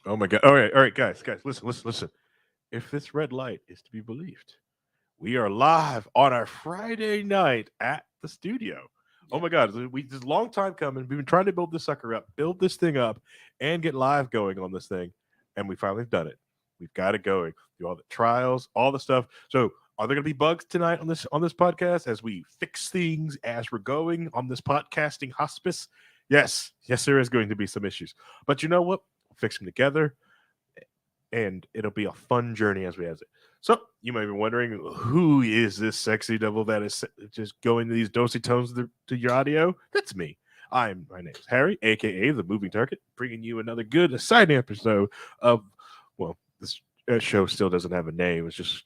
Oh my god! All right, guys, listen. If this red light is to be believed, we are live on our Friday night at the studio. Oh Yep. my god, this is a long time coming. We've been trying to build this sucker up, build this thing up, and get live going on this thing, and we finally have done it. We've got it going. Do all the trials, all the stuff. So, are there going to be bugs tonight on this podcast as we fix things as we're going on this podcasting hospice? Yes, there is going to be some issues, but you know what? We'll fix them together, and it'll be a fun journey as we have it. So you might be wondering, who is this sexy devil that is just going to these dosy tones to your audio? That's me. My name is Harry, aka the Moving Target, bringing you another good exciting episode of this show still doesn't have a name. It's just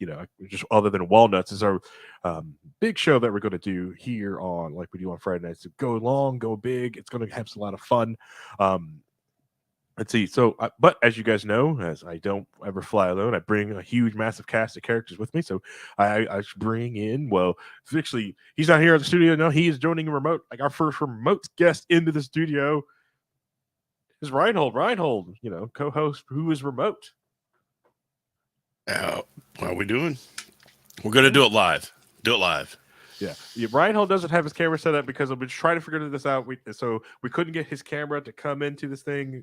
just other than Walnuts is our big show that we're going to do here on like we do on Friday nights. So go long, go big. It's going to have a lot of fun. Um, Let's see. So, but as you guys know, as I don't ever fly alone, I bring a huge, massive cast of characters with me. So I bring in, well, actually, he's not here at the studio. No, he is joining a remote, like our first remote guest into the studio is Reinhold. Reinhold, co-host who is remote. How are we doing? We're going to do it live. Do it live. Yeah. Reinhold doesn't have his camera set up because I've been trying to figure this out. So we couldn't get his camera to come into this thing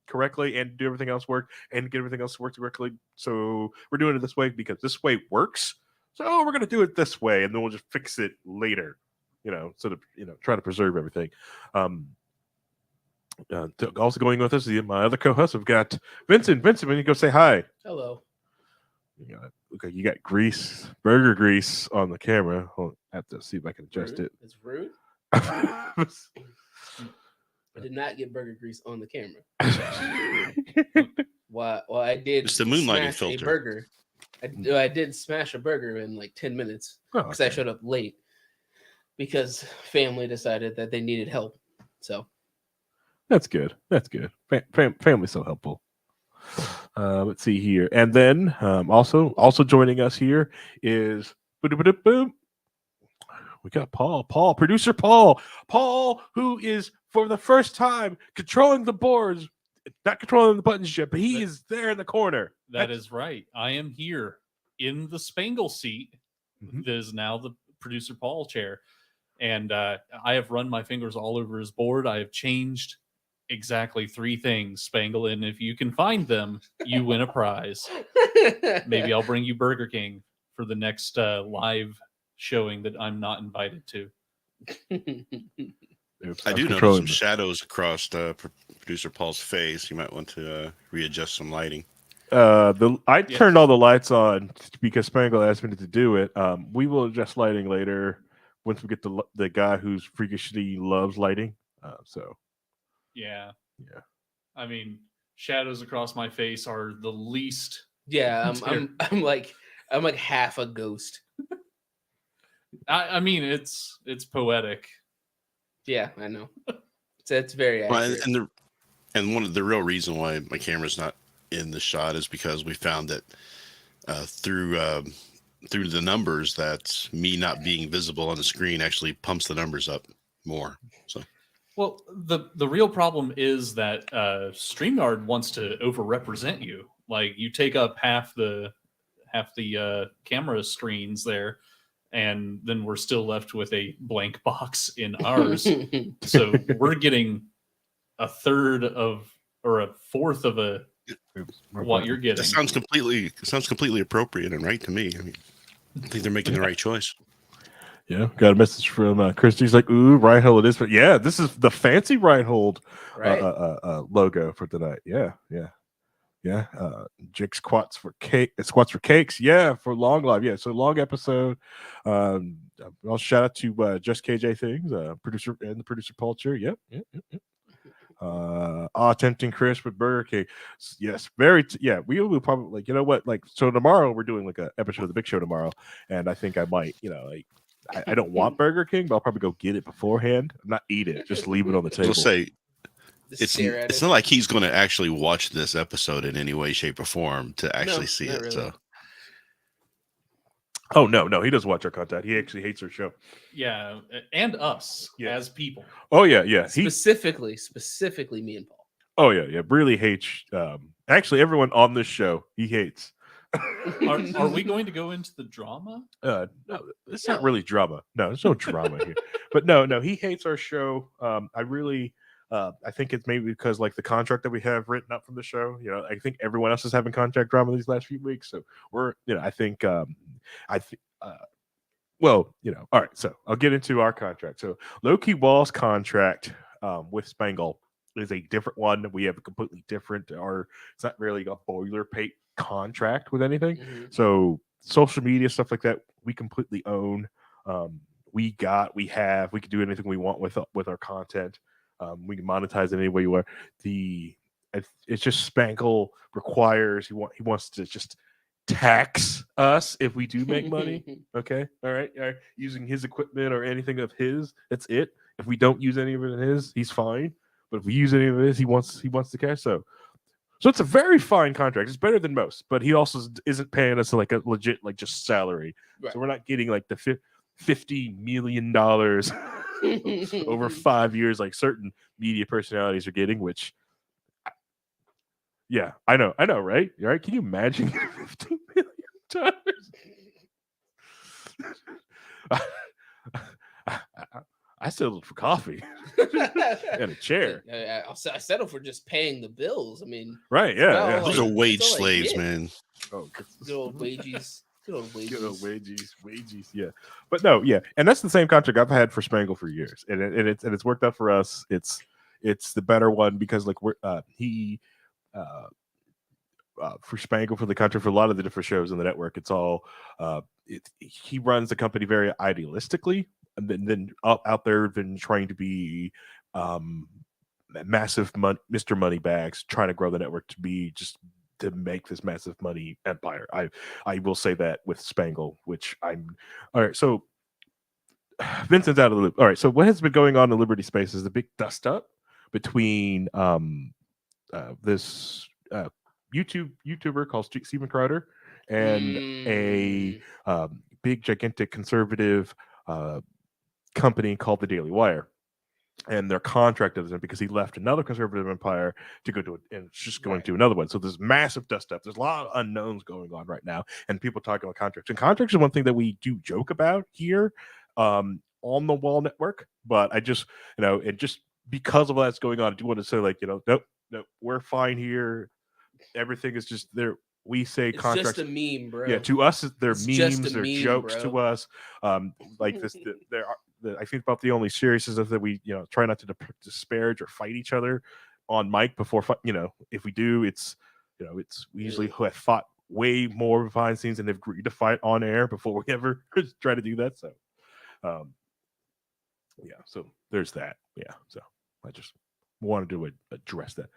correctly and do everything else work and get everything else to work correctly. So we're doing it this way because this way works. So we're gonna do it this way, and then we'll just fix it later. Sort of try to preserve everything. Also going with us, my other co-host, we've got Vincent. Vincent, when you go say hi. Hello. You got burger grease on the camera. I'll have to see if I can adjust Rude. it. It's rude. I did not get burger grease on the camera. Well, I did. It's the moonlighting smash filter. A burger. I did smash a burger in like 10 minutes because I showed up late because family decided that they needed help. So that's good. That's good. Family's so helpful. Let's see here, and then also joining us here is boom. We got Paul, producer Paul, who is for the first time controlling the boards, not controlling the buttons yet, but he is there in the corner. That is right. I am here in the Spangle seat. Mm-hmm. That is now the producer Paul chair, and I have run my fingers all over his board. I have changed exactly 3 things, Spangle, and if you can find them, you win a prize. Maybe I'll bring you Burger King for the next live showing that I'm not invited to. I do notice some shadows across producer Paul's face. You might want to readjust some lighting. I turned all the lights on because Spangle asked me to do it. We will adjust lighting later once we get the guy who's freakishly loves lighting. Yeah. I mean, shadows across my face are the least. Yeah, I'm like half a ghost. I mean, it's poetic. Yeah, I know. It's very accurate. Well, and one of the real reason why my camera's not in the shot is because we found that through the numbers that me not being visible on the screen actually pumps the numbers up more. So. Well, the real problem is that StreamYard wants to overrepresent you. Like you take up half the camera screens there, and then we're still left with a blank box in ours. So we're getting a third of or a fourth of what you're getting. That sounds completely appropriate and right to me. I mean, I think they're making the right choice. Yeah, got a message from Christy's like, "Ooh, Reinhold it is." But yeah, this is the fancy Reinhold logo for tonight. Yeah. Jake squats for cakes. Yeah, for long live. Yeah, so long episode. I'll shout out to Just KJ Things, producer and the producer Paul Chair. Yep. Tempting Chris with Burger King. Yes, we will probably so tomorrow we're doing like a episode of the Big Show tomorrow, and I think I might I don't want Burger King, but I'll probably go get it beforehand. Not eat it, just leave it on the table. We'll say it's not like he's going to actually watch this episode in any way, shape, or form to actually see it. Really. So, oh no, he doesn't watch our content. He actually hates our show. Yeah, and us as people. Oh yeah. Specifically me and Paul. Oh yeah. Really hates Actually, everyone on this show he hates. Are we going to go into the drama? No, it's not really drama. No, there's no drama here. But no, he hates our show. I think it's maybe because like the contract that we have written up from the show. I think everyone else is having contract drama these last few weeks. So we're, I think, well, all right. So I'll get into our contract. So Low-Key Wall's contract with Spangle is a different one. We have a completely different, or it's not really a boilerplate contract with anything. Mm-hmm. So social media stuff like that, we completely own. We can do anything we want with our content. We can monetize it any way you want. It's just Spangle requires he wants to just tax us if we do make money. Okay, all right. Using his equipment or anything of his, that's it. If we don't use any of it in his, he's fine. But if we use any of his, he wants the cash. So it's a very fine contract. It's better than most, but he also isn't paying us like a legit like just salary. Right. So we're not getting like the $50 million over 5 years like certain media personalities are getting. Which, yeah, I know, right? Right? Can you imagine $50 million? I settled for coffee and a chair. I settled for just paying the bills. I mean, right? Yeah. Those are wage slaves, man. Oh, good old wages. Good old wages. Yeah. But no, yeah, and that's the same contract I've had for Spangle for years, and it's worked out for us. It's the better one because like for Spangle for the contract for a lot of the different shows on the network, it's all he runs the company very idealistically. And then out there, been trying to be massive Mr. Moneybags, trying to grow the network to make this massive money empire. I will say that with Spangle, which I'm all right. So Vincent's out of the loop. All right. So what has been going on in Liberty Space is the big dust up between this YouTuber called Steven Crowder and a big gigantic conservative company called the Daily Wire, and their contract of them because he left another conservative empire to go to and it's just going to another one. So there's massive dust up. There's a lot of unknowns going on right now, and people talking about contracts. And contracts is one thing that we do joke about here on the Wall Network. But I just, and just because of all that's going on, I do want to say nope, we're fine here. Everything is just there. We say it's contracts. Just a meme, bro. Yeah, to us, they're memes, they're jokes bro. to us. Like this, I think about the only serious is that we, try not to disparage or fight each other on mic before, if we do, it's, we usually have fought way more behind the scenes and have agreed to fight on air before we ever try to do that. So, yeah, so there's that. Yeah, so I just wanted to address that.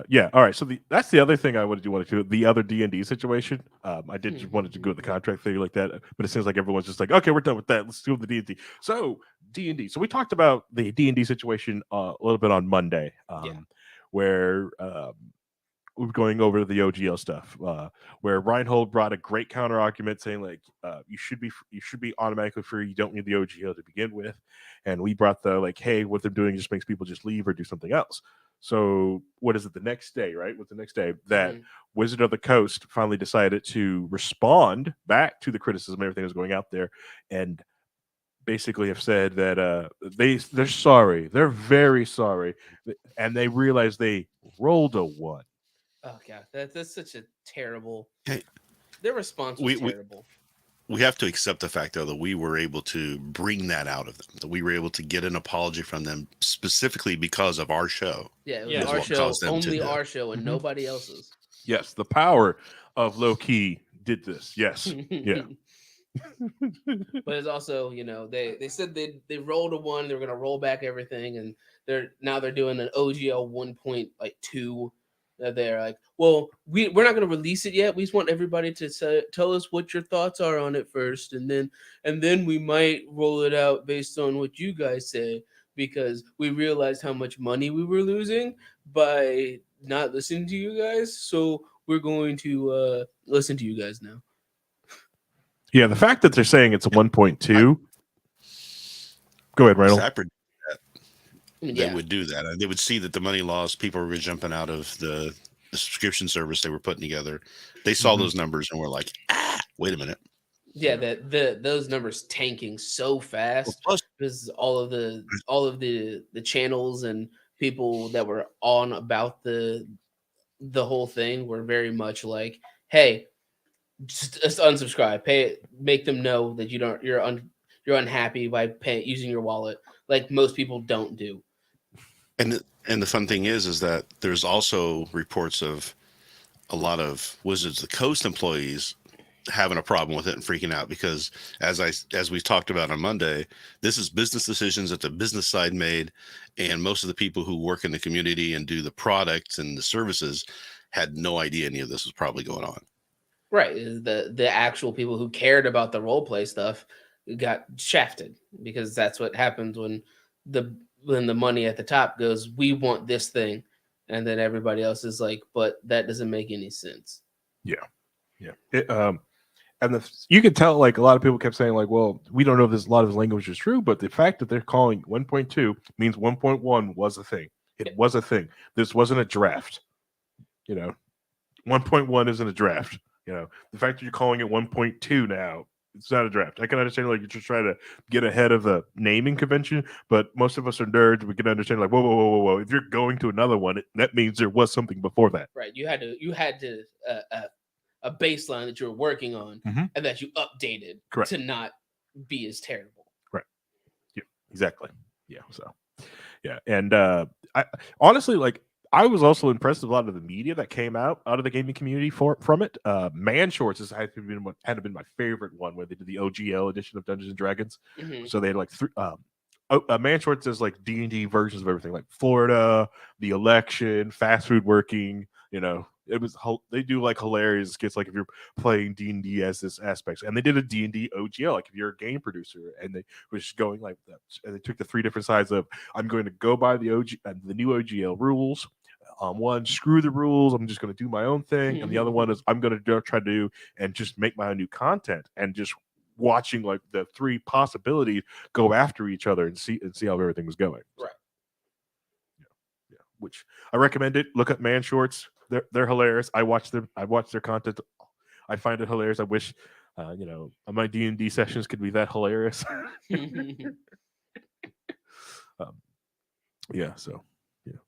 Yeah. All right. So that's the other thing I wanted to do. The other D&D situation. I did just wanted to go with the contract thing like that, but it seems like everyone's just like, okay, we're done with that. Let's do the D&D. So D&D. So we talked about the D&D situation a little bit on Monday, where we were going over the OGL stuff, where Reinhold brought a great counter argument saying like, you should be automatically free. You don't need the OGL to begin with. And we brought the like, hey, what they're doing just makes people just leave or do something else. So what is it the next day, right? What's the next day that Wizard of the Coast finally decided to respond back to the criticism, everything that was going out there, and basically have said that they're sorry. They're very sorry. And they realized they rolled a 1. Oh god, that's such a terrible. Their response was terrible. We have to accept the fact, though, that we were able to bring that out of them. That we were able to get an apology from them specifically because of our show. Yeah, it was our show, only our show, and nobody else's. Yes, the power of Low-Key did this. Yes, yeah. But it's also, they said they rolled a 1. They were going to roll back everything, and they're doing an OGL 1.2. They're like, well, we're not going to release it yet. We just want everybody to tell us what your thoughts are on it first, and then we might roll it out based on what you guys say, because we realized how much money we were losing by not listening to you guys. So we're going to listen to you guys now. Yeah, the fact that they're saying it's a 1.2. Go ahead, Randall. they would do that. They would see that the money lost, people were jumping out of the subscription service they were putting together. They saw those numbers and were like, wait a minute. Yeah, those numbers tanking so fast Well, plus, because all of the channels and people that were on about the whole thing were very much like, hey, just unsubscribe, make them know that you're unhappy by using your wallet, like most people don't do. and the fun thing is that there's also reports of a lot of Wizards of the Coast employees having a problem with it and freaking out because as we talked about on Monday, this is business decisions that the business side made, and most of the people who work in the community and do the products and the services had no idea any of this was probably going on. Right, the actual people who cared about the role play stuff got shafted because that's what happens when the money at the top goes, we want this thing, and then everybody else is like, but that doesn't make any sense. Yeah. And you could tell, like, a lot of people kept saying, like, well, we don't know if a lot of this language is true, but the fact that they're calling 1.2 means 1.1 was a thing. It was a thing. This wasn't a draft. 1.1 isn't a draft. The fact that you're calling it 1.2 now, it's not a draft. I can understand, like, you're just trying to get ahead of the naming convention, but most of us are nerds. We can understand, like, whoa. If you're going to another one, that means there was something before that. Right. You had to a baseline that you were working on and that you updated to not be as terrible. Right. Yeah, exactly. Yeah. So, yeah. And I honestly, like, I was also impressed with a lot of the media that came out of the gaming community from it. Man Shorts had been my favorite one, where they did the OGL edition of Dungeons and Dragons. So they had like three. Man Shorts does like D&D versions of everything, like Florida, the election, fast food working. They do like hilarious skits, like if you're playing D&D as this aspect, and they did a D&D OGL, like if you're a game producer, and they was going like that, and they took the three different sides of, I'm going to go by the new OGL rules. One, screw the rules, I'm just going to do my own thing, and the other one is I'm going to try to do and just make my own new content, and just watching like the three possibilities go after each other and see how everything was going. Right. Yeah. Which I recommend it. Look at Man Shorts. They're hilarious. I watch their content. I find it hilarious. I wish, my D&D sessions could be that hilarious. Yeah. So, yeah.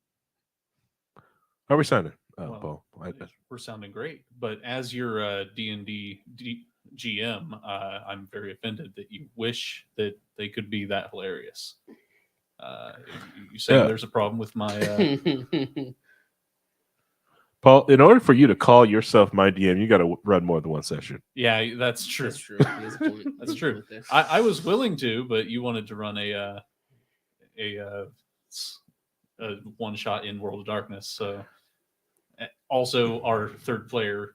How are we sounding, Paul? We're sounding great. But as your D&D GM, I'm very offended that you wish that they could be that hilarious. You say there's a problem with my... Paul, in order for you to call yourself my DM, you got to run more than one session. Yeah, that's true. That's true. That's true. I was willing to, but you wanted to run a one shot in World of Darkness. So also our third player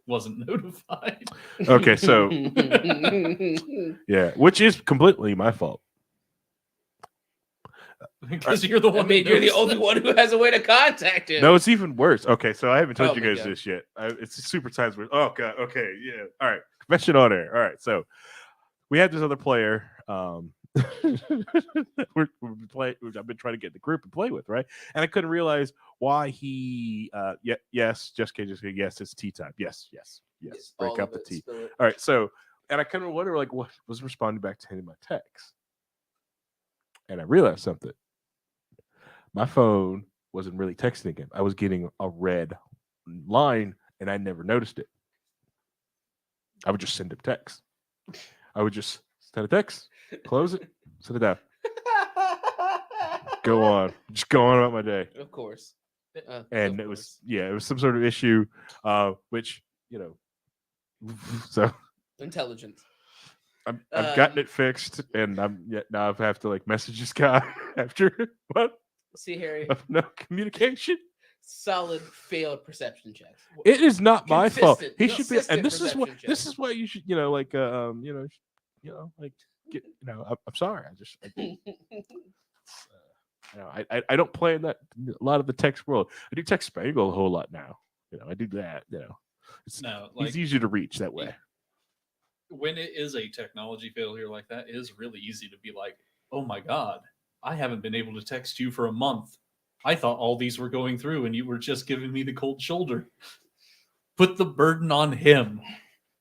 wasn't notified. Okay, so yeah, which is completely my fault. Because you're the one. You're the only one who has a way to contact him. No, it's even worse. Okay, so I haven't told you guys God. this yet. It's super times. Oh god. Okay, yeah. All right, confession on air. All right, so we had this other player. I've been trying to get in the group and play with, right? And I couldn't realize why he. Yes, Jessica, yes, it's tea time. Yes. Break up the tea. All right, so, and I kind of wonder, like, what was responding back to any of my texts, and I realized something. My phone wasn't really texting him. I was getting a red line, and I never noticed it. I would just send him text. I would just send a text, close it, set it down. Go on. Just go on about my day. Of course. And it was some sort of issue, which, so intelligence. I've gotten it fixed, and now I have to like message this guy after what? See, Harry, no communication. Solid failed perception checks. It is not my fault. He should be, and this is why you should, I'm sorry. I don't play in that a lot of the text world. I do text Spangle a whole lot now. I do that. It's easier to reach that way. When it is a technology failure like that, it is really easy to be like, oh my God, I haven't been able to text you for a month. I thought all these were going through and you were just giving me the cold shoulder. Put the burden on him.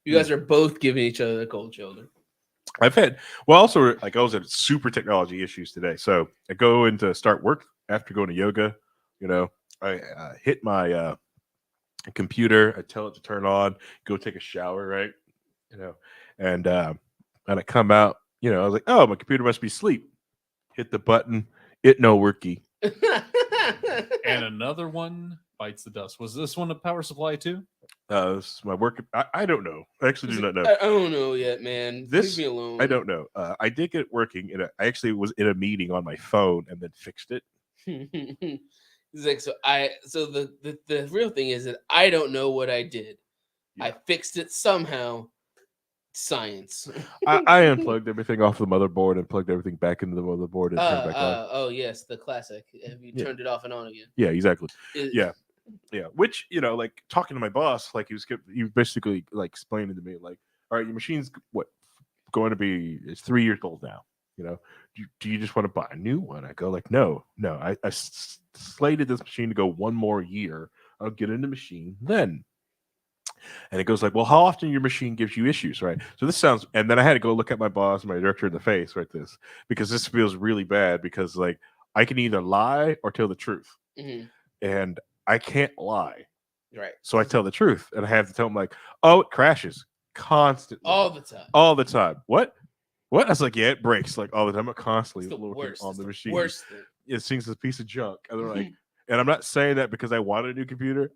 You guys are both giving each other the cold shoulder. I've had, well, also, like I was at super technology issues today. So I go in to start work after going to yoga. You know, I hit my computer. I tell it to turn on, go take a shower, right? You know, and I come out, you know, I was like, oh, my computer must be asleep. Hit the button. It no worky. And another one bites the dust. Was this one a power supply too? This is my work. I don't know. I actually do not know. I don't know yet, man. This, Leave me alone. I don't know. I did get it working, and I actually was in a meeting on my phone and then fixed it. It's like, so the real thing is that I don't know what I did. Yeah. I fixed it somehow. Science. I unplugged everything off the motherboard and plugged everything back into the motherboard and turned it back on. Oh yes, the classic. Have you turned it off and on again? Yeah, exactly. Yeah. Which, you know, like talking to my boss, like he was basically like explaining to me, like, all right, your machine's going to be, it's 3 years old now. You know, do you just want to buy a new one? I go like, no. I slated this machine to go 1 more year. I'll get in the machine then. And it goes like, well, how often your machine gives you issues, right? So this sounds, and then I had to go look at my boss, my director in the face, right? Because this feels really bad because like I can either lie or tell the truth, and I can't lie, right? So I tell the truth, and I have to tell him like, oh, it crashes constantly, all the time. What? I was like, yeah, it breaks like all the time. I'm constantly looking on the machine. Worst thing. It seems a piece of junk, and they're like, and I'm not saying that because I want a new computer.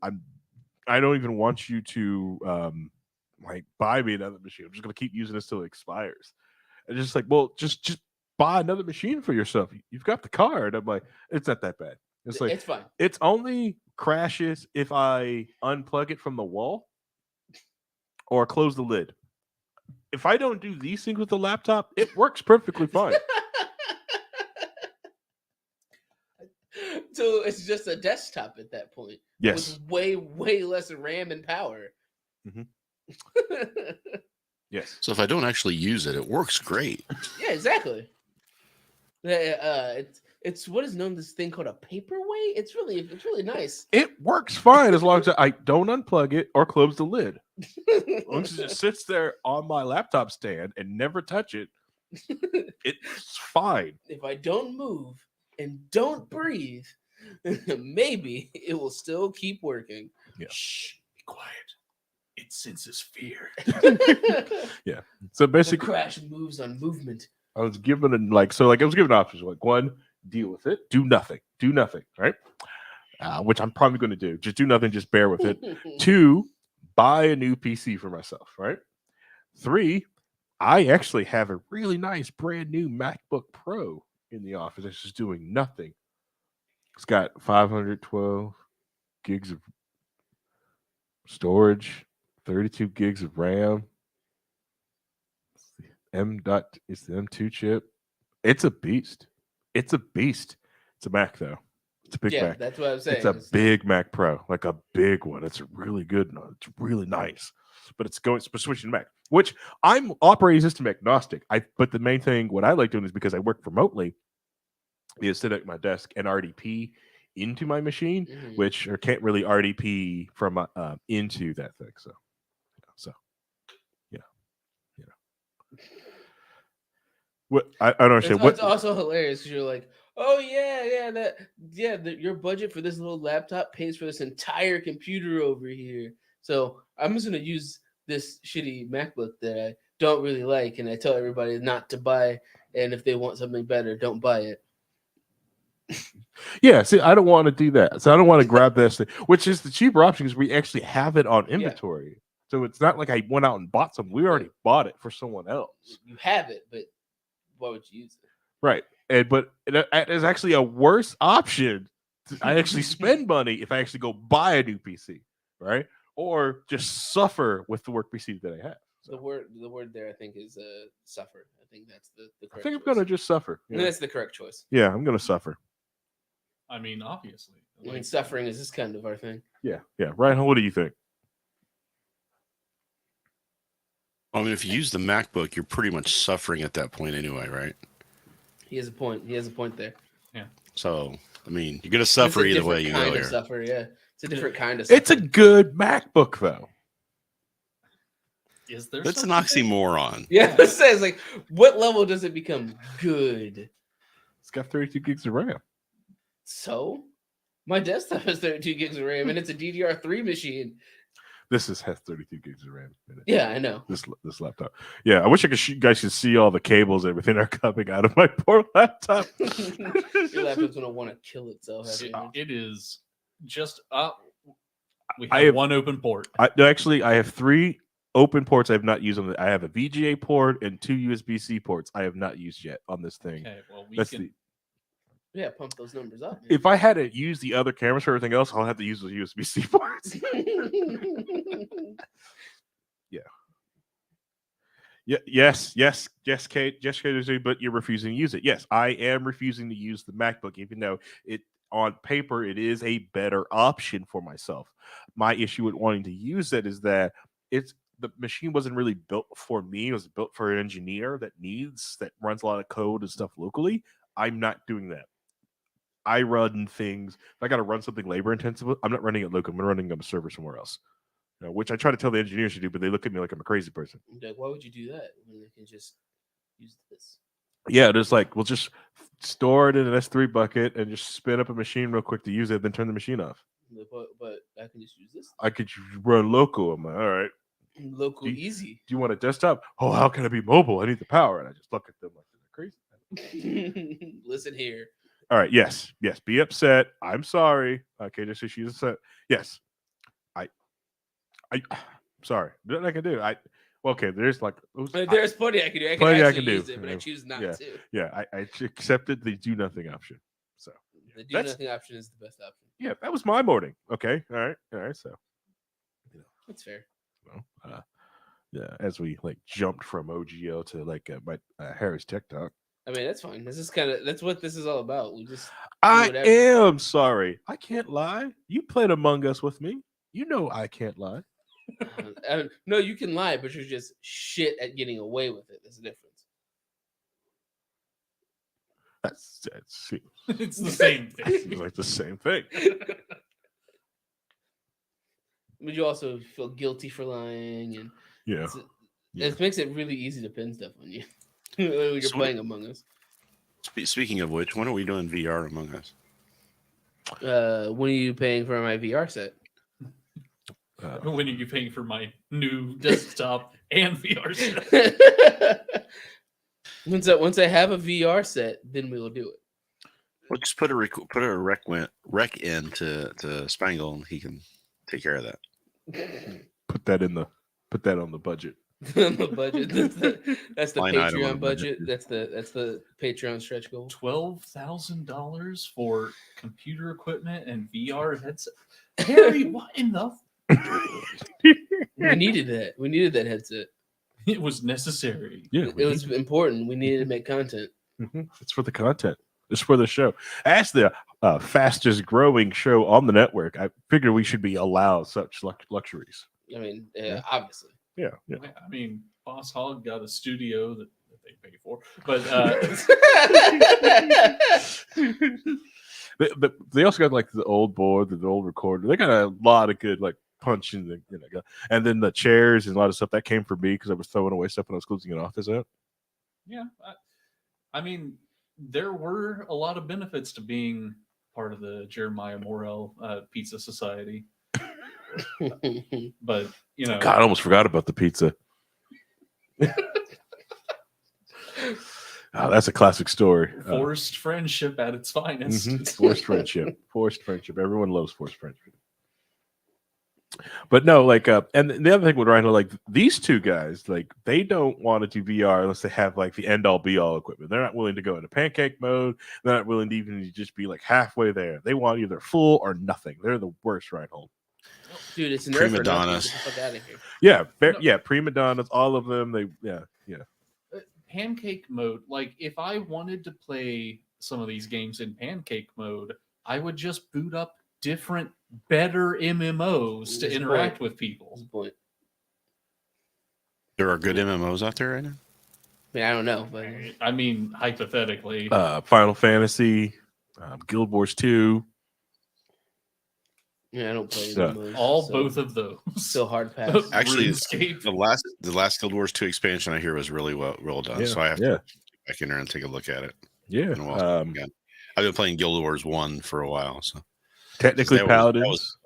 I don't even want you to like buy me another machine. I'm just gonna keep using this till it expires. And just like, well, just buy another machine for yourself. You've got the card. I'm like, it's not that bad. It's like it's fine. It's only crashes if I unplug it from the wall or close the lid. If I don't do these things with the laptop, it works perfectly fine. So it's just a desktop at that point. Yes. With way less RAM and power. Yes. So if I don't actually use it, it works great. Yeah, exactly. It's what is known this thing called a paperweight. It's really nice. It works fine as long as I don't unplug it or close the lid. As long as it just sits there on my laptop stand and never touch it, it's fine. If I don't move and don't breathe, maybe it will still keep working. Yeah. Shh, be quiet. It senses fear. Yeah. So The basically, crash moves on movement. I was given options. Like, one, deal with it. Do nothing. Right? Which I'm probably going to do. Just do nothing. Just bear with it. 2, buy a new PC for myself. Right? 3, I actually have a really nice brand new MacBook Pro in the office. It's just doing nothing. It's got 512 gigs of storage, 32 gigs of RAM. It's the M2 chip. It's a beast. It's a Mac though. It's a big Mac. That's what I was saying. It's a big Mac Pro, like a big one. It's really good. It's really nice. But it's switching to Mac, which I'm operating system agnostic. But the main thing, what I like doing is because I work remotely, is sit at my desk and RDP into my machine, which can't really RDP from into that thing. So what I don't understand. It's also hilarious because you're like, oh your budget for this little laptop pays for this entire computer over here. So I'm just gonna use this shitty MacBook that I don't really like, and I tell everybody not to buy. And if they want something better, don't buy it. Yeah, see, I don't want to do that. So I don't want to grab this thing, which is the cheaper option because we actually have it on inventory. Yeah. So it's not like I went out and bought some. We already bought it for someone else. You have it, but why would you use it? Right. But it is actually a worse option. I actually spend money if I actually go buy a new PC, right? Or just suffer with the work PC that I have. So. The word there, I think, is suffer. I think that's the correct I think choice. I'm going to just suffer. Yeah. That's the correct choice. Yeah, I'm going to suffer. I mean, obviously. I mean, suffering is this kind of our thing. Yeah. Ryan, what do you think? I mean, if you use the MacBook, you're pretty much suffering at that point anyway, right? He has a point there. So I mean, you're gonna suffer either way you go Kind of here. suffer, yeah. It's a different kind of suffer. It's a good MacBook though. Is there? That's an such a thing? oxymoron. Yeah, it says like, what level does it become good? It's got 32 gigs of RAM. So, my desktop has 32 gigs of RAM, and it's a DDR3 machine. This has 32 gigs of RAM in it. Yeah, I know. This laptop. Yeah, I wish I could. You guys could see all the cables and everything are coming out of my poor laptop. Your laptop's gonna want to kill itself. It is just we I have have- one open port. Actually, I have 3 open ports I have not used on the. I have a VGA port and 2 USB-C ports I have not used yet on this thing. Okay, well we That's can. Yeah, pump those numbers up. Man. If I had to use the other cameras for everything else, I'll have to use those USB-C ports. Yes, Kate, but you're refusing to use it. Yes, I am refusing to use the MacBook, even though it on paper it is a better option for myself. My issue with wanting to use it is that the machine wasn't really built for me. It was built for an engineer that runs a lot of code and stuff locally. I'm not doing that. I run things. If I got to run something labor intensive, I'm not running it local. I'm running a server somewhere else. Which I try to tell the engineers to do, but they look at me like I'm a crazy person. Like, why would you do that when they can just use this? Yeah, it's like we'll just store it in an S3 bucket and just spin up a machine real quick to use it, then turn the machine off. But I can just use this. I could run local. I'm like, all right. Local easy. Do you want a desktop? Oh, how can I be mobile? I need the power. And I just look at them like they're crazy. Listen here. All right. Yes. Be upset. I'm sorry. Okay, just so she's upset. Yes. I'm sorry. Nothing I can do. Okay. There's like there's plenty I can do. I can plenty I actually can use do. it, but I choose not Yeah. to. Yeah. I accepted the do nothing option. So The do nothing option is the best option. yeah, that was my morning. Okay. All right. So That's fair. well, yeah, as we like jumped from OGL to like my Harry's Tech Talk. I mean, that's fine. That's what this is all about. We just I whatever. am sorry. I can't lie. You played Among Us with me. You know I can't lie. No, you can lie, but you're just shit at getting away with it. There's a difference. That's It's the same thing. seems like the same thing. But you also feel guilty for lying, and Yeah. it makes it really easy to pin stuff on you when you're So playing Among Us. Speaking of which, when are we doing VR Among Us? When are you paying for my VR set? When are you paying for my new desktop and VR set? Once I have a VR set, then we will do it. We'll just put a rec in to Spangle, and he can take care of that. Put that on the budget. The budget. That's the Line item on Patreon the budget. budget. That's the Patreon stretch goal. $12,000 for computer equipment and VR headset. Harry, what in the? We needed that. We needed that headset. It was necessary. Yeah, It was important. We needed to make content. It's for the content. It's for the show. As the fastest growing show on the network, I figure we should be allowed such luxuries. I mean, Yeah. obviously. Yeah. I mean, Boss Hog got a studio that they pay for, but But they also got like the old board, the old recorder. They got a lot of good like punching, and then the chairs and a lot of stuff that came from me because I was throwing away stuff when I was closing an office out. yeah, I mean, there were a lot of benefits to being part of the Jeremiah Morrell Pizza Society, but God, I almost forgot about the pizza. Oh, that's a classic story. forced friendship at its finest. Forced friendship. Forced friendship. Everyone loves forced friendship. But no, like, and the other thing with Rhino, like these two guys, like they don't want to do VR unless they have like the end all be all equipment. They're not willing to go into pancake mode. They're not willing to even just be like halfway there. They want either full or nothing. They're the worst, Reinhold. Dude, it's an Prima donnas. Get the fuck out of here. Yeah, prima donnas, all of them. Yeah. Pancake mode, like if I wanted to play some of these games in pancake mode, I would just boot up different, better MMOs to That's interact point. with people. That's the point. There are good MMOs out there right now. I mean, I don't know, but I mean, hypothetically, Final Fantasy, Guild Wars 2. Yeah, I don't play Yeah. MMOs, Both of those. So hard pass. Actually, RuneScape. the last Guild Wars 2 expansion I hear was really well done. So I have to get back in there and take a look at it. Yeah. And what else we got? I've been playing Guild Wars 1 for a while. So Technically, Paladins.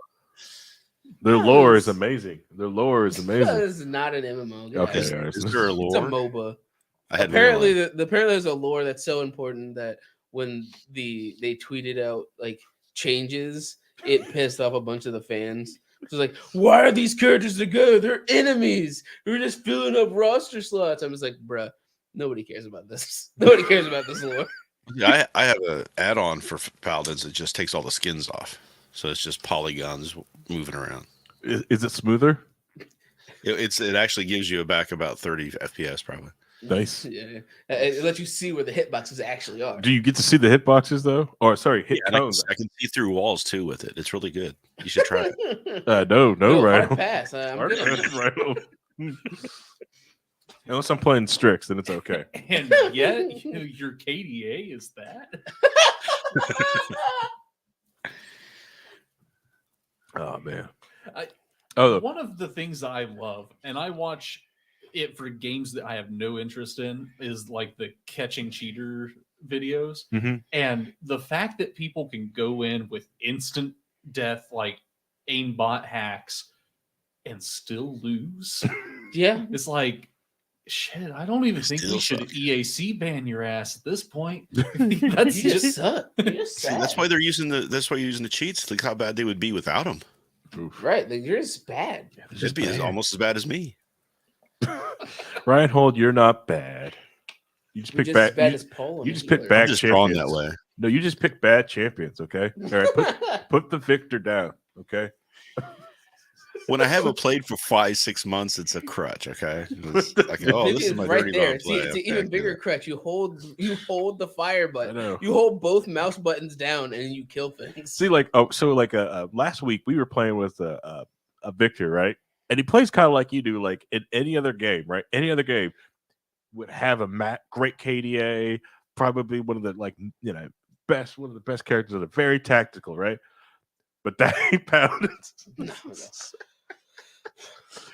Their lore is amazing. This is not an MMO. Okay, Is there a lore? It's a MOBA. I Apparently there's a lore that's so important that when they tweeted out like changes, it pissed off a bunch of the fans. It's like, why are these characters together? They're enemies. We're just filling up roster slots. I'm just like, bruh, nobody cares about this. Nobody cares about this lore. Yeah, I have an add-on for Paladins that just takes all the skins off, so it's just polygons moving around. Is it smoother? It actually gives you back about 30 FPS probably. Nice. Yeah, it lets you see where the hitboxes actually are. Do you get to see the hitboxes though? Or sorry, hit cones? I can see through walls too with it. It's really good. You should try it. No, right. Hard pass. I'm Hard good. pass, right. Unless I'm playing Strix, then it's okay. And yet, your KDA is that? Oh man. One of the things I love, and I watch it for games that I have no interest in, is like the catching cheater videos. Mm-hmm. And the fact that people can go in with instant death, like aimbot hacks, and still lose. Yeah. It's like, shit, I don't even think we should suck. EAC ban your ass at this point. That's just suck. See, that's why they're using the cheats. Look how bad they would be without them. Right. Like, you're just bad. It'd be almost as bad as me. Reinhold, you're not bad. You just pick bad. You just pick bad I'm just drawn champions. that way. No, you just pick bad champions. Okay. All right. Put the victor down. Okay. When I haven't played for 5-6 months, it's a crutch. Okay. It's like, this is my right dirty there. bomb See, play. it's an even bigger crutch. You hold the fire button. I know. You hold both mouse buttons down and you kill things. See, last week we were playing with a Victor, right? And he plays kind of like you do, like in any other game, right? Any other game would have a great KDA, probably one of the one of the best characters that are very tactical, right? But that ain't Paladins. No.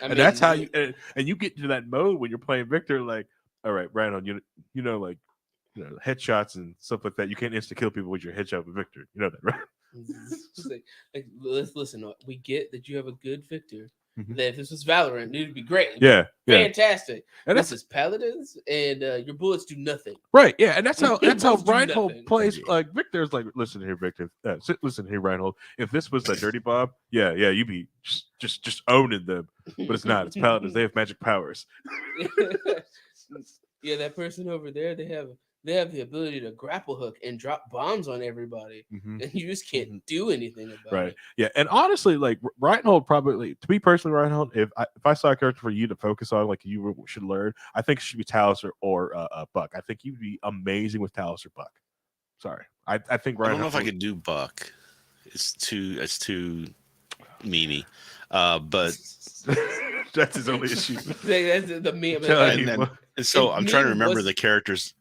And that's how you and you get into that mode when you're playing Victor, like, all right, Reinhold, headshots and stuff like that. You can't insta kill people with your headshot with Victor. You know that, right? Listen, we get that you have a good Victor. Mm-hmm. That if this was Valorant, it would be great. Yeah. Fantastic. And this is Paladins, and your bullets do nothing. Right. Yeah. And that's how Reinhold plays. Like Victor's like, listen here, Victor. Listen here, Reinhold. If this was a dirty bomb, yeah, you'd be just owning them. But it's not. It's Paladins. They have magic powers. Yeah, that person over there, they have the ability to grapple hook and drop bombs on everybody, and you just can't do anything about it. Yeah, and honestly, like Reinhold, probably to me personally, Reinhold, if I saw a character for you to focus on, like you should learn, I think it should be Talus or Buck. I think you'd be amazing with Talus or Buck. Sorry, I think Reinhold. I don't know if I could do Buck. It's too memey. But that's his only issue. That's the meme. And so I'm trying to remember the character's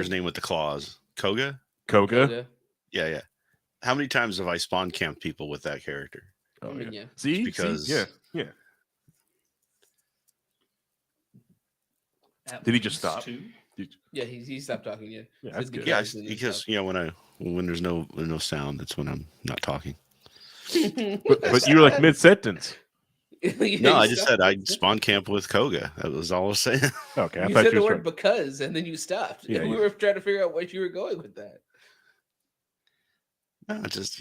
name with the claws. Koga? Yeah. How many times have I spawn camped people with that character? Oh, yeah. See? Because yeah. Did he just stop? Yeah, he stopped talking. Yeah. That's good. Yeah, because when there's no sound, that's when I'm not talking. but you were like mid sentence. No, I just said I spawn camp with Koga. That was all I was saying. Okay, I said the word because, and then you stopped. Yeah, we were trying to figure out what you were going with that. No, just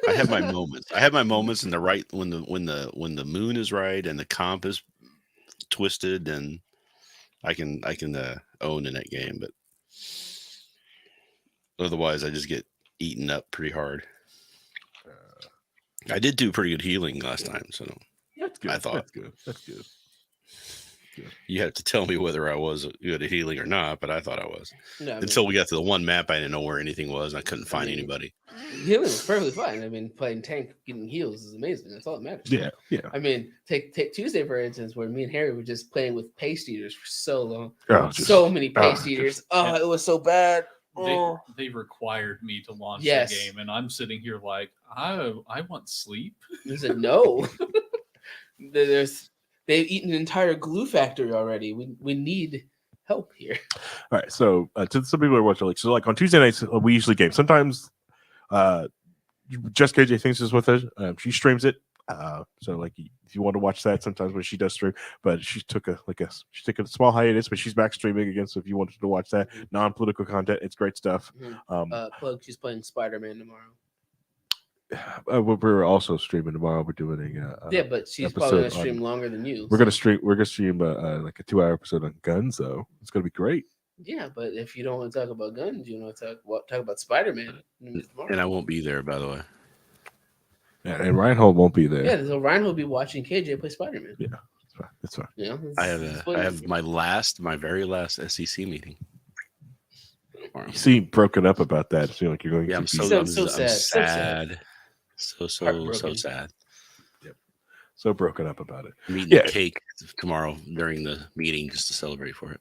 I have my moments. I have my moments in the right when the moon is right and the comp is twisted, and I can own in that game. But otherwise, I just get eaten up pretty hard. I did do pretty good healing last time, so that's good. I thought that's good. You had to tell me whether I was good at healing or not, but I thought I was. No, until we got to the one map, I didn't know where anything was, and I couldn't find anybody. Healing was perfectly fine. I mean, playing tank, getting heals is amazing. That's all that matters. Yeah. I mean, take Tuesday for instance, where me and Harry were just playing with paste eaters for so long. So many paste eaters. It was so bad. They required me to launch Yes. the game, and I'm sitting here like, I want sleep. He said no. They've eaten an entire glue factory already. We need help here. All right, so to some people are watching, like on Tuesday nights we usually game. Sometimes Jess KJ thinks is with us. She streams it. So like if you want to watch that, sometimes when she does stream, but she took a small hiatus, but she's back streaming again. So if you wanted to watch that non-political content, it's great stuff. Plug, she's playing Spider-Man tomorrow. We're also streaming tomorrow. We're doing Yeah, but she's probably gonna stream longer than you. We're gonna stream like a 2-hour episode on guns, though. It's gonna be great. Yeah, but if you don't want to talk about guns, you want to talk about Spider-Man. And I won't be there, by the way. Yeah, and Reinhold won't be there. Yeah, so Ryan will be watching KJ play Spider-Man. Yeah, that's fine. You know, I have my very last SEC meeting. You seem broken up about that. It seems like you're going. Yeah, I'm so sad. So sad. Yep. So broken up about it. I'm eating a cake tomorrow during the meeting just to celebrate for it.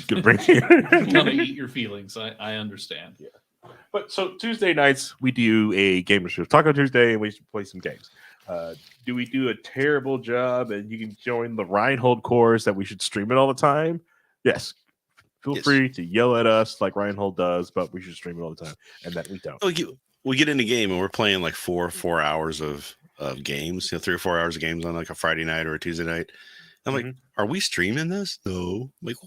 Gonna eat your feelings. I understand. Yeah. But so Tuesday nights we do a game show. Taco Tuesday, and we play some games. Do we do a terrible job? And you can join the Reinhold course that we should stream it all the time. Yes. Feel free to yell at us like Reinhold does, but we should stream it all the time, and that we don't. We get in the game and we're playing like 4 hours of games, 3 or 4 hours of games on like a Friday night or a Tuesday night. I'm like, are we streaming this? No. I'm like,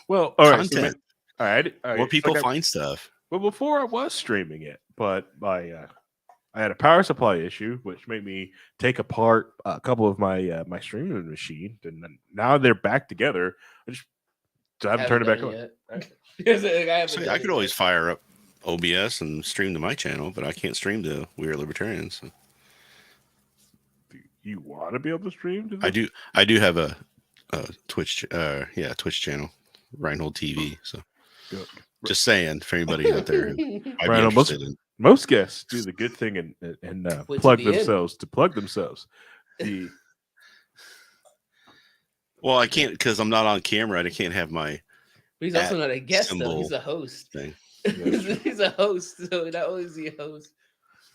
well, all right. Content. So, all right. More people find stuff. Well, before I was streaming it, but I had a power supply issue, which made me take apart a couple of my streaming machines, and now they're back together. I haven't turned it back on. I could always fire up OBS and stream to my channel, but I can't stream to We Are Libertarians. So. Do you want to be able to stream to this? I do have a Twitch channel, Reinhold TV. So just saying for anybody out there who might be interested in. Most guests do the good thing and plug themselves. Well, I can't because I'm not on camera. I can't have my. But he's also not a guest, though. He's a host. He's a host, so not only is he a host.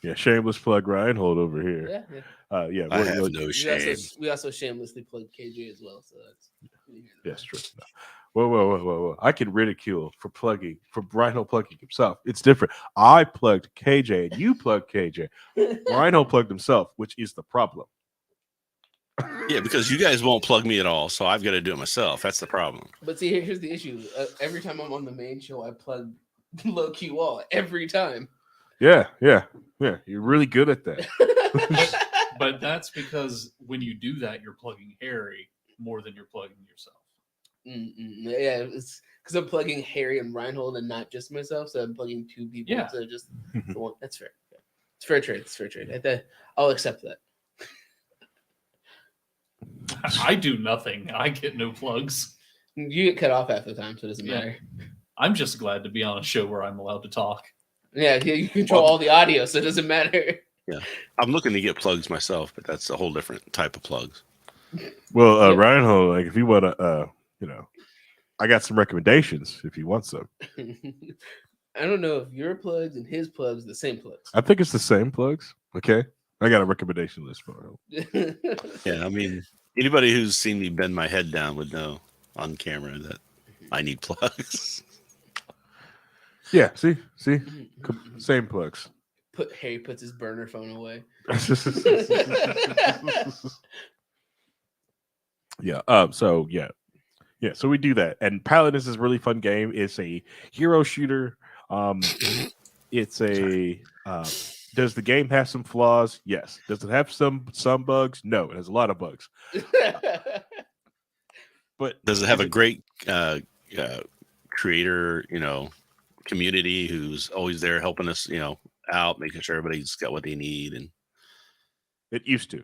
Yeah, shameless plug Reinhold over here. Yeah. I have no shame. We also shamelessly plug KJ as well, so that's true. No. Whoa! I can ridicule for Reinhold plugging himself. It's different. I plugged KJ and you plugged KJ. Reinhold plugged himself, which is the problem. Yeah, because you guys won't plug me at all, so I've got to do it myself. That's the problem. But see, here's the issue. Every time I'm on the main show, I plug low Q wall every time. Yeah. You're really good at that. But that's because when you do that, you're plugging Harry more than you're plugging yourself. Yeah, it's because I'm plugging Harry and Reinhold and not just myself, so I'm plugging 2 people instead of just the one. That's fair. It's fair trade. It's fair trade. I'll accept that. I do nothing. I get no plugs. You get cut off half the time, so it doesn't matter. I'm just glad to be on a show where I'm allowed to talk. Yeah, you control all the audio, so it doesn't matter. Yeah, I'm looking to get plugs myself, but that's a whole different type of plugs. Well, Reinhold, like if you want to, I got some recommendations if you want some. I don't know if your plugs and his plugs are the same plugs. I think it's the same plugs. Okay, I got a recommendation list for him. Yeah, I mean, anybody who's seen me bend my head down would know on camera that I need plugs. Yeah, see, same plugs. Harry puts his burner phone away. Yeah. So we do that, and Paladins is a really fun game. It's a hero shooter. It's a. Does the game have some flaws? Yes. Does it have some bugs? No. It has a lot of bugs. But does it have a great creator, community who's always there helping us, out, making sure everybody's got what they need? And it used to.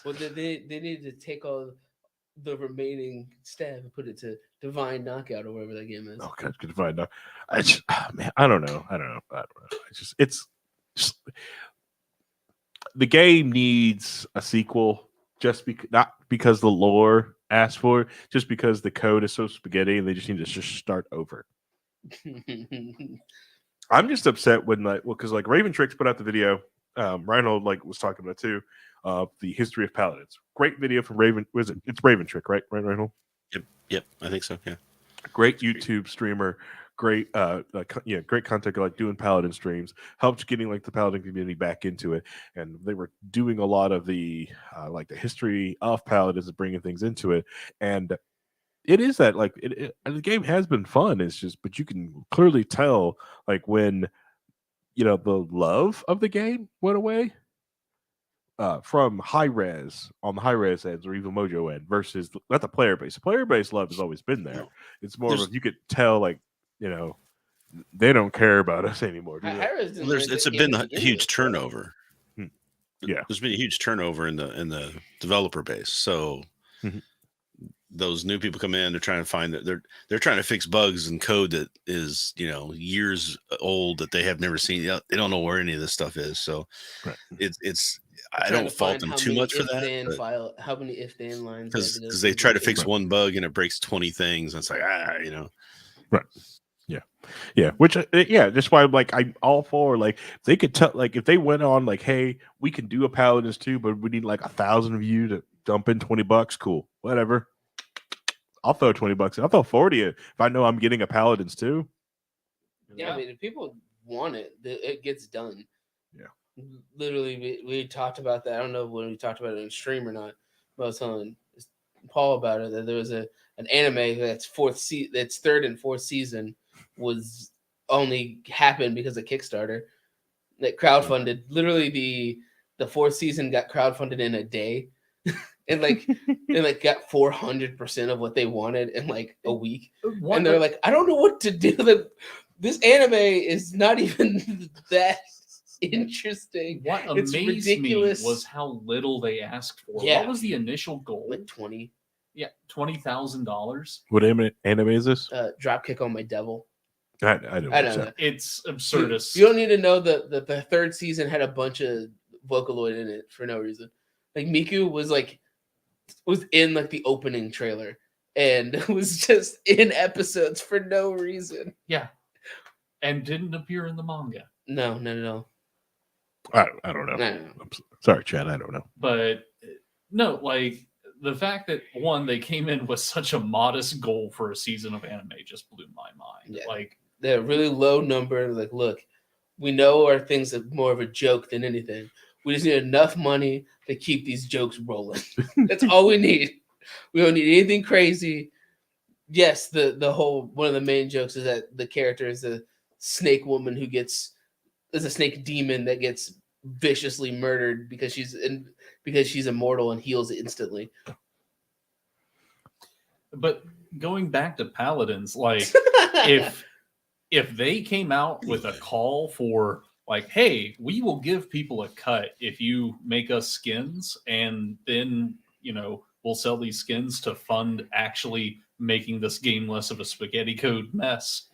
Well, they need to take all the remaining staff and put it to Divine Knockout or whatever that game is. Oh, God, Divine Knockout. I don't know. It's just the game needs a sequel, not because the lore asked for, just because the code is so spaghetti and they just need to just start over. I'm just upset when because Raven Tricks put out the video. Reinhold was talking about too. The history of paladins. Great video from Raven. Was it? It's Raven Trick, right? Right, Reinhold? Yep. I think so. Yeah. Great YouTube streamer. Great, great content doing paladin streams. Helped getting the paladin community back into it, and they were doing a lot of the the history of paladins and bringing things into it. And it is that the game has been fun. It's just, but you can clearly tell when the love of the game went away from high res on the high res ends or even Mojo end versus not the player base. The player base love has always been there. It's more of you could tell they don't care about us anymore. Do they? It's been a huge turnover. Yeah, there's been a huge turnover in the developer base. So those new people come in, they're trying to find that they're trying to fix bugs and code that is years old that they have never seen. They don't know where any of this stuff is. So it's I don't fault them too much for that. How many if then lines? Because they try to fix one bug and it breaks 20 things. And it's right. Yeah, which that's why I'm all for they could tell if they went on hey, we can do a paladins too, but we need 1,000 of you to dump in $20. Cool, whatever. I'll throw $20 in. I'll throw 40 if I know I'm getting a paladins too. Yeah, I mean, if people want it, it gets done. Yeah, literally, we talked about that. I don't know when we talked about it in stream or not, but I was telling Paul about it that there was an anime that's that's third and fourth season was only happened because of Kickstarter that crowdfunded. Literally, the fourth season got crowdfunded in a day, and got 400% of what they wanted in a week. And they're I don't know what to do. This anime is not even that interesting. What amazed me was how little they asked for. Yeah. What was the initial goal? 20. Yeah, $20,000. What anime is this? Dropkick on My Devil. I don't know. It's absurdist. You don't need to know that the third season had a bunch of Vocaloid in it for no reason. Miku was in the opening trailer and was just in episodes for no reason. Yeah, and didn't appear in the manga. No. I don't know. I'm sorry, Chad. I don't know. But no, the fact that they came in with such a modest goal for a season of anime just blew my mind. Yeah. They're a really low number. Look, we know our things are more of a joke than anything. We just need enough money to keep these jokes rolling. That's all we need. We don't need anything crazy. Yes, the whole one of the main jokes is that the character is a snake woman is a snake demon that gets viciously murdered because she's immortal and heals instantly. But going back to paladins, if they came out with a call for hey, we will give people a cut if you make us skins, and then we'll sell these skins to fund actually making this game less of a spaghetti code mess.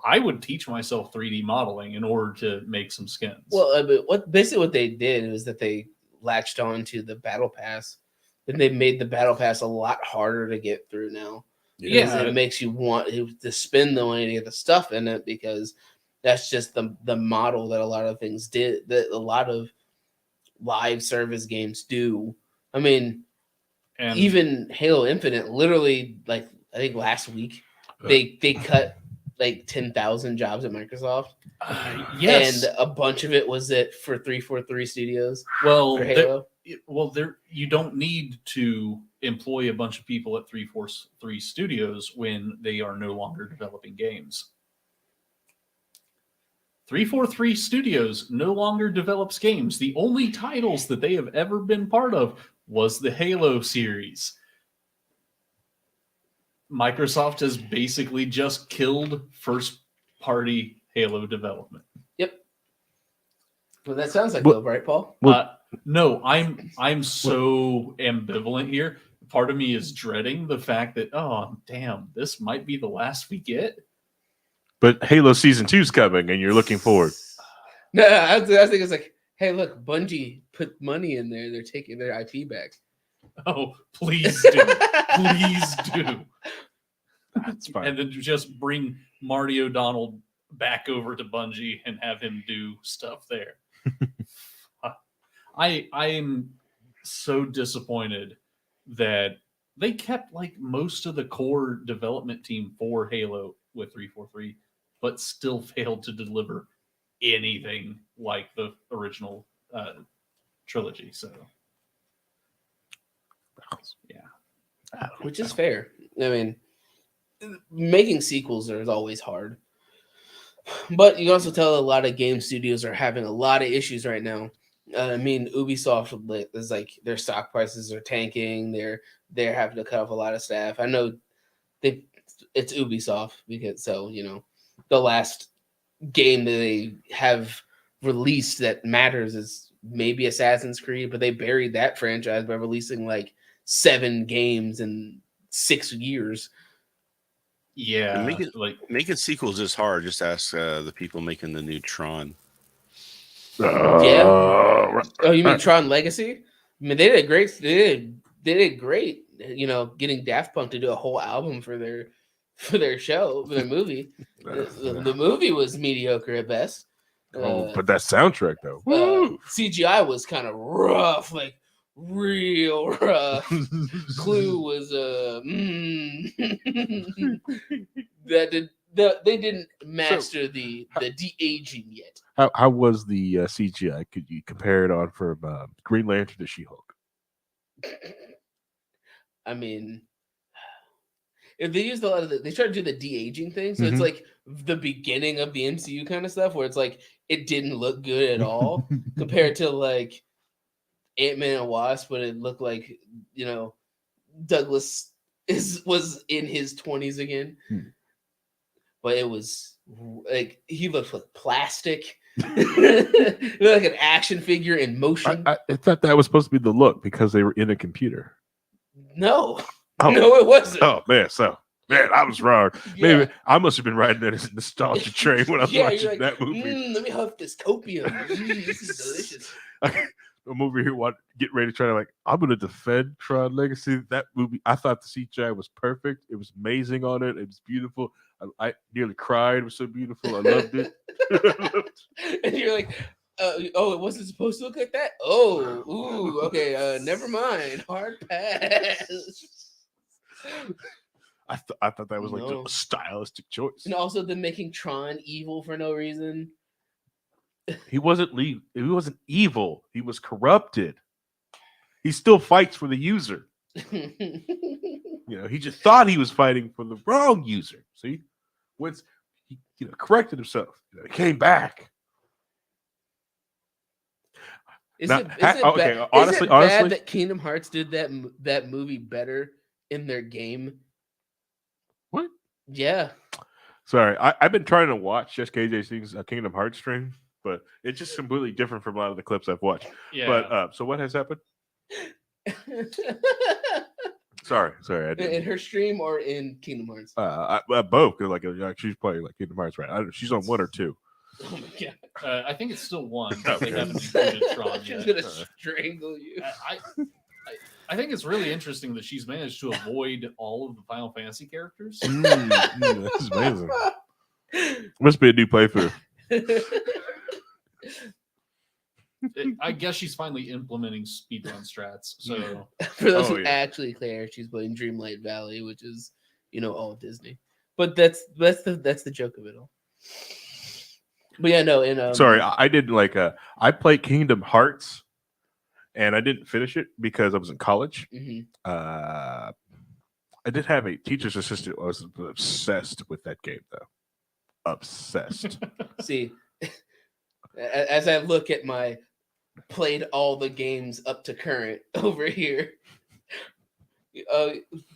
I would teach myself 3D modeling in order to make some skins. Well, what they did was that they latched on to the battle pass, and they made the battle pass a lot harder to get through now. Yeah, it makes you want to spend the money to get the stuff in it, because that's just the model that a lot of things did, that a lot of live service games do. I mean, and even Halo Infinite, literally, I think last week they cut 10,000 jobs at Microsoft. Yes, and a bunch of it was for 343 Studios. Well, you don't need to employ a bunch of people at 343 Studios when they are no longer developing games. 343 Studios no longer develops games. The only titles that they have ever been part of was the Halo series. Microsoft has basically just killed first-party Halo development. Yep. Well, that sounds like love, right, Paul? No, I'm so ambivalent here. Part of me is dreading the fact that, oh, damn, this might be the last we get. But Halo Season 2 is coming, and you're looking forward. No, I think it's hey, look, Bungie put money in there. They're taking their IP back. Oh, please do. Please do. That's fine. And then just bring Marty O'Donnell back over to Bungie and have him do stuff there. I am so disappointed that they kept like most of the core development team for Halo with 343, but still failed to deliver anything like the original trilogy. So, yeah, Which is fair. I mean, making sequels is always hard. But you can also tell a lot of game studios are having a lot of issues right now. I mean, Ubisoft is like their stock prices are tanking. They're having to cut off a lot of staff. I know it's Ubisoft because the last game that they have released that matters is maybe Assassin's Creed, but they buried that franchise by releasing like 7 games in 6 years. yeah. And making sequels is hard. Just ask the people making the new Tron. Yeah. Oh, you mean Tron Legacy? I mean, they did great. They did great. Getting Daft Punk to do a whole album for their show, for their movie. The movie was mediocre at best. But that soundtrack though, woo! CGI was kind of rough, like real rough. Clue was they didn't master the de-aging yet. How was the CGI? Could you compare it on from Green Lantern to She-Hulk? I mean, if they used a lot of they try to do the de-aging thing, so it's like the beginning of the MCU kind of stuff, where it's like it didn't look good at all compared to like Ant-Man and Wasp, but it looked like Douglas was in his 20s again. But it was like he looked like plastic. He looked like an action figure in motion. I thought that was supposed to be the look because they were in a computer. No, it wasn't. Oh man, I was wrong. Yeah. Maybe I must have been riding that nostalgia train when I was watching like, that movie. Let me huff this copium. This is delicious. I'm over here get ready to try to I'm going to defend Tron Legacy. That movie, I thought the CGI was perfect. It was amazing on it. It was beautiful. I nearly cried. It was so beautiful. I loved it. And you're like, it wasn't supposed to look like that? Oh, ooh, okay, never mind. Hard pass. I thought that was just a stylistic choice. And also them making Tron evil for no reason. He wasn't evil. He was corrupted. He still fights for the user. He just thought he was fighting for the wrong user. See, once he corrected himself, he came back. Honestly, bad that Kingdom Hearts did that movie better in their game? What? Yeah. Sorry, I've been trying to watch just KJC's Kingdom Hearts stream, but it's just completely different from a lot of the clips I've watched. Yeah. But so what has happened? Sorry. In her stream or in Kingdom Hearts? Both. She's playing Kingdom Hearts right. She's on 1 or 2. Oh my god! I think it's still 1. They haven't included Tron yet. She's gonna strangle you. I think it's really interesting that she's managed to avoid all of the Final Fantasy characters. That's amazing. Must be a new playthrough. I guess she's finally implementing speedrun strats. So for those who actually care, she's playing Dreamlight Valley, which is all Disney. But that's the joke of it all. But yeah, no. Sorry, I didn't I played Kingdom Hearts, and I didn't finish it because I was in college. I did have a teacher's assistant who was obsessed with that game, though. Obsessed. See, as I look at my played all the games up to current over here,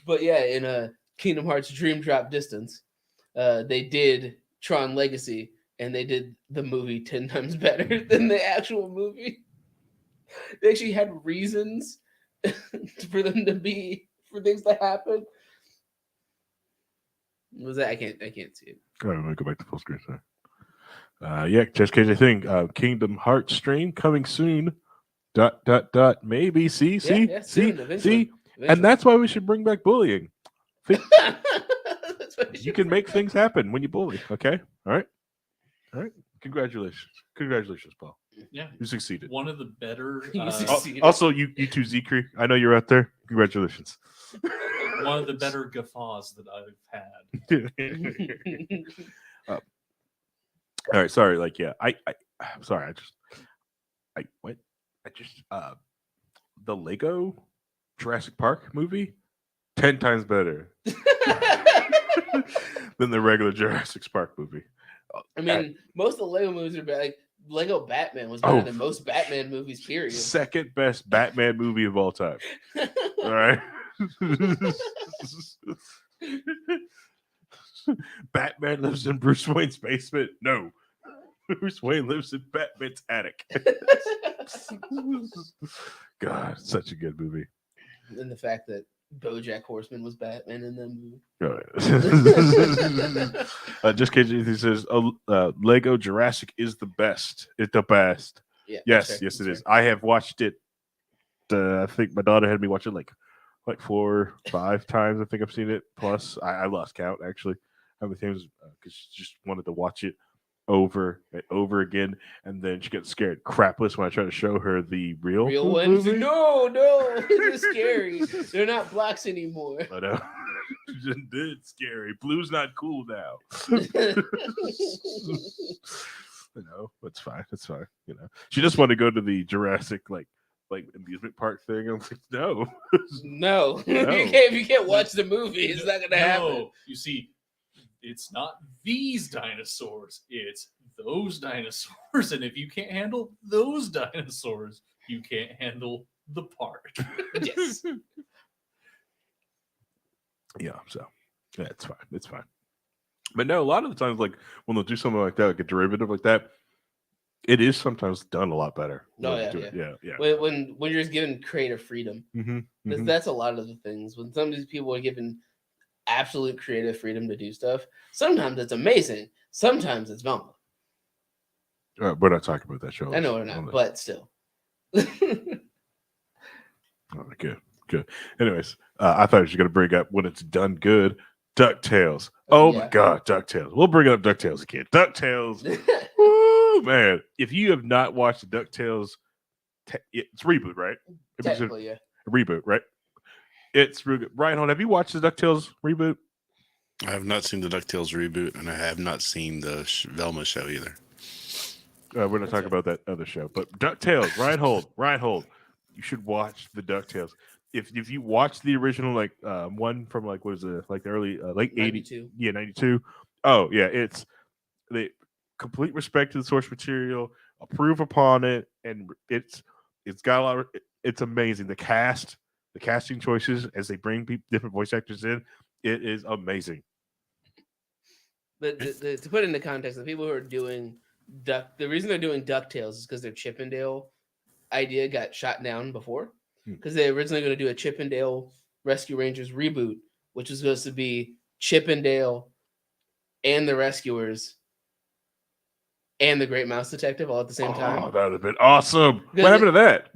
but yeah, in Kingdom Hearts Dream Drop Distance, they did Tron Legacy, and they did the movie 10 times better than the actual movie. They actually had reasons for things to happen. What was that? I can't see it. I'm gonna go back to full screen. Sorry. Just in case I think Kingdom Hearts stream coming soon. ... Maybe. See. And that's why we should bring back bullying. That's what it You should can be. make things happen when you bully. Okay. All right. All right. Congratulations. Congratulations, Paul. Yeah, You succeeded. one of the better. You succeeded. Also, you too, Zekri. I know you're out there. Congratulations. One of the better guffaws that I've had. All right. Sorry. Like, yeah. I'm sorry. The Lego Jurassic Park movie, 10 times better than the regular Jurassic Park movie. I mean, most of the Lego movies are bad. Like Lego Batman was better than most Batman movies. Period. Second best Batman movie of all time. All right. Batman lives in Bruce Wayne's basement. No. Bruce Wayne lives in Batman's attic. God, such a good movie. And the fact that BoJack Horseman was Batman in that movie. Just kidding. He says, Lego Jurassic is the best. It's the best. Yeah. Yes, that's yes, fair. it is. I have watched it. I think my daughter had me watch it like 4 or 5 times. I think I've seen it. Plus, I lost count actually. How many times? Because she just wanted to watch it over and over again, and then she gets scared crapless when I try to show her the real ones. movie. No, they're scary. They're not blocks anymore. I know. It's scary. Blue's not cool now. It's fine. It's fine. She just wanted to go to the Jurassic like amusement park thing. I'm like, no. No. No. You can't watch the movie. It's not gonna happen. You see, it's not these dinosaurs, it's those dinosaurs. And if you can't handle those dinosaurs, you can't handle the park. Yes. Yeah, so yeah, it's fine. It's fine. But no, a lot of the times, like when they'll do something like that, like a derivative like that, it is sometimes done a lot better. Oh, when they yeah, do it. Yeah. When you're just given creative freedom. Mm-hmm. That's a lot of the things. When some of these people are given absolute creative freedom to do stuff, sometimes it's amazing. Sometimes it's Velma. We're not talking about that show. I know we're not, but still. Good. Anyways, I thought you were going to bring up when it's done good, DuckTales. Oh Yeah. my God, DuckTales. We'll bring up DuckTales again. DuckTales. Woo, man. If you have not watched the DuckTales, it's reboot, right? Technically, yeah. A reboot, right? It's really good. Ryan, have you watched the DuckTales reboot? I have not seen the DuckTales reboot, and I have not seen the Velma show either. We're not talking about that other show, but DuckTales. Ryan Hold. You should watch the DuckTales. If you watch the original, like one from like what is it, like the early late 92. 92. Oh yeah, it's the complete respect to the source material, approve upon it, and it's got a lot of. It's amazing. The casting choices as they bring different voice actors in, it is amazing. But to put it into context, the people who are doing the reason they're doing DuckTales is because their Chippendale idea got shot down before. Because they originally going to do a Chippendale Rescue Rangers reboot, which was supposed to be Chippendale and the Rescuers and the Great Mouse Detective all at the same time. Oh, that would have been awesome. What happened to that?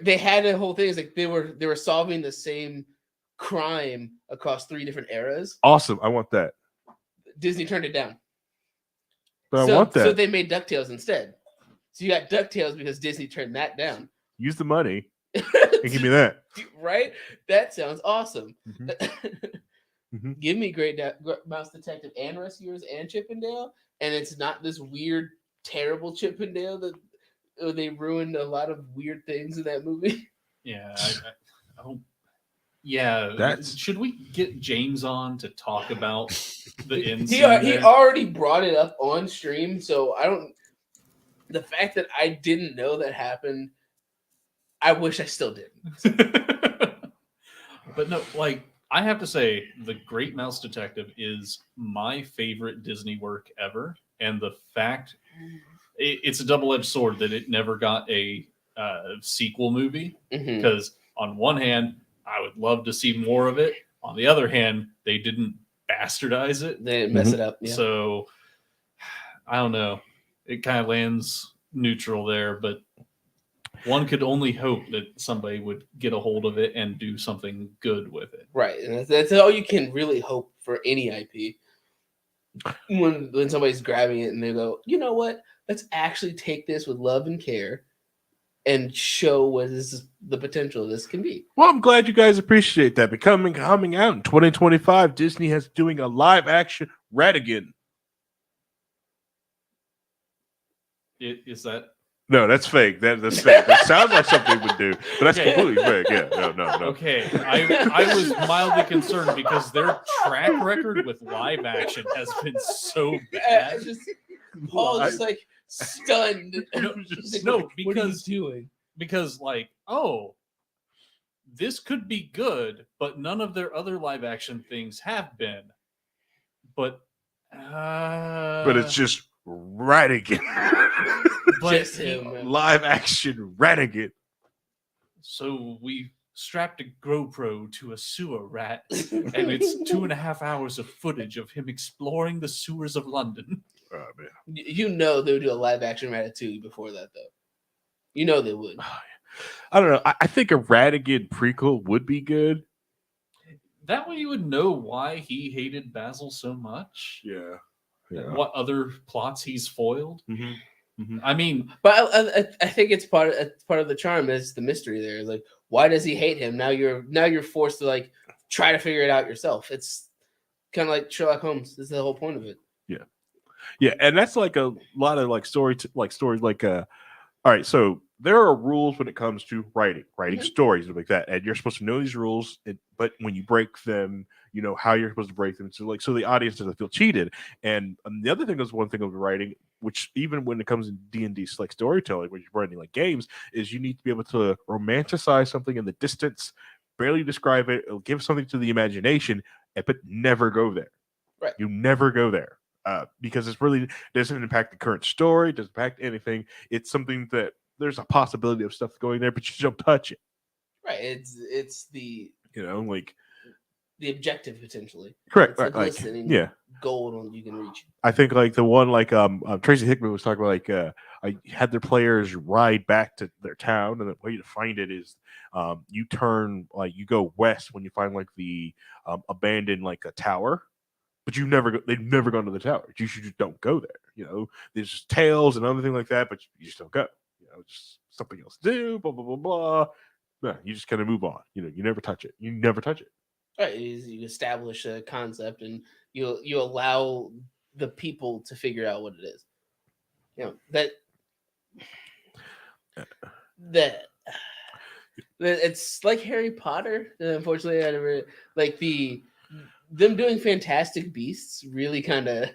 They had a whole thing. It's like they were solving the same crime across 3 different eras. Awesome. I want that. Disney turned it down. But I want that. So they made DuckTales instead. So you got DuckTales because Disney turned that down. Use the money and give me that. Right? That sounds awesome. Mm-hmm. Give me Great Mouse Detective and Rescuers and Chippendale, and it's not this weird, terrible Chippendale that they ruined a lot of weird things in that movie. Yeah. Yeah. Should we get James on to talk about the end scene? He already brought it up on stream, so I don't. The fact that I didn't know that happened, I wish I still didn't. But no, like I have to say, The Great Mouse Detective is my favorite Disney work ever, and the fact it's a double-edged sword that it never got a sequel movie. Because on one hand, I would love to see more of it. On the other hand, they didn't bastardize it. They didn't mess it up. Yeah. So I don't know. It kind of lands neutral there, but One could only hope that somebody would get a hold of it and do something good with it. Right, and that's all you can really hope for any IP. When somebody's grabbing it and they go, you know what? Let's actually take this with love and care and show what the potential of this can be. Well, I'm glad you guys appreciate that. Coming out in 2025, Disney has doing a live action Ratigan. Is that? No, that's fake. That's fake. That sounds like something we would do, but that's Okay. completely fake. Yeah, no. Okay, I was mildly concerned because their track record with live action has been so bad. Paul's just like stunned. No, What are you doing? because like, oh, this could be good, but none of their other live action things have been. But it's just Ratigan. but Just him. Live action Ratigan. so we strapped a GoPro to a sewer rat, and it's 2.5 hours of footage of him exploring the sewers of London. Oh man. You know they would do a live action Ratatouille before that, though. You know they would. I don't know. I think a Ratigan prequel would be good. That way you would know why he hated Basil so much. Yeah. And what other plots he's foiled. I mean, But I think it's part of the charm. Is the mystery there? Like, why does he hate him? Now you're forced to like try to figure it out yourself. It's kind of like Sherlock Holmes. This is the whole point of it. Yeah, and that's like a lot of like stories like all right, so there are rules when it comes to writing stories and like that, and you're supposed to know these rules, but when you break them, you know how you're supposed to break them, so the audience doesn't feel cheated. And the other thing is, one thing of writing, which even when it comes in D&D like storytelling, when you're writing like games, is you need to be able to romanticize something in the distance, barely describe it, give something to the imagination, but never go there. Right. You never go there. Because it really doesn't impact the current story, doesn't impact anything. It's something that there's a possibility of stuff going there, but you don't touch it. Right. It's the like the objective potentially. correct. It's Right. the Like, glistening yeah. goal you can reach. I think like the one like Tracy Hickman was talking about, I had their players ride back to their town, and the way to find it is you turn like you go west when you find like the abandoned like a tower. But they've never gone to the tower. You just don't go there. There's just tales and other things like that, but you just don't go. Just something else to do, blah, blah, blah, blah. No, you just kind of move on. You never touch it. You never touch it. Right. You establish a concept and you allow the people to figure out what it is. That it's like Harry Potter. Unfortunately, I never like them doing Fantastic Beasts really kind of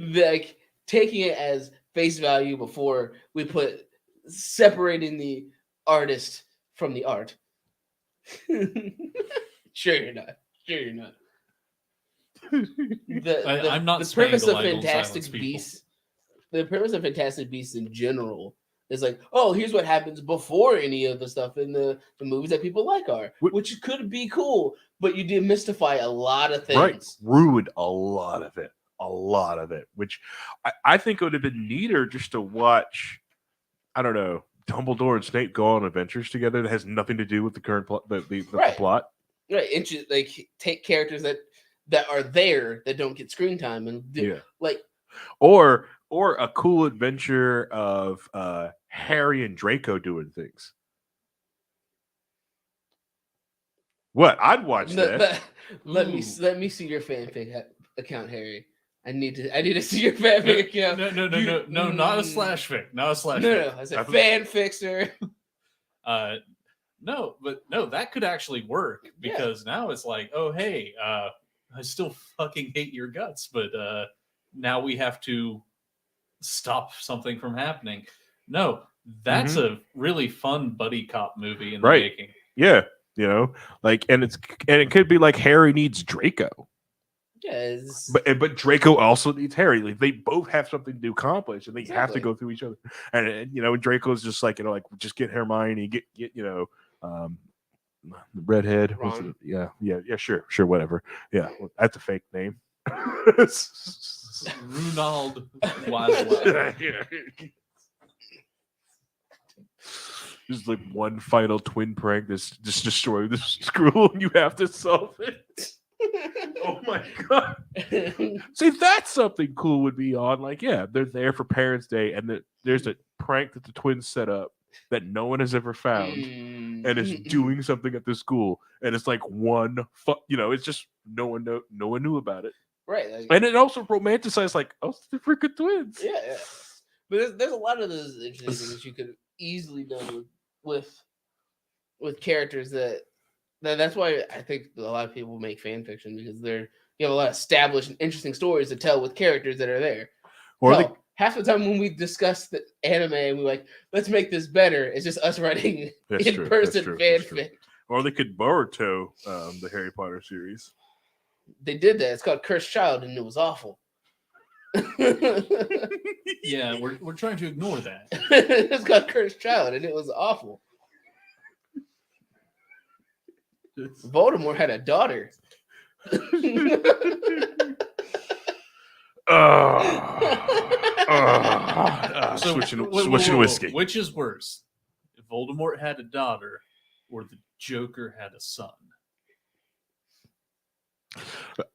like taking it as face value before we put separating the artist from the art. Sure you're not. I'm not the premise of Spangle, I don't Fantastic silence people. Beasts. The premise of Fantastic Beasts in general is like, oh, here's what happens before any of the stuff in the movies that people like are, which could be cool, but you demystify a lot of things. Right. Ruined a lot of it, which I think it would have been neater just to watch, I don't know, Dumbledore and Snape go on adventures together that has nothing to do with the current plot, the plot. Right. Like take characters that are there that don't get screen time and or a cool adventure of Harry and Draco doing things. What? I'd watch that. Let me see your fanfic account, Harry. I need to see your fanfic account. No, not a slash fic. Not a slash fic. No, I said fanfixer. No, that could actually work because now it's like, oh hey, I still fucking hate your guts, but now we have to stop something from happening. No, that's a really fun buddy cop movie in the making. Yeah, like, and it could be like Harry needs Draco. Yes, but Draco also needs Harry. Like they both have something to accomplish, and they have to go through each other. And Draco's just like like just get Hermione, get the redhead. Yeah, sure, whatever. Yeah, that's a fake name. Ronald Wild. There's like one final twin prank that's just destroying the school, and you have to solve it. Oh my god! See, that's something cool would be on. Like, yeah, they're there for Parents' Day, and there's a prank that the twins set up that no one has ever found, and is doing something at the school, and it's like it's just no one knew about it, right? Like, and it also romanticized like, oh, they're freaking twins. Yeah. But there's a lot of those interesting things you could easily do with characters that's why I think a lot of people make fan fiction, because you have a lot of established and interesting stories to tell with characters that are there. Or half the time when we discuss the anime and we're like, let's make this better, it's just us writing in-person fanfic. Or they could Boruto the Harry Potter series. They did that. It's called Cursed Child, and it was awful. Yeah, we're trying to ignore that. It's called Cursed Child, and it was awful. Voldemort had a daughter. Switching whiskey. Which is worse, if Voldemort had a daughter or the Joker had a son?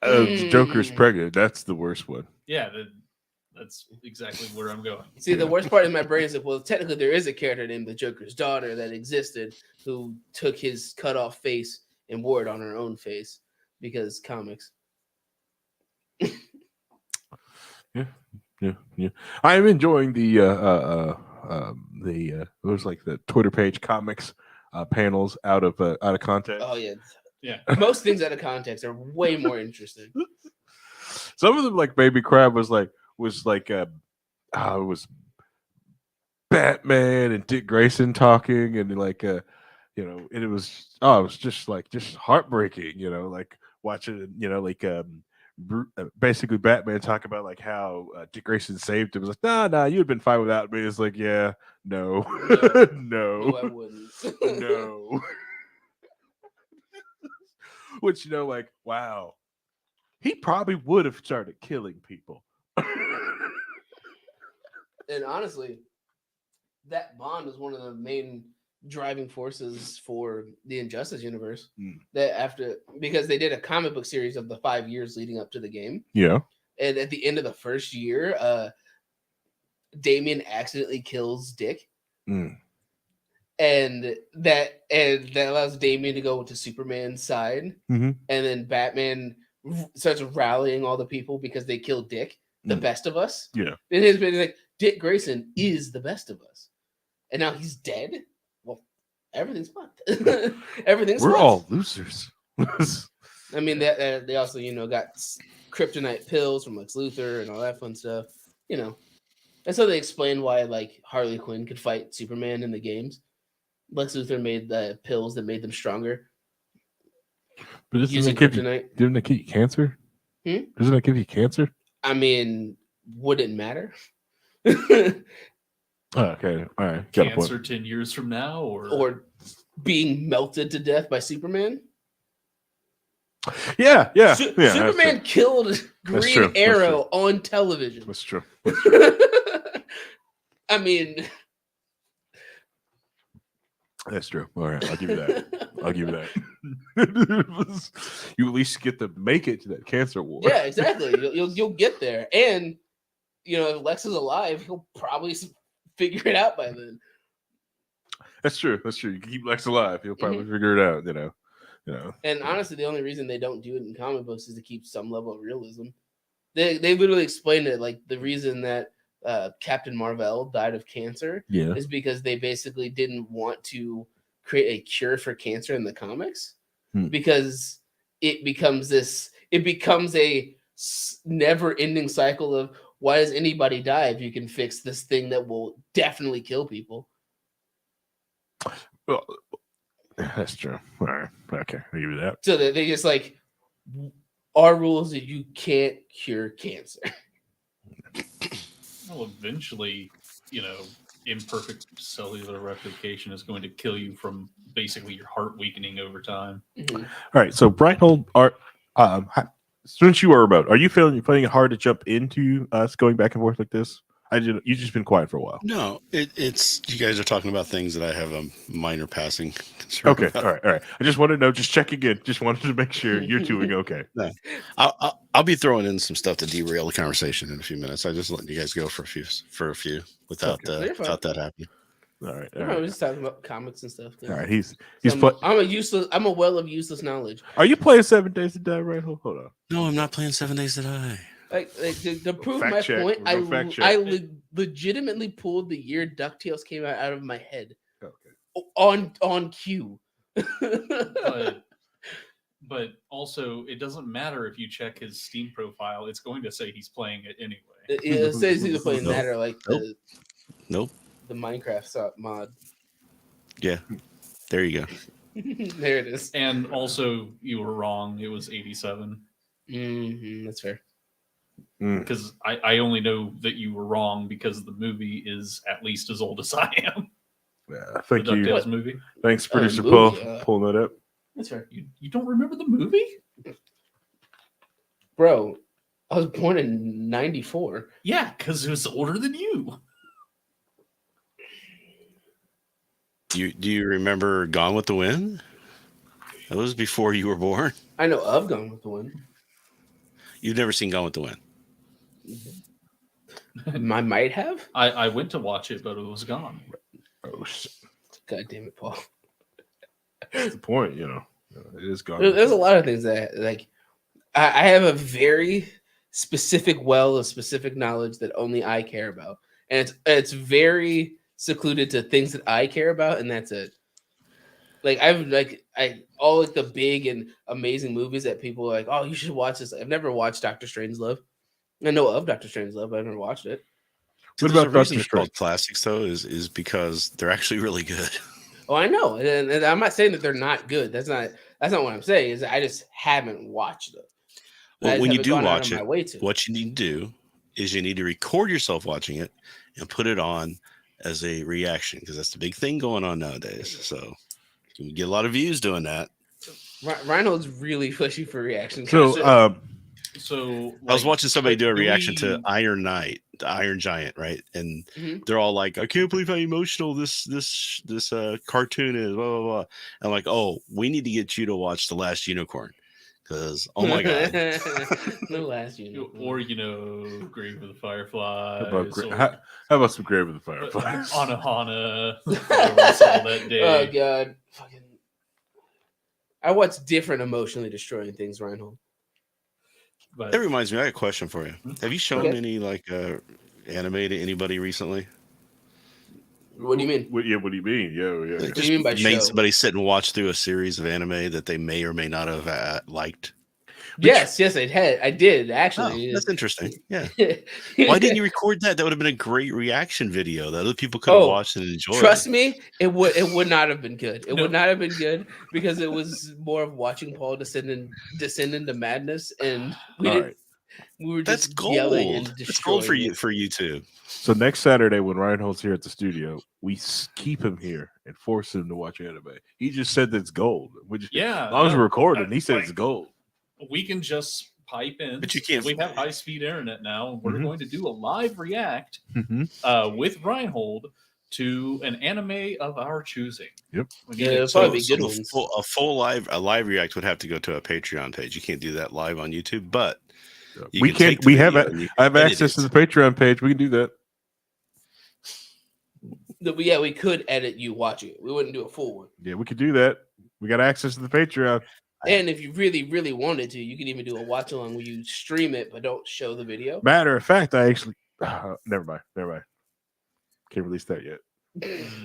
The Joker's pregnant. That's the worst one. Yeah, that's exactly where I'm going. See, the worst part in my brain is that, well, technically there is a character named the Joker's daughter that existed who took his cut off face and wore it on her own face because comics. Yeah. I'm enjoying the it was like the Twitter page comics panels out of context. Oh yeah. Yeah. Most things out of context are way more interesting. Some of them, like Baby Crab, was it was Batman and Dick Grayson talking, and and it was just heartbreaking, like watching, basically Batman talk about like how Dick Grayson saved him. It was like, nah, you'd been fine without me. It's like, yeah, no, No, I wouldn't. no. Which, like, wow, he probably would have started killing people. And honestly, that bond was one of the main driving forces for the Injustice universe. Because they did a comic book series of the 5 years leading up to the game. Yeah. And at the end of the first year, Damian accidentally kills Dick. And that allows Damian to go to Superman's side. Mm-hmm. And then Batman starts rallying all the people because they killed Dick, the best of us. Yeah. And his been like, Dick Grayson is the best of us. And now he's dead. Well, everything's fun. We're all losers. I mean, they also, got kryptonite pills from Lex Luthor and all that fun stuff. And so they explain why, like, Harley Quinn could fight Superman in the games. Lex Luthor made the pills that made them stronger. But didn't it give you cancer? Doesn't it give you cancer? I mean, would it matter? Okay, all right. Cancer 10 years from now, or being melted to death by Superman? Yeah. Superman killed Green Arrow on television. That's true. I mean, that's true. All right, I'll give you that. You at least get to make it to that cancer war. Yeah, exactly. You'll get there, and if Lex is alive, he'll probably figure it out by then. That's true. You keep Lex alive, he'll probably figure it out. And honestly, the only reason they don't do it in comic books is to keep some level of realism. They literally explained it, like the reason that Captain Marvel died of cancer is because they basically didn't want to create a cure for cancer in the comics because it becomes a never-ending cycle of, why does anybody die if you can fix this thing that will definitely kill people? Well, that's true. All right. Okay, I'll give you that. So they just like, our rules that you can't cure cancer. Well, eventually, imperfect cellular replication is going to kill you from basically your heart weakening over time. All right. So, Brighthold, since you are remote, are you finding it hard to jump into us going back and forth like this? You've just been quiet for a while. No, it's you guys are talking about things that I have a minor passing concern Okay, about. all right. I just wanted to know, just check again. Just wanted to make sure you're doing okay. No, I'll be throwing in some stuff to derail the conversation in a few minutes. I just letting you guys go for a few without Okay. without that happening. All right. We're just talking about comics and stuff. All right. He's I'm a well of useless knowledge. Are you playing 7 Days to Die, right? Hold on. No, I'm not playing 7 Days to Die. Like to prove Fact my check. point, We're gonna fact check. I legitimately pulled the year DuckTales came out of my head Okay. on cue. But also, it doesn't matter if you check his Steam profile; it's going to say he's playing it anyway. It says either playing Nope. that or like Nope. the Minecraft mod. Yeah. There you go. There it is. And also, you were wrong; it was 87. That's fair. Because I only know that you were wrong because the movie is at least as old as I am. Yeah, thank The you. DuckTales movie. Thanks, producer movie, Paul, pulling that up. That's fair. You don't remember the movie? Bro, I was born in 94. Yeah, because it was older than you. Do you remember Gone with the Wind? That was before you were born. I know of Gone with the Wind. You've never seen Gone with the Wind. I might have. I went to watch it, but it was gone. Oh, shit. God damn it, Paul. That's the point, It is gone. There's a lot of things that like I have a very specific well of specific knowledge that only I care about, and it's very secluded to things that I care about, and that's it. Like all like the big and amazing movies that people are like, oh, you should watch this. I've never watched Doctor Strangelove. I know of Doctor Strangelove, but I've never watched it. What There's about a reason Doctor they're called Strange? classics, though, is because they're actually really good. Oh, I know, and I'm not saying that they're not good. That's not what I'm saying. Is I just haven't watched them. Well, when you do gone out watch of it, my way to. what you need to do is you need to record yourself watching it and put it on as a reaction, because that's the big thing going on nowadays. So you can get a lot of views doing that. Reinhold's really pushy for reaction. So, So I was watching somebody do a do reaction to we- Iron Knight, the Iron Giant, right? And Mhm. they're all like, "I can't believe how emotional this cartoon is." Blah blah blah. I'm like, "Oh, we need to get you to watch The Last Unicorn, because oh my god, The Last Unicorn. or Grave of the Fireflies. how about some Grave of the Fireflies? Anahana. that day. Oh god, fucking! I watch different emotionally destroying things, Reinhold. But that reminds me. I got a question for you. Have you shown Okay. any anime to anybody recently? What do you mean? What do you mean? Yeah. What do you mean by Made show? somebody sit and watch through a series of anime that they may or may not have liked. Yes, I did Oh, actually. that's interesting. Yeah. Why didn't you record that? That would have been a great reaction video that other people could have watched and enjoyed. Trust me, it would not have been good. It No. would not have been good because it was more of watching Paul descend into madness, and we All didn't. right. We were That's just yelling and gold. That's gold for destroying you it. for YouTube. So next Saturday when Reinhold's here at the studio, we keep him here and force him to watch anime. He just said that's gold. yeah, As long as no, we're recording, that- he said like, it's gold. we can just pipe in. But you can't- We have high speed internet now. And we're Mhm. going to do a live react with Reinhold to an anime of our choosing. Yep. We need Yeah, to- it'll probably be So good the ones. a live react would have to go to a Patreon page. You can't do that live on YouTube, but you We can can't. take the We have. video and you I have can edit access to it. the Patreon page. We can do that. We could edit you watching it. We wouldn't do a full one. Yeah, we could do that. We got access to the Patreon. And if you really, really wanted to, you could even do a watch along where you stream it but don't show the video. Matter of fact, I actually. Never mind. Can't release that yet.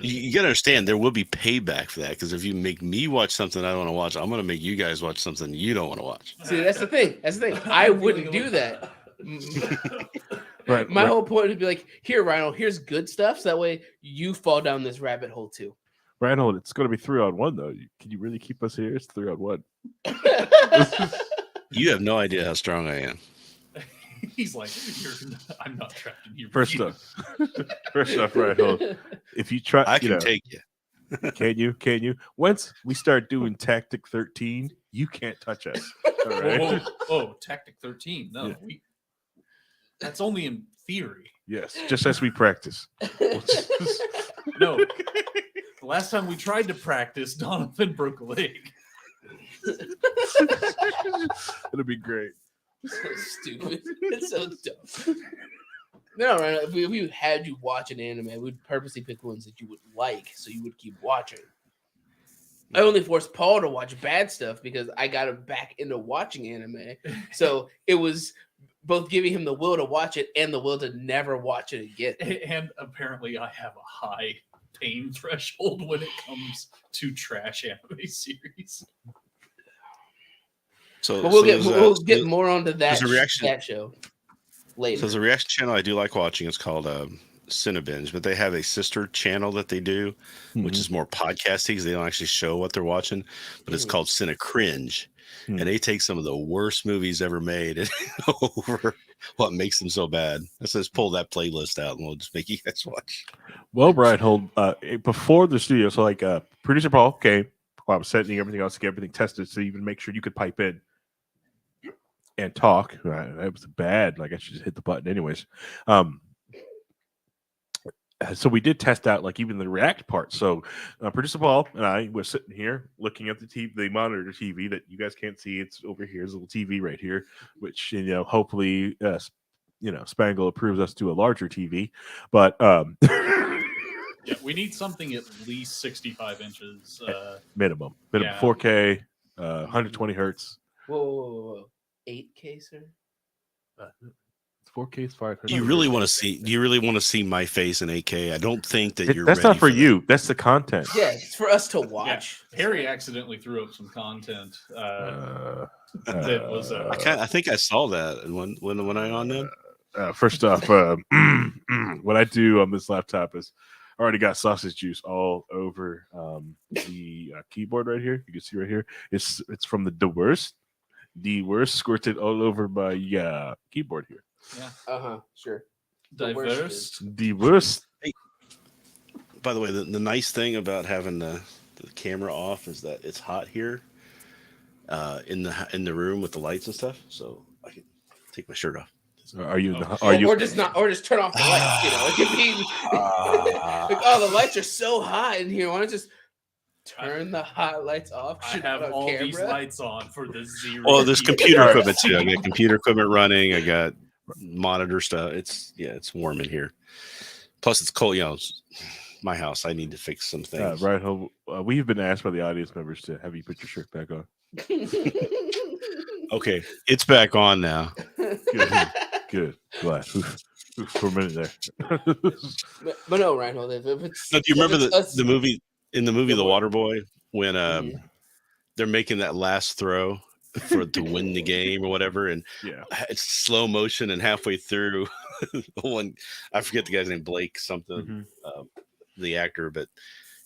You gotta understand there will be payback for that, because if you make me watch something I don't want to watch, I'm gonna make you guys watch something you don't want to watch. See, that's the thing. I wouldn't do that. Right. My whole point would be like, here, Rhino, here's good stuff. So that way you fall down this rabbit hole too. Reinhold, it's going to be 3-on-1 though. Can you really keep us here? It's 3-on-1. You have no idea how strong I am. He's like, I'm not trapped in here. with First you." off, Reinhold, if you try, I can take you. Can you? Once we start doing Tactic 13, you can't touch us. All right. Oh, Tactic 13. No, Yeah. That's only in theory. Yes, just as we practice. No. The last time we tried to practice, Donovan broke a leg. It'll be great. So stupid. It's so dumb. No, right. If we had you watch an anime, we'd purposely pick ones that you would like, so you would keep watching. I only forced Paul to watch bad stuff because I got him back into watching anime. So it was both giving him the will to watch it and the will to never watch it again. And apparently I have a high pain threshold when it comes to trash anime series. So, But we'll so get more onto that, reaction, that show later. So there's a reaction channel I do like watching. It's called Cinebinge, but they have a sister channel that they do, which is more podcasty. They don't actually show what they're watching, but it's called Cinecringe. And they take some of the worst movies ever made and over what makes them so bad. It says pull that playlist out and we'll just make you guys watch. Well, Brian, hold before the studio. So, like, producer Paul came while I was setting everything else to get everything tested, so even make sure you could pipe in and talk. That was bad. Like, I should just hit the button, anyways. So we did test out like even the react part. So producer Paul and I were sitting here looking at the TV, the monitor TV that you guys can't see. It's over here. There's a little TV right here, which hopefully Spangle approves us to a larger TV. But yeah, we need something at least 65 inches. Minimum yeah. 4K, 120 hertz. Whoa. 8K, sir? 4K is 500. Do you really want to see my face in 8K? I don't think that you're. That's ready not for you. That. That's the content. Yeah, it's for us to watch. Yeah. Harry accidentally threw up some content. That was. I think I saw that when I on them. First off, what I do on this laptop is I already got sausage juice all over the keyboard right here. You can see right here. It's from the worst. The worst squirted all over my keyboard here. Yeah. Sure. Diverse. The worst. Hey, by the way, the nice thing about having the camera off is that it's hot here in the room with the lights and stuff, so I can take my shirt off. Are you? Or just turn off the lights? It could be like, the lights are so hot in here. Why don't you just turn the hot lights off? I have all these lights on for the zero. Well, there's computer equipment too. I got computer equipment running. I got monitor stuff. It's warm in here. Plus, it's cold. My house. I need to fix some things. Right. We've been asked by the audience members to have you put your shirt back on. Okay, it's back on now. Good. Glad. For a minute there. but no, Reinhold. Do you remember the movie? In the movie The Waterboy, when they're making that last throw to win the game or whatever, and it's slow motion, and halfway through, one I forget the guy's name, Blake something, the actor, but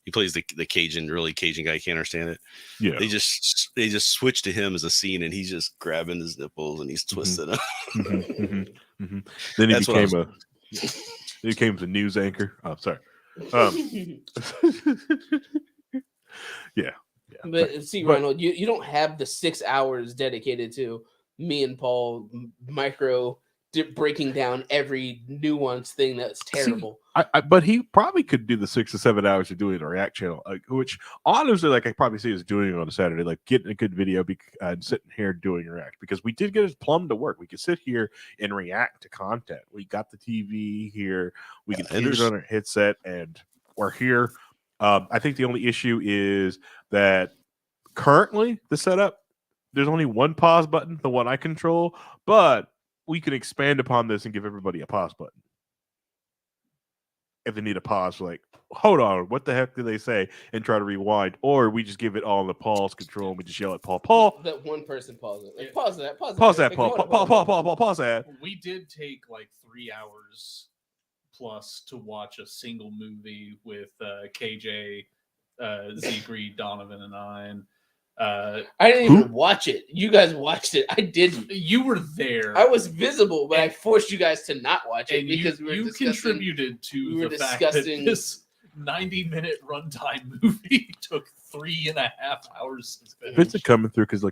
he plays the Cajun guy. Can't understand it. Yeah, they just switched to him as a scene, and he's just grabbing his nipples and he's twisting them. Then he became the news anchor. Oh, sorry. Yeah. But see, Ronald, you don't have the 6 hours dedicated to me and Paul breaking down every nuance thing that's terrible. But he probably could do the 6 to 7 hours of doing a React channel, which honestly, like I probably see us doing it on a Saturday, like getting a good video and sitting here doing React, because we did get his plumb to work. We could sit here and react to content. We got the TV here. We can hear it on our headset, and we're here. I think the only issue is that currently the setup, there's only one pause button, the one I control, but we can expand upon this and give everybody a pause button. If they need a pause, like, hold on, what the heck did they say? And try to rewind. Or we just give it all in the Paul's control and we just yell at Paul. Paul. That one person pause it. Like, pause that. Pause that, Paul. Pause that. We did take like 3 hours plus to watch a single movie with KJ, Zegri, Donovan, and I. And I didn't even watch it. You guys watched it. I didn't. You were there. I was visible, but I forced you guys to not watch it because you contributed to the fact that this 90-minute runtime movie took 3.5 hours to finish. Vincent coming through because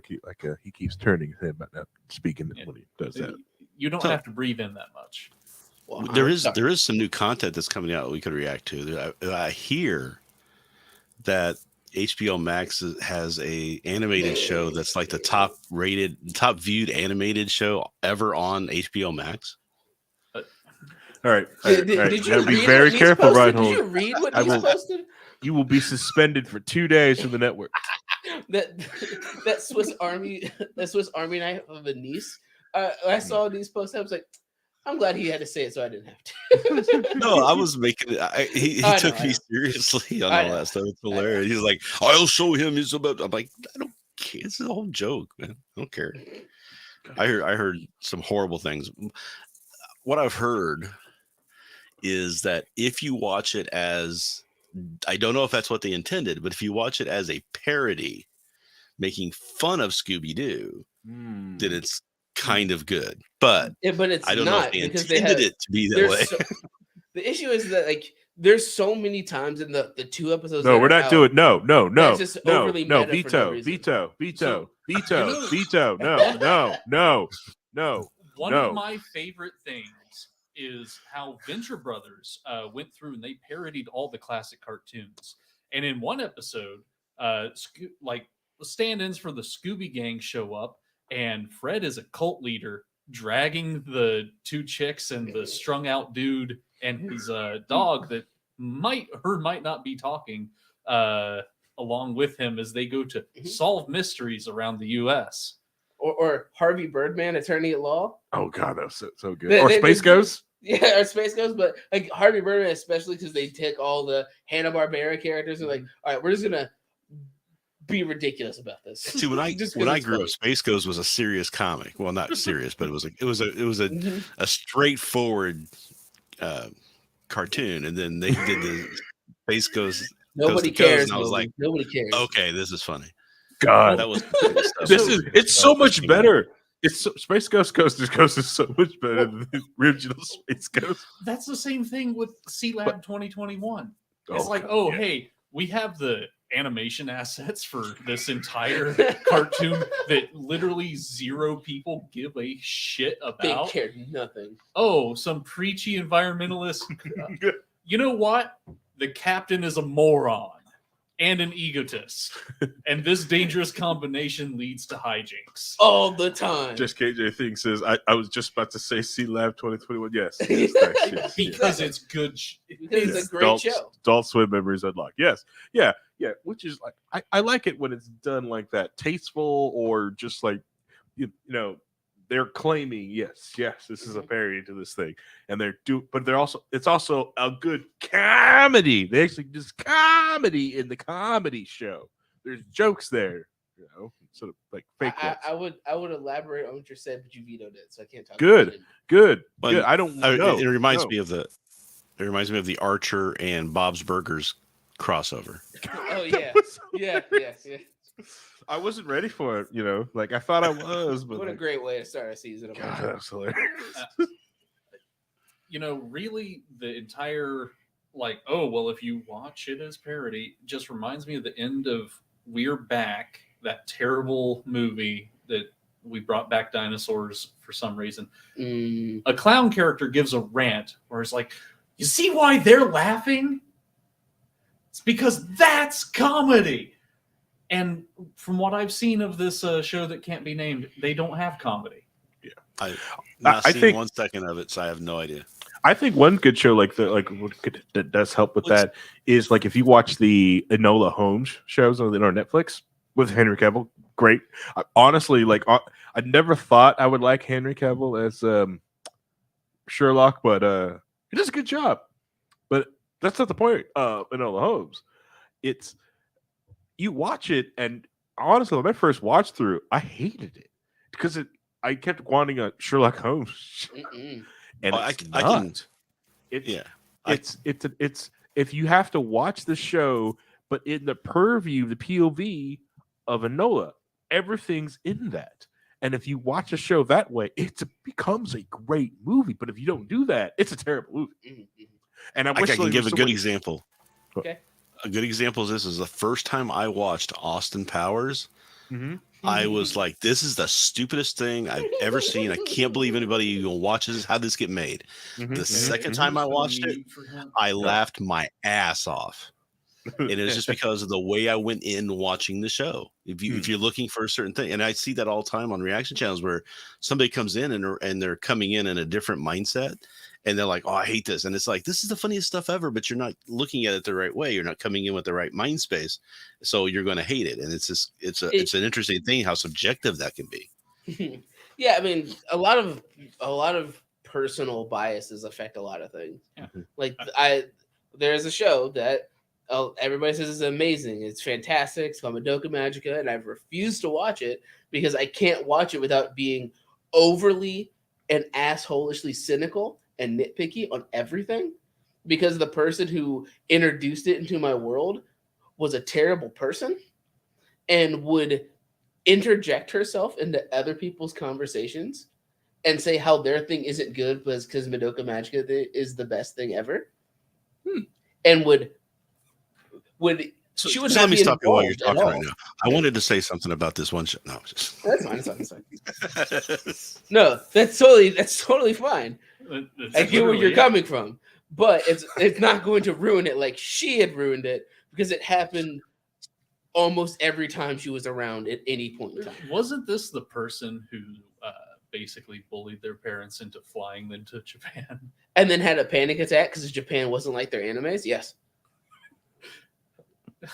he keeps turning his head but not speaking when he does that. You don't So- have to breathe in that much. Well, There I'm is sorry. some new content that's coming out we could react to. I hear that HBO Max has a animated show that's like the top viewed animated show ever on HBO Max. All right. Did All right. you Now be read very what Nice careful, posted? Did Reinhold. you read what I Nice will- posted? You will be suspended for 2 days from the network. That Swiss Army knife of a niece. I saw these posts. I was like, I'm glad he had to say it, so I didn't have to. No, I was making it. He I took know. me seriously on I all know. that stuff. It's know. hilarious. He's like, I'll show him. He's about. I'm like, I don't care. It's a whole joke, man. I don't care. I heard some horrible things. What I've heard is that if you watch it as, I don't know if that's what they intended, but if you watch it as a parody, making fun of Scooby-Doo, then it's kind of good. But Yeah, but it's I don't know not if they because intended they have. it to be that way. The issue is that like there's so many times in the 2 episodes. No, that we're are not out, doing. No, that's just no, overly no. meta for no Veto, reason. So, veto. you know- Veto. No. One No. of my favorite things is how Venture Brothers went through and they parodied all the classic cartoons. And in one episode, like the stand-ins for the Scooby Gang show up, and Fred is a cult leader dragging the 2 chicks and the strung-out dude and his dog that might or might not be talking along with him as they go to solve mysteries around the U.S. Or Harvey Birdman, attorney at law. Oh god, that was so good. They- Or they- Space they- Ghost. Yeah, or Space Ghost, but like Harvey Birdman, especially because they take all the Hanna-Barbera characters and like, all right, we're just gonna be ridiculous about this. See, when I Just 'cause when I it's grew funny. up, Space Ghost was a serious comic. Well, not serious, but it was a Mhm. a straightforward cartoon. And then they did the Space Ghost. Nobody Coast to Coast, cares. and I was Logan. like, nobody cares. okay, this is funny. God, That was good stuff. this is. It's so much better. Space Ghost is so much better than the original Space Ghost. That's the same thing with C Lab 2021. It's Oh, like, God, oh, yeah. hey, we have the animation assets for this entire cartoon that literally 0 people give a shit They about. care nothing. Oh, some preachy environmentalist. You know what? The captain is a moron and an egotist. And this dangerous combination leads to hijinks. All the time. Just KJ Thing says, I was just about to say C Lab 2021. Yes. Yeah, Thanks, yes, Because it's good. Because it's a great show. Adult Swim memories unlocked. Yes. Yeah. Which is like, I like it when it's done like that, tasteful or just like, you know, they're claiming, yes, this is a parody to this thing. And it's also a good comedy. They actually just comedy in the comedy show. There's jokes there, sort of like fake ones. I would elaborate on what you said, but you vetoed it, so I can't talk. Good. About it. Good. But Good. I don't know. It reminds me of the Archer and Bob's Burgers crossover. Oh yeah, yeah. I wasn't ready for it, like I thought I was, but What a like, great way to start a season of God, Archer. that's hilarious. Really the entire like, oh, well, if you watch it as parody, just reminds me of the end of We're Back, that terrible movie that we brought back dinosaurs for some reason. Mm. A clown character gives a rant where it's like, you see why they're laughing? It's because that's comedy. And from what I've seen of this show that can't be named, they don't have comedy. I've not I seen think- 1 second of it, so I have no idea. I think one good show that does help with that is like if you watch the Enola Holmes shows on Netflix with Henry Cavill, great. Honestly, I never thought I would like Henry Cavill as Sherlock, but he does a good job. But that's not the point of Enola Holmes. It's you watch it, and honestly, when I first watched through, I hated it because I kept wanting a Sherlock Holmes. Mm-mm. And Oh, it's I not. can- It's Yeah. it's if you have to watch the show, but in the purview, the POV of Enola, everything's in that. And if you watch a show that way, it becomes a great movie. But if you don't do that, it's a terrible movie. Mhm. And I I wish can there give was a good someone- example. Okay. A good example is this is the first time I watched Austin Powers. Mhm. I was like, this is the stupidest thing I've ever seen. I can't believe anybody even watches this. How'd this get made? The second time I watched it, I laughed my ass off. And it was just because of the way I went in watching the show. If you're looking for a certain thing, and I see that all the time on reaction channels where somebody comes in and they're coming in a different mindset, and they're like, "Oh, I hate this," and it's like, this is the funniest stuff ever, but you're not looking at it the right way. You're not coming in with the right mind space, so you're going to hate it. And it's an interesting thing how subjective that can be. Yeah, I mean, a lot of personal biases affect a lot of things. Yeah. Like there's a show that everybody says is amazing. It's fantastic. It's called Madoka Magica, and I've refused to watch it because I can't watch it without being overly and assholishly cynical and nitpicky on everything, because the person who introduced it into my world was a terrible person and would interject herself into other people's conversations and say how their thing isn't good because Madoka Magica is the best thing ever. And would she would So let me stop you while you're involved talking at right all. now. I wanted to say something about this one show. No, just That's fine. No, that's totally fine. I get where you're coming from, but it's not going to ruin it like she had ruined it, because it happened almost every time she was around at any point in time. Wasn't this the person who basically bullied their parents into flying them to Japan? And then had a panic attack because Japan wasn't like their animes? Yes.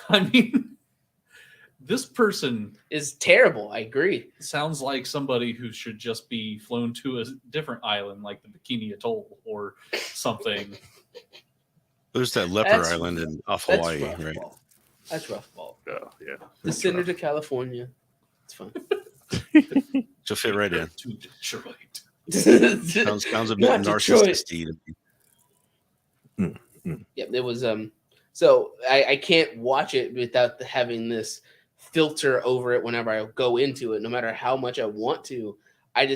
I mean, this person Is terrible. I agree. sounds like somebody who should just be flown to a different island like the Bikini Atoll or something. there's that leper That's- island off That's Hawaii, rough right? ball. That's rough ball. Oh, yeah. The center to California. It's fine. She'll fit right in. To Detroit. Sounds a bit Not Detroit. narcissistic to me. Yep, it was so I can't watch it without having this filter over it whenever I go into it, no matter how much I want to. I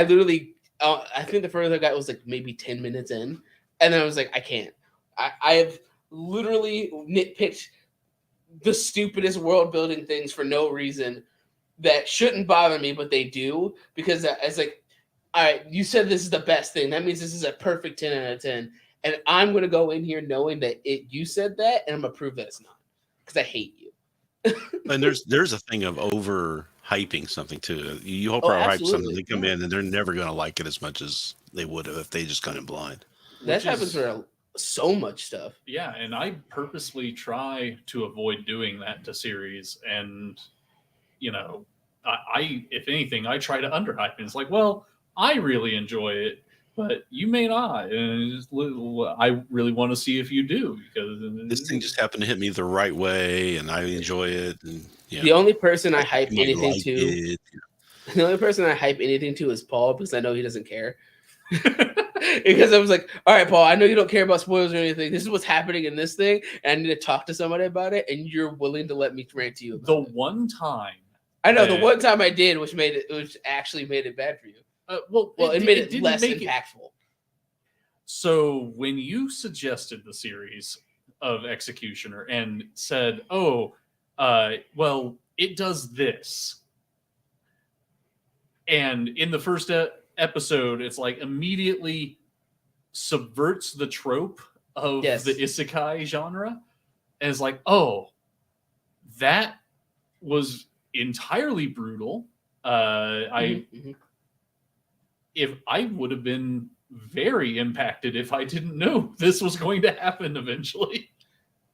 literally I think the further I got was like maybe 10 minutes in, and then I was like, I can't. I've literally nitpicked the stupidest world building things for no reason that shouldn't bother me, but they do, because it's like, all right, you said this is the best thing. That means this is a perfect 10 out of 10. And I'm going to go in here knowing that you said that, and I'm going to prove that it's not, because I hate you. And there's a thing of over hyping something too. You hope hype something, absolutely. they come in and they're never going to like it as much as they would have if they just got in blind. That Which happens is- for so much stuff. Yeah, and I purposely try to avoid doing that to series. And, you know, I if anything, I try to underhype it. It's like, well, I really enjoy it, but you may not. And I really want to see if you do, because This thing just happened to hit me the right way, and I enjoy it. And The only person I hype you might anything like to, it. the only person I hype anything to is Paul, because I know he doesn't care. Because I was like, all right, Paul, I know you don't care about spoilers or anything. This is what's happening in this thing, and I need to talk to somebody about it, and you're willing to let me rant to you about the it. one time, I know the one time I did, which actually made it bad for you. well, It made it didn't less make impactful. So when you suggested the series of Executioner and said, "Oh, well, it does this," and in the first episode, it's like immediately subverts the trope of Yes. the isekai genre, and it's like, oh, that was entirely brutal. Mhm. If I would have been very impacted if I didn't know this was going to happen eventually.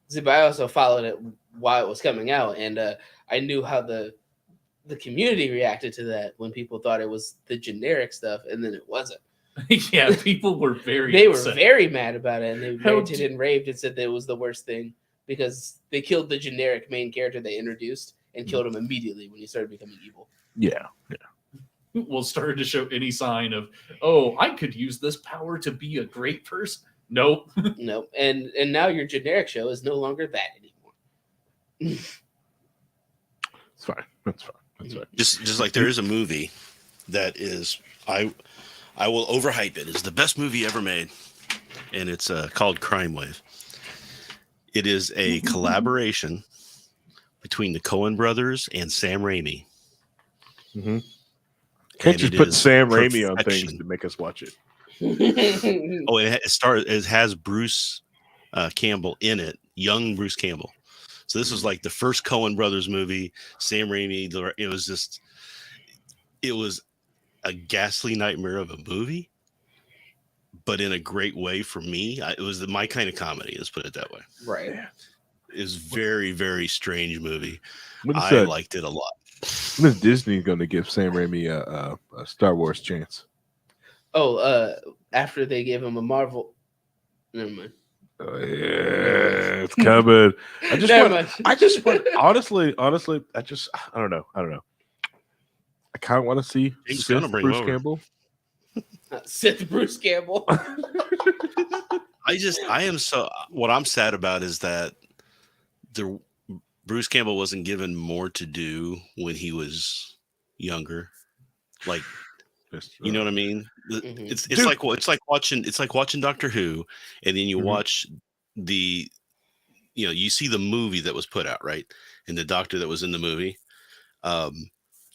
See, but I also followed it while it was coming out, and I knew how the community reacted to that when people thought it was the generic stuff, and then it wasn't. Yeah, people were very They were upset. very mad about it, and they How ranted and raved and said that it was the worst thing because they killed the generic main character they introduced and killed him immediately when he started becoming evil. Yeah. Will start to show any sign of, oh, I could use this power to be a great person. Nope. No, and now your generic show is no longer that anymore. It's fine. That's fine. That's fine. Just like there is a movie that is I will overhype it. It's the best movie ever made, and it's called Crime Wave. It is a collaboration between the Coen brothers and Sam Raimi. Mm-hmm. Can't And just it put is Sam Raimi on perfection. things to make us watch it. Oh, it has Bruce Campbell in it, young Bruce Campbell. So this was like the first Coen Brothers movie. Sam Raimi. It was a ghastly nightmare of a movie, but in a great way for me. It was my kind of comedy. Let's put it that way. Right. It was very, very strange movie. When's I liked it a lot. When is Disney going to give Sam Raimi a Star Wars chance? Oh, after they gave him a Marvel. Never mind. Oh, yeah, it's coming. I just want. Honestly, I don't know. I kind of want to see James Sith Gunn will bring Bruce him over. Campbell. Sith Bruce Campbell. What I'm sad about is that Bruce Campbell wasn't given more to do when he was younger. Like, you know what I mean? Mhm. It's like watching Doctor Who, and then you Mhm. watch you see the movie that was put out, right? And the doctor that was in the movie. And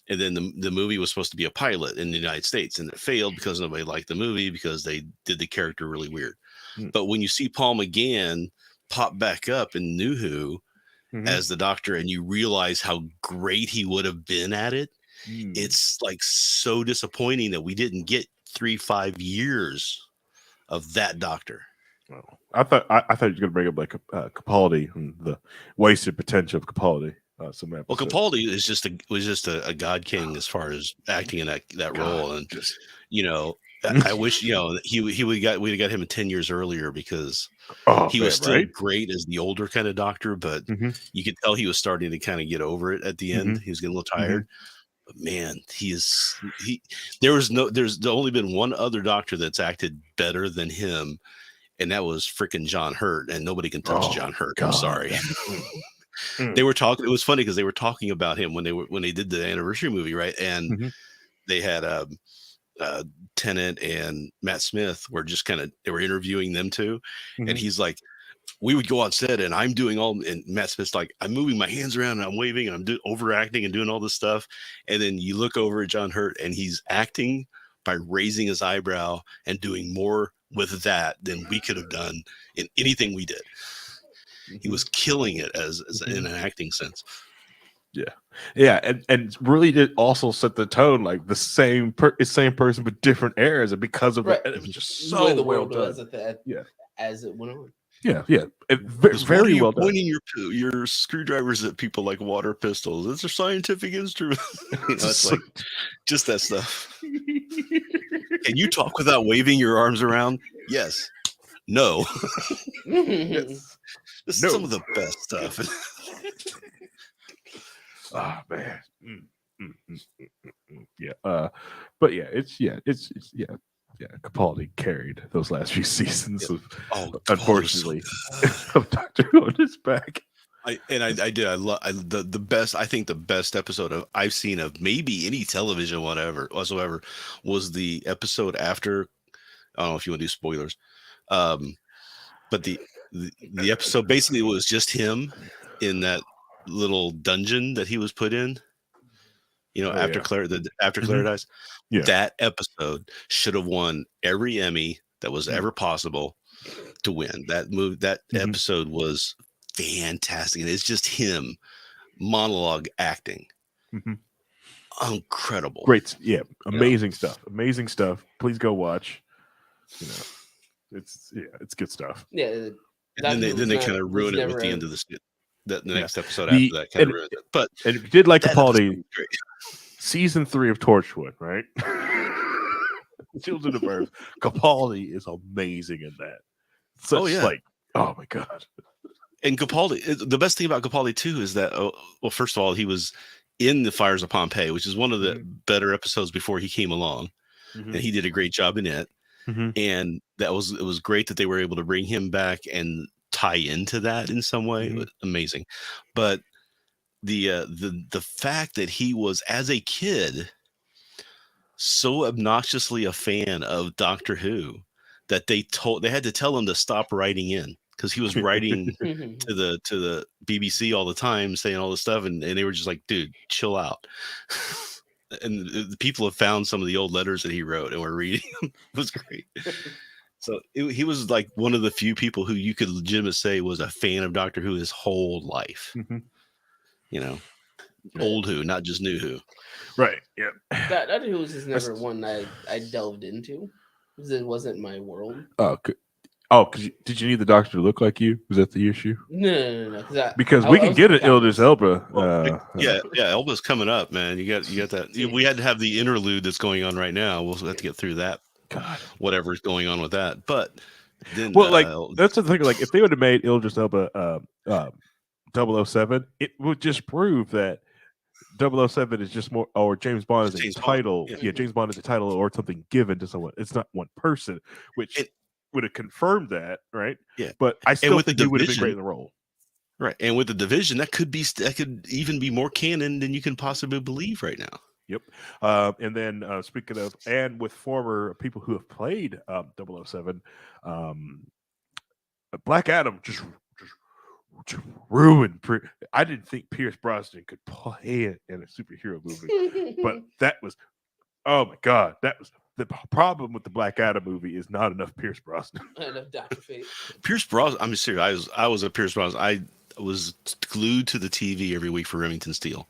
then the movie was supposed to be a pilot in the United States, and it failed because nobody liked the movie because they did the character really weird. Mm. But when you see Paul McGann pop back up in New Who Mhm. as the doctor, and you realize how great he would have been at it, it's like so disappointing that we didn't get 3-5 years of that doctor. Oh, I thought you were going to bring up like Capaldi and the wasted potential of Capaldi. Some Well, episodes. Capaldi was just a god king as far as acting in that role, and I wish we'd have got him 10 years earlier, because he was still great as the older kind of doctor, but you could tell he was starting to kind of get over it at the end. He was getting a little tired. But man, there's only been one other doctor that's acted better than him, and that was freaking John Hurt, and nobody can touch John Hurt. I'm sorry. They were talking. It was funny because they were talking about him when they did the anniversary movie, right? And they had Tennant and Matt Smith were just they were interviewing them too, and he's like, we would go on set and I'm doing and Matt Smith's like, I'm moving my hands around and I'm waving and I'm overacting and doing all this stuff, and then you look over at John Hurt and he's acting by raising his eyebrow and doing more with that than we could have done in anything we did. He was killing it as in an acting sense. Yeah, and really did also set the tone, like the same person but different eras, and because of that, it was just so the well world done. was as it went on. Yeah, very well done. Pointing your screwdrivers at people like water pistols. It's a scientific instrument. It's like just that stuff. Can you talk without waving your arms around? Yes. No. Yes. This is some of the best stuff. Oh man. Yeah. But yeah, it's Capaldi carried those last few seasons of unfortunately of Doctor Who on his back. The best. I think the best episode I've seen of maybe any television whatsoever was the episode after. I don't know if you want to do spoilers, but the episode basically was just him in that little dungeon that he was put in. After Claire dies. Yeah. That episode should have won every Emmy that was ever possible to win. That episode was fantastic. And it's just him monologue acting. Incredible. Great. Yeah. Amazing stuff. Amazing stuff. Please go watch. It's good stuff. Yeah. And then they kind of ruin it with the end of the next episode after that kind of ruined it. But and if you did like Capaldi, season 3 of Torchwood, right? Children of Earth. Capaldi is amazing in that. Like, oh my god. And Capaldi, the best thing about Capaldi too is that, first of all, he was in the Fires of Pompeii, which is one of the better episodes before he came along, and he did a great job in it. And it was great that they were able to bring him back and tie into that in some way. It was amazing. But the fact that he was, as a kid, so obnoxiously a fan of Doctor Who that they had to tell him to stop writing in, because he was writing to the BBC all the time saying all this stuff, and they were just like, dude, chill out. and the people have found some of the old letters that he wrote, and we're reading them. It was great. So he was like one of the few people who you could legitimately say was a fan of Doctor Who his whole life. Mhm. You know, Right. old Who, not just new Who. Right. Yeah. Doctor Who was just never one I delved into because it wasn't my world. Did you need the Doctor to look like you? Was that the issue? No. Because we can get an Idris Elba. Well, yeah, Elba's coming up, man. You got that. We had to have the interlude that's going on right now. We'll have to get through that. God. Whatever's going on with that, but then Well, like that's the thing. Like, if they would have made Idris Elba 007, it would just prove that 007 is just more, or James Bond is a James Bond, title. yeah. Yeah, James Bond is a title or something given to someone. It's not one person, which would have confirmed that, right? Yeah, but I still with think the he would have been division- great in the role. right, and with the division, that could even be more canon than you can possibly believe right now. Yep. And then speaking of, and with former people who have played 007, Black Adam just ruined. I didn't think Pierce Brosnan could play it in a superhero movie, but that was, oh my God, that was the problem with the Black Adam movie is not enough Pierce Brosnan. Enough Dr. Fate. Pierce Brosnan. I'm serious. I was a Pierce Brosnan. I was glued to the TV every week for Remington Steele.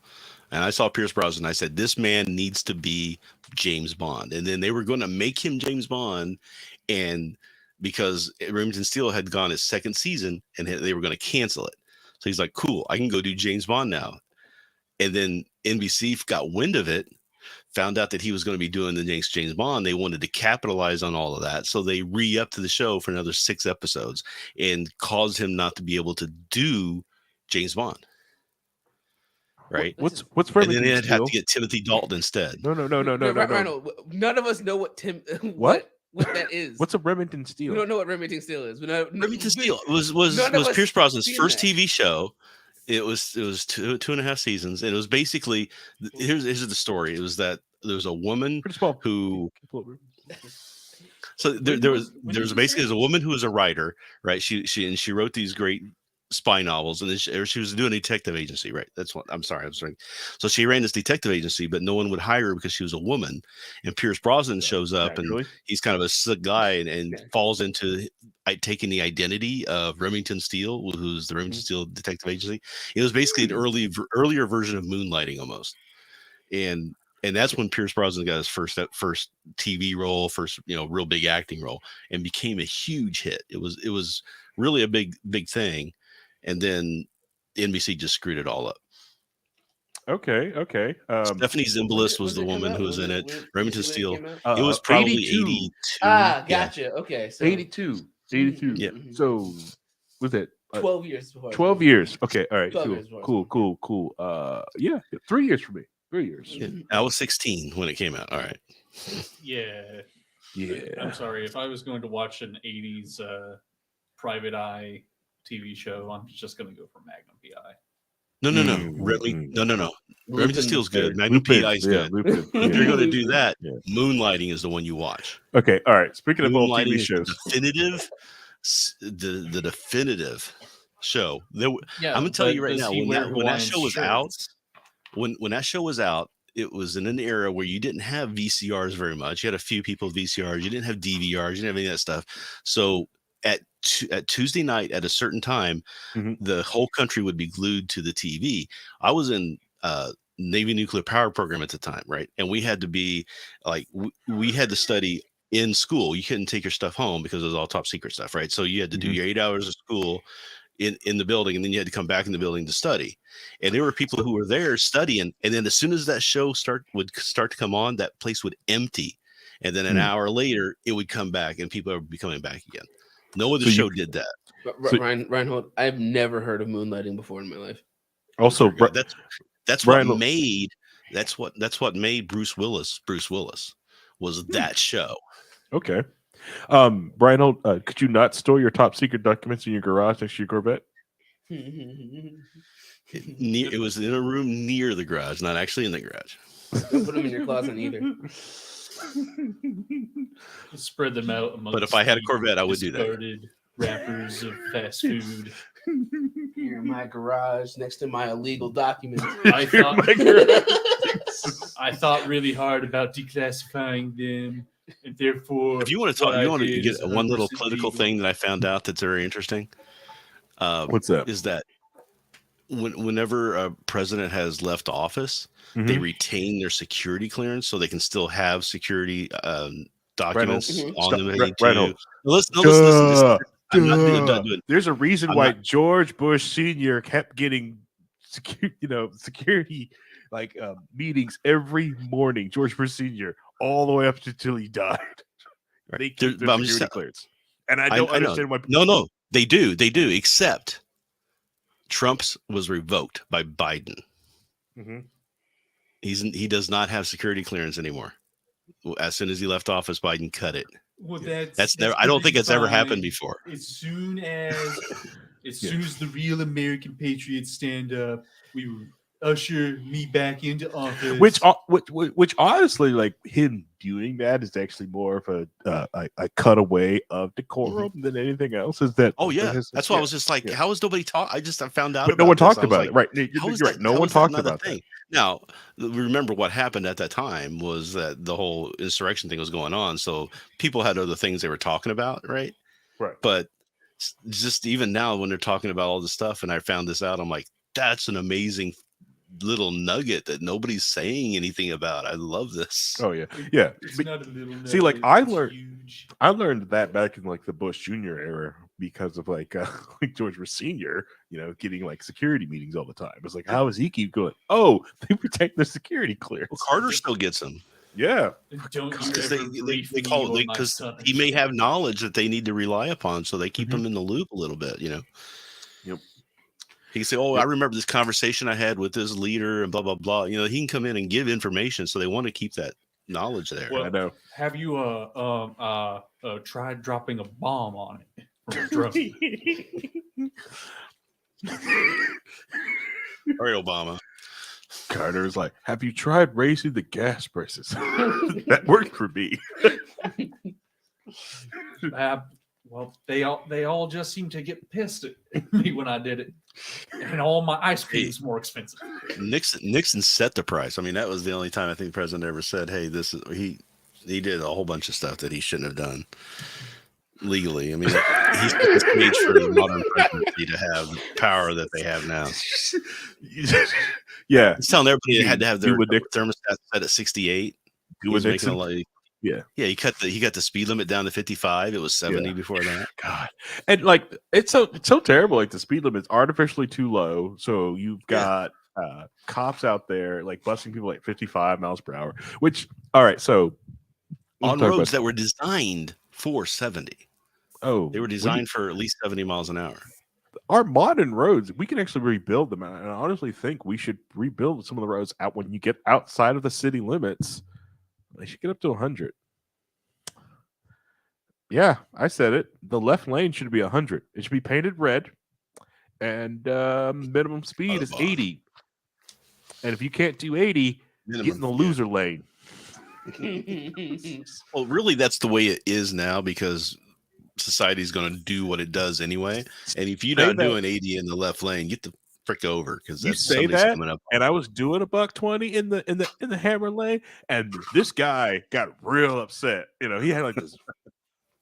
And I saw Pierce Brosnan. I said, this man needs to be James Bond. And then they were going to make him James Bond. And because Remington Steele had gone his second season and they were going to cancel it. So he's like, cool, I can go do James Bond now. And then NBC got wind of it, found out that he was going to be doing the next James Bond. They wanted to capitalize on all of that. So they re-upped the show for another 6 episodes and caused him not to be able to do James Bond. Right. What's And Remington then they'd have Steele? to get Timothy Dalton instead. No. Rhino, none of us know what what that is. What's a Remington Steele? We don't know what Remington Steele is. Remington Steele was none of us Pierce Brosnan's seen first that. TV show. It was 2.5 seasons, and it was basically here's the story. It was that there was a woman Pretty small. who. So there was basically there's a woman who was a writer, right? She wrote these great spy novels, and then she was doing a detective agency, right? That's what I'm sorry. So she ran this detective agency, but no one would hire her because she was a woman. And Pierce Brosnan shows up, and he's kind of a sick guy, and falls into taking the identity of Remington Steele, who's the Remington Steele detective agency. It was basically an earlier version of moonlighting almost, and that's when Pierce Brosnan got his first TV role, first real big acting role, and became a huge hit. It was really a big thing. And then NBC just screwed it all up. Okay. Stephanie Zimbalist was the woman who was in it. Remington Steele. It was probably 82. Gotcha. Okay. So 82. Yeah. So was it 12 years before. 12 years. Okay. All right. 12 years Cool. Yeah. 3 years for me. 3 years. Yeah. I was 16 when it came out. All right. Yeah. Yeah. I'm sorry. If I was going to watch an 80s Private Eye TV show, I'm just going to go for Magnum PI. No. No. Remington Steele's good. Magnum PI is good. Lupin. If you're going to do that, Yeah. Moonlighting is the one you watch. Okay. All right. Speaking of old Moonlighting TV is shows, the definitive show. I'm Yeah, gonna tell you but right does now, he wear when that Hawaiian show was out, shirts? when that show was out, it was in an era where you didn't have VCRs very much. You had a few people with VCRs. You didn't have DVRs. You didn't have any of that stuff. So at Tuesday night at a certain time, the whole country would be glued to the TV. I was in Navy nuclear power program at the time, right? And we had to be like, we had to study in school. You couldn't take your stuff home because it was all top secret stuff, right? So you had to do your 8 hours of school in the building, and then you had to come back in the building to study. And there were people who were there studying, and then as soon as that show would start to come on, that place would empty, and then an hour later it would come back, and people would be coming back again. No other show did that. Reinhold, I've never heard of moonlighting before in my life. also That's what made Bruce Willis was that show. Okay. Brian, could you not store your top secret documents in your garage next to your Corvette? It was in a room near the garage, not actually in the garage. Don't put them in your closet either. Spread them out amongst But if I had a Corvette, I would do that. discarded wrappers of fast food. Here in my garage next to my illegal documents. I thought My garage. I thought really hard about declassifying them, and therefore, If you want to what talk, I you want to did get is one little 100% political legal. thing that I found out that's very interesting. What's that? Is that whenever a president has left office, they Mhm. retain their security clearance so they can still have security documents Mhm. on them. They need Right to. hold. Listen. Duh, I'm not doing. duh. There's a reason I'm why not- George Bush Sr. kept getting security meetings every morning. George Bush Sr. all the way up until he died. They keep their but I'm just security clearance, and I I don't know. understand why. No, they do, except Trump's was revoked by Biden. Mhm. He does not have security clearance anymore. As soon as he left office, Biden cut it. Well, That's never. I don't think it's ever happened before. As soon as Yeah. soon as the real American patriots stand up, we usher me back into office. Which honestly, like him doing that is actually more of a cutaway of decorum than anything else. Is that? Oh yeah, because- that's why I yeah. was just like, yeah. how is nobody talk? I found out, But about no one this. talked I was about like, it, right? how You're is right. that- No how one is that talked not a about that. thing? Now, remember what happened at that time was that the whole insurrection thing was going on, so people had other things they were talking about, right? Right. But just even now, when they're talking about all this stuff, and I found this out, I'm like, that's an amazing little nugget that nobody's saying anything about. I love this. Oh yeah, yeah. It's But- not a little. see, like, nugget, I it's learned- huge. I learned that back in like the Bush Jr. era because of like George Bush Sr. Getting like security meetings all the time. It's like, how does he keep going? Oh, they protect their security clearance. Well, Carter still gets them Yeah, Don't you because ever they brief me call or it my because southern he may shit. have knowledge that they need to rely upon, so they keep Mhm. him in the loop a little bit. Yep. He can say, "Oh, Yep. I remember this conversation I had with this leader," and blah blah blah. He can come in and give information, so they want to keep that knowledge there. Well, I know. Have you tried dropping a bomb on it from a drone? All right, Obama. Carter's like, have you tried raising the gas prices? That worked for me. Well, they all just seem to get pissed at me when I did it, and all my ice cream is more expensive. Nixon set the price. I mean, that was the only time I think the president ever said, "Hey, this is he did a whole bunch of stuff that he shouldn't have done legally." I mean, he set the stage for the modern presidency to have the power that they have now. Yeah, He's telling everybody they had to have their Do what Nick- thermostat set at 68. do He was what making a Nixon. lot. Yeah. Yeah, he got the speed limit down to 55. It was 70 Yeah. before that. God, and like it's so terrible. Like the speed limit's artificially too low, so you've got cops out there like busting people like 55 miles per hour. Which, all right, so let's On talk roads about- that were designed for 70. oh, They were designed for at least 70 miles an hour. our modern roads, we can actually rebuild them. And I honestly think we should rebuild some of the roads out when you get outside of the city limits. They should get up to 100. Yeah, I said it. The left lane should be 100. It should be painted red, and minimum speed is 80. And if you can't do 80, get in the loser lane. Well, really, that's the way it is now because society's going to do what it does anyway. And if you're Say not that. doing 80 in the left lane, get the frick over because You that's say somebody's that, coming up. And I was doing $120 in the hammer lane, and this guy got real upset. He had like this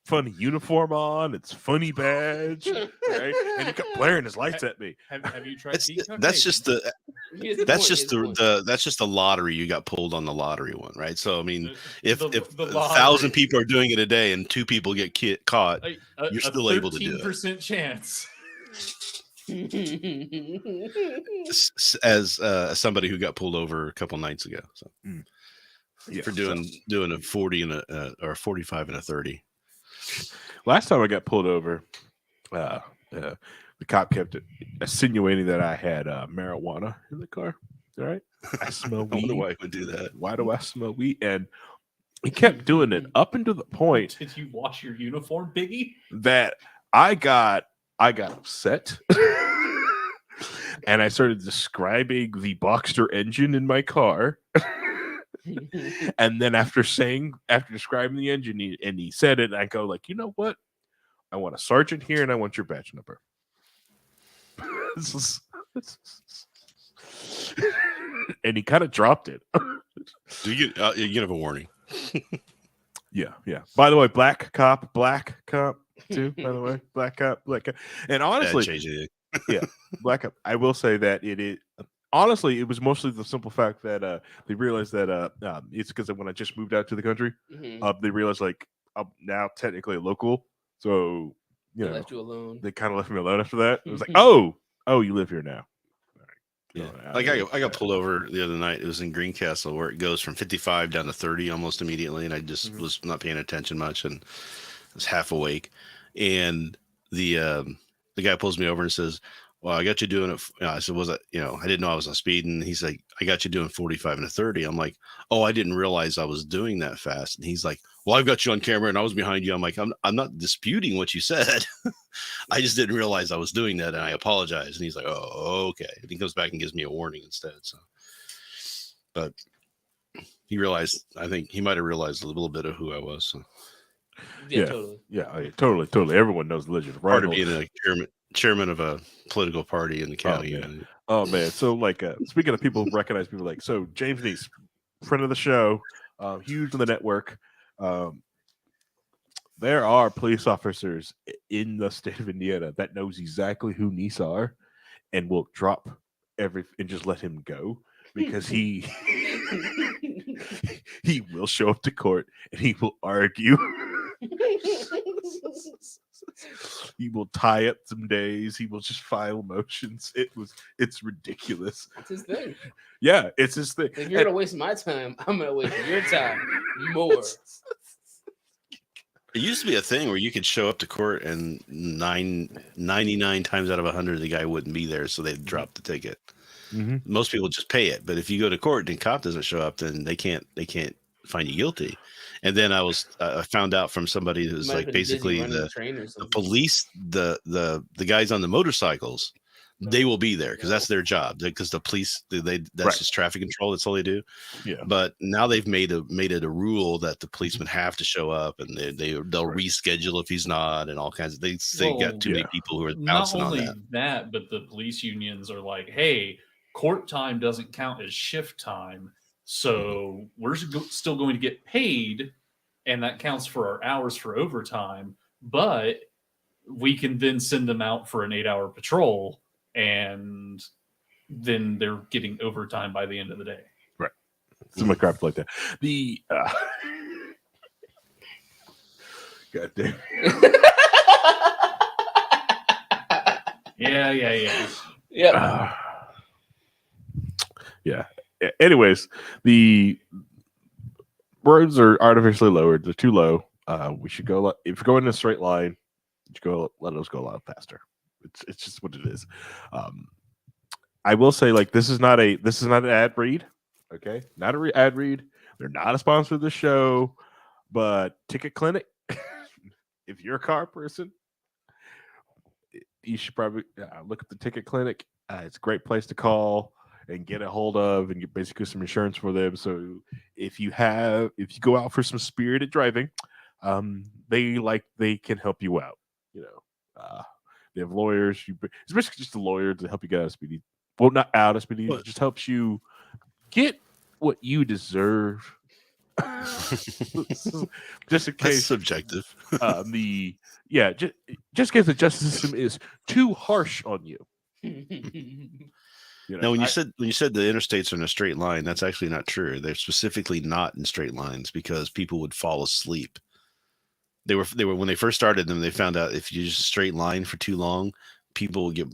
funny uniform on, it's funny badge, right? And he kept blaring his lights at me. Have you tried? That's just the Here's the that's point, just here's point. that's just the lottery. You got pulled on the lottery one, right? So I mean, if the 1,000 people are doing it a day and 2 people get caught, you're still able to do it. 13% chance. As somebody who got pulled over a couple nights ago, so Yeah, for doing a 40 and or 45 and a 30. last time I got pulled over, the cop kept insinuating that I had marijuana in the car. All right, I smell I wonder weed. why he would do that. Why do I smell weed? And he kept doing it up until the point Did you wash your uniform, Biggie? that I got upset. And I started describing the Boxster engine in my car. And then after describing the engine, he said it, and I go like, you know what? I want a sergeant here, and I want your badge number. And he kind of dropped it. Do you get have a warning? Yeah. By the way, black cop too. By the way, black cop. And honestly, Change it. yeah, black cop. I will say that it is. Honestly, it was mostly the simple fact that they realized that it's because when I just moved out to the country, they realized like I'm now technically a local, so They left you alone. they kind of left me alone after that. It was like, oh, you live here now. Yeah. Like I got pulled over the other night. It was in Greencastle where it goes from 55 down to 30 almost immediately, and I just was not paying attention much and was half awake. And the guy pulls me over and says, "Well, I got you doing it." I said, "Was that I didn't know I was on speed." And he's like, "I got you doing 45 and a 30." I'm like, "Oh, I didn't realize I was doing that fast." And he's like, "Well, I've got you on camera and I was behind you." I'm like, I'm not disputing what you said. I just didn't realize I was doing that, and I apologize. And he's like, "Oh, okay." And he comes back and gives me a warning instead. So, but he realized, I think he might have realized a little bit of who I was. So. Yeah, totally. Yeah, totally. Everyone knows the legend. Part of being a chairman of a political party in the county. Oh man. So like, speaking of people who recognize people, like, so James Neese, friend of the show, huge on the network. There are police officers in the state of Indiana that knows exactly who Neese are and will drop and just let him go because he will show up to court and he will argue. He will tie up some days. He will just file motions. It's ridiculous. It's his thing. Yeah, it's his thing. If you're gonna waste my time, I'm gonna waste your time more. It used to be a thing where you could show up to court and 99 times out of 100 the guy wouldn't be there, so they'd drop the ticket. Mm-hmm. Most people just pay it, but if you go to court and the cop doesn't show up, then they can't find you guilty. And then I found out from somebody who's like basically the police, the guys on the motorcycles, they will be there because that's their job. Because the police, that's just traffic control. That's all they do. Yeah. But now they've made it a rule that the policemen have to show up, and they'll reschedule if he's not, and all kinds of. They got too many people who are bouncing on that. Not only that, but the police unions are like, "Hey, court time doesn't count as shift time, so we're still going to get paid, and that counts for our hours for overtime. But we can then send them out for an 8-hour patrol." And then they're getting overtime by the end of the day. Right. Some crap like that. The God damn. Yeah. Yeah. Anyways, the roads are artificially lowered. They're too low. We should go. If you're going in a straight line, you should go. Let us go a lot faster. It's just what it is. I will say, like, this is not an ad read. Okay, not an ad read. They're not a sponsor of the show, but Ticket Clinic. If you're a car person, you should probably look at the Ticket Clinic. It's a great place to call and get a hold of and get basically some insurance for them. So if you go out for some spirited driving, they can help you out. They have lawyers. It's basically just a lawyer to help you get out of speedy. Well, not out of speedy. It just helps you get what you deserve. Just in case. That's subjective. Just in case the justice system is too harsh on you. Now, when you said the interstates are in a straight line, that's actually not true. They're specifically not in straight lines because people would fall asleep. They were when they first started them, they found out if you just straight line for too long, people will get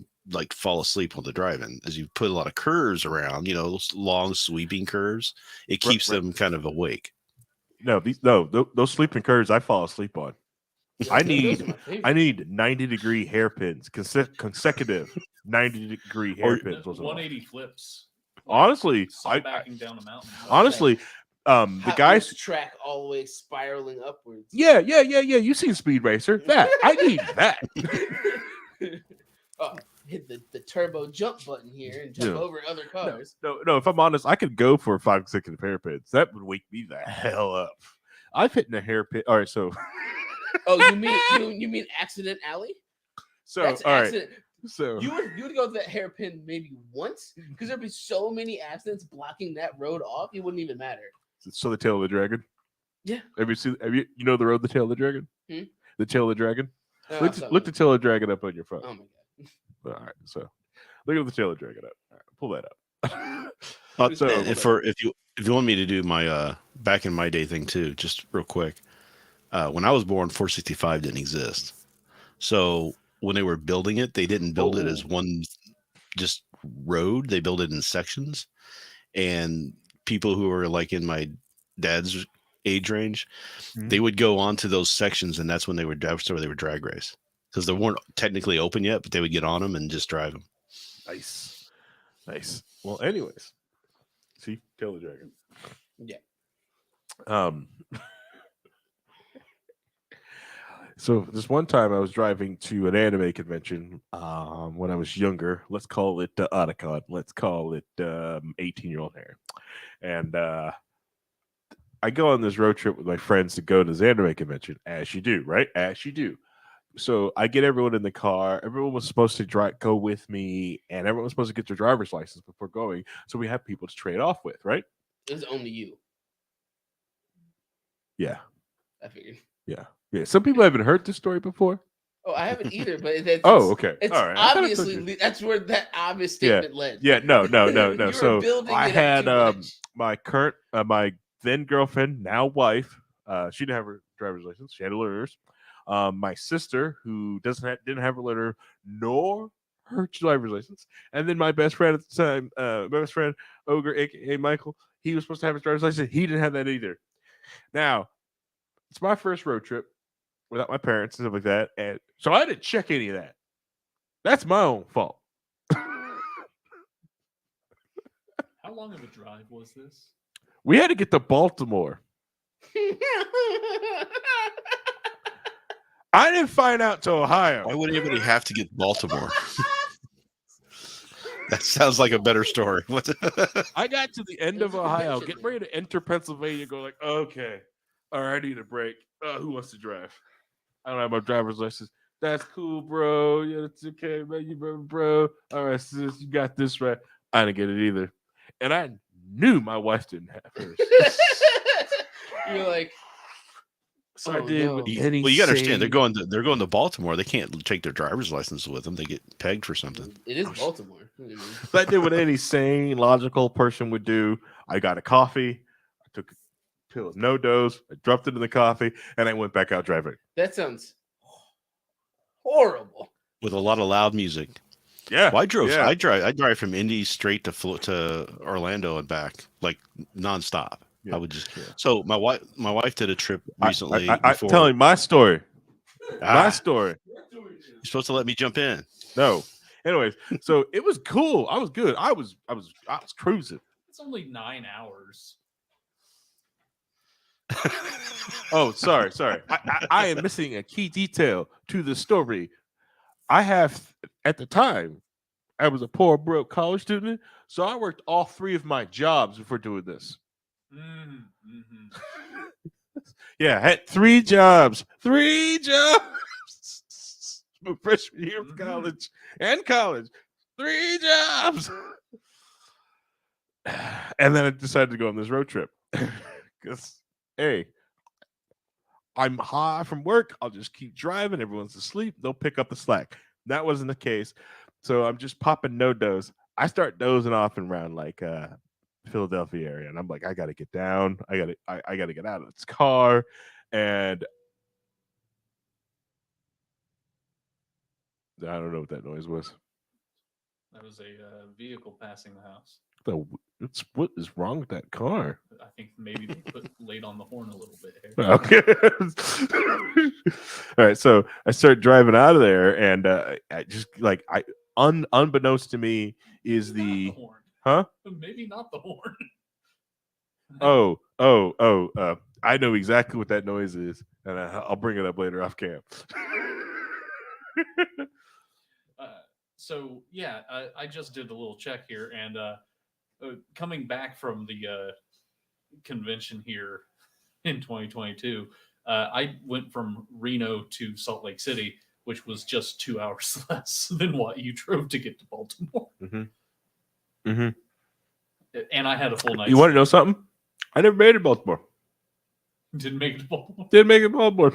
fall asleep while they're driving. As you put a lot of curves around, those long sweeping curves, it keeps them kind of awake. Those sleeping curves I fall asleep on. I need 90-degree hairpins, consecutive 90-degree hairpins. 180 flips. Honestly, backing down a mountain. Honestly. The guys track all the way spiraling upwards. Yeah. You seen Speed Racer? That I need that. Hit the turbo jump button here and jump over other cars. No. If I'm honest, I could go for 5 consecutive hairpins. That would wake me the hell up. I've hit in a hairpin. All right, so. Oh, you mean Accident Alley? So all right. So You would go to that hairpin maybe once because there'd be so many accidents blocking that road off. It wouldn't even matter. so the tail of the dragon. Yeah. Have you know the road the tail of the dragon? Hmm? The tail of the dragon. No, Look the tail of the dragon up on your phone. Oh my god. All right, so look at the tail of the dragon up. All right, pull that up. So So if you want me to do my back in my day thing too, just real quick. When I was born, 465 didn't exist. So when they were building it, they didn't build it as one just road. They built it in sections. And people who were like in my dad's age range, they would go onto those sections, and that's when they would drag race because they weren't technically open yet, but they would get on them and just drive them. nice. Well, anyways, see, tail of the dragon. Yeah. So this one time I was driving to an anime convention when I was younger. Let's call it Otacon. Let's call it 18-year-old hair. And I go on this road trip with my friends to go to this anime convention, as you do, right? As you do. So I get everyone in the car. Everyone was supposed to go with me, and everyone was supposed to get their driver's license before going. So we have people to trade off with, right? It was only you. Yeah. I figured. Yeah. Some people haven't heard this story before. Oh, I haven't either, but it's, Oh, okay. It's All right. I thought I told obviously you. that's where that obvious statement led. Yeah, no. You were So building I it up had too much. my then girlfriend, now wife. She didn't have her driver's license. She had a learner's. My sister, who didn't have her learner nor her driver's license, and then my best friend at the time, my best friend Ogre, aka Michael. He was supposed to have his driver's license. He didn't have that either. Now, it's my first road trip without my parents and stuff like that, and so I didn't check any of that. That's my own fault. How long of a drive was this? We had to get to Baltimore. I didn't find out to Ohio. Why would anybody have to get to Baltimore? That sounds like a better story. I got to the end There's of a Ohio, convention getting ready to enter Pennsylvania, go like, okay, all right, I need a break. Who wants to drive? I don't have my driver's license. That's cool, bro. Yeah, that's okay, man. You bro. All right, sis, you got this right. I didn't get it either. And I knew my wife didn't have hers. You're like, So I oh, did no. with Well, any you got to understand, sane- they're going to Baltimore. They can't take their driver's license with them. They get pegged for something. it is Baltimore. What do you mean? So I did what any sane, logical person would do. I got a coffee. I took a pill of no dose. I dropped it in the coffee, and I went back out driving. That sounds horrible. With a lot of loud music. Yeah, Well, yeah. I drive from Indy straight to Orlando and back, like nonstop. Yeah. I would just. Yeah. So my wife did a trip recently. I before, telling my story. My Ah, story. you're supposed to let me jump in. No. Anyways, so it was cool. I was good. I was cruising. It's only 9 hours. Oh, sorry. I am missing a key detail to the story. I have, at the time, I was a poor, broke college student, so I worked all 3 of my jobs before doing this. Mm-hmm. Yeah, I had 3 jobs. 3 jobs. My freshman year of college and college. 3 jobs. And then I decided to go on this road trip. Because, hey, I'm high from work. I'll just keep driving. Everyone's asleep. They'll pick up the slack. That wasn't the case. So I'm just popping no dose. I start dozing off and around like Philadelphia area, and I'm like, I gotta get down. I gotta get out of this car, and I don't know what that noise was. That was a vehicle passing the house. What is wrong with that car? I think maybe they laid on the horn a little bit here. Okay. All right. So I start driving out of there, and I just like unbeknownst to me is Maybe the not horn. huh? Maybe not the horn. I know exactly what that noise is, and I'll bring it up later off cam. So yeah, I just did a little check here, and coming back from the convention here in 2022, I went from Reno to Salt Lake City, which was just 2 hours less than what you drove to get to Baltimore. Mm-hmm. And I had a full night. You want to know something? I never made it to Baltimore. Didn't make it to Baltimore. Didn't make it to Baltimore.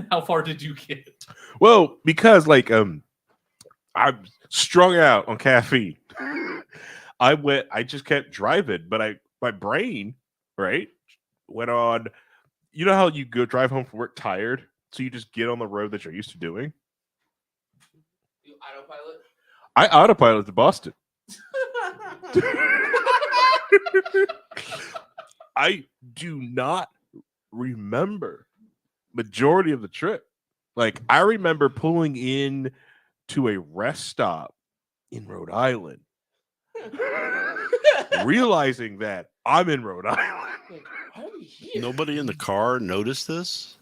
How far did you get? Well, because like I'm strung out on caffeine. I just kept driving, but my brain, right, went on. You know how you go drive home from work tired, so you just get on the road that you're used to doing. You autopilot? I autopilot to Boston. I do not remember majority of the trip. Like I remember pulling in to a rest stop in Rhode Island, realizing that I'm in Rhode Island. Like, why are we here? Nobody in the car noticed this.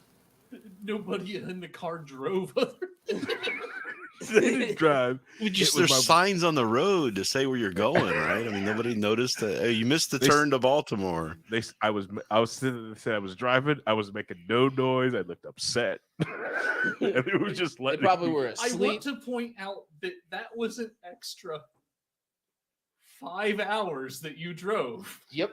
Nobody in the car drove. They didn't drive. There's signs on the road to say where you're going, right? I mean, nobody noticed that. Hey, you missed the turn to Baltimore. I was sitting there, I was driving. I was making no noise. I looked upset. And it was just They letting probably me- were I asleep. want to point out that was an extra 5 hours that you drove. Yep.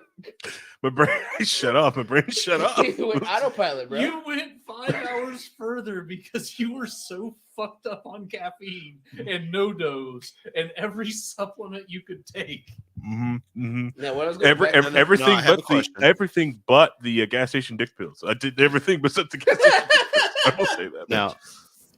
My brain shut off. My brain shut off. You went autopilot, bro. You went 5 hours further because you were so fucked up on caffeine and no dose and every supplement you could take. Mm-hmm, mm-hmm. Now, what I was going back, Everything I have a but question. everything but the gas station dick pills. I did everything but the gas station dick pills. I will say that. Now,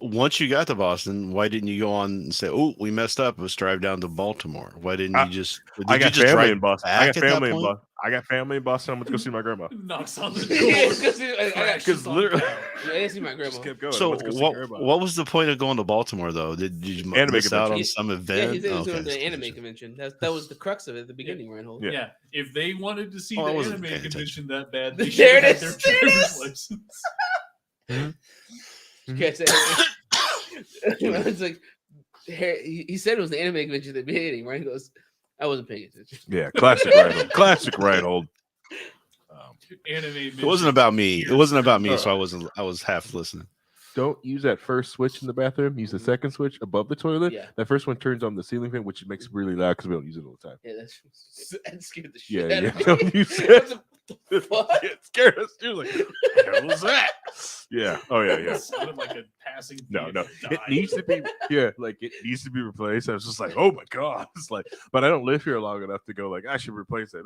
once you got to Boston, why didn't you go on and say, "Oh, we messed up. Let's drive down to Baltimore"? Why didn't you just? I got you just family drive in Boston. back I got at that family in point? Boston. I got family in Boston. I'm going to go see my grandma. Knocks on the Yeah, door. 'cause I got- crashes on literally- down. I didn't see my grandma. Just kept going. I So went to go see grandma. what was the point of going to Baltimore though? Did you Anime miss out on convention. some Yeah, event? he said he was Okay, doing the that's anime gotcha. convention. That was the crux of it at the beginning, Reinhold. Yeah. Yeah, if they wanted to see Oh, I the wasn't anime paying convention that bad, they There should have it had is, their there it driver's is. license. You can't say it's like he said it was the anime convention at the beginning, right? He goes, I wasn't paying attention. Yeah, classic Reinhold. Classic Reinhold. Anime. It wasn't about me. It wasn't about me, Oh. so I was half listening. Don't use that first switch in the bathroom. Use the second switch above the toilet. Yeah. That first one turns on the ceiling fan, which makes it really loud because we don't use it all the time. Yeah, that scared the Yeah, shit out yeah. of me. Don't use What that. the fuck? Yeah, it scared us. You're like, what the hell was that? Yeah. Oh yeah, yeah. It sounded like a passing. No, no. vehicle It died. needs to be, yeah, like it needs to be replaced. I was just like, oh my god. It's like, but I don't live here long enough to go like I should replace it.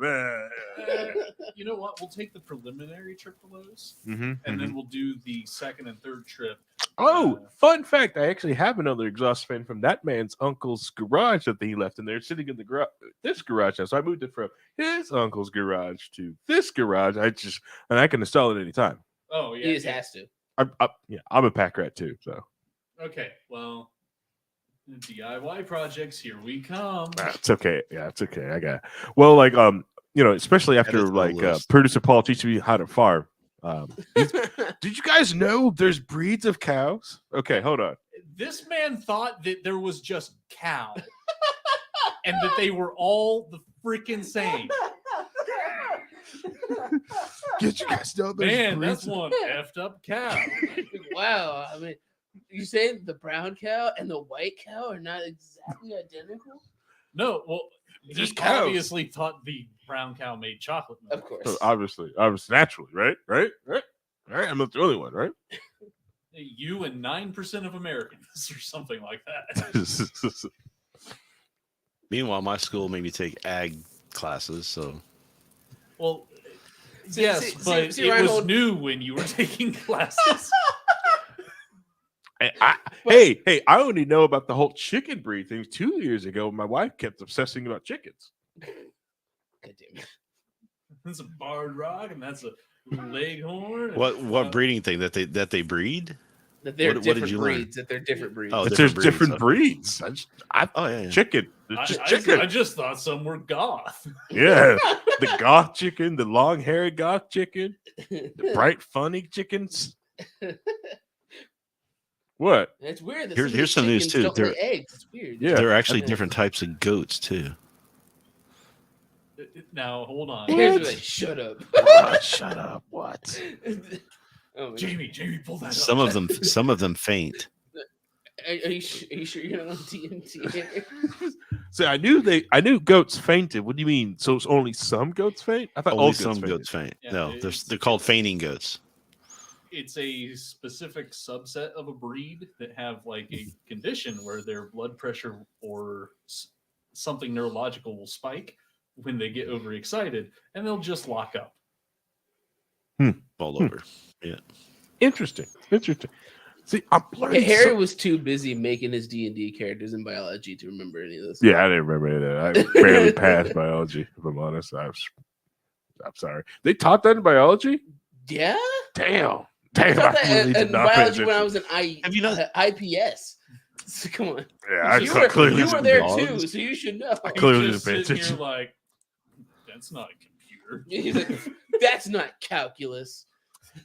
You know what? We'll take the preliminary trip to Lowe's, Mm-hmm, and then we'll do the second and third trip. Oh, fun fact! I actually have another exhaust fan from that man's uncle's garage that he left in there, sitting in the garage. This garage now, so I moved it from his uncle's garage to this garage. I can install it anytime. Oh yeah. He just yeah. has to. I'm a pack rat too. So Okay. Well, DIY projects. Here we come. it's okay. Yeah, it's okay. I got well, like especially after Add it to the like list. producer Paul teaching me how to farm. Did you guys know there's breeds of cows? Okay, hold on. This man thought that there was just cow, and that they were all the freaking same. Did you guys know there's Man, breeds that's one effed up cow. Wow. I mean, you saying the brown cow and the white cow are not exactly identical? No, well, Just he cows. obviously thought the brown cow made chocolate milk. Of course. So obviously, naturally, right? I'm not the only one, right? You and 9% of Americans, or something like that. Meanwhile, my school made me take ag classes, so Well, See- yes, see- but see, it was Reinhold- new when you were taking classes. Hey, I only know about the whole chicken breed thing 2 years ago. My wife kept obsessing about chickens. God damn it. That's a barred rock, and that's a leghorn. and, what breeding thing that they breed? That they're What did different you learn? breeds. That they're different breeds. Oh, But different there's different breeds, breeds. Oh yeah, yeah. Chicken. It's just I chicken. just thought some were goth. Yeah. The goth chicken, the long-haired goth chicken, the bright, funny chickens. What? It's weird. That Here's some some of news, these too. chickens don't lay There- eggs. It's weird. Yeah. There are actually Okay. different types of goats too. Now, hold on. Here's What? where they shut up. Shut up. What? Oh, man. Jamie, pull that up. Some of them faint. Are you sure you're not on TNT? See, I knew goats fainted. What do you mean? So it's only some goats faint? I thought Only all goats some fainted. goats faint. Yeah, No, it's- they're called fainting goats. It's a specific subset of a breed that have like a condition where their blood pressure or something neurological will spike when they get overexcited, and they'll just lock up. Fall over. Yeah. Interesting. See, I'm learning. Harry was too busy making his D&D characters in biology to remember any of this. Yeah, I didn't remember any of that. I barely passed biology. If I'm honest, I'm sorry. They taught that in biology. Yeah? Damn. I taught I really that did in not pay biology when I attention. was in Have you not- IPS. So, come on. Yeah, I you clearly were didn't there pay too, attention. so you should know. I clearly Just didn't pay sitting here attention. like, that's not a computer. He's like, that's not calculus.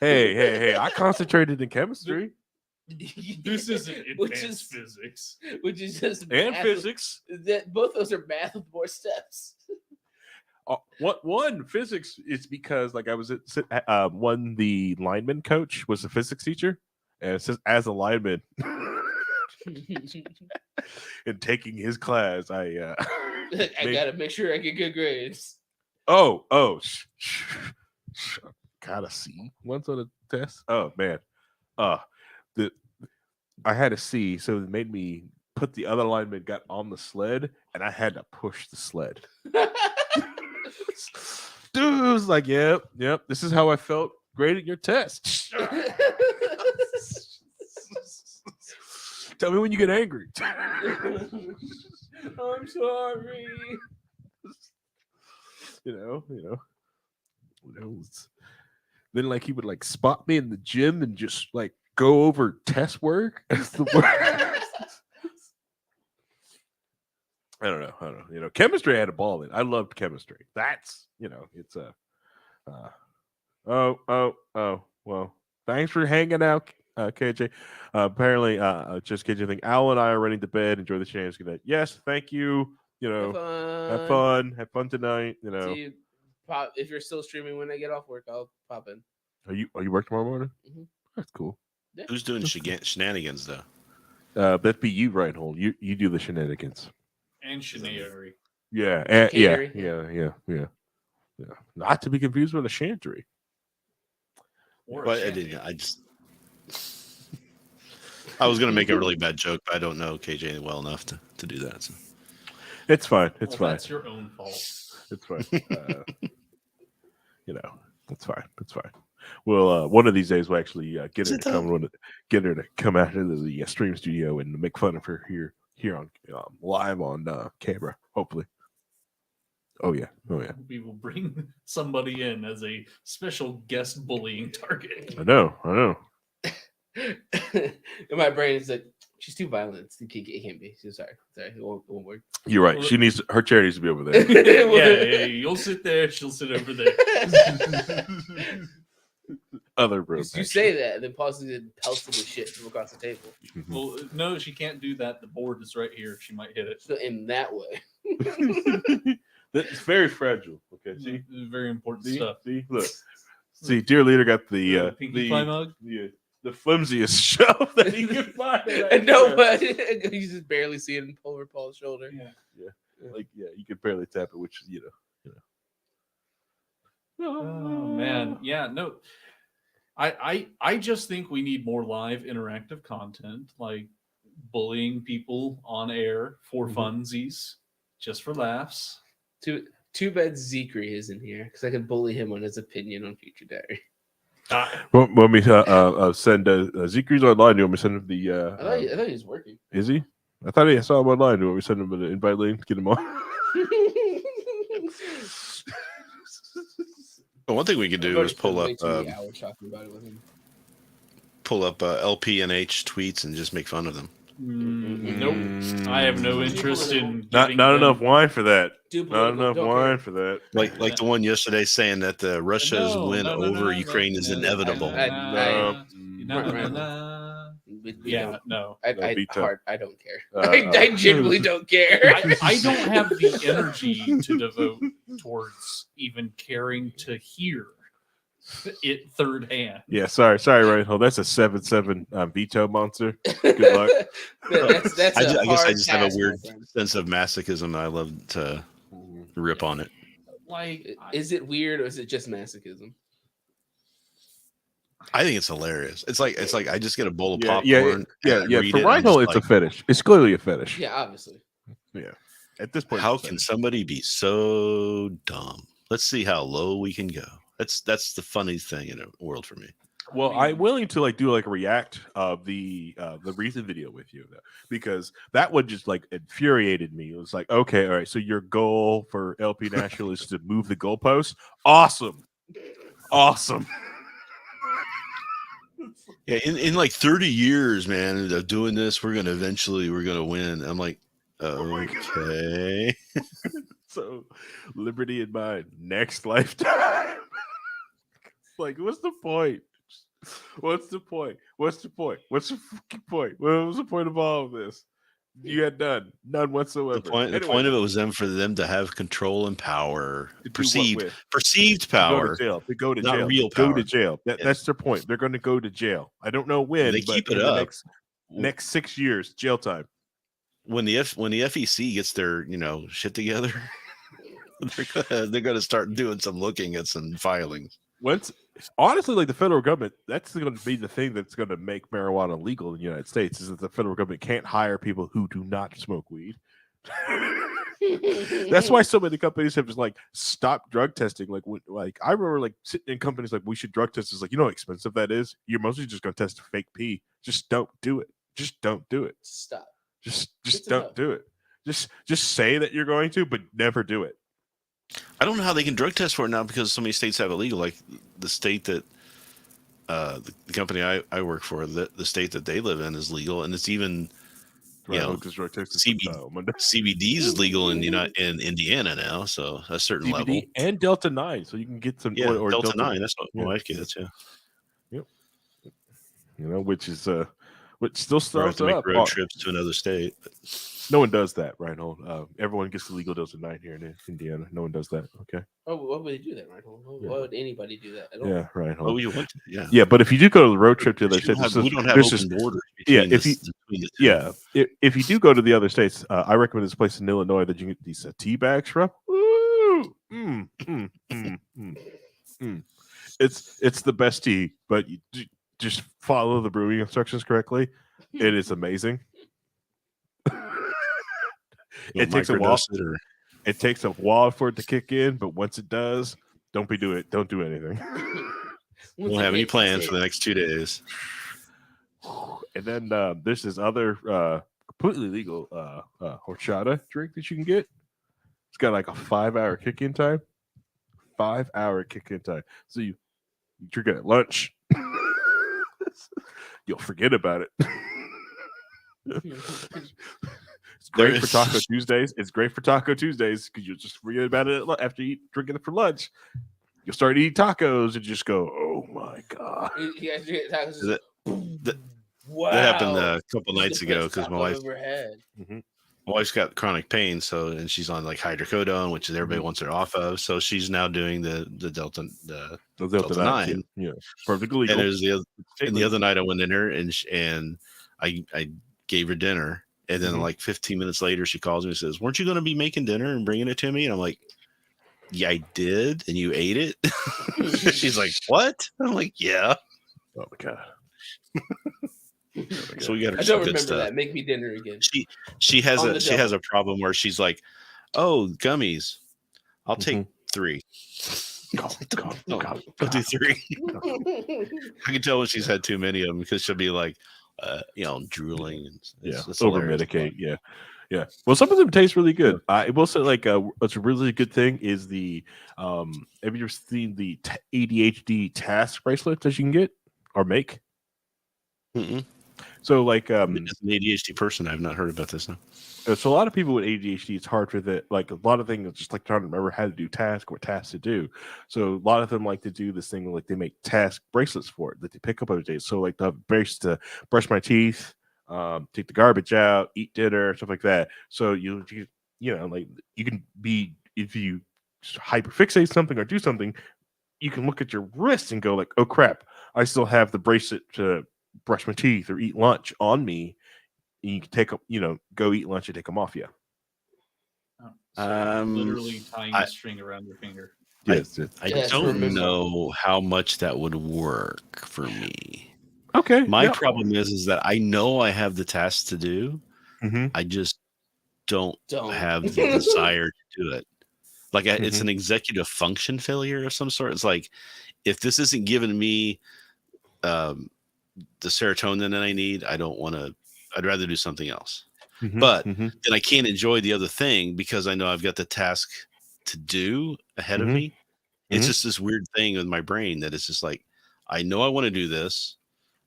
Hey! I concentrated in chemistry This isn't Which advanced is- physics. Which is just and math physics. That both those are math with more steps. What one physics is because like I was at one the lineman coach was a physics teacher, and it says as a lineman and taking his class, I gotta make sure I get good grades. got a C once on a test. Oh man, I had a C, so it made me put the other lineman got on the sled, and I had to push the sled. Dude was like, yep, this is how I felt grading your test. Tell me when you get angry. I'm sorry. Then like he would like spot me in the gym and just like go over test work. That's the worst. I don't know. Chemistry I had a ball in. I loved chemistry. That's it's a well, thanks for hanging out, KJ. Apparently, just KJ think Al and I are running to bed. Enjoy the chance. Good night. Yes, thank you. Have fun tonight. See, pop, if you're still streaming when I get off work, I'll pop in. Are you work tomorrow morning? Mhm. That's cool. Who's doing shenanigans though? That'd be you, Reinhold. You do the shenanigans. And Shenanigans. Yeah, Chicanery. yeah. Not to be confused with a chantry. Or But I was gonna make a really bad joke, but I don't know KJ well enough to do that. So. It's fine. It's fine. That's your own fault. It's fine. It's fine. It's fine. Well, one of these days we'll actually get her to come out into the stream studio and make fun of her here on live on camera. Hopefully. Oh yeah. We will bring somebody in as a special guest bullying target. I know. In my brain, it's like she's too violent. It can't be. Sorry. It won't work. You're right. Her chair needs to be over there. yeah, you'll sit there. She'll sit over there. Other room. You say that, and then pauses and pelts the shit from across the table. Well, no, she can't do that. The board is right here. She might hit it. So in that way, It's very fragile. Okay, see, Very important see, stuff. see, look, see, dear leader got the Pinkie Pie mug. the flimsiest shelf that he can find. and no, but you just barely see it over Paul's shoulder. Yeah. You could barely tap it, which Oh man, yeah, no. I just think we need more live interactive content, like bullying people on air for funsies, just for laughs. Too bad Zekri isn't here because I could bully him on his opinion on Future Diary. When we send Zekri's online, you want me to send him the? I thought he was working. Is he? I thought I saw him online. You want me to send him an invite link? Get him on. But one thing we could do is pull up talking about it with him. LPNH tweets and just make fun of them. Nope, I have no interest in. Not giving them- enough wine for that. Too Not political, enough don't wine care. for that. Like the one yesterday saying that Russia's win over Ukraine is inevitable. Yeah, no. I That'd be tough. don't care. I genuinely don't care. I don't have the energy to devote towards even caring to hear it third hand. Yeah, sorry, Reinhold. That's a 7/7 veto monster. Good luck. That's I a guess I hard just have a task, my weird friend. sense of masochism. I love to rip on it. Like, Is it weird or is it just masochism? I think it's hilarious. It's like I just get a bowl of Yeah, popcorn. yeah. and I read For it, and I'm Reinhold, just it's like, a fetish. It's clearly a fetish. Yeah, obviously. Yeah. At this point, how it's a can fetish. somebody be so dumb? Let's see how low we can go. That's the funniest thing in the world for me. Well, I'm willing to like do like a react of the recent video with you, though, because that one just like infuriated me. It was like, okay, all right, so your goal for LP National is to move the goalpost. Awesome. Yeah, in like 30 years, man, of doing this, we're gonna win. I'm like, okay. So, liberty in mind, next lifetime. Like, what's the point? What's the point? What's the fucking point? What was the point of all of this? You had none whatsoever. The point of it was for them to have control and power, To do what perceived with? power, To go to not jail. real Go power. to jail. Yeah. That's their point. They're going to go to jail. I don't know when. They but keep it in the up. next 6 years, jail time. When the FEC gets their shit together, they're gonna start doing some looking at some filings. Honestly, like the federal government, that's going to be the thing that's going to make marijuana legal in the United States. Is that the federal government can't hire people who do not smoke weed. That's why so many companies have just like stopped drug testing. Like I remember like sitting in companies like, we should drug test. It's like, you know how expensive that is. You're mostly just going to test a fake pee. Just don't do it. Just don't do it. Stop. Just don't do it. Just say that you're going to, but never do it. I don't know how they can drug test for it now because so many states have it legal. Like the state that the company I work for, the state that they live in is legal, and it's even CBD is legal in Indiana now, so a certain CBD level, and Delta 9, so you can get some or Delta 9. That's what my wife gets. Yeah. Yep. Which is which still Or have starts to make up. road trips to another state. No one does that, Reinhold. Everyone gets the legal Delta 9 here in Indiana. No one does that. Okay. Oh, why would they do that, Reinhold? Why would anybody do that? Yeah, Reinhold. Oh, you want to? Yeah. Yeah, but if you do go to the road trip to the other states, we don't have open borders. Yeah, if you do go to the other states, I recommend this place in Illinois that you can get these tea bags from. Woo! It's the best tea, but you just follow the brewing instructions correctly. It is amazing. It takes a while. It takes a while for it to kick in, but once it does, don't do anything. Won't have any plans for the next 2 days. And then there's this other completely legal horchata drink that you can get. It's got like a 5-hour kick-in time. 5-hour kick-in time. So you drink it at lunch. You'll forget about it. It's great for Taco Tuesdays. It's great for Taco Tuesdays because you'll just forget about it after you drinking it for lunch. You'll start eating tacos and just go, "Oh my god!" Wow. That happened a couple nights ago because my wife. My wife's got chronic pain, and she's on like hydrocodone, which is everybody wants her off of. So she's now doing the Delta 9. Yeah, perfectly legal. And there's the other night I went in there and I gave her dinner, and then like 15 minutes later she calls me and says, "Weren't you going to be making dinner and bringing it to me?" And I'm like, "Yeah, I did, and you ate it." She's like, "What?" I'm like, "Yeah." Oh my god. So we got her. I don't remember stuff. That. Make me dinner again. She has a problem where she's like, "Oh, gummies, I'll take 3." I'll do 3. I can tell when she's had too many of them because she'll be like, drooling and over medicate. Yeah. Well, some of them taste really good. I will say, like, what's a really good thing is the have you ever seen the ADHD task bracelet that you can get or make? Mm-mm. So, like, as an ADHD person, I've not heard about this. No. So a lot of people with ADHD, it's hard for like a lot of things, just like trying to remember how to do tasks or tasks to do. So a lot of them like to do this thing, like they make task bracelets for it that they pick up every day. So like the brace to brush my teeth, take the garbage out, eat dinner, stuff like that. So you know, like you can be, if you hyperfixate something or do something, you can look at your wrist and go like, oh crap, I still have the bracelet to brush my teeth or eat lunch on me. And you can take them, go eat lunch and take them off you. So literally tying I- a string around your finger. Yes. I Yes, don't remember. know how much that would work for me. Okay. My problem is that I know I have the tasks to do. Mm-hmm. I just don't Don't. have the desire to do it. Like it's Mhm. an executive function failure of some sort. It's like if this isn't giving me the serotonin that I need, I don't want to. I'd rather do something else. Mm-hmm. But mm-hmm. then I can't enjoy the other thing because I know I've got the task to do ahead of Mhm. me. It's Mhm. just this weird thing with my brain that it's just like, I know I want to do this.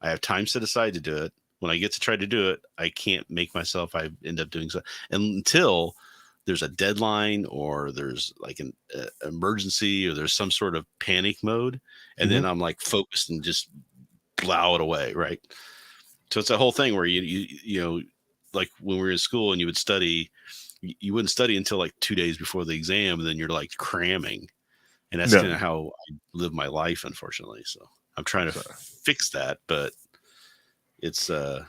I have time set aside to do it. When I get to try to do it, I can't make myself. I end up doing so until there's a deadline or there's like an emergency or there's some sort of panic mode. And then I'm like focused and just blow it away. Right. So it's a whole thing where you know, like when we were in school and you would study, you wouldn't study until like 2 days before the exam. And then you're like cramming. And that's No. kind of how I live my life, unfortunately. So I'm trying to fix that, but it's a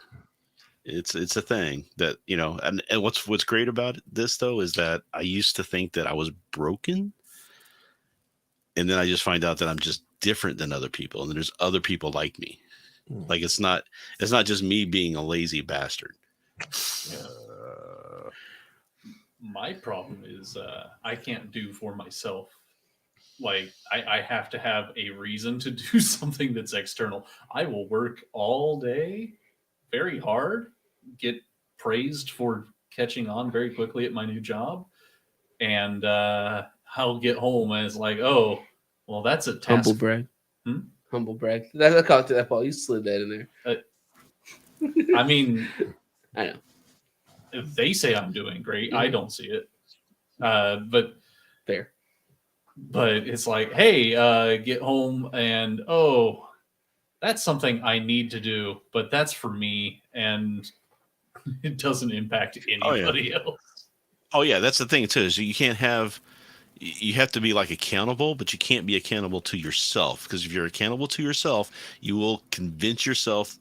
thing that, and what's great about this though, is that I used to think that I was broken. And then I just find out that I'm just different than other people. And there's other people like me. Like it's not just me being a lazy bastard. My problem is I can't do for myself. Like I have to have a reason to do something that's external. I will work all day very hard, get praised for catching on very quickly at my new job, and I'll get home and it's like, oh, well, that's a task. Humble brag. Humble brag. That's I caught that, Paul. You slid that in there. I mean, I know. if they say I'm doing great, I don't see it. But Fair. But it's like, hey, get home and oh, that's something I need to do, but that's for me and it doesn't impact anybody else. Oh yeah, that's the thing too. Is you have to be like accountable, but you can't be accountable to yourself, because if you're accountable to yourself, you will convince yourself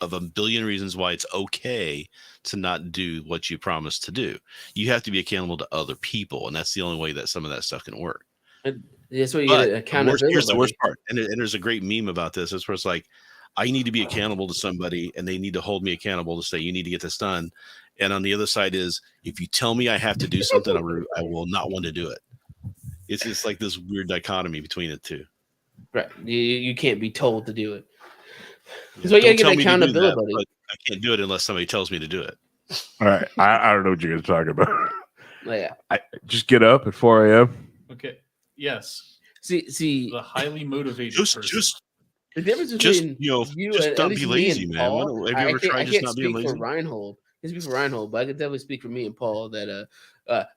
of a billion reasons why it's okay to not do what you promised to do. You have to be accountable to other people, and that's the only way that some of that stuff can work. That's where you But get accountability. here's the worst part, and there's a great meme about this. It's where it's like, I need to be accountable to somebody, and they need to hold me accountable to say, you need to get this done. And on the other side is, if you tell me I have to do something, I will not want to do it. It's just like this weird dichotomy between the two. Right. You can't be told to do it. Yeah, So you gotta don't tell get me to do that, accountability. but I can't do it unless somebody tells me to do it. All right. I don't know what you guys are talking about. Yeah. I just get up at 4 a.m. Okay. Yes. See The highly motivated Just the difference just between you just and don't at be least me lazy, and man. Paul. Have you ever tried just not being speak lazy? for Reinhold. I can speak for Reinhold, but I can definitely speak for me and Paul that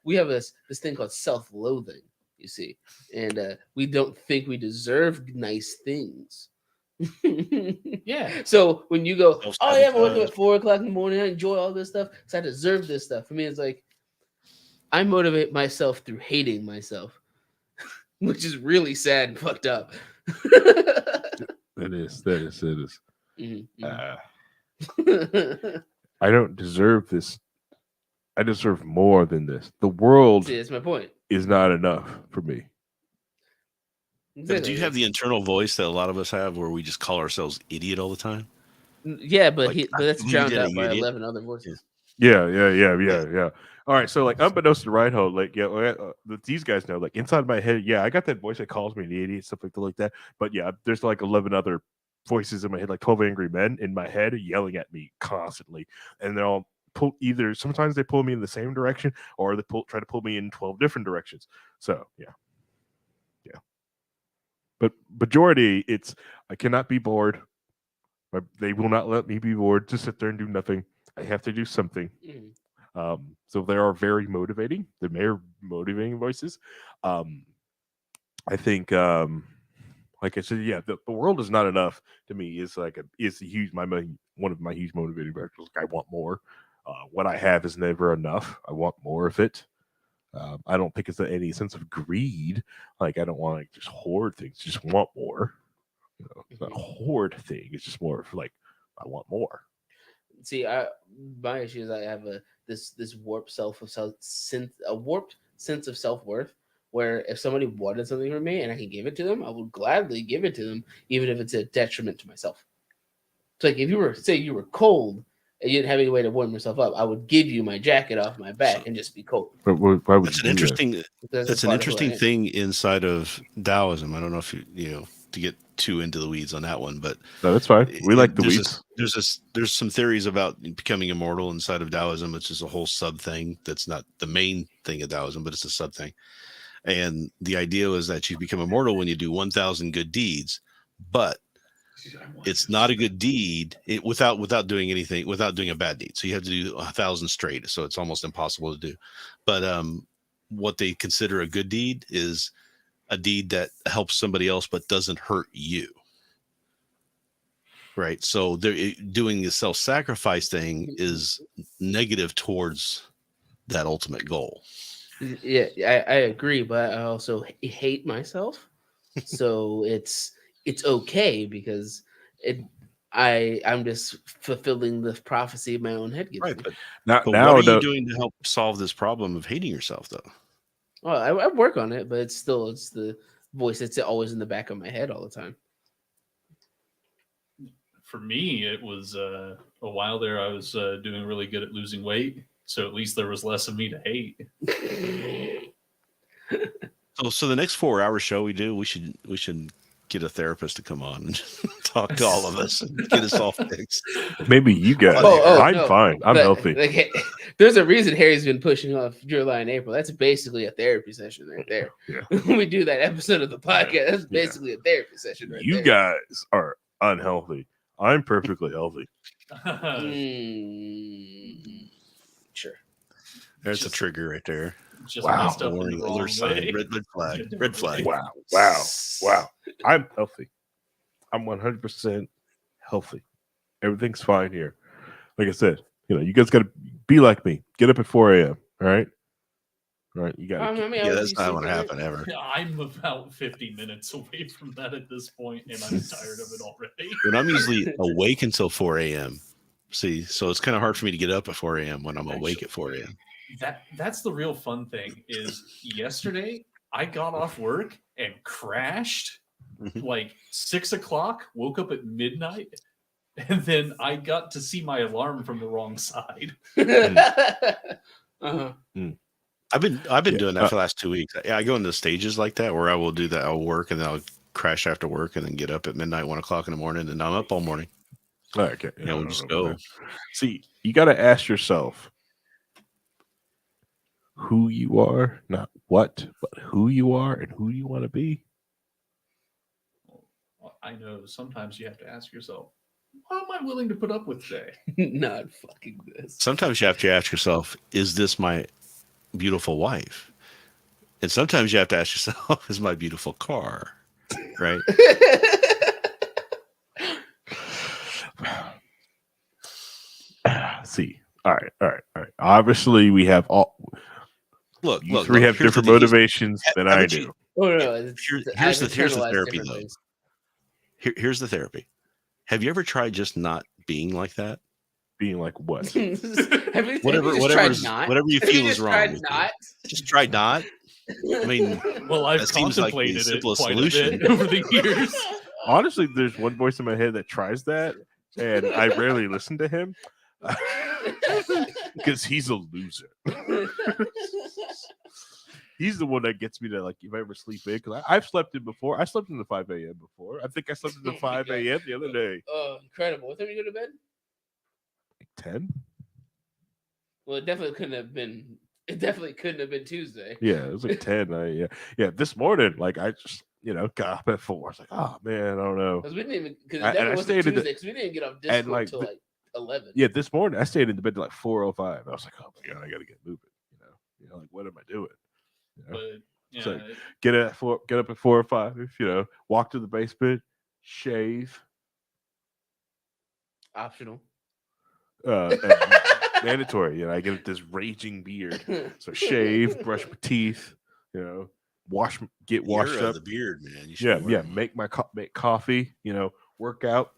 we have this thing called self-loathing, you see, and we don't think we deserve nice things. Yeah. So when you go, oh yeah, I'm waking up Self-sabotage. at 4 o'clock in the morning, I enjoy all this stuff, so I deserve this stuff. For me, it's like I motivate myself through hating myself, which is really sad and fucked up. It is. Mhm. I don't deserve this. I deserve more than this. The world See, that's my point. is not enough for me. But do you have the internal voice that a lot of us have, where we just call ourselves idiot all the time? Yeah, but Like, but that's you drowned did it, out you by idiot. 11 other voices. Yeah. All right, so like unbeknownst to Reinhold, like these guys know, like inside my head, yeah, I got that voice that calls me an idiot, stuff like that. But yeah, there's like 11 other voices in my head, like 12 angry men in my head yelling at me constantly, and they're all either sometimes they pull me in the same direction or they try to pull me in 12 different directions. So yeah. But majority, it's I cannot be bored. They will not let me be bored to sit there and do nothing. I have to do something. So they are very motivating. They're very motivating voices. I think, like I said, yeah, the world is not enough to me. Is like is a huge one of my huge motivating factors. Like I want more. What I have is never enough. I want more of it. I don't think it's any sense of greed. Like, I don't want to just hoard things. Just want more. You know, it's not a hoard thing. It's just more of like, I want more. See, my issue is I have this warped a warped sense of self-worth, where if somebody wanted something from me and I can give it to them, I would gladly give it to them, even if it's a detriment to myself. It's like if you were cold and you didn't have any way to warm yourself up, I would give you my jacket off my back and just be cold. But why would That's you an do interesting. That's an part of who I interesting am. thing inside of Taoism. I don't know if you know to get too into the weeds on that one, but No, that's fine. We like the there's weeds. there's some theories about becoming immortal inside of Taoism, which is a whole sub thing. That's not the main thing of Taoism, but it's a sub thing. And the idea is that you become immortal when you do 1,000 good deeds, but it's not a good deed without doing anything, without doing a bad deed. So you have to do 1,000 straight. So it's almost impossible to do. But what they consider a good deed is a deed that helps somebody else but doesn't hurt you. Right. So they're doing the self-sacrifice thing is negative towards that ultimate goal. Yeah, I agree, but I also hate myself. So it's okay because I'm just fulfilling the prophecy my own head gives Right. me. But Now, what are you doing to help solve this problem of hating yourself, though? Well, I work on it, but it's the voice that's always in the back of my head all the time. For me, it was a while there. I was doing really good at losing weight, so at least there was less of me to hate. So the next 4-hour show we do, we should get a therapist to come on and talk to all of us and get us all fixed. Maybe you guys. I'm no. fine. I'm healthy. Like, there's a reason Harry's been pushing off July and April. That's basically a therapy session right there. Yeah. When we do that episode of the podcast, that's basically a therapy session right You there. guys are unhealthy. I'm perfectly healthy. Sure. There's a trigger right there. Just Wow. messed up in the Warning, wrong alert sign, way. red flag, red flag. Wow. I'm healthy. I'm 100% healthy. Everything's fine here. Like I said, you guys got to be like me. Get up at 4 a.m. All right. All right. You got to. Yeah, that's not going to happen ever. I'm about 50 minutes away from that at this point, and I'm tired of it already. But I'm usually awake until 4 a.m. See, so it's kind of hard for me to get up at 4 a.m. when I'm awake at 4 a.m. That's the real fun thing. Is yesterday I got off work and crashed like 6 o'clock. Woke up at midnight, and then I got to see my alarm from the wrong side. Uh-huh. I've been doing that for the last 2 weeks. I go into stages like that where I will do that. I'll work and then I'll crash after work and then get up at midnight, 1 o'clock in the morning, and I'm up all morning. Okay. And we'll just go. See, you got to ask yourself who you are, not what, but who you are and who you want to be. I know sometimes you have to ask yourself, what am I willing to put up with today? Not fucking this. Sometimes you have to ask yourself, is this my beautiful wife? And sometimes you have to ask yourself, is my beautiful car? Right? See, all right. Obviously, we have all. Look, You three have here's the different deal. motivations than I Haven't do. you- Oh no! Here's the internalized therapy, different though. things. Here's the therapy. Have you ever tried just not being like that? Being like what? Have you Whatever just tried you not? feel Have you is just wrong. tried with not? you. Just try not. I mean, Well, I've That seems like the contemplated it simplest quite solution. a bit over the years. Honestly, there's one voice in my head that tries that, and I rarely listen to him because he's a loser. He's the one that gets me to, like, if I ever sleep in, because I've slept in before. I slept in the 5 a.m. before. I think I slept in the 5 a.m. the other day. Oh, incredible! What time you go to bed? Like 10? Well, it definitely couldn't have been. It definitely couldn't have been Tuesday. Yeah, it was like 10. Yeah. This morning, like, I just, got up at 4. I was like, oh, man, I don't know. Because we didn't even. Because I it definitely wasn't stayed in the- Tuesday. Because we didn't get off Discord like, until like 11. Yeah, this morning, I stayed in the bed till like 4:05. I was like, oh, my God, I got to get moving. Like, what am I doing? But yeah, So, get up at 4 or 5. Walk to the basement, shave, Optional. and Mandatory. I get this raging beard. So shave, brush my teeth, get washed Era of up. the beard, man. You should Yeah. Make make coffee. Work out.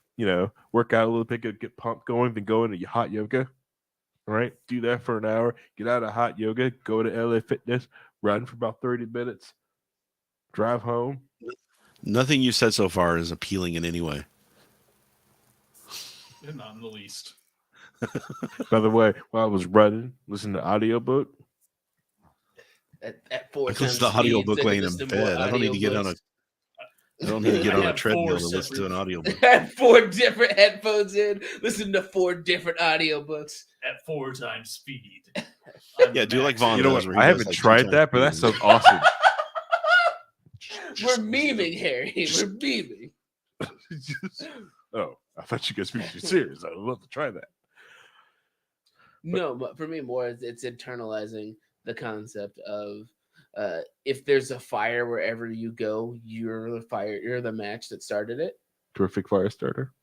Work out a little bit, get pumped going, then go into your hot yoga. All right, do that for an hour. Get out of hot yoga. Go to LA Fitness. Run for about 30 minutes. Drive home. Nothing you said so far is appealing in any way. Not in the least. By the way, while I was running, listening to audiobook. At 4 Because times the audiobook speed, so I laying can in listen to more bed. I don't need to get on a. audiobooks. I don't need to get I on a have treadmill four to listen to an separate- audiobook. Had 4 different headphones in, listen to 4 different audiobooks. At 4 times speed. Yeah, do like Vaughn You know does, what? where he I does, haven't like, 2 tried times that, but that speed. sounds awesome. We're memeing, Harry. We're memeing. Oh, I thought you guys were serious. I'd love to try that. No, but for me, more it's internalizing the concept of if there's a fire wherever you go, you're the fire. You're the match that started it. Terrific fire starter.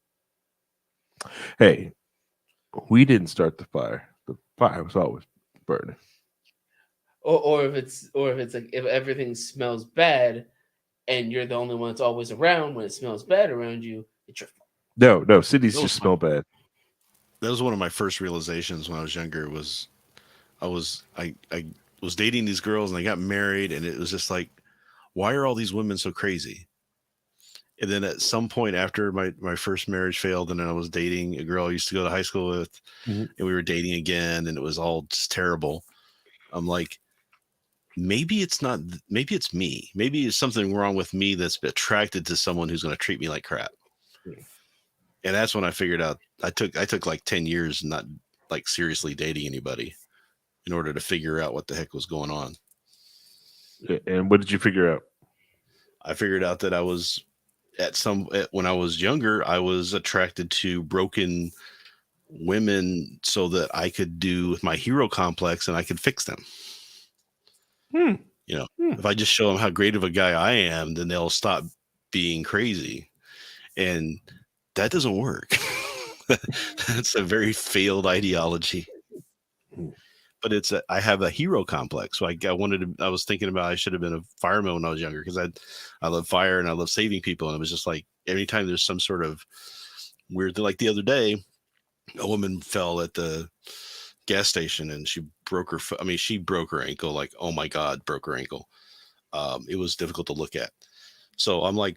Hey, we didn't start the fire. The fire was always burning. Or if it's like if everything smells bad, and you're the only one that's always around when it smells bad around you, it's your fault. No, cities That was just smell bad. That was one of my first realizations when I was younger. I was dating these girls and I got married, and it was just like, why are all these women so crazy? And then at some point after my first marriage failed, and then I was dating a girl I used to go to high school with, Mhm. and we were dating again, and it was all just terrible. I'm like, maybe it's me. Maybe it's something wrong with me that's attracted to someone who's going to treat me like crap. And that's when I figured out I took like 10 years not like seriously dating anybody in order to figure out what the heck was going on. And what did you figure out? I figured out that I was when I was younger, I was attracted to broken women so that I could do my hero complex and I could fix them. If I just show them how great of a guy I am, then they'll stop being crazy. And that doesn't work. That's a very failed ideology. But I have a hero complex. So I was thinking about I should have been a fireman when I was younger because I love fire and I love saving people. And it was just like anytime there's some sort of weird, like the other day, a woman fell at the gas station and she broke her ankle. Like, oh my God, broke her ankle. It was difficult to look at. So I'm like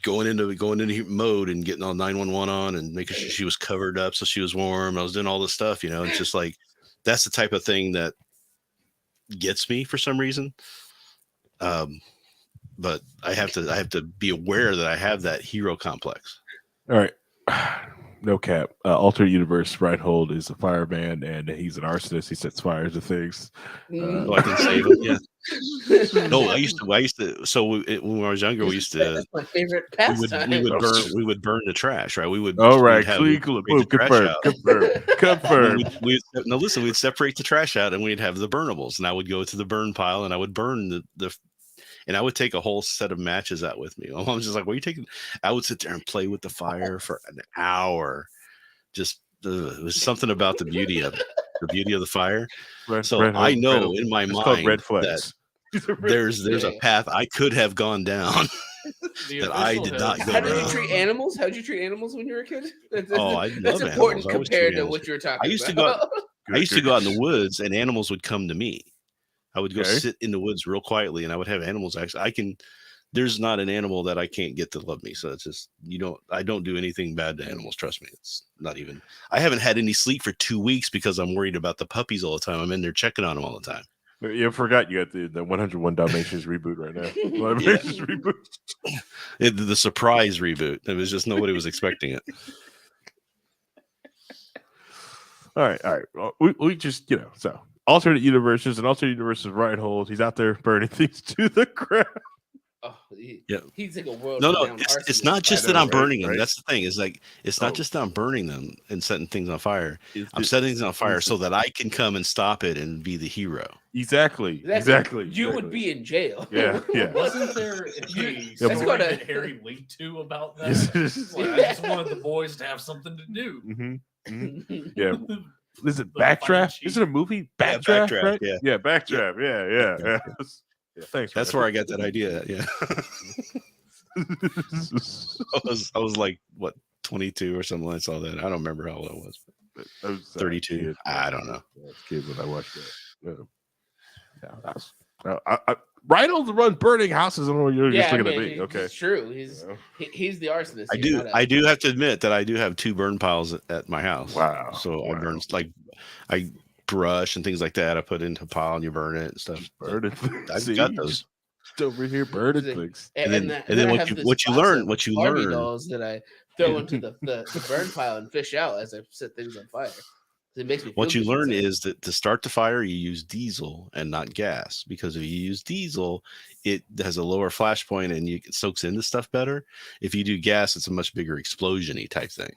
going into mode and getting all 911 on and making sure she was covered up so she was warm. I was doing all this stuff, It's just like that's the type of thing that gets me for some reason. But I have to be aware that I have that hero complex. All right. No cap. Alternate universe, Reinhold is a fireman and he's an arsonist. He sets fires to things. So I can save them. Yeah. No, I used to. So when I was younger, we used to. That's my favorite pastime. We would burn the trash, right? We would. All right, we'd confirm. Now listen, we'd separate the trash out, and we'd have the burnables, and I would go to the burn pile, and I would burn and I would take a whole set of matches out with me. My mom's just like, "What are you taking?" I would sit there and play with the fire for an hour. Just it was something about the beauty of it, the beauty of the fire. I know in my mind red flags. that there's a path I could have gone down that I did not go How did you down. treat animals? How did you treat animals when you were a kid? That's love important animals. I always compared treat to animals. what you were talking I used to about. I used to go out in the woods and animals would come to me. I would go Okay. sit in the woods real quietly and I would have animals. Actually, there's not an animal that I can't get to love me. So it's just, I don't do anything bad to animals. Trust me. It's not even, I haven't had any sleep for 2 weeks because I'm worried about the puppies all the time. I'm in there checking on them all the time. You forgot you got the 101 Dalmatians reboot right now. Dalmatians reboot. The surprise reboot. It was just nobody was expecting it. All right. Well, we just, so alternate universes and alternate universes Reinhold. He's out there burning things to the ground. Oh, Yeah. He's like a world. No, it's not just that I'm burning them. right? That's the thing. Is like it's not Oh. just that I'm burning them and setting things on fire. Is I'm it- setting things on fire is so it- that I can come and stop it and be the hero. Exactly. You would be in jail. Yeah. Wasn't there a That's story gotta- that Harry linked to about that? Yes. Like, I just wanted the boys to have something to do. Mhm. Yeah. Is it The Backdraft? fight Is it a movie? Yeah, Backdraft, Backdraft, right? yeah. Yeah, Backdraft. Yeah. Backdraft, Yeah, thanks. That's where I got that idea. Yeah. I was like, what, 22 or something when I saw that. I don't remember how old I was. I was 32. kid. I don't know. I was a kid when I watched that. Rhinos run burning houses. I don't know what you're just looking at me. Okay. It's true. He's the arsonist. I do have to admit that I do have 2 burn piles at my house. Wow. So I burn I brush and things like that. I put into a pile and you burn it and stuff. Burning I've things. got those. Just over here burning things. And then I what have you this what you box learn of what you Barbie learn dolls that I throw into the burn pile and fish out as I set things on fire. It makes me feel what you good learn inside. is that to start the fire you use diesel and not gas, because if you use diesel it has a lower flash point and it soaks into stuff better. If you do gas it's a much bigger explosion-y type thing.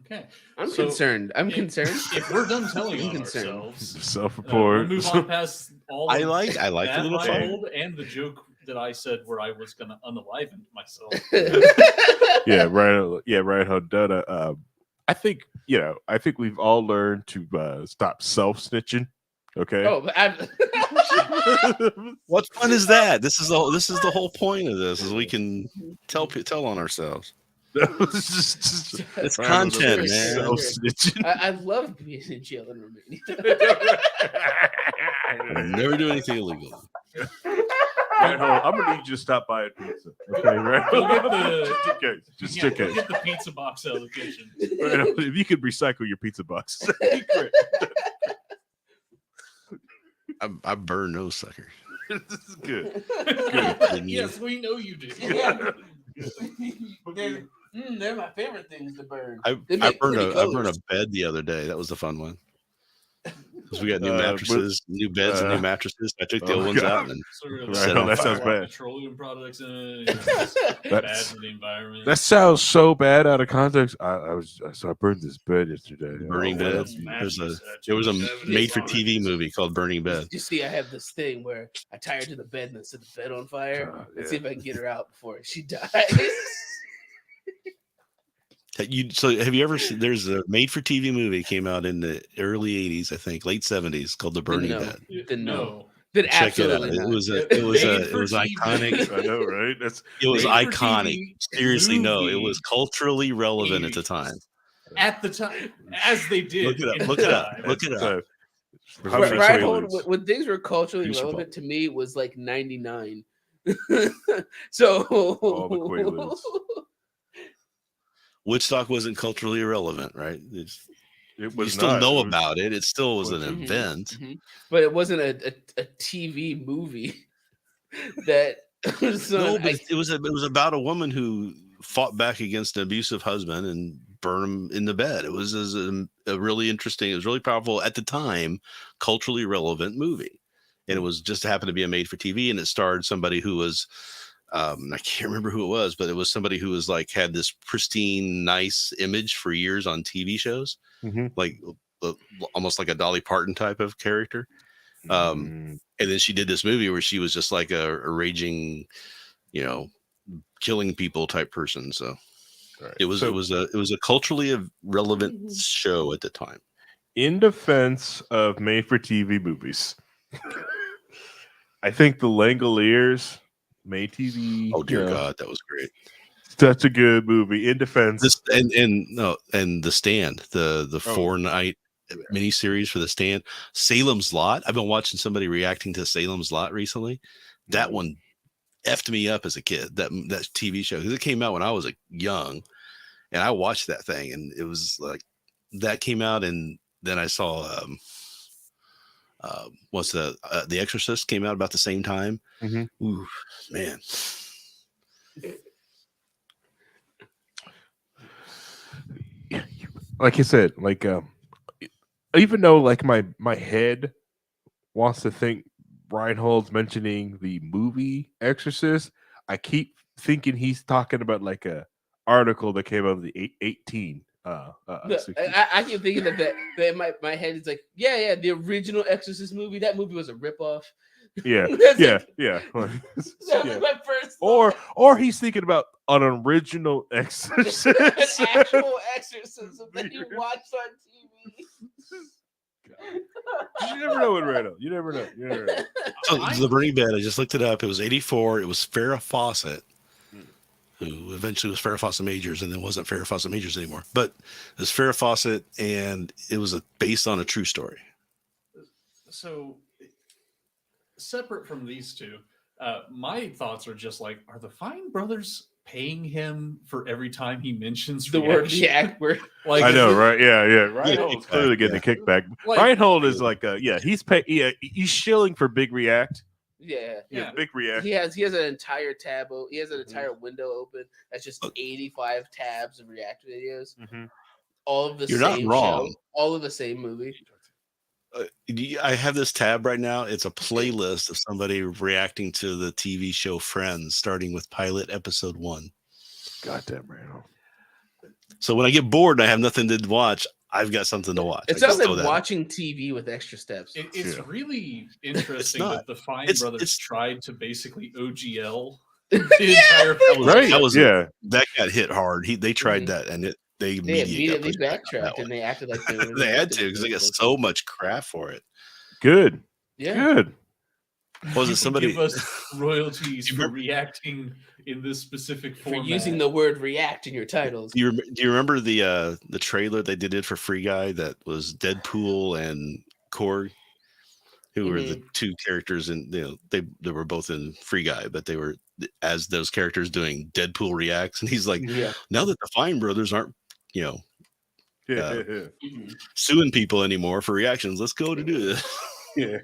Okay. I'm So, concerned. I'm concerned. If we're done telling I'm on concerned. ourselves, we'll Self-report. move on past all. I of like the that little fun. Reinhold and the joke that I said where I was going to unaliven myself. Yeah, right. Yeah, right. Hodona. I think we've all learned to stop self-snitching. Okay. Oh, but What fun is that? This is the whole point of this, is we can tell on ourselves. It's content, man. Self-snitching. I love being in jail in Romania. Never do anything illegal. Right, hold on. I'm gonna need you to stop buying pizza. Okay, right? Go get the Just yeah, in go case. get the pizza box out of the kitchen. Right, if you could recycle your pizza box, that'd be great. I burn those suckers. This is good. Yes, we know you do. They're my favorite things to burn. I They make burned pretty I burned a colors. bed the other day. That was the fun one. Because we got new But- mattresses, new beds, and new mattresses. I took the oh old ones God. out and Sort of Right, set oh, on that fire. sounds bad. Petroleum products in it. Bad That's- for the environment. That sounds so bad out of context. I burned this bed yesterday. Burning Oh, Bed. well. There was a Yes. made-for-TV movie called Burning Bed. You see, I have this thing where I tie her to the bed and then set the bed on fire and see if I can get her out before she dies. So have you ever seen? There's a made-for-TV movie came out in the early '80s, I think, late '70s, called The Burning No. Bed. Then no. No. Then Check it out. absolutely not. It was Made-for-TV. iconic. I know, right? That's It was Made-for-TV iconic. Seriously, no, it movie. was culturally relevant at the time. At the time, as they did. Look it up. in Look the it up. time. Look it up. Reinhold, when things were culturally Use your relevant to me, it was like 99. So All the Quaaludes. Woodstock wasn't culturally irrelevant, right? It You was still not. know It was- about it. It still was an Mhm, event. mhm. But it wasn't a TV movie that was No, on- but it was about a woman who fought back against an abusive husband and burned him in the bed. It was a really interesting. It was really powerful at the time, culturally relevant movie, and it was just happened to be a made for TV, and it starred somebody who was. I can't remember who it was, but it was somebody who was like had this pristine, nice image for years on TV shows, Mhm. like almost like a Dolly Parton type of character. And then she did this movie where she was just like a raging, killing people type person. So Right. it was a culturally relevant show at the time. In defense of made-for-TV movies, I think The Langoliers, made TV. Oh dear God, that was great. Such a good movie. In defense, This and The Stand, the 4-night miniseries for The Stand. Salem's Lot. I've been watching somebody reacting to Salem's Lot recently. That one effed me up as a kid. That TV show, because it came out when I was young, and I watched that thing, and it was like that came out, and then I saw what's The Exorcist came out about the same time. Mhm. Ooh, man. like I said, like even though like my head wants to think Reinhold's mentioning the movie Exorcist, I keep thinking he's talking about like a article that came out of the 18 I keep thinking that in my head is like, yeah, the original Exorcist movie. That movie was a ripoff. Yeah, That's yeah, like- yeah. That was Yeah. my first Or thought. or he's thinking about an original An Exorcist. actual exorcism that he watched on TV. You never know with Randall. You never know. You never know. So the Burning Man, I just looked it up. It was 84. It was Farrah Fawcett, who eventually was Farrah Fawcett Majors, and then wasn't Farrah Fawcett Majors anymore. But it was Farrah Fawcett, and it was based on a true story. So, separate from these two, my thoughts are just like, are the Fine brothers paying him for every time he mentions The word reaction? react word. Like, I is know, it- right? Yeah. Reinhold is kickback, clearly getting a kickback. Like- Reinhold is like, he's pay. Yeah, he's shilling for big react. Yeah. Yeah. Big react. He has an entire tab. He has an entire window open. That's just 85 tabs of React videos. Mhm. All of the You're not same wrong. show. All of the same movie. I have this tab right now. It's a playlist of somebody reacting to the TV show Friends, starting with pilot episode 1. Goddamn, Randall. So when I get bored and I have nothing to watch, I've got something to watch. It I sounds just throw like that on. watching TV with extra steps. It's Yeah. really interesting not. that the Fine It's- brothers it's- tried to basically OGL the entire film. Right? That was yeah. that got hit hard. They tried Mhm. that, and they They immediately, immediately got pushed back on that backtracked one. and they acted like they were. They had the to because they got victims. so much crap for it. Good. Yeah. Good. Was You it somebody? give us royalties Do you for remember- reacting in this specific For format? using the word react in your titles. Do you remember the trailer they did for Free Guy that was Deadpool and Korg, who were the two characters in they were both in Free Guy, but they were as those characters doing Deadpool reacts, and he's like, Yeah. now that the Fine brothers aren't Yeah. Mhm. suing people anymore for reactions, let's go to do this. Yeah.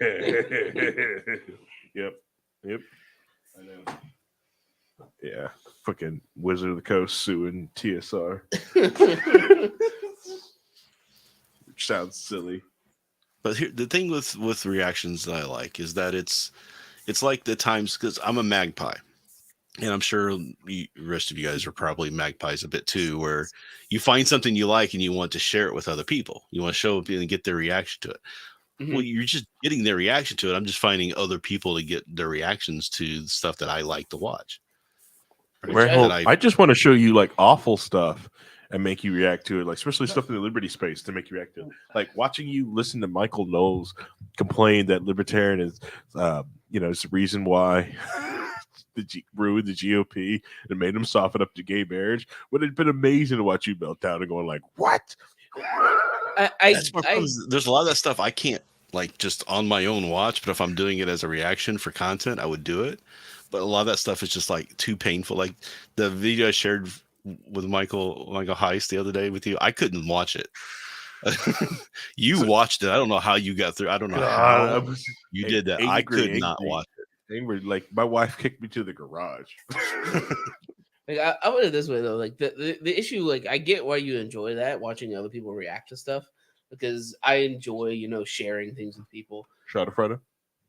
Yep. I know. Yeah. Fucking Wizard of the Coast suing TSR. Which sounds silly. But here, the thing with reactions that I like is that it's like the times, because I'm a magpie, and I'm sure the rest of you guys are probably magpies a bit too, where you find something you like and you want to share it with other people. You want to show up and get their reaction to it. Mhm. Well, you're just getting their reaction to it. I'm just finding other people to get their reactions to the stuff that I like to watch. Which Reinhold, I- I just want to show you like awful stuff and make you react to it, like especially stuff in the liberty space to make you react to it. Like watching you listen to Michael Knowles complain that libertarian is, it's the reason why ruined the GOP and made them soften up to gay marriage. Would have been amazing to watch you melt down and going like, "What?" That's my problem. There's a lot of that stuff I can't like just on my own watch, but if I'm doing it as a reaction for content, I would do it. But a lot of that stuff is just like too painful. Like the video I shared with Michael Heist the other day with you, I couldn't watch it. You watched it. I don't know how you got through. I don't know I how was you did that. I angry, could not angry. watch it. angry. Like my wife kicked me to the garage. Like I put it this way though, like the issue, like I get why you enjoy that, watching other people react to stuff, because I enjoy, sharing things with people. Schadenfreude.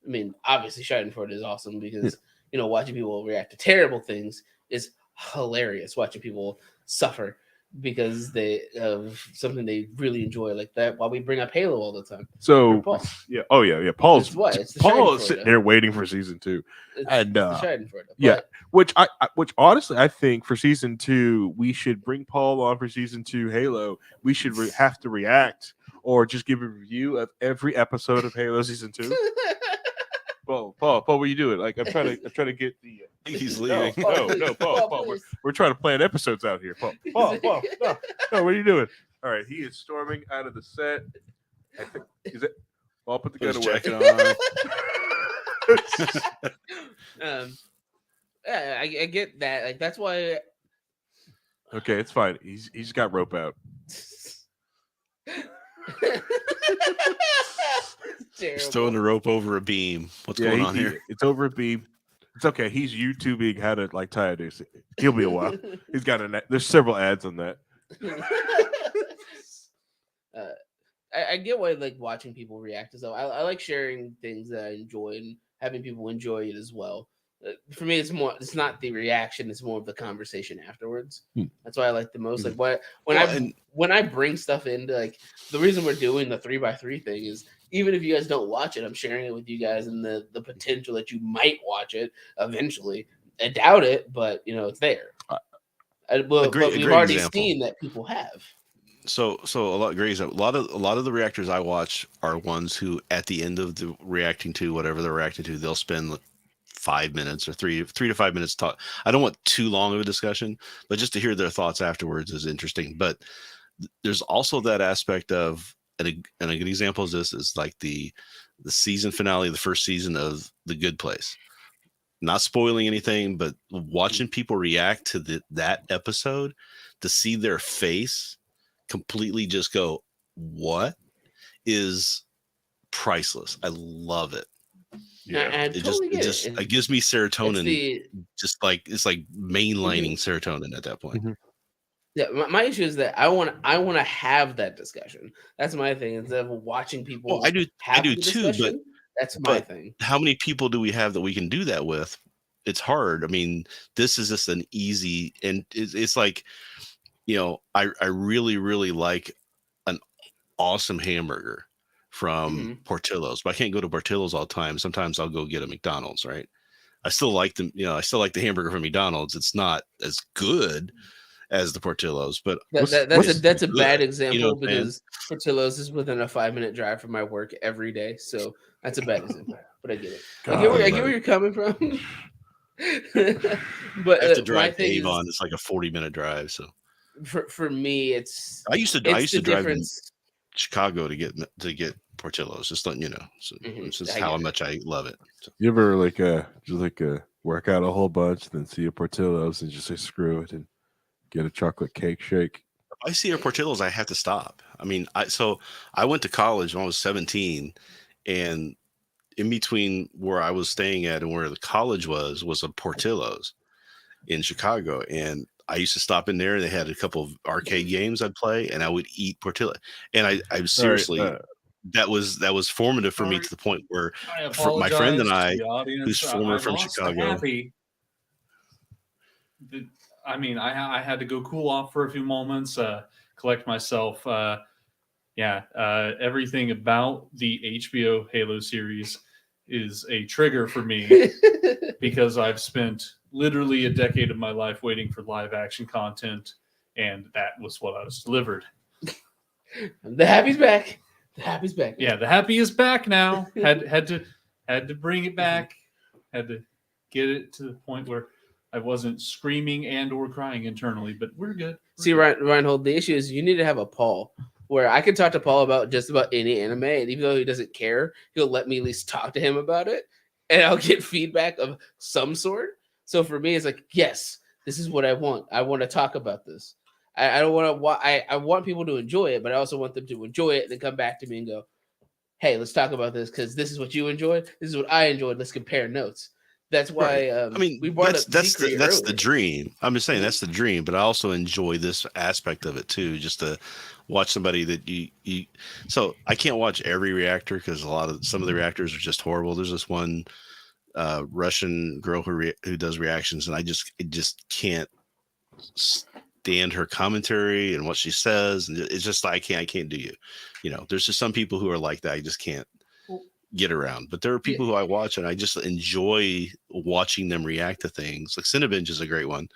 I mean, obviously Schadenfreude is awesome because watching people react to terrible things is hilarious. Watching people suffer because they of something they really enjoy, like that. Why we bring up Halo all the time. So Paul. yeah, oh yeah. Paul's It's what? It's the Paul is Schadenfreude. sitting there waiting for season 2. It's, And, it's the Schadenfreude. yeah. But Which honestly I think for season 2 we should bring Paul on for season 2 Halo. We should have to react or just give a review of every episode of Halo season 2. Paul, what are you doing? Like I'm trying to get the. He's No, leaving. No, Paul. please. We're trying to plan episodes out here, Paul. No, what are you doing? All right, he is storming out of the set. I think is it. Paul, put the Put gun his away. jacket on. Yeah, I get that. Like that's why. Okay, it's fine. He's got rope out. He's throwing the rope over a beam. What's going on here? It's over a beam. It's okay. He's YouTubing how to like tie a noose. He'll be a while. He's got there's several ads on that. I get why like watching people react to stuff. I like sharing things that I enjoy and having people enjoy it as well. For me, it's not the reaction, it's more of the conversation afterwards. Hmm. That's why I like the most. Mhm. Like when I bring stuff into, like, the reason we're doing the 3x3 thing is, even if you guys don't watch it, I'm sharing it with you guys, and the potential that you might watch it eventually. I doubt it, but it's there. But we've already example. seen that people have. So a lot of the reactors I watch are ones who, at the end of the reacting to whatever they're reacting to, they'll spend 5 minutes or three to 5 minutes talk. I don't want too long of a discussion, but just to hear their thoughts afterwards is interesting. But there's also that aspect of, and a good example of this is like the season finale of the first season of The Good Place. Not spoiling anything, but watching people react to that episode, to see their face completely just go, what, is priceless. I love it. Yeah. I totally get it. It gives me serotonin. It's Just like it's like mainlining serotonin at that point. Mhm. Yeah, my issue is that I want to have that discussion. That's my thing. Instead of watching people, I do the too. discussion, that's my thing. How many people do we have that we can do that with? It's hard. I mean, this is just an easy, and it's like, I really, really like an awesome hamburger from Portillo's, but I can't go to Portillo's all the time. Sometimes I'll go get a McDonald's, right? I still like them, I still like the hamburger from McDonald's. It's not as good as the Portillo's, but That's a bad good, example, what I'm saying? because Portillo's is within a 5-minute drive from my work every day. So that's a bad example, but I get it. I get where you're coming from. But I have to my drive to thing is, Avon. It's like a 40-minute drive. So for me, it's I used to the drive to difference. Chicago to get Portillo's. Just letting you know. So it's just I how get it. much I love it. So. You ever just work out a whole bunch, then see a Portillo's and just say screw it and get a chocolate cake shake? If I see a Portillo's, I have to stop. I mean, I went to college when I was 17, and in between where I was staying at and where the college was a Portillo's in Chicago, and I used to stop in there. They had a couple of arcade games I'd play, and I would eat Portillo. And I seriously, that was formative for me, to the point where my friend and I, who's former from Chicago. I mean, I had to go cool off for a few moments, collect myself. Everything about the HBO Halo series is a trigger for me because I've spent literally a decade of my life waiting for live action content, and that was what I was delivered. The happy's back. The happy's back. Yeah, the happy is back now. Had to bring it back. Had to get it to the point where I wasn't screaming and or crying internally, but we're good. See, Reinhold, the issue is you need to have a Paul where I can talk to Paul about just about any anime, and even though he doesn't care, he'll let me at least talk to him about it, and I'll get feedback of some sort. So for me, it's like, yes, this is what I want. I want to talk about this. I don't want to. I want people to enjoy it, but I also want them to enjoy it and then come back to me and go, "Hey, let's talk about this because this is what you enjoyed. This is what I enjoyed. Let's compare notes." That's why. Right. I mean, we brought that's up the dream. I'm just saying that's the dream, but I also enjoy this aspect of it too. Just to watch somebody that you. So I can't watch every reactor because some of the reactors are just horrible. There's this one Russian girl who does reactions, and I just can't stand her commentary and what she says, and it's just like I can't do you. There's just some people who are like that. I just can't get around. But there are people who I watch, and I just enjoy watching them react to things. Like Cinnabinge is a great one,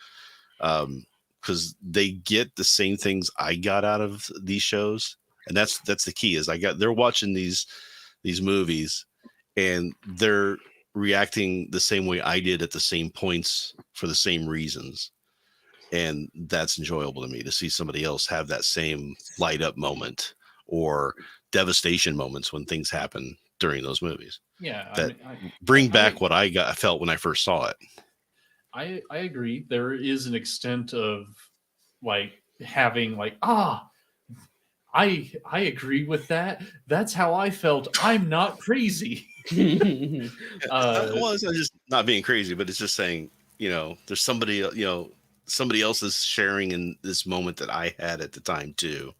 because they get the same things I got out of these shows, and that's the key. Is they're watching these movies, and they're reacting the same way I did at the same points for the same reasons. And that's enjoyable to me, to see somebody else have that same light up moment or devastation moments when things happen during those movies. Yeah, that bring back what I felt when I first saw it. I agree. There is an extent of like having like, I agree with that. That's how I felt. I'm not crazy. Well, it's not just not being crazy, but it's just saying, there's somebody, somebody else is sharing in this moment that I had at the time too.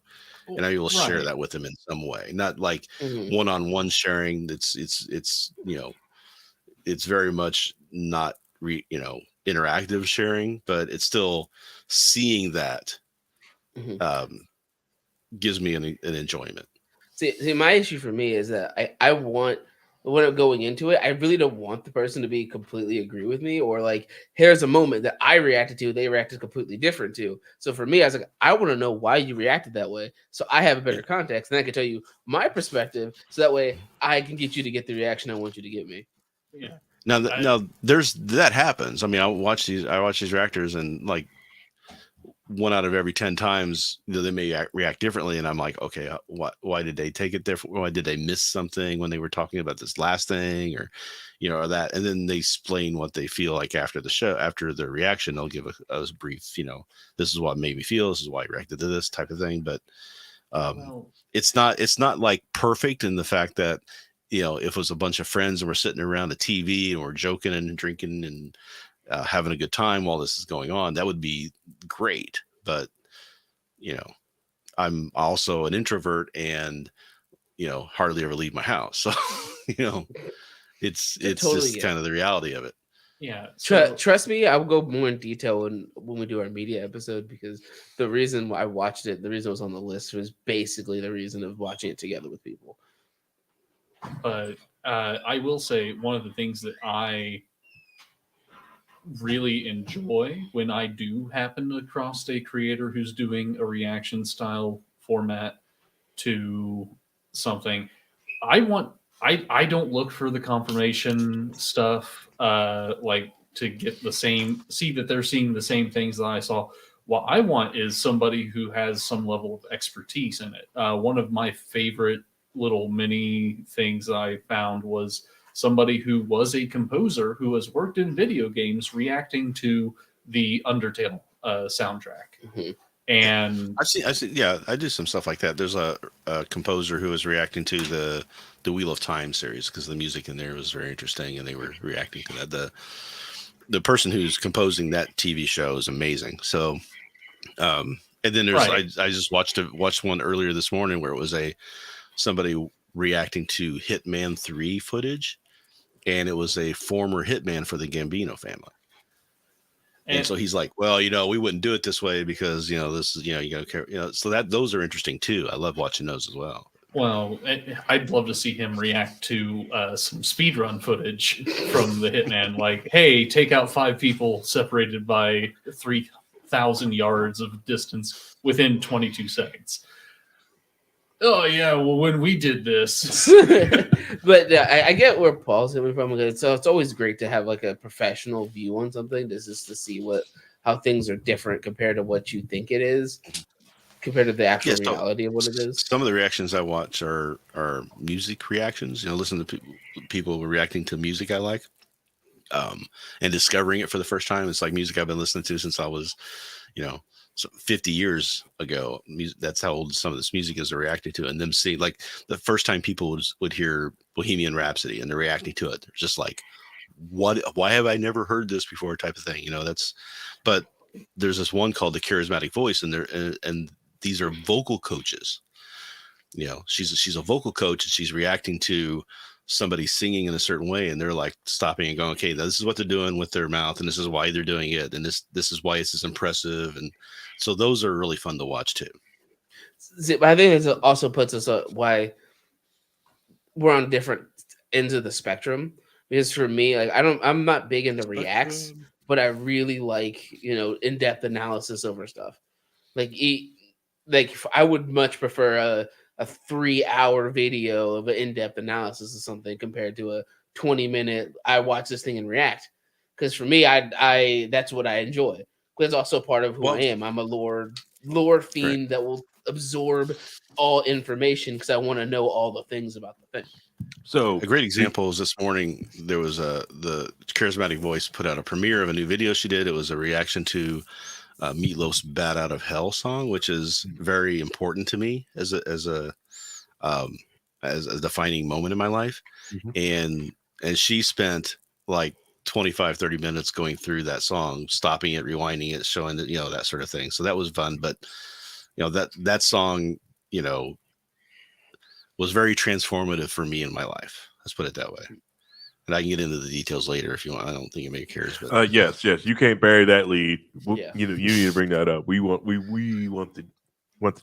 And I will share that with them in some way, not like one-on-one sharing. It's very much not interactive sharing, but it's still seeing that Mhm. gives me an enjoyment. See, my issue for me is that I want when I'm going into it, I really don't want the person to be completely agree with me or like here's a moment that I reacted to, they reacted completely different to. So for me, I was like, I want to know why you reacted that way, so I have a better Yeah. context, and I can tell you my perspective, so that way I can get you to get the reaction I want you to get me. Yeah. Now there's that happens. I mean, I watch these reactors, and like 1 out of every 10 times, they may react differently, and I'm like, okay, why did they take it there? Why did they miss something when they were talking about this last thing, or that? And then they explain what they feel like after the show, after their reaction. They'll give a brief, this is what made me feel. This is why I reacted to this type of thing. But Well, it's not like perfect in the fact that if it was a bunch of friends and we're sitting around the TV and we're joking and drinking and having a good time while this is going on, that would be great. But I'm also an introvert and hardly ever leave my house, so it's I totally just get kind it. of the reality of it. yeah. So Trust me, I will go more in detail when we do our media episode, because the reason why I watched it, the reason it was on the list, was basically the reason of watching it together with people. but I will say one of the things that I really enjoy when I do happen across a creator who's doing a reaction style format to something, I don't look for the confirmation stuff like to get see that they're seeing the same things that I saw. What I want is somebody who has some level of expertise in it. One of my favorite little mini things that I found was somebody who was a composer who has worked in video games reacting to the Undertale soundtrack. Mhm. And I've seen, yeah, I do some stuff like that. There's a composer who was reacting to the Wheel of Time series because the music in there was very interesting, and they were reacting to that. The person who's composing that TV show is amazing. So, and then there's right. I just watched one earlier this morning where it was somebody reacting to Hitman 3 footage, and it was a former hitman for the Gambino family. And so he's like, well, we wouldn't do it this way because, this is, you got to care, so those are interesting too. I love watching those as well. Well, I'd love to see him react to some speedrun footage from the Hitman. Like, hey, take out 5 people separated by 3,000 yards of distance within 22 seconds. Oh, yeah, well, when we did this. But I get where Paul's coming from. So it's always great to have like a professional view on something, just to see how things are different compared to what you think it is, compared to the actual reality of what it is. Some of the reactions I watch are music reactions. Listen to people reacting to music I like, and discovering it for the first time. It's like music I've been listening to since I was, 50 years ago. That's how old some of this music is they're reacting to, and them seeing like the first time people would hear Bohemian Rhapsody and they're reacting to it. They're just like, why have I never heard this before? Type of thing. But there's this one called The Charismatic Voice, and these are vocal coaches. She's a vocal coach, and she's reacting to somebody singing in a certain way, and they're like stopping and going, okay, this is what they're doing with their mouth, and this is why they're doing it, and this is why it's impressive. And so those are really fun to watch too. See, I think it also puts us why we're on different ends of the spectrum. Because for me, like I'm not big into reacts, but I really like in-depth analysis over stuff. Like I would much prefer a 3-hour video of an in-depth analysis of something compared to a 20-minute I watch this thing and react. Because for me, I that's what I enjoy. That's also part of who I am. I'm a lore fiend that will absorb all information because I want to know all the things about the thing. So a great example is this morning. There was the Charismatic Voice put out a premiere of a new video she did. It was a reaction to Meatloaf's "Bat Out of Hell" song, which is very important to me as a defining moment in my life. Mm-hmm. And she spent like 25-30 minutes going through that song, stopping it, rewinding it, showing that, that sort of thing. So that was fun. But that song, was very transformative for me in my life. Let's put it that way. And I can get into the details later if you want. I don't think anybody cares, but Yes, you can't bury that lead. Yeah. You need to bring that up. We want the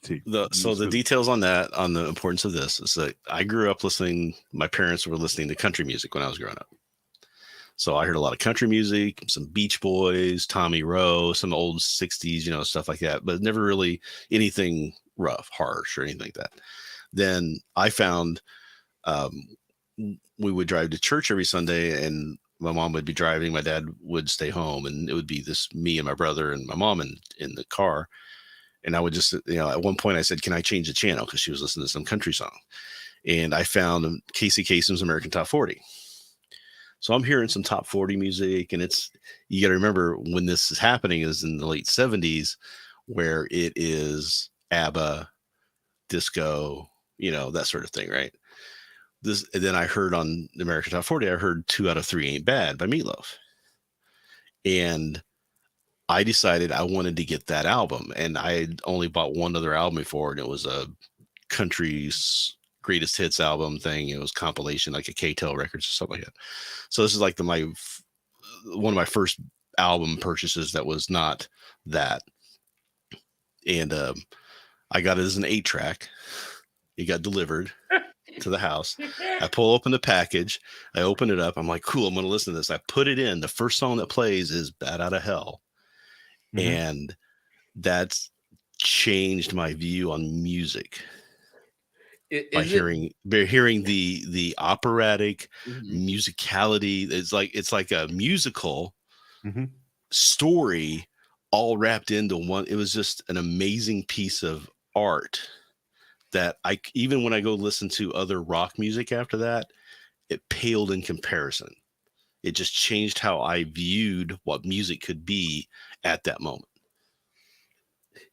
tea. so the details on that, on the importance of this, is that I grew up listening. My parents were listening to country music when I was growing up. So I heard a lot of country music, some Beach Boys, Tommy Rowe, some old 60s, stuff like that, but never really anything rough, harsh, or anything like that. Then I found we would drive to church every Sunday, and my mom would be driving, my dad would stay home, and it would be me and my brother and my mom in the car. And I would just, at one point I said, can I change the channel? Because she was listening to some country song. And I found Casey Kasem's American Top 40. So I'm hearing some top 40 music, and you got to remember when this is happening is in the late 70s, where it is ABBA, disco, that sort of thing, right? And then I heard on the American Top 40, I heard 2 Out of 3 Ain't Bad by Meatloaf. And I decided I wanted to get that album, and I had only bought one other album before, and it was a country's greatest hits album thing. It was compilation, like a K-Tel Records or something like that. So this is like one of my first album purchases that was not that. And I got it as an 8-track. It got delivered to the house. I pull open the package. I open it up. I'm like, cool, I'm going to listen to this. I put it in. The first song that plays is Bat Out of Hell. Mm-hmm. And that's changed my view on music. By hearing the operatic musicality. It's like a musical story all wrapped into one. It was just an amazing piece of art that even when I go listen to other rock music after that, it paled in comparison. It just changed how I viewed what music could be at that moment.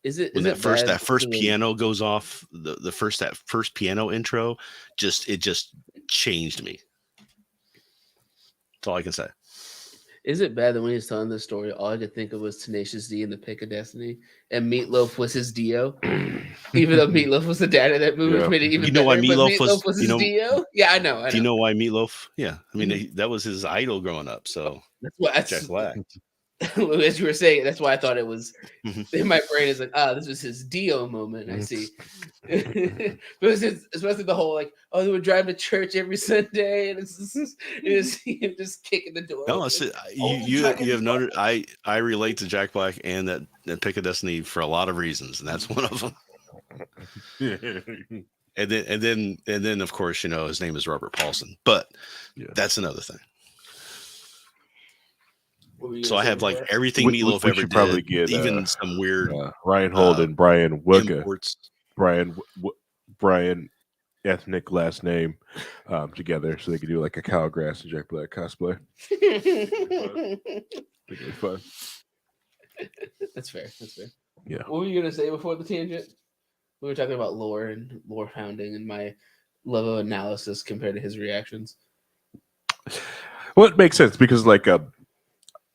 That first piano goes off, that first piano intro, it just changed me. That's all I can say. Is it bad that when he's telling this story, all I could think of was Tenacious D and the Pick of Destiny, and Meatloaf was his Dio, even though Meatloaf was the dad of that movie, which made it even better. Why Meatloaf was his Dio? Yeah, I know. Do you know why Meatloaf? Yeah, I mean that was his idol growing up. So that's Jack Black. As you were saying, that's why I thought it was in my brain is like, this was his Dio moment. I see. But especially the whole they would drive to church every Sunday, and it's him just kicking the door. No, you have noted I relate to Jack Black and that Pick of Destiny for a lot of reasons, and that's one of them. and then of course his name is Robert Paulson, but that's another thing. So I have everything Meatloaf ever did, probably get, even some weird Ryan Holden, Brian Wicca, Brian ethnic last name together, so they could do like a Kyle Grass and Jack Black cosplay. Really fun. That's fair. Yeah. What were you gonna say before the tangent? We were talking about lore and lore pounding and my love of analysis compared to his reactions. Well, it makes sense because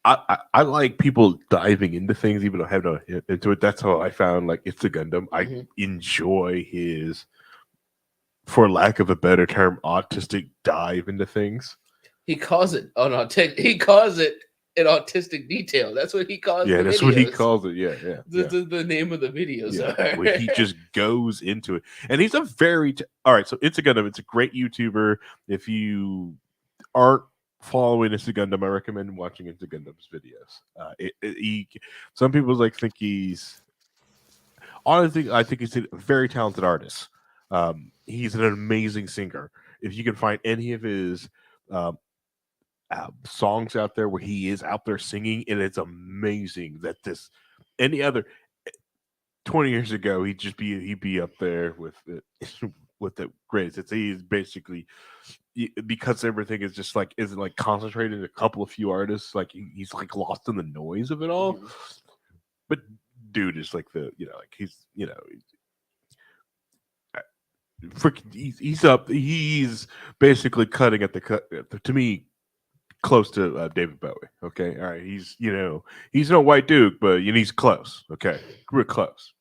I like people diving into things even though I have no into it. That's how I found It's a Gundam. I enjoy his, for lack of a better term, autistic dive into things. He calls it an autistic detail. That's what he calls it. Yeah, that's what he calls it. Yeah. The name of the videos are. Where he just goes into it. And he's a very all right, so It's a Gundam. It's a great YouTuber. If you aren't following It's a Gundam, I recommend watching It's a Gundam's videos. Some people think he's honestly, I think he's a very talented artist. He's an amazing singer. If you can find any of his songs out there where he is out there singing, and it's amazing that any other 20 years ago he'd be up there with the greatest. He's basically, because everything is just isn't concentrated in a couple of few artists, he's lost in the noise of it all. But dude is he's basically cutting at the cut to me close to David Bowie. Okay, all right, he's no White Duke, but he's close. Okay, we're close.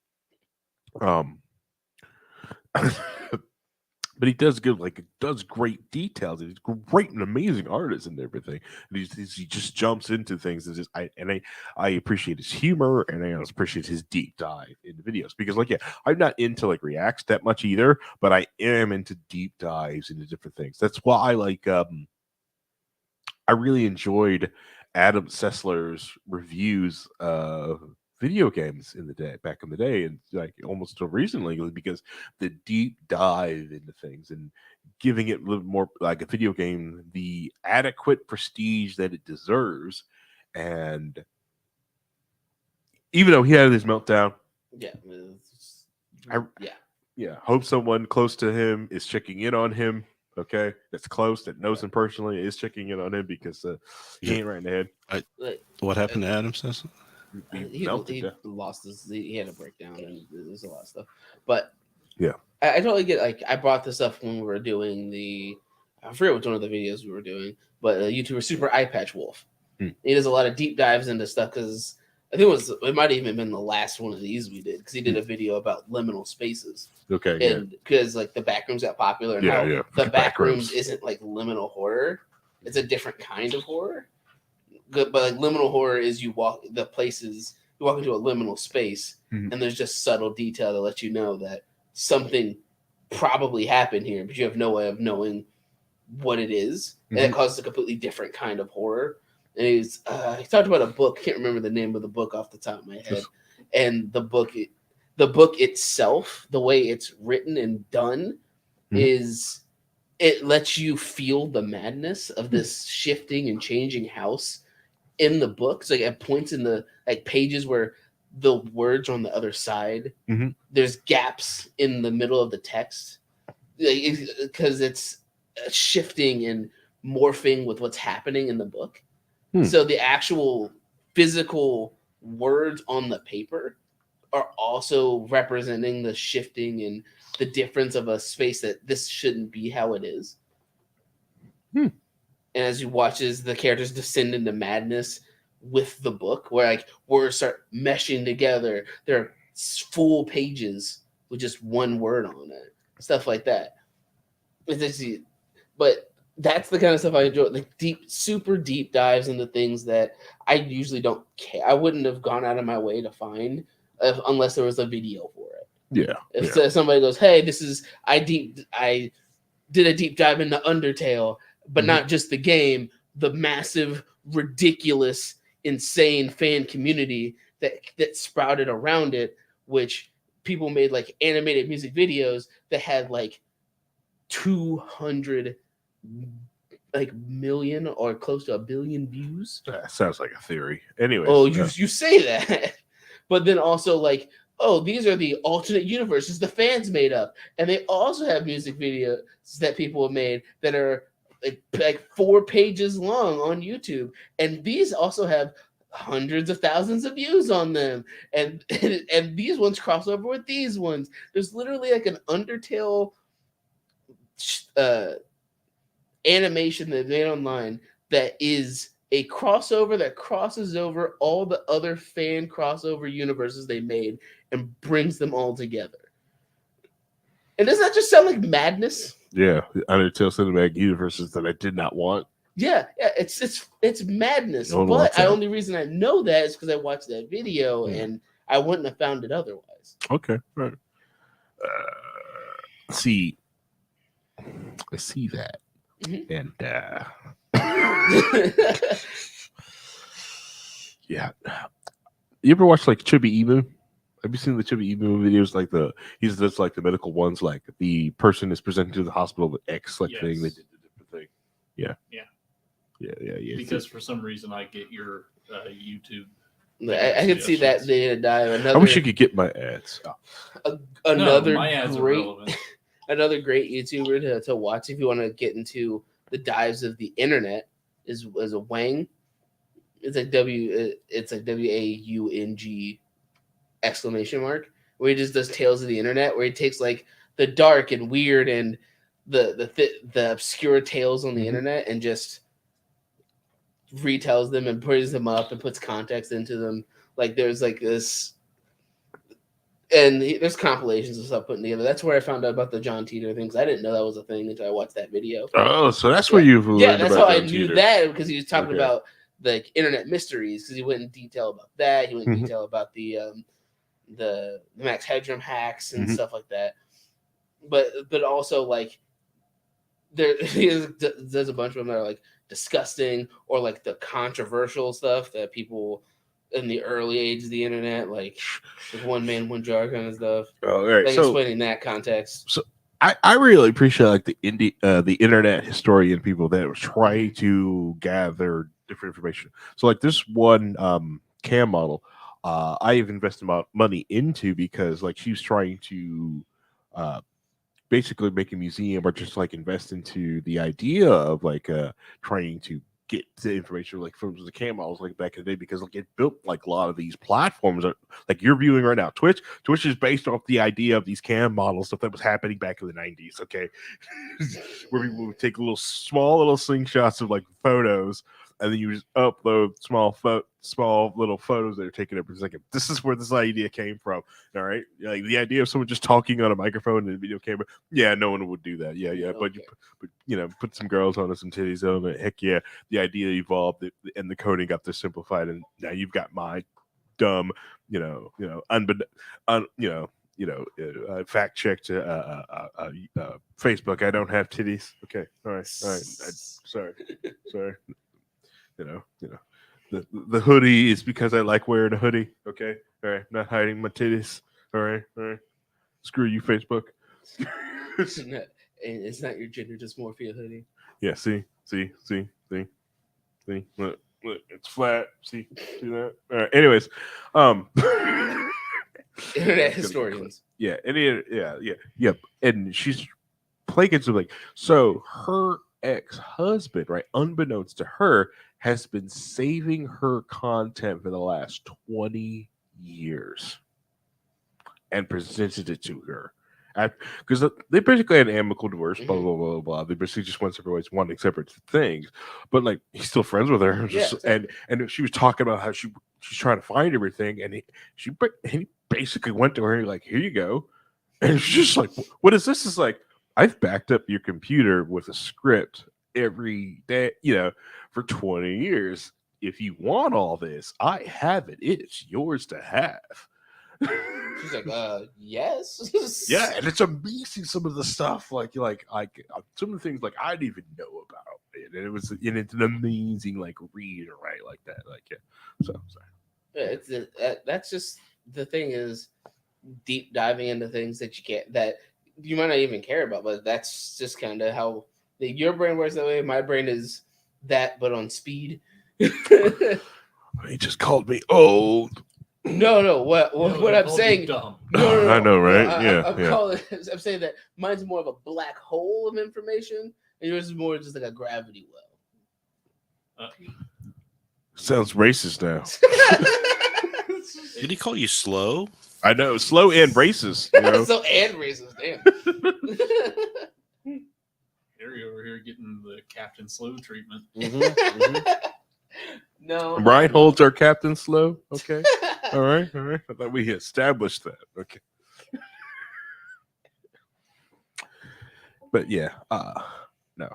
But he does good, like, does great details. He's great and amazing artist and everything. And he just jumps into things and I appreciate his humor, and I also appreciate his deep dive into videos because, like, yeah, I'm not into like reacts that much either, but I am into deep dives into different things. That's why I like. I really enjoyed Adam Sessler's reviews of video games back in the day, and like almost till recently, because the deep dive into things and giving it a little more like a video game the adequate prestige that it deserves. And even though he had his meltdown, Yeah. Yeah. yeah, hope someone close to him is checking in on him. Okay, that's close, that knows him personally, is checking in on him because he Yeah. ain't right in the head. Like, What happened to Adam Sessler? he Yeah. lost he had a breakdown and there's a lot of stuff. But Yeah. I totally get, like, I brought this up when we were doing I forget which one of the videos we were doing, but YouTuber Super Eye Patch Wolf. He does a lot of deep dives into stuff because I think it might have even been the last one of these we did because he did a video about liminal spaces. Okay. And because like the backrooms got popular and Yeah, how yeah. the Backrooms. backrooms isn't like liminal horror. It's a different kind of horror. But like liminal horror is you walk into a liminal space Mhm. and there's just subtle detail to let you know that something probably happened here, but you have no way of knowing what it is. And it causes a completely different kind of horror. And he talked about a book. Can't remember the name of the book off the top of my head. And the book itself, the way it's written and done, is it lets you feel the madness of this shifting and changing house in the book. So, like, at points in the like pages where the words are on the other side, there's gaps in the middle of the text because it's shifting and morphing with what's happening in the book. So the actual physical words on the paper are also representing the shifting and the difference of a space that this shouldn't be how it is. And as you watch as the characters descend into madness with the book, where like words start meshing together, there are full pages with just one word on it, stuff like that. But that's the kind of stuff I enjoy, like super deep dives into things that I usually don't care. I wouldn't have gone out of my way to find unless there was a video for it. Yeah. If somebody goes, "Hey, I did a deep dive into Undertale," but not just the game, the massive, ridiculous, insane fan community that sprouted around it, which people made like animated music videos that had like 200 like million or close to 1 billion views. That sounds like a theory. Anyways. Oh, you say that. But then also like, oh, these are the alternate universes the fans made up. And they also have music videos that people have made that are like 4 pages long on YouTube. And these also have hundreds of thousands of views on them. And these ones cross over with these ones. There's literally like an Undertale animation that made online that is a crossover that crosses over all the other fan crossover universes they made and brings them all together. And doesn't that just sound like madness? Yeah, the Undertale cinematic universes that I did not want. Yeah, it's madness. No one But wants the that. only reason I know that is because I watched that video and I wouldn't have found it otherwise. Okay, right. See, I see that, and yeah. You ever watch like Chibi Emu? Have you seen the Chibi Emu videos? Like he does like the medical ones, like the person is presented to the hospital with X like thing. They did the different thing. Yeah. Because for some reason I get your YouTube. I could see that they dive. I wish you could get my ads. Another my ads are great, relevant. another great YouTuber to watch if you want to get into the dives of the internet is a Wang. It's like WAUNG exclamation mark, where he just does tales of the internet, where he takes like the dark and weird and the obscure tales on the internet and just retells them and brings them up and puts context into them. Like there's like this And there's compilations and stuff putting together. That's where I found out about the John Teeter things. I didn't know that was a thing until I watched that video. Oh, so that's where Yeah. you've learned Yeah, that's how about I John knew Teeter. that, because he was talking Okay. about like internet mysteries, because he went in detail about that. He went in Mhm. detail about the Max Headroom hacks and Mhm. stuff like that. But also like there's a bunch of them that are like disgusting, or like the controversial stuff that people in the early age of the internet, like one man, one jar kind of stuff. Oh, all right. Like So explaining that context. I really appreciate like the internet historian people that try to gather different information. So like this one cam model, I've invested money into, because like she's trying to uh basically make a museum, or just like invest into the idea of like trying to get the information like from the cam models like back in the day, because like it built like a lot of these platforms that, like you're viewing right now. Twitch is based off the idea of these cam model stuff that was happening back in the 90s, okay? Where people would take small little slingshots of like photos, and then you just upload small little photos that are taken every second. This is where this idea came from. All right, like the idea of someone just talking on a microphone and a video camera. Yeah, no one would do that. Yeah, but Okay. you know, put some girls on it, some titties on it. Heck yeah, the idea evolved, and the coding got this simplified, and now you've got my dumb, fact checked Facebook. I don't have titties. Okay, all right. Sorry. You know, the hoodie is because I like wearing a hoodie. Okay, all right, not hiding my titties. All right. Screw you, Facebook. It's not your gender dysmorphia hoodie. Yeah, see. Look, it's flat. See that? All right. Anyways, Internet historians. Yeah, yeah. And she's playing into like, so her ex-husband, right, unbeknownst to her, has been saving her content for the last 20 years and presented it to her. Because they basically had an amicable divorce, blah, blah, blah, blah. They basically just went separate ways, wanting separate things. But like, he's still friends with her. Yeah, exactly. And she was talking about how she's trying to find everything. And he basically went to her and like, here you go. And she's just like, what is this? It's like, I've backed up your computer with a script every day, for 20 years. If you want all this, I have it. It's yours to have. She's like, yes. Yeah, and it's amazing some of the stuff like some of the things like I didn't even know about it, and it's an amazing like read or write like that, like yeah. So sorry. Yeah, that's just the thing, is deep diving into things that you might not even care about, but that's just kind of how your brain works that way. My brain is that, but on speed. He just called me old. No. What I'm saying? Dumb. No. I know, right? I'm saying that mine's more of a black hole of information, and yours is more just like a gravity well. Sounds racist now. Did he call you slow? I know, slow and racist. So and racist, damn. Harry over here getting the Captain Slow treatment. No. Brian holds our Captain Slow. Okay. All right. I thought we established that. Okay. But yeah, no.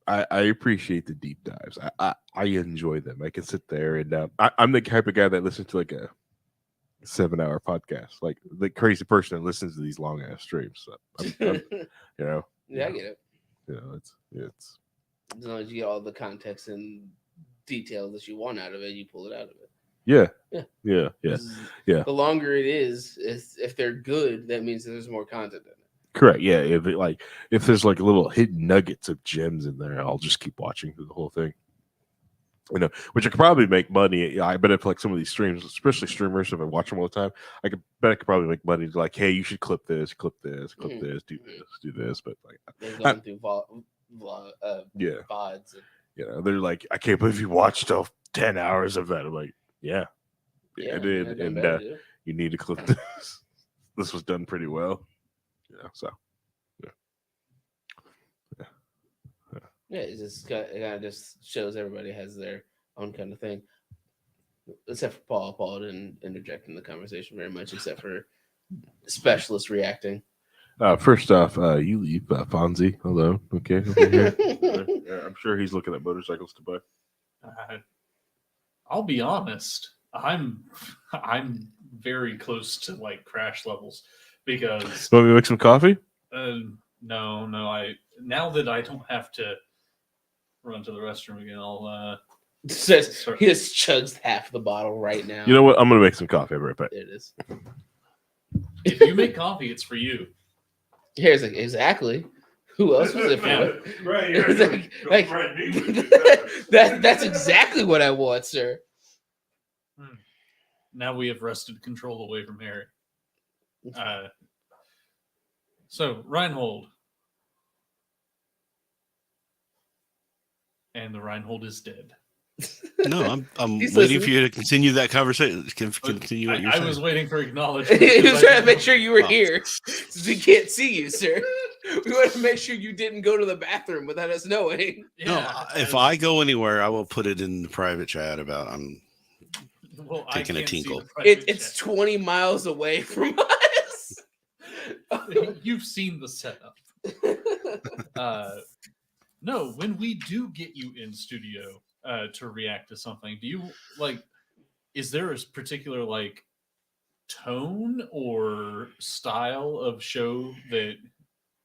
I appreciate the deep dives. I enjoy them. I can sit there and I'm the type of guy that listens to like a 7-hour podcast, like the crazy person that listens to these long ass streams. So I'm, Yeah, I get it. It's As long as you get all the context and details that you want out of it, you pull it out of it. yeah. 'Cause Yeah. The longer it is, if they're good, that means there's more content in it. Correct. Yeah. If there's like little hidden nuggets of gems in there, I'll just keep watching through the whole thing. Which I could probably make money. I bet if like some of these streams, especially streamers, if I watch them all the time, I could probably make money. Like, hey, you should clip this, do this. But like, They're going through yeah, VODs. they're like, I can't believe you watched 10 hours of that. I'm like, yeah, I did, and you need to clip this. This was done pretty well. So. Yeah, it kind of just shows everybody has their own kind of thing. Except for Paul. Paul didn't interject in the conversation very much, except for specialist reacting. First off, you leave Fonzie alone, okay? Over here. Yeah, I'm sure he's looking at motorcycles to buy. I'll be honest. I'm very close to like crash levels because Want me to make some coffee? no. Now that I don't have to run to the restroom again, I'll Says he just chugs half the bottle right now. You know what? I'm gonna make some coffee. I'll be right back. There it is. if you make coffee, it's for you. Here's like exactly. Who else was it for? Right It's like that's exactly what I want, sir. Now we have wrested control away from Harry. So Reinhold. And the Reinhold is dead. No, I'm He's waiting listening. for you to continue that conversation. Continue what you're I saying. was waiting for acknowledgement. He was because trying I to make sure you were Oh. here. Since we can't see you, sir. We want to make sure you didn't go to the bathroom without us knowing. No, Yeah, if I go anywhere, I will put it in the private chat about I'm well, taking a can't see tinkle. the private It's chat. 20 miles away from us. You've seen the setup. No, when we do get you in studio to react to something, do you like? Is there a particular like tone or style of show that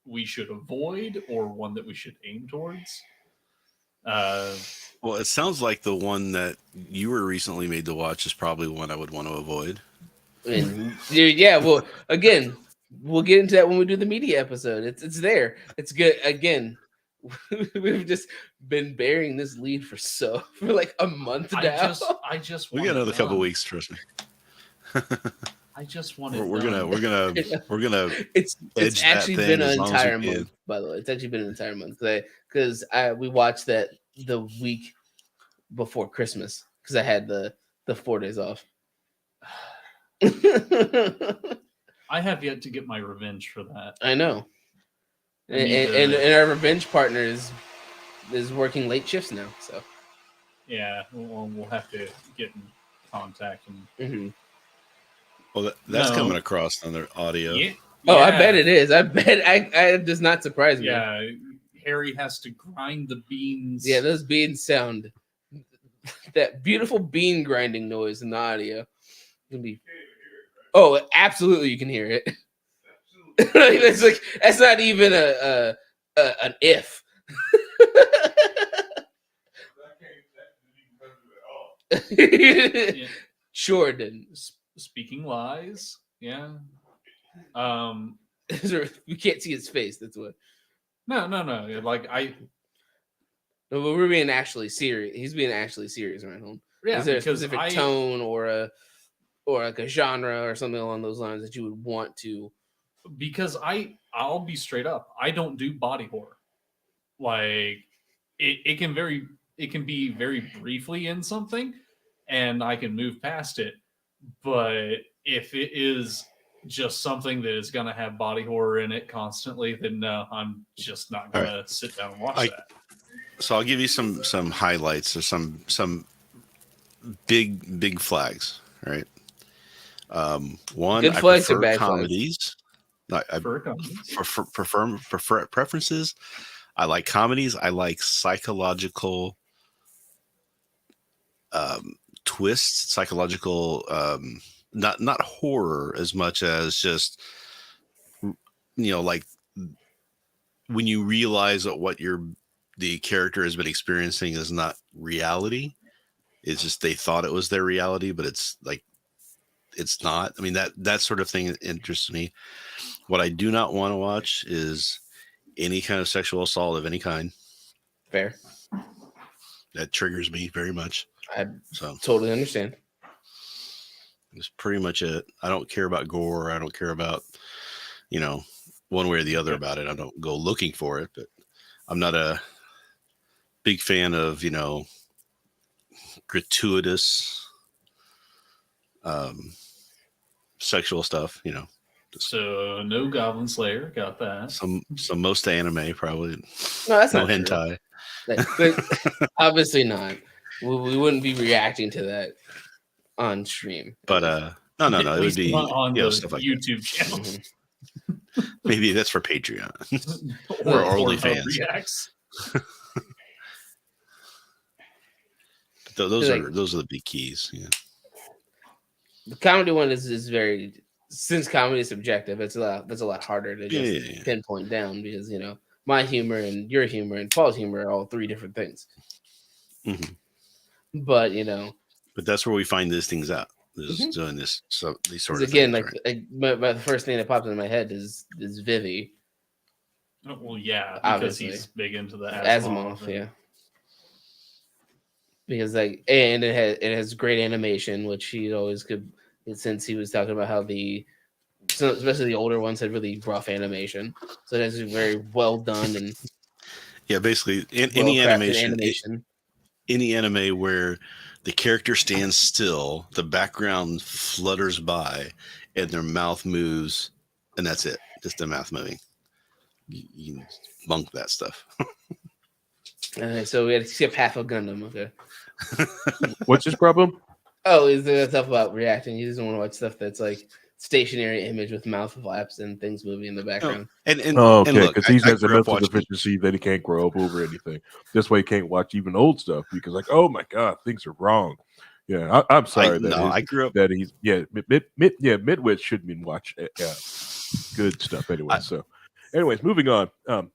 we should avoid, or one that we should aim towards? Well, it sounds like the one that you were recently made to watch is probably one I would want to avoid. And yeah, well, again, we'll get into that when we do the media episode. It's there. It's good. Again, we've just been bearing this lead for like a month now. I just We want got it another couple done. weeks, trust me. I just want it We're done. gonna It's edge that actually thing been as an long as we entire can. month, by the way. It's actually been an entire month because we watched that the week before Christmas because I had the 4 days off. I have yet to get my revenge for that. I know, I need and to- our revenge partner is working late shifts now. So Yeah, we'll have to get in contact and mhm. Well, that's No. coming across on their audio. yeah. Oh, I yeah, bet it is. I bet it does not surprise me. Yeah, Harry has to grind the beans. Yeah, those beans sound that beautiful bean grinding noise in the audio. Gonna be. Oh, absolutely, you can hear it. It's like that's not even an if. Yeah. Sure it didn't. Speaking lies. Yeah. We can't see his face. That's what. No. Like No, but we're being actually serious. He's being actually serious right home. yeah, Is there a because specific tone or like a genre or something along those lines that you would want to? Because I'll be straight up. I don't do body horror. Like it can be very briefly in something, and I can move past it. But if it is just something that is going to have body horror in it constantly, then no, I'm just not going to sit down and watch that. So I'll give you some highlights or some big flags. Right. One, Good I flags or prefer bad flags? comedies. For preferences, I like comedies. I like psychological twists, psychological not horror as much as just like when you realize that what the character has been experiencing is not reality. It's just they thought it was their reality, but it's like it's not. I mean, that sort of thing interests me. What I do not want to watch is any kind of sexual assault of any kind. Fair. That triggers me very much. I So totally understand. that's pretty much it. I don't care about gore. I don't care about, one way or the other about it. I don't go looking for it, but I'm not a big fan of, gratuitous sexual stuff, So no Goblin Slayer, got that. some most anime probably. No, that's No not true. hentai. But obviously not. We wouldn't be reacting to that on stream. But No. It At would least be not on the stuff like YouTube channel. Mhm. that. Maybe that's for Patreon. or Or Pornhub OnlyFans. Reacts. Those Like- are the big keys. Yeah. The comedy one is very, since comedy is subjective, that's a lot harder to just Yeah. pinpoint down because my humor and your humor and Paul's humor are all three different things. Mhm. But But that's where we find these things out. Is Mhm. doing this. So these sort because of again, things, right? but the first thing that pops into my head is Vivi. Oh, well, yeah, because Obviously. he's big into the Asimov, and- yeah. Because and it has great animation, which he always could, since he was talking about how especially the older ones had really rough animation, so that's very well done and Yeah, basically well crafted animation. any anime where the character stands still, the background flutters by, and their mouth moves, and that's it. Just the mouth moving. You can bunk that stuff. So we had to skip half of Gundam. Okay. What's his problem? Oh, is there stuff about reacting? He doesn't want to watch stuff that's like stationary image with mouth flaps and things moving in the background. And Oh, and okay, look, because he has a grew up mental watching- deficiency that he can't grow up over anything. This way, he can't watch even old stuff because, like, oh my god, things are wrong. Yeah, I'm sorry I grew up. that he's midwits shouldn't even watch good stuff anyway. Anyways, moving on. No,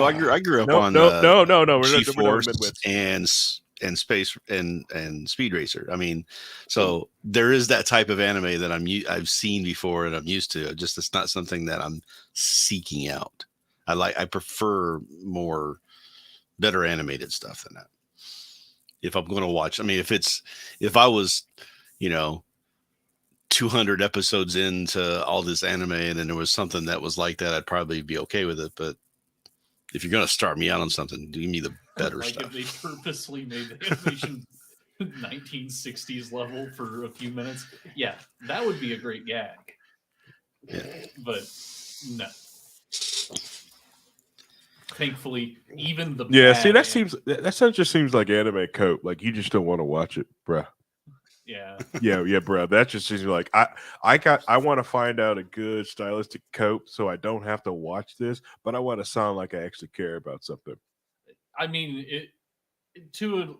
I grew up no, on no. We're not G-Force midwits. and Space and Speed Racer. I mean, so there is that type of anime that I've seen before and I'm used to. Just it's not something that I'm seeking out. I prefer better animated stuff than that. If I'm going to watch, I mean, if I was, 200 episodes into all this anime and then there was something that was like that, I'd probably be okay with it. But if you're going to start me out on something, give me the better like stuff. if they purposely made the animation 1960s level for a few minutes, yeah, that would be a great gag. Yeah. But no. Thankfully, even the See, bad that just seems like anime cope. Like you just don't want to watch it, bruh. yeah, bro. That just seems like I want to find out a good stylistic cope, so I don't have to watch this, but I want to sound like I actually care about something. I mean, to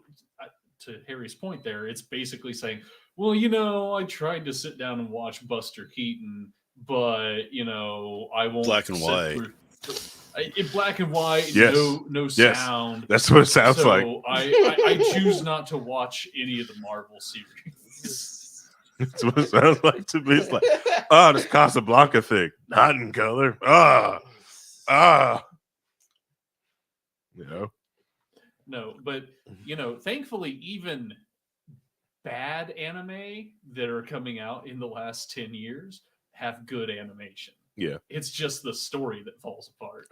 Harry's point there, it's basically saying, well, I tried to sit down and watch Buster Keaton, but I won't. Black and white. In black and white, Yes. no Yes. sound. That's what it sounds so like. I choose not to watch any of the Marvel series. That's what it sounds like to me. It's like, this Casablanca thing, not in color. No, but thankfully, even bad anime that are coming out in the last 10 years have good animation. Yeah. It's just the story that falls apart.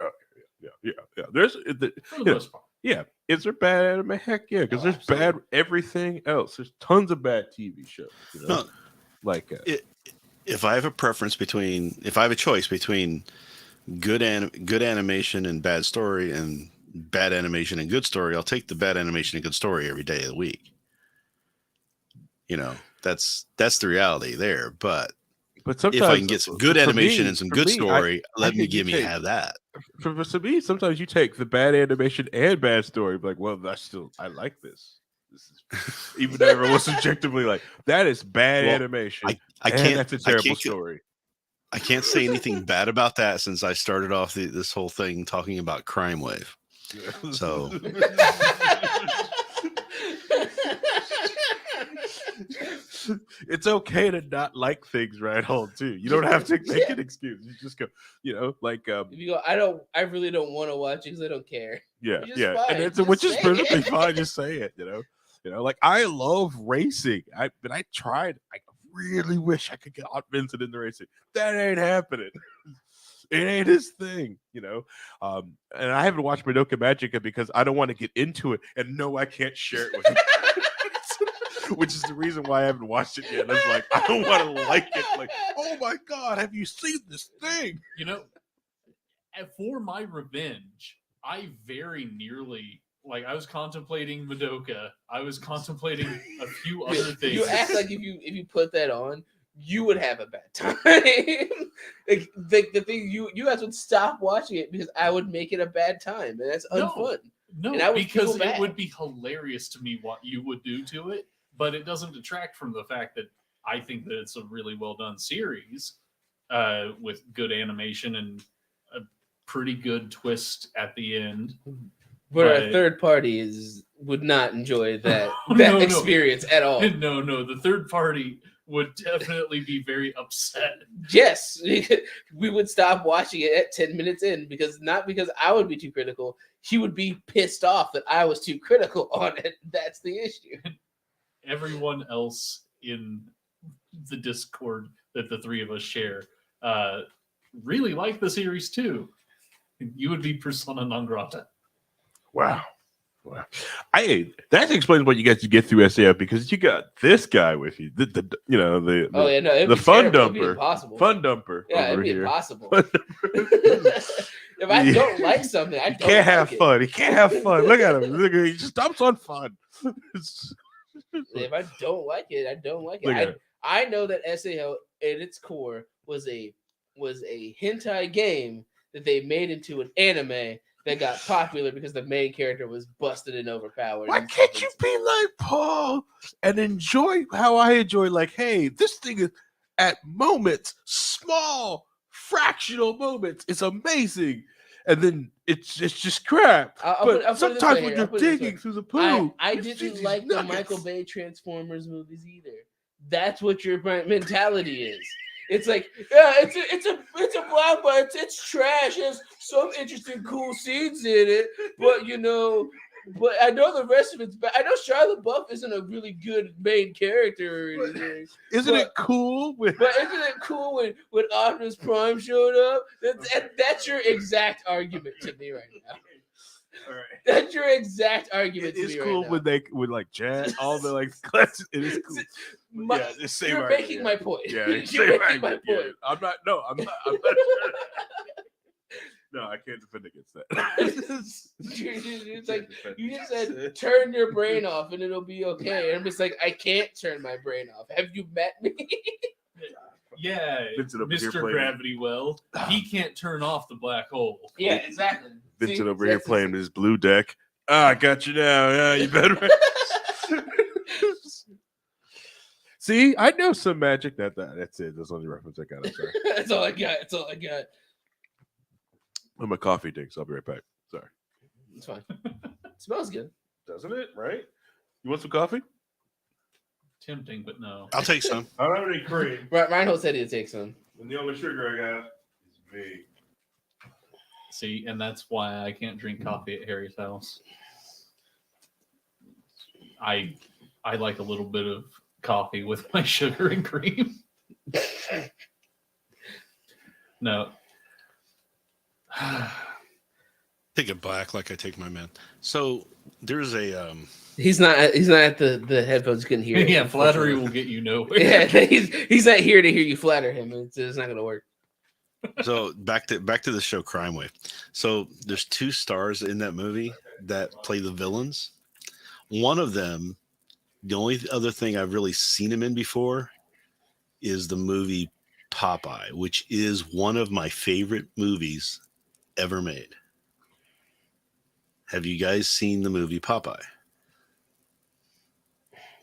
Yeah. There's For the most part. Yeah. Is there bad anime? Heck yeah, because there's bad everything else. There's tons of bad TV shows. No, like if I have a choice between good animation and bad story and bad animation and good story, I'll take the bad animation and good story every day of the week. That's the reality there. But sometimes if I can get some good animation and some good story, have that. For me, sometimes you take the bad animation and bad story, but like, well, I like this. This is even though everyone's subjectively like that is bad animation. I can't. That's a terrible story. I can't say anything bad about that since I started off this whole thing talking about Crime Wave. So. It's okay to not like things right on too. You don't have to make an excuse. You just go, like if you go, I really don't want to watch it because I don't care. Yeah, fine. And it's Just which is say perfectly it. fine. Just say it, like I love racing. But I tried. I really wish I could get out Vincent in the racing. That ain't happening. It ain't his thing, And I haven't watched Madoka Magica because I don't want to get into it and know I can't share it with you. Which is the reason why I haven't watched it yet. I was like, I don't want to like it. Like, oh my god, have you seen this thing? For my revenge, I very nearly Like I was contemplating Madoka. I was contemplating a few other things. You act like if you put that on, you would have a bad time. like the thing you guys would stop watching it because I would make it a bad time, and that's unfun. No, And I would because feel bad. it would be hilarious to me what you would do to it, but it doesn't detract from the fact that I think that it's a really well done series with good animation and a pretty good twist at the end. But a third party would not enjoy that No, experience at all. No, the third party would definitely be very upset. Yes, we would stop watching it at 10 minutes in not because I would be too critical. He would be pissed off that I was too critical on it. That's the issue. Everyone else in the Discord that the three of us share really like the series too. You would be persona non grata. Wow. That explains what you guys get through SAF because you got this guy with you. The fun dumper. Fun dumper. Yeah, over it'd be here. impossible. If I don't like something, I don't can't have like fun. He can't have fun. Look at him. Look at him. He just dumps on fun. If I don't like it, I don't like Look at it. I know that SAO at its core was a hentai game that they made into an anime that got popular because the main character was busted and overpowered. Why can't you be like Paul and enjoy how I enjoy? Like, hey, this thing is at moments, small, fractional moments. It's amazing. And then it's just crap. But sometimes when you're digging through the poo, I didn't like the Michael Bay Transformers movies either. That's what your mentality is. It's like, yeah, it's a block, but it's trash. There's some interesting, cool scenes in it, but but I know the rest of it's bad. I know Shia LaBeouf isn't a really good main character or anything. Isn't it cool? But isn't it cool when Optimus Prime showed up? That's your exact argument to me right now. All right. That's your exact argument. It is to me cool right now. when like jazz, all the like classes. It is cool. You're making my point. Yeah, you're making my point. Yeah. I'm not. No, I can't defend against that. It's like you just said, turn your brain off and it'll be okay. And I'm just like, I can't turn my brain off. Have you met me? Yeah, Mr. Gravity Well, he can't turn off the black hole. Yeah, exactly. Vincent over here playing his blue deck. I got you now. Yeah, you better. See, I know some magic. That's it. That's the only reference I got. I'm sorry. That's all I got. I'm a coffee dink, so I'll be right back. Sorry. It's fine. It smells good. Doesn't it? Right? You want some coffee? Tempting, but no. I'll take some. I don't have any cream. Reinhold said he'd take some. And the only sugar I got is me. See, and that's why I can't drink coffee at Harry's house. I like a little bit of coffee with my sugar and cream. No. Take it black like I take my men. So there's a He's not at the headphones. You couldn't hear it. Yeah, flattery will get you nowhere. Yeah, he's not here to hear you flatter him. It's not gonna work. So back to the show Crime Wave. So there's two stars in that movie that play the villains. One of them, the only other thing I've really seen him in before is the movie Popeye, which is one of my favorite movies ever made. Have you guys seen the movie Popeye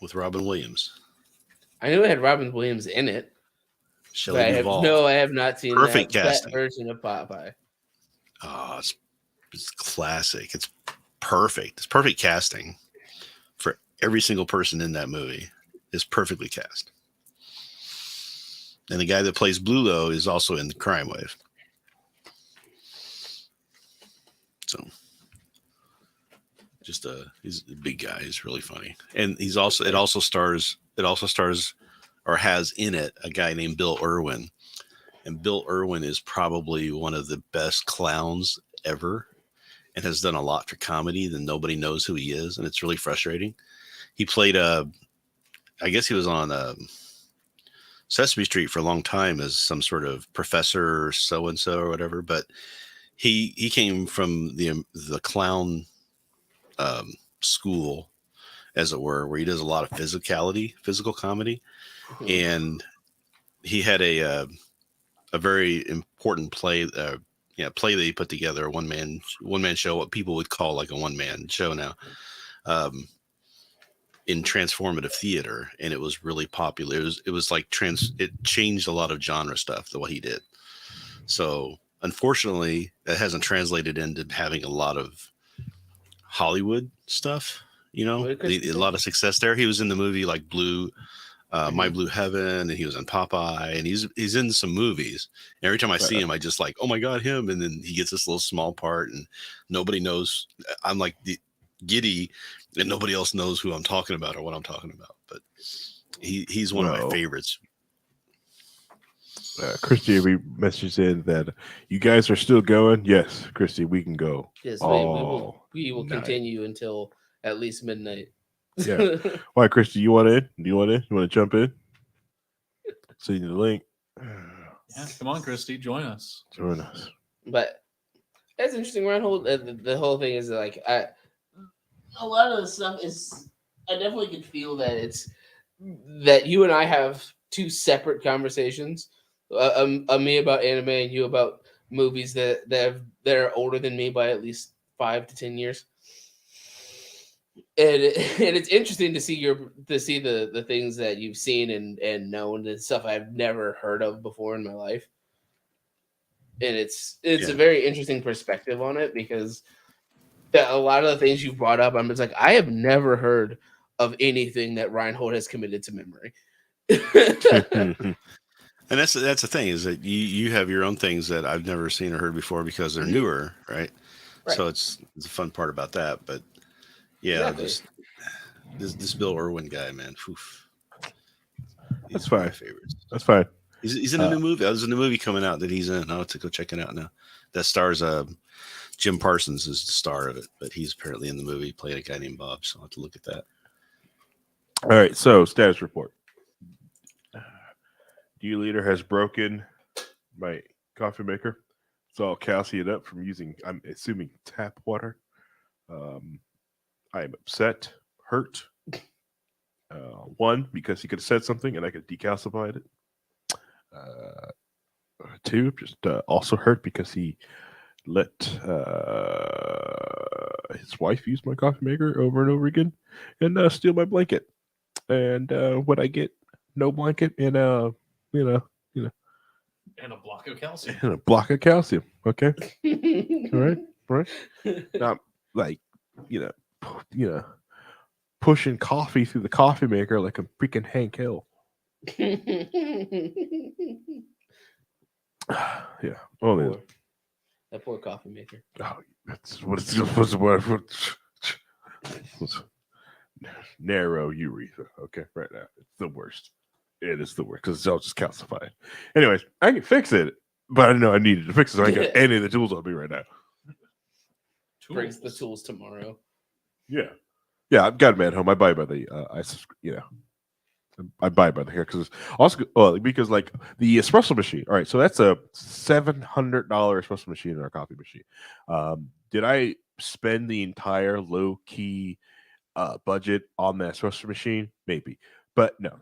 with Robin Williams? I knew it had Robin Williams in it. Shelley Duvall. I have not seen Perfect that casting. version of Popeye. Oh, it's classic. It's perfect. It's perfect casting for every single person in that movie is perfectly cast. And the guy that plays Bluto is also in the Crime Wave. So he's a big guy. He's really funny. And it also stars or has in it a guy named Bill Irwin. And Bill Irwin is probably one of the best clowns ever and has done a lot for comedy. Then nobody knows who he is. And it's really frustrating. He played I guess he was on Sesame Street for a long time as some sort of professor so-and-so or whatever. But he came from the clown school, as it were, where he does a lot of physical comedy, and he had a very important play. Play that he put together, a one man show, what people would call like a one man show now, in transformative theater, and it was really popular. It was like it changed a lot of genre stuff, what he did. So unfortunately, that hasn't translated into having a lot of Hollywood stuff. What did A Chris lot of success there. He was in the movie like My Blue Heaven, and he was in Popeye, and he's in some movies. And every time I see him, I just like, oh my god, him! And then he gets this little small part, and nobody knows. I'm like giddy, and nobody else knows who I'm talking about or what I'm talking about. But he's one of my favorites. Christy, we messaged in that you guys are still going. Yes, Christy, we can go. Yes, all we will night. continue until at least midnight. Yeah. Why, Christy? You want in? Do you want in? You want to jump in? Send you the link. Yeah, come on, Christy, join us. Join us. But that's interesting. The whole thing is like a lot of the stuff is. I definitely can feel that it's that you and I have two separate conversations. Me about anime and you about movies that are older than me by at least 5 to 10 years. And it's interesting to see the things that you've seen and known and stuff I've never heard of before in my life. And it's a very interesting perspective on it, because a lot of the things you've brought up, I'm just like, I have never heard of anything that Reinhold has committed to memory. And that's the thing, is that you have your own things that I've never seen or heard before because they're newer, right? So it's a fun part about that. But yeah, Exactly. this Bill Irwin guy, man, That's fine. My favorites. That's fine. He's in a new movie. There's a new movie coming out that he's in. I'll have to go check it out now. That stars Jim Parsons is the star of it, but he's apparently in the movie playing a guy named Bob. So I'll have to look at that. All right. So status report. D Leader has broken my coffee maker. It's all calcium up from using, I'm assuming, tap water. I am upset, hurt. One, because he could have said something and I could have decalcified it. Two, just also hurt because he let his wife use my coffee maker over and over again and steal my blanket. And what I get, no blanket and And a block of calcium. And a block of calcium. Okay. All right. Not like, pushing coffee through the coffee maker like a freaking Hank Hill. Yeah. Oh, that poor coffee maker. Oh, that's what it's supposed to be. Narrow urethra. Okay, right now. It's the worst. It is the worst because it's all just calcified. Anyways, I can fix it, but I know I needed to fix it. So I ain't got any of the tools on me right now. Brings the tools tomorrow. Yeah. I've got them at home. I buy by the I buy by the hair because because like the espresso machine. All right, so that's a $700 espresso machine in our coffee machine. Did I spend the entire low key budget on the espresso machine? Maybe, but no.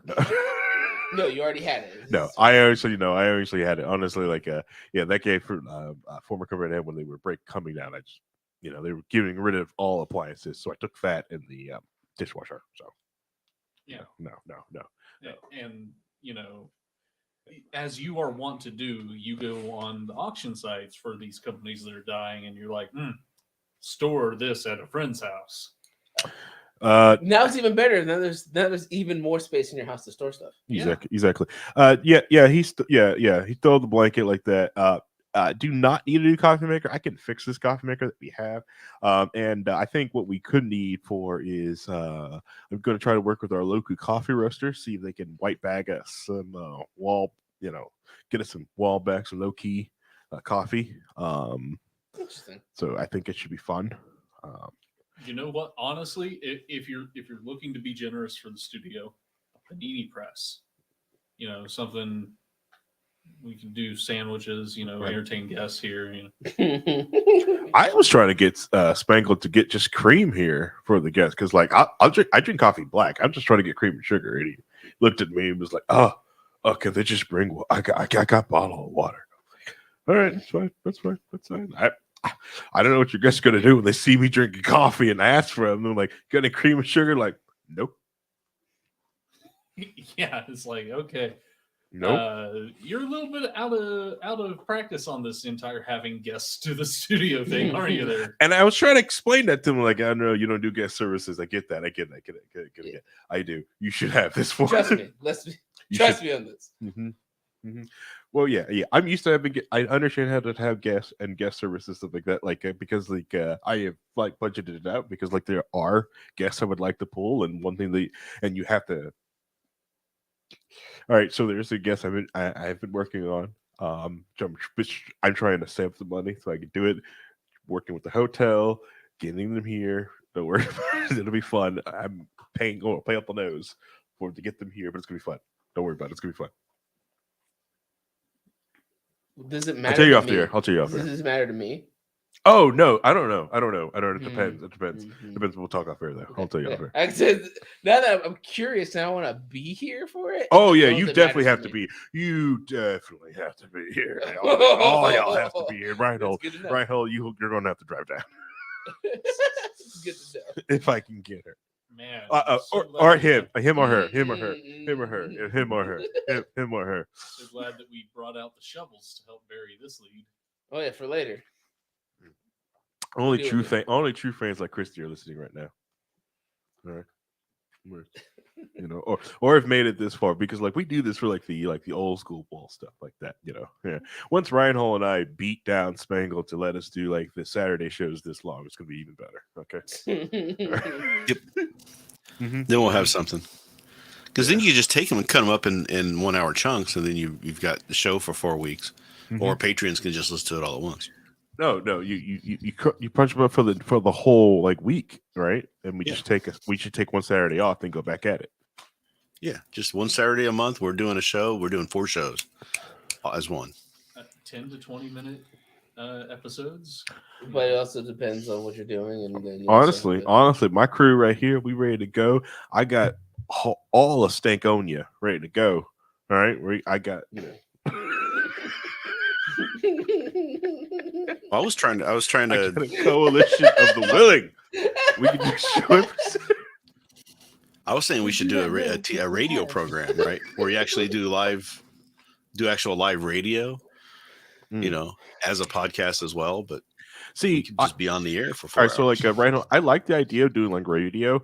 No, you already had it. No, I actually had it. Honestly, like that gave for former company I had when they were coming down. I just they were getting rid of all appliances, so I took that in the dishwasher. So no. And as you are wont to do, you go on the auction sites for these companies that are dying, and you're like, store this at a friend's house. Now it's even better. Now there's even more space in your house to store stuff. Exactly. He stole the blanket like that. Do not need a new coffee maker. I can fix this coffee maker that we have. And I think what we could need for is I'm going to try to work with our local coffee roaster, see if they can white bag us some get us some wall back, some low key coffee. Interesting. So I think it should be fun. You know what? Honestly, if you're looking to be generous for the studio, a panini press, something We can do sandwiches, Right. entertain guests here. I was trying to get Spangled to get just cream here for the guests because, like, I drink coffee black. I'm just trying to get cream and sugar. And he looked at me and was like, "Oh, can they just bring? I got bottle of water." All right, that's fine. That's fine. That's fine. I don't know what your guests are gonna do when they see me drinking coffee and ask for them. They're like, "Got any cream and sugar?" Like, nope, Yeah, it's like, okay. nope. You're a little bit out of practice on this entire having guests to the studio thing, aren't you? There, And I was trying to explain that to him, like, I know you don't do guest services. I get that. I get it. I do. You should have this for Trust me. Trust me on this. Mm-hmm. Mm-hmm. Well, yeah. I'm used to having. I understand how to have guests and guest services stuff like that, because I have like budgeted it out because like there are guests I would like to pull, and one thing and you have to. All right, so there's a guest I've been working on. I'm trying to save the money so I can do it. Working with the hotel, getting them here. Don't worry, it'll be fun. I'm pay up the nose to get them here, but it's gonna be fun. Don't worry about it. It's gonna be fun. Does it matter? I'll tell you to off me? the air. I'll tell you off Does there. this matter to me? Oh no, I don't know. It depends. It depends. Mhm. Depends. We'll talk off air though. I'll tell you off air. I said, now that I'm curious, now I want to be here for it. Oh yeah, Well, you that definitely matters have to me. be. You definitely have to be here. All y'all have to be here. Reinhold, That's good to know. Reinhold, you're gonna have to drive down It's good to know. if I can get her. man. I'm so glad Or we him or her, Mm, him or her, mm, him or her, mm. him or her, him or her. So glad that we brought out the shovels to help bury this lead. Oh yeah, for later. Only Deal true with it. only true fans like Christy are listening right now. All right. Or have made it this far because like we do this for like the old school ball stuff like that, Yeah. Once Reinhold and I beat down Spangle to let us do like the Saturday shows this long, it's gonna be even better. Okay. Yep. Mm-hmm. Then we'll have something. Because then you just take them and cut them up in 1 hour chunks, and then you've got the show for 4 weeks. Mm-hmm. Or Patreons can just listen to it all at once. No, you punch them up for the whole like week, right? And we should take one Saturday off and go back at it. Yeah, just one Saturday a month. We're doing a show. We're doing 4 shows as one. 10 to 20 minute episodes. But it also depends on what you're doing, and then you Honestly, my crew right here, we ready to go. I got all of Stankonia ready to go. All right, I got I was trying to. I got a coalition of the willing. We can do show. I was saying we should do a radio program, right? Where you actually do actual live radio, as a podcast as well. But see, you could just be on the air for 4 all hours. right, so like right now, I like the idea of doing like radio.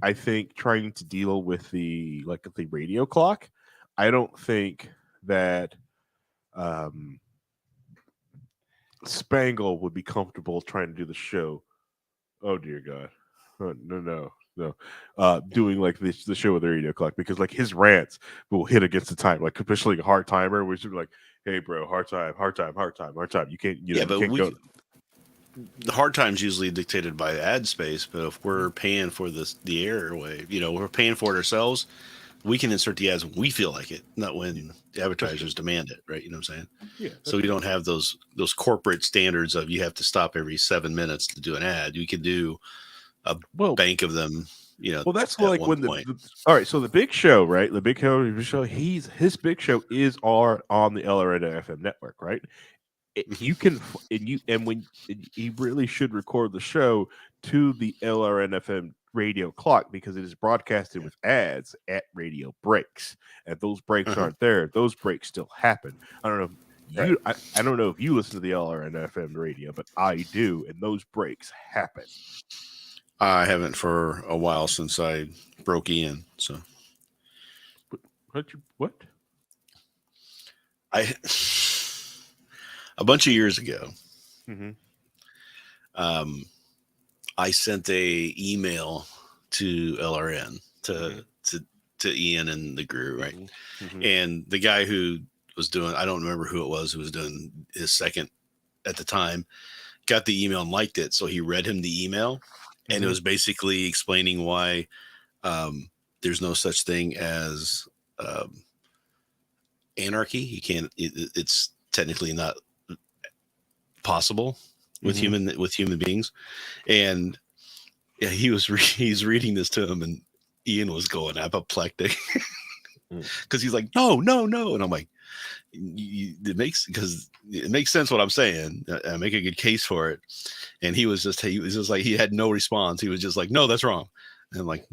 I think trying to deal with the radio clock. I don't think that Spangle would be comfortable trying to do the show. Oh dear God, no. Doing like the show with the radio clock because like his rants will hit against the time, like especially a hard timer. We should be like, hey bro, hard time. You can't, but you can't go. The hard time's usually dictated by ad space, but if we're paying for the airwave, we're paying for it ourselves. We can insert the ads when we feel like it, not when the advertisers demand it, right? You know what I'm saying? Yeah. So we don't have those corporate standards of you have to stop every 7 minutes to do an ad. You can do a bank of them. Well, that's like when all right. So the big show, right? The big show. His big show is on the LRN FM network, right? You can when he really should record the show to the LRN FM radio clock because it is broadcasted with ads at radio breaks, and those breaks aren't there. Those breaks still happen. I don't know. I don't know if you listen to the LRN FM radio, but I do, and those breaks happen. I haven't for a while since I broke in. So, what? A bunch of years ago, Mm-hmm. I sent a email to LRN to Ian and the crew, right? Mm-hmm. And the guy who was doing, I don't remember who it was who was doing his second at the time, got the email and liked it. So he read him the email, and it was basically explaining why there's no such thing as anarchy. You can't. It's technically not possible with human beings. And yeah, he's reading this to him, and Ian was going apoplectic because he's like, no, and I'm like, it makes sense what I'm saying. I make a good case for it. And he was just like, he had no response. He was just like, no, that's wrong. And I'm like,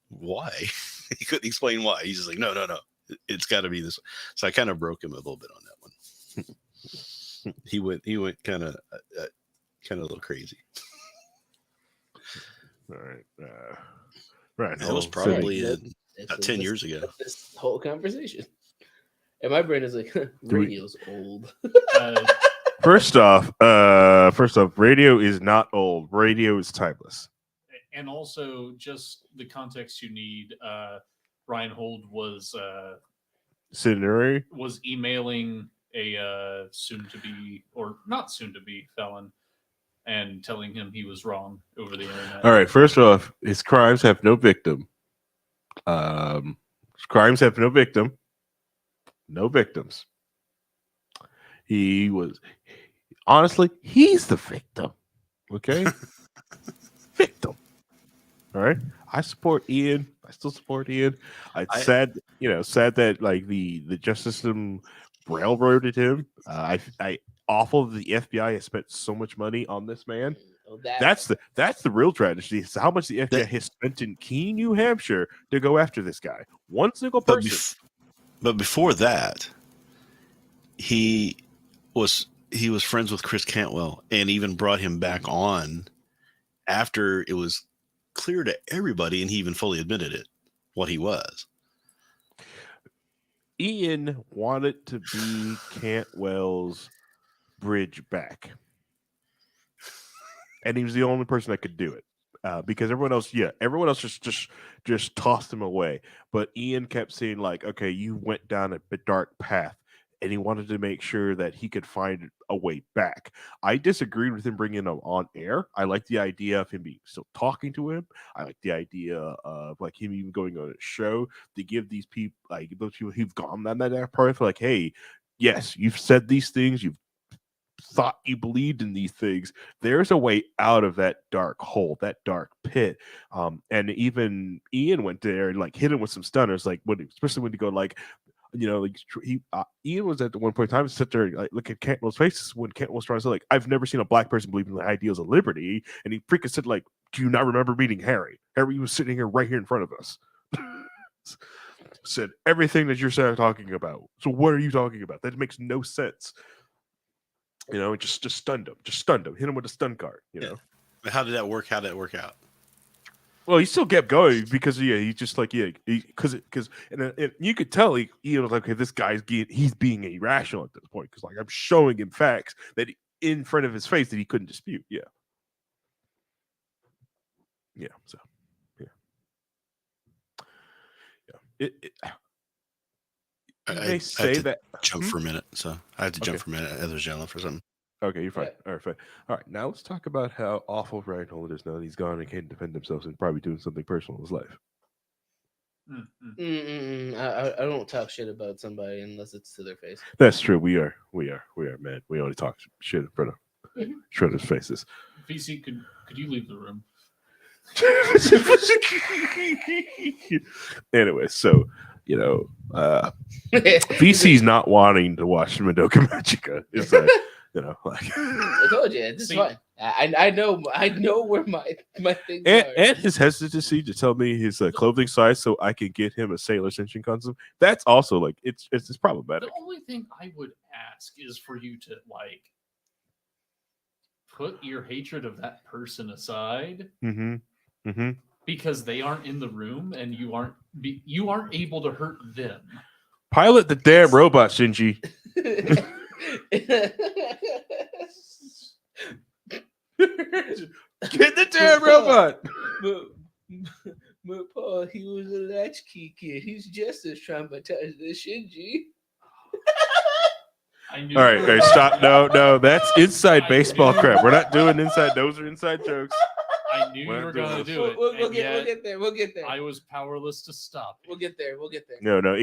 why? He couldn't explain why. He's just like, no, it's got to be this. So I kind of broke him a little bit on that one. he went kind of a little crazy. All right. Right. That was probably 10 years ago. This whole conversation. And my brain is like, radio's old. First off, radio is not old. Radio is timeless. And also, just the context you need. Ryan Hold was emailing a soon-to-be or not soon-to-be felon and telling him he was wrong over the internet. All right. First off, his crimes have no victim. Crimes have no victim. No victims. He was honestly, he's the victim. Okay? Victim. All right. I support Ian. I still support Ian. Sad that like the justice system railroaded him. I awful the FBI has spent so much money on this man. That's the real tragedy. Is how much the FBI has spent in Keene, New Hampshire to go after this guy. One single person. But before that, he was friends with Chris Cantwell and even brought him back on after it was clear to everybody, and he even fully admitted it, what he was. Ian wanted to be Cantwell's bridge back. And he was the only person that could do it. Because everyone else just tossed him away. But Ian kept saying, like, okay, you went down a dark path. And he wanted to make sure that he could find a way back. I disagreed with him bringing him on air. I like the idea of him still talking to him. I like the idea of like him even going on a show to give these people, like those people who've gone down that path, like, hey, yes, you've said these things, you've thought you believed in these things. There's a way out of that dark hole, that dark pit. And even Ian went there and like hit him with some stunners, like especially when you go like, you know, like Ian was at the one point in time sit there like look at Cantwell's face when Cantwell was trying to say like, I've never seen a black person believe in the ideals of liberty, and he freaking said like, do you not remember meeting Harry? Harry was sitting here right here in front of us. Said everything that you're talking about. So what are you talking about? That makes no sense. You know, just stunned him. Hit him with a stun card. You know. How did that work? How did it work out? Well, he still kept going because he just like because you could tell he was like, okay, this guy's he's being irrational at this point because like I'm showing him facts that in front of his face that he couldn't dispute. Yeah. So they say that jump for a minute, so I have to jump for a minute. There's yelling for something. Okay, you're fine. All right, fine. All right, now let's talk about how awful Ryan Hold is now that he's gone and can't defend himself and probably doing something personal in his life. I don't talk shit about somebody unless it's to their face. That's true. We are, man. We only talk shit in front of Shredder's faces. VC, could you leave the room? Anyway, so you know, VC's not wanting to watch Madoka Magica. It's like, you know, like I told you, this is fine. I know where my things are. And his hesitancy to tell me his clothing size so I can get him a Sailor Senshin custom. That's also like it's problematic. The only thing I would ask is for you to like put your hatred of that person aside. Because they aren't in the room and you aren't able to hurt them. Pilot the damn robot, Shinji. Get the damn robot. But Paul, he was a latchkey kid. He's just as traumatized as Shinji. All right, stop. No, that's inside baseball crap. We're not doing inside. Those are inside jokes. I knew you were going to do it. We'll get there. We'll get there. I was powerless to stop. We'll get there. No.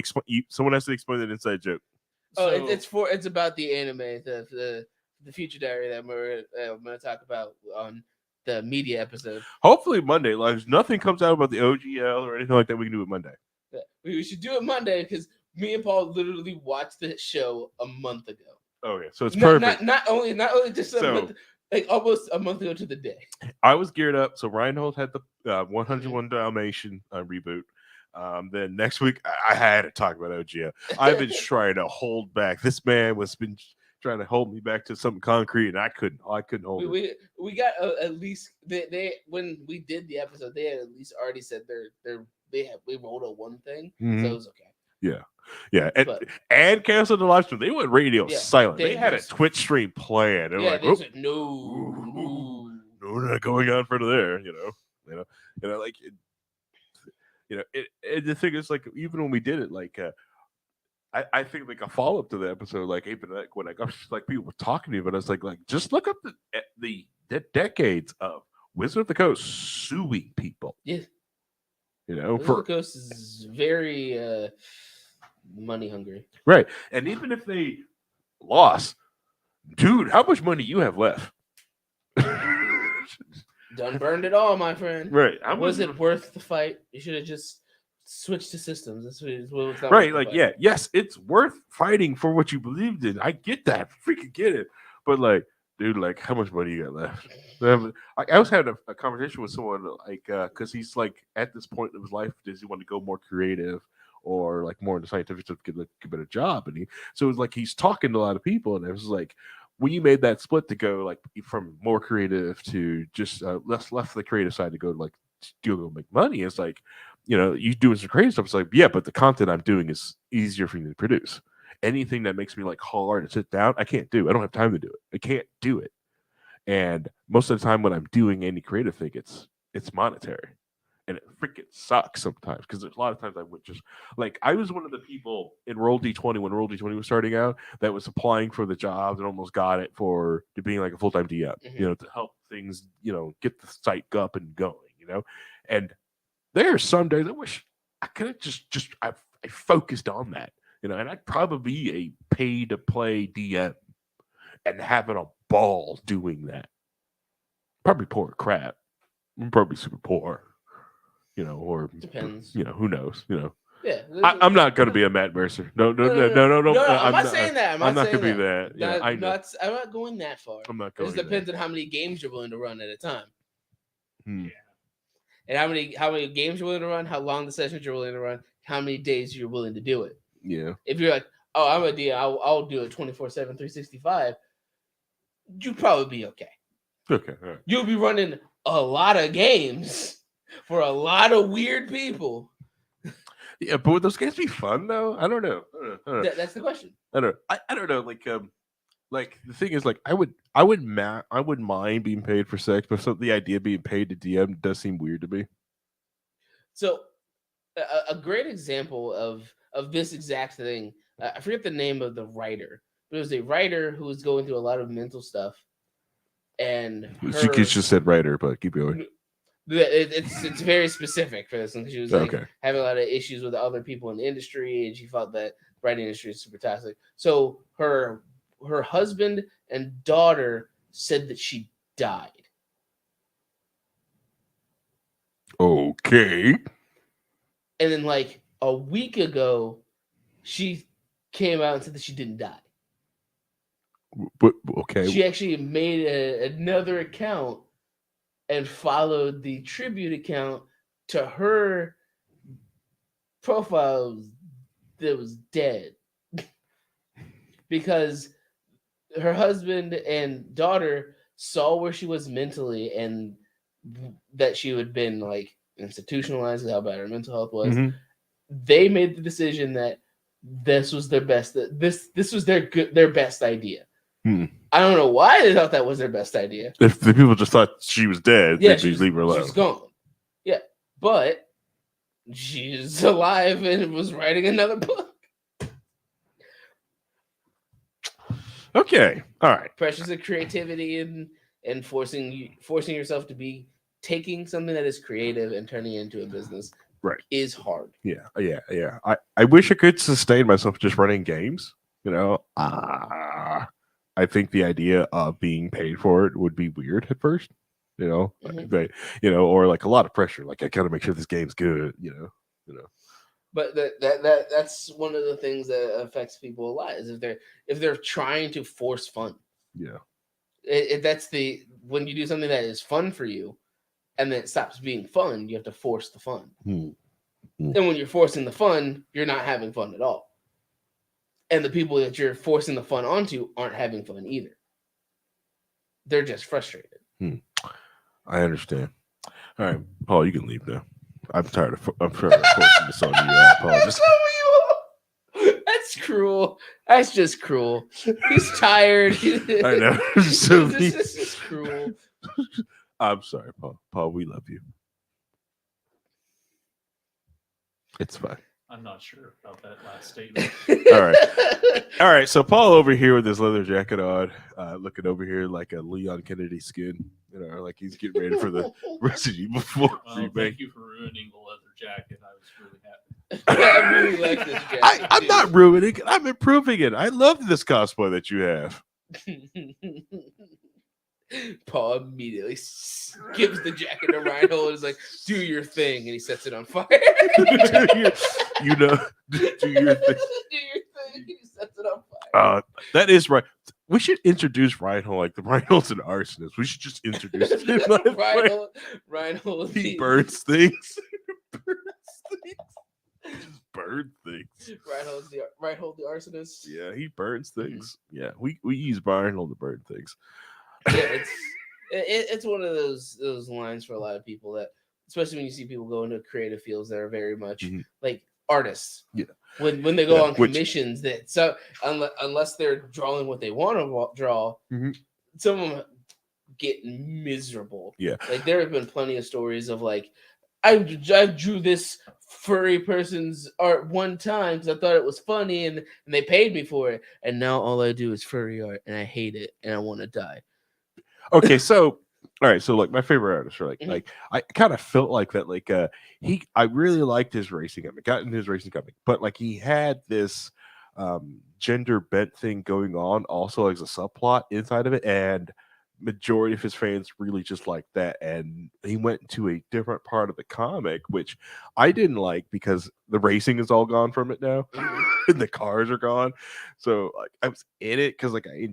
Someone has to explain that inside joke. Oh, So- it's about the anime, the future diary that we're going to talk about on the media episode. Hopefully Monday. Like, if nothing comes out about the OGL or anything like that, we can do it Monday. Yeah, we should do it Monday because me and Paul literally watched the show a month ago. Okay, so it's Not, perfect. not only just a So- month, like almost a month ago to the day. I was geared up. So Reinhold had the 101 Dalmatian reboot. Then next week I had to talk about OGL. I've been trying to hold back. This man was been trying to hold me back to something concrete, and I couldn't hold it. We got at least they when we did the episode, they had at least already said we rolled a one thing, so Mhm. it was okay. Yeah, But- and canceled the live stream. They went radio Yeah, silent. they They had a just- Twitch stream planned. They were Yeah, like, they "Oh, said no. no, we're not going on further there." Like the thing is, like, even when we did it, like, I think like a follow up to the episode, like even like when I got like people were talking to me, but I was like just look up the decades of Wizard of the Coast suing people. Yeah. For Wizard Coast is very money hungry. right, and even if they lost, dude, how much money you have left? Done burned it all, my friend. Right, how Was much- it worth the fight? You should have just switched to systems. That's what it's not right? worth the Like, fight. yeah, yes, it's worth fighting for what you believed in. I get that, freaking get it. But like, dude, like, how much money you got left? I was having a conversation with someone, like, because he's like at this point in his life, does he want to go more creative or like more into scientific stuff to get a better job? And so it was like he's talking to a lot of people, and it was like, when you made that split to go like from more creative to just left the creative side to go like go make money, it's like, you doing some creative stuff. It's like, yeah, but the content I'm doing is easier for me to produce. Anything that makes me like hard and sit down, I can't do. I don't have time to do it. I can't do it. And most of the time when I'm doing any creative thing, it's monetary. And it freaking sucks sometimes because there's a lot of times I would just like, I was one of the people in Roll D20 when Roll D20 was starting out that was applying for the jobs and almost got it to being like a full-time DM, to help things, get the site up and going, and there are some days I wish I could have I focused on that, and I'd probably be a pay to play DM and having a ball doing that. Probably poor crap. I'm probably super poor. Or Depends. Who knows? Yeah, I'm not going to be a Matt Mercer. No. I'm not saying that. I'm not going to be that. Yeah, I know. I'm not going that far. I'm not It going. just depends on how many games you're willing to run at a time, Hmm. and how many games you're willing to run, how long the sessions you're willing to run, how many days you're willing to do it. Yeah. If you're like, oh, I'm a DM, I'll do it 24/7, 365. You'd probably be okay. Okay. All right. You'll be running a lot of games for a lot of weird people. Yeah, but would those games be fun though? I don't know. That's the question. I don't know. Like the thing is, like I wouldn't mind being paid for sex, but the idea of being paid to DM does seem weird to me. So, a great example of this exact thing. I forget the name of the writer, but it was a writer who was going through a lot of mental stuff, and She just said writer, but keep going. it's very specific for this one. She was like Okay. having a lot of issues with other people in the industry, and she felt that writing industry is super toxic. So her husband and daughter said that she died. Okay. And then like a week ago, she came out and said that she didn't die. But okay. She actually made another account and followed the tribute account to her profile that was dead because her husband and daughter saw where she was mentally and that she had been like institutionalized, how bad her mental health was. Mhm. They made the decision that this was their best. This was their best idea. Hmm. I don't know why they thought that was their best idea. If the people just thought she was dead, Yeah, they'd just leave her alone. She's gone. Yeah, but she's alive and was writing another book. Okay. All right. Pressures of creativity and forcing yourself to be taking something that is creative and turning it into a business. Right. Is hard. Yeah. I wish I could sustain myself just running games. You know, I think the idea of being paid for it would be weird at first. You know, Mhm. but or like a lot of pressure. Like I gotta make sure this game's good. You know. But that's one of the things that affects people a lot is if they're trying to force fun. Yeah. That's when you do something that is fun for you, and then it stops being fun, you have to force the fun. Hmm. And when you're forcing the fun, you're not having fun at all. And the people that you're forcing the fun onto aren't having fun either. They're just frustrated. I understand. All right, Paul, you can leave now. I'm tired of forcing this on you, Paul. Just That's cruel. That's just cruel. He's tired. I know. So this is just cruel. I'm sorry, Paul. Paul, we love you. It's fine. I'm not sure about that last statement. All right. So Paul over here with his leather jacket on, looking over here like a Leon Kennedy skin. Like he's getting ready for the Resident Evil 4 Well, remake. thank you for ruining the leather jacket. I was really happy. I really like this jacket. I'm not ruining it. I'm improving it. I love this cosplay that you have. Paul immediately gives the jacket to Reinhold and is like, "Do your thing," and he sets it on fire. do your thing. Do your thing. He sets it on fire. That is right. We should introduce Reinhold like the Reinhold's an arsonist. We should just introduce him. Reinhold. He burns things. Burn things. Reinhold the arsonist. Yeah, he burns things. Yeah, we use Reinhold to burn things. Yeah, it's one of those lines for a lot of people that, especially when you see people go into creative fields that are very much like artists. Yeah. When they go on commissions, unless they're drawing what they want to draw, some of them get miserable. Yeah. Like there have been plenty of stories of like, I drew this furry person's art one time because I thought it was funny and they paid me for it, and now all I do is furry art and I hate it and I want to die. Okay, so all right, so like my favorite artist, right? Like I kind of felt like that, like I really liked his racing comic, got into his racing comic, but like he had this gender bent thing going on also as a subplot inside of it, and majority of his fans really just like that, and he went to a different part of the comic, which I didn't like because the racing is all gone from it now. And the cars are gone, so like I was in it because like I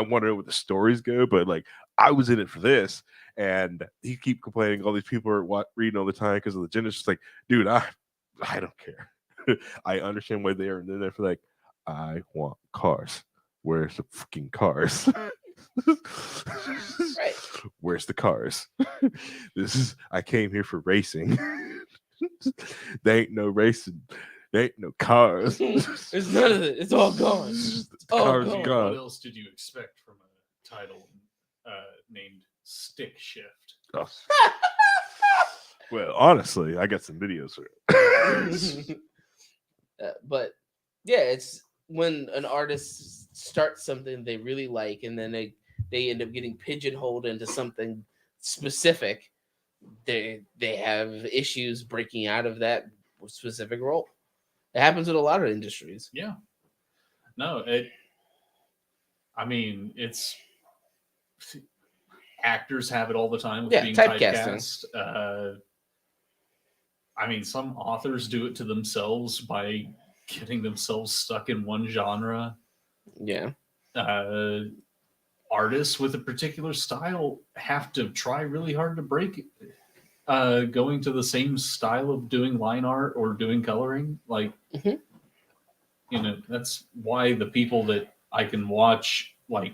want to know where the stories go, but like I was in it for this, and he keep complaining all these people are reading all the time because of the gender. It's just like, dude, I don't care. I understand why they are in there for like, I want cars. Where's the freaking cars? Right. Where's the cars? I came here for racing. They ain't no racing. There ain't no cars. There's none of it. It's all gone. It's all cars gone. gone. What else did you expect from a title named Stick Shift? Oh. Well, honestly, I got some videos for it. But yeah, it's when an artist starts something they really like and then they end up getting pigeonholed into something specific, they have issues breaking out of that specific role. It happens with a lot of industries. Yeah. No, it's actors have it all the time with being typecast. Some authors do it to themselves by getting themselves stuck in one genre. Yeah. Artists with a particular style have to try really hard to break going to the same style of doing line art or doing coloring. Like, that's why the people that I can watch like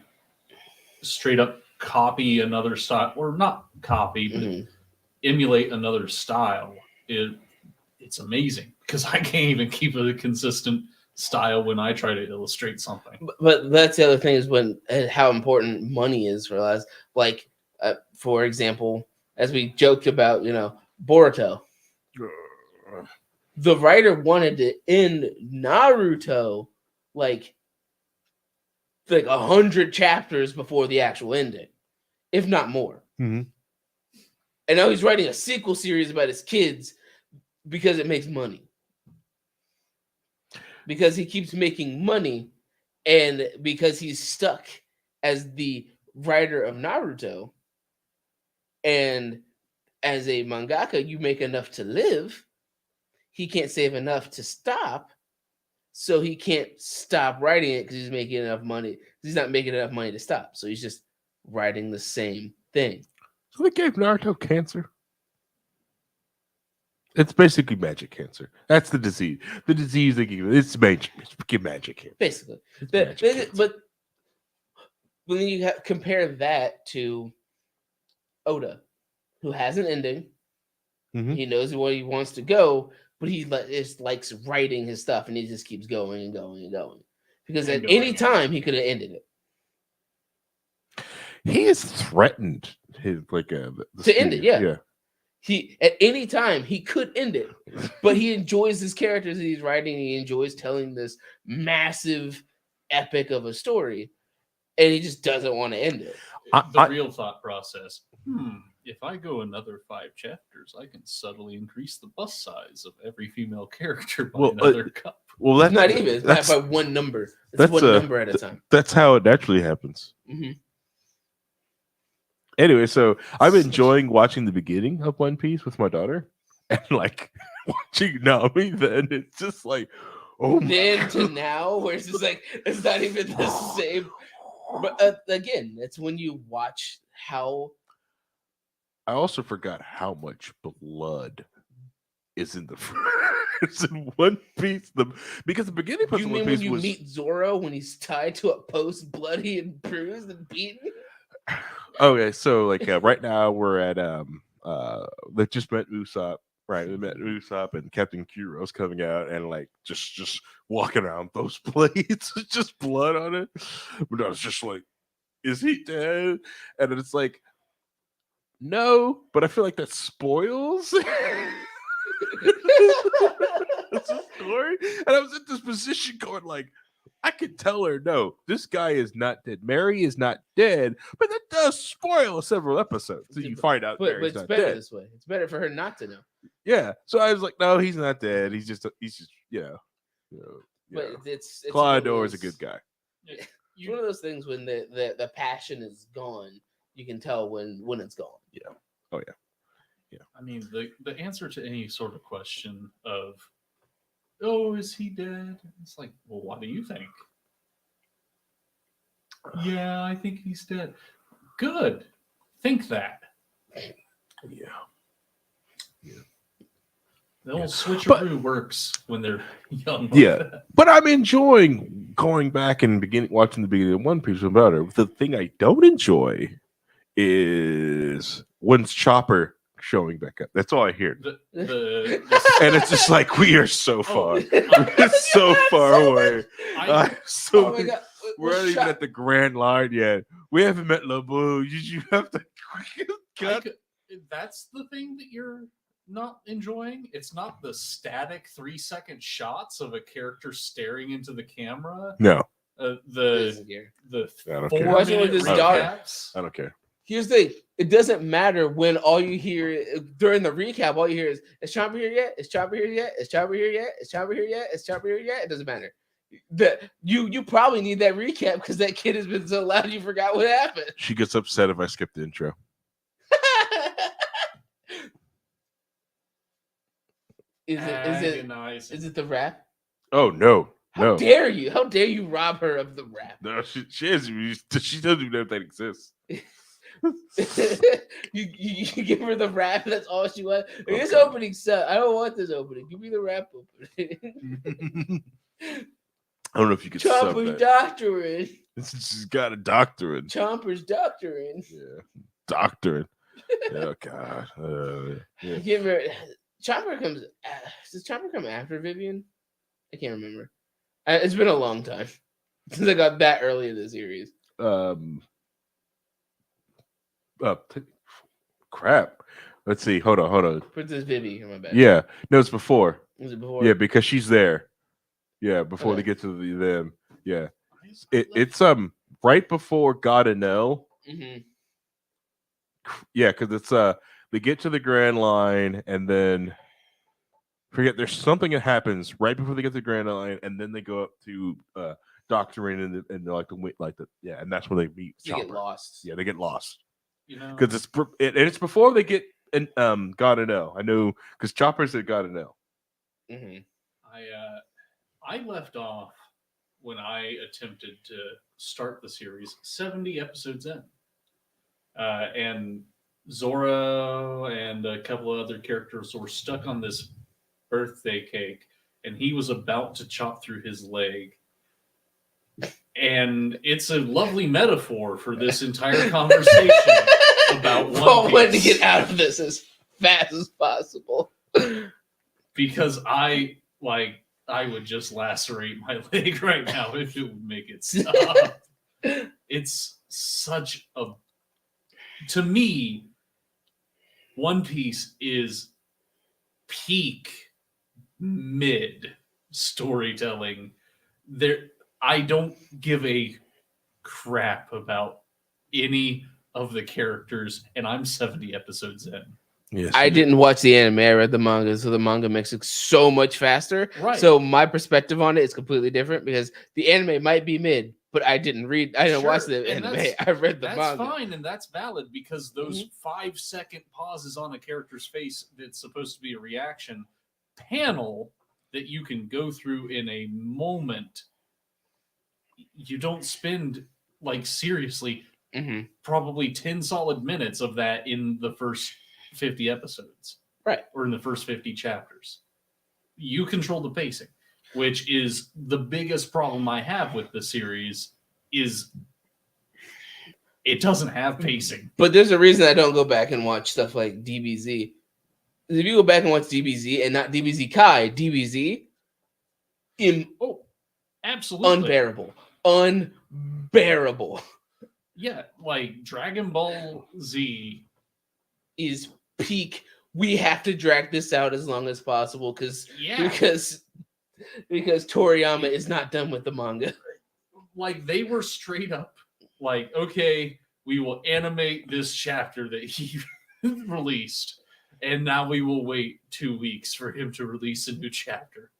straight up copy another style, or not copy, but emulate another style. It's amazing because I can't even keep a consistent style when I try to illustrate something. But that's the other thing is how important money is for us. Like, for example, as we joked about, Boruto. The writer wanted to end Naruto like 100 chapters before the actual ending, if not more. And now he's writing a sequel series about his kids because it makes money. Because he keeps making money And because he's stuck as the writer of Naruto, and as a mangaka, you make enough to live, he can't save enough to stop. So he can't stop writing it because he's making enough money. He's not making enough money to stop. So he's just writing the same thing. So they gave Naruto cancer. It's basically magic cancer. That's the disease. The disease they give it's magic. It's magic cancer. Basically. It's magic cancer. But when you compare that to Oda, who has an ending, Mhm. he knows where he wants to go, but he just likes writing his stuff, and he just keeps going and going and going. Because And at going. any time he could have ended it. He has threatened his the To end it, studio. yeah. He at any time he could end it, but he enjoys his characters that he's writing. He enjoys telling this massive epic of a story, and he just doesn't want to end it. The real thought process. If I go another 5 chapters, I can subtly increase the bust size of every female character by another cup. Well, that's Not even. It's not by one number. It's one number at a time. That's how it naturally happens. Mm-hmm. Anyway, so I'm enjoying watching the beginning of One Piece with my daughter, and like watching Nami. Then it's just like, oh, Then to now, where it's just like it's not even the same. But again, it's when you watch how. I also forgot how much blood is in the it's in One Piece. Because the beginning part You of mean One when Piece you was meet Zoro when he's tied to a post, bloody and bruised and beaten? okay. So like right now we're at they just met Usopp. Right, we met Usopp and Captain Kuro's coming out and like just walking around those plates, just blood on it. But I was just like, is he dead? And it's like, no, but I feel like that spoils the story. And I was in this position going like, I could tell her, no, this guy is not dead. Mary is not dead, but that does spoil several episodes. So you find out But Mary's it's not better dead. this way. It's better for her not to know. Yeah. So I was like, no, he's not dead. He's just But it's Claude one of is a those- good guy. It's one of those things when the passion is gone, you can tell when it's gone. Yeah. Oh yeah. I mean, the answer to any sort of question of, oh, is he dead? It's like, well, what do you think? Yeah, I think he's dead. Good. Think that. Yeah. The old switcheroo works when they're young. Like Yeah. that. But I'm enjoying going back and watching the beginning of One Piece about her. The thing I don't enjoy is when's Chopper showing back up. That's all I hear. And it's just like we are so far. We're so far away. I, So Oh my god. we're not even at the grand line yet. We haven't met Labu. You have to cut. that's the thing that you're not enjoying. It's not the static 3-second shots of a character staring into the camera. No, The I don't 4 care. Watching with minute his daughter. recaps. I don't care. Here's the thing. It doesn't matter when all you hear during the recap, all you hear is Chopper here yet? Is Chopper here yet? Is Chopper here yet? Is Chopper here yet? Is Chopper here yet? It doesn't matter. You probably need that recap because that kid has been so loud you forgot what happened. She gets upset if I skip the intro. Is it the rap? Oh no, How no, dare you? How dare you rob her of the rap? no. She doesn't even know if that exists. you give her the rap. That's all she wants. This Okay. opening sucks. I don't want this opening. Give me the rap opening. I don't know if you could sub Chomper's that. doctrine. She's got a doctorate. Chomper's doctrine. Yeah, doctorate. Oh god. Yeah. Give her. Chopper comes. Does Chopper come after Vivian? I can't remember. It's been a long time since I got that early in the series. Crap. Let's see. Hold on. Princess Vivi. My bad. Yeah. No, it's before. Was it before? Yeah, because she's there. Yeah, before Okay. they get to them. Yeah. It's right before God and Elle. Mm-hmm. Yeah, because it's they get to the Grand Line and then forget there's something that happens right before they get to the Grand Line and then they go up to doctoring and like the yeah, and that's when they meet They get Chopper. lost. Yeah, they get lost You know, because it's before they get in God and L. I know because Chopper's at God and L. Hmm. I left off when I attempted to start the series 70 episodes in, and Zora and a couple of other characters were stuck on this birthday cake, and he was about to chop through his leg. And it's a lovely metaphor for this entire conversation about Paul One wanted to Piece. get out of this as fast as possible. Because I would just lacerate my leg right now if it would make it stop. It's such a, to me, One Piece is peak mid storytelling. I don't give a crap about any of the characters, and I'm 70 episodes in. Yes, I didn't watch the anime. I read the manga, so the manga makes it so much faster. Right. So my perspective on it is completely different because the anime might be mid, but I didn't watch Sure, the and anime. I read the That's manga. fine, and that's valid because those 5-second pauses on a character's face that's supposed to be a reaction panel that you can go through in a moment. You don't spend, like, seriously, Mhm. probably 10 solid minutes of that in the first 50 episodes. Right. Or in the first 50 chapters. You control the pacing, which is the biggest problem I have with the series is it doesn't have pacing. But there's a reason I don't go back and watch stuff like DBZ. If you go back and watch DBZ and not DBZ Kai, DBZ, Absolutely. unbearable. Yeah, like Dragon Ball Z Is peak. We have to drag this out as long as possible because Toriyama is not done with the manga. Like they were straight up like, okay, we will animate this chapter that he released, and now we will wait 2 weeks for him to release a new chapter.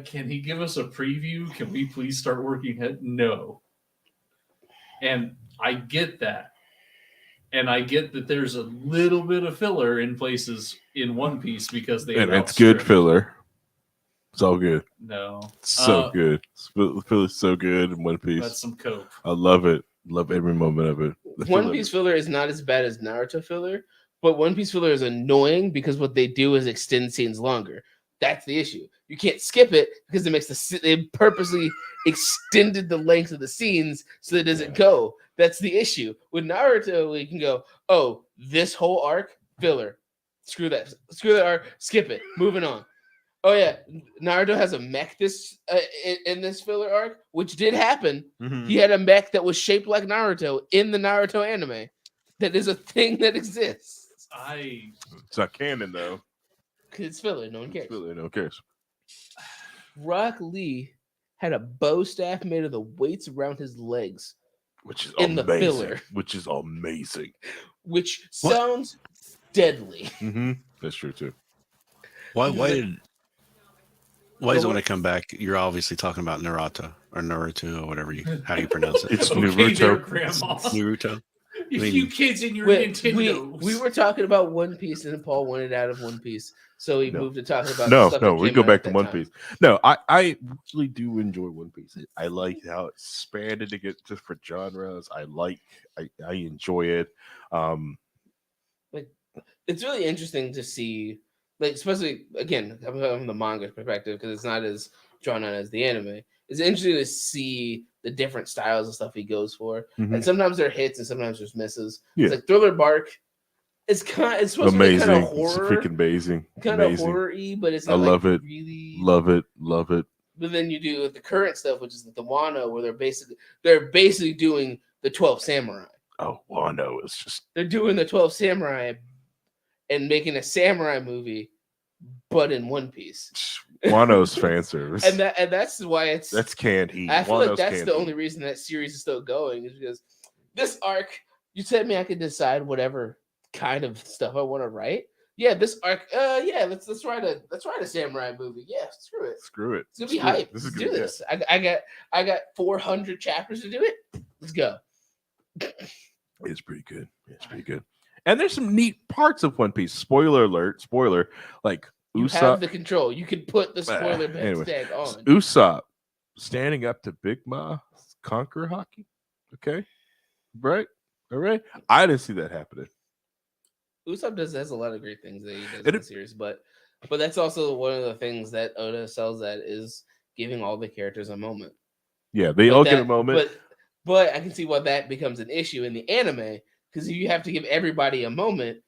Can he give us a preview? Can we please start working ahead? No. And I get that. And I get that there's a little bit of filler in places in One Piece because they and have it's good outstripped. filler. It's all good. No. So good. Feels so good in One Piece. That's some coke. I love it. Love every moment of it. The One filler- Piece filler is not as bad as Naruto filler, but One Piece filler is annoying because what they do is extend scenes longer. That's the issue. You can't skip it because it makes they purposely extended the length of the scenes so that it doesn't go. That's the issue. With Naruto, we can go, oh, this whole arc, filler. Screw that arc, skip it, moving on. Oh yeah, Naruto has a mech in this filler arc, which did happen. Mhm. He had a mech that was shaped like Naruto in the Naruto anime. That is a thing that exists. It's not canon though. It's filler, no one cares. Really, no one cares. Rock Lee had a bow staff made of the weights around his legs, Which is in the amazing. filler. Which is amazing. which What? sounds deadly. Mm-hmm. That's true too. Why But- does it when I come back? You're obviously talking about Naruto or how you pronounce it. It's Okay, Naruto. there, Grandma. Naruto. You kids in your we, Nintendo. we were talking about One Piece, and Paul wanted out of One Piece, so he No. moved to talking about No, stuff no, that we came go out back at to that One time. Piece. No, I really do enjoy One Piece. I like how it's expanded to get different genres. I enjoy it. It's really interesting to see, like, especially again from the manga perspective, because it's not as drawn out as the anime. It's interesting to see the different styles and stuff he goes for, Mhm. and sometimes there are hits and sometimes there's misses. Yeah. It's like Thriller Bark. It's supposed to be Amazing. kind of It's horror, freaking amazing. kind of Amazing. horror-y, but it's I not love like it. really. Love it. Love it. But then you do the current stuff, which is the Wano, where they're basically doing the 12 Samurai. Oh, Wano is just They're doing the 12 Samurai and making a samurai movie, but in One Piece. Wano's fan service. And that's why That's canned heat. I feel Wano's like that's canned the heat. only reason that series is still going, is because this arc, you said me I could decide whatever kind of stuff I want to write. Yeah, this arc. Yeah, let's write a samurai movie. Yeah, screw it. Screw it. It's gonna be Screw it. hype. This Let's is do gonna this. I got 400 chapters to do it. Let's go. It's pretty good. It's pretty good. And there's some neat parts of One Piece. Spoiler alert. Spoiler. Like You have the control. You can put the spoiler anyways, tag on. Usopp standing up to Big Ma conquer hockey. Okay, right, all right. I didn't see that happening. Usopp has a lot of great things that he does And in the series, but that's also one of the things that Oda sells at is giving all the characters a moment. Yeah, they all get a moment. But I can see why that becomes an issue in the anime because you have to give everybody a moment,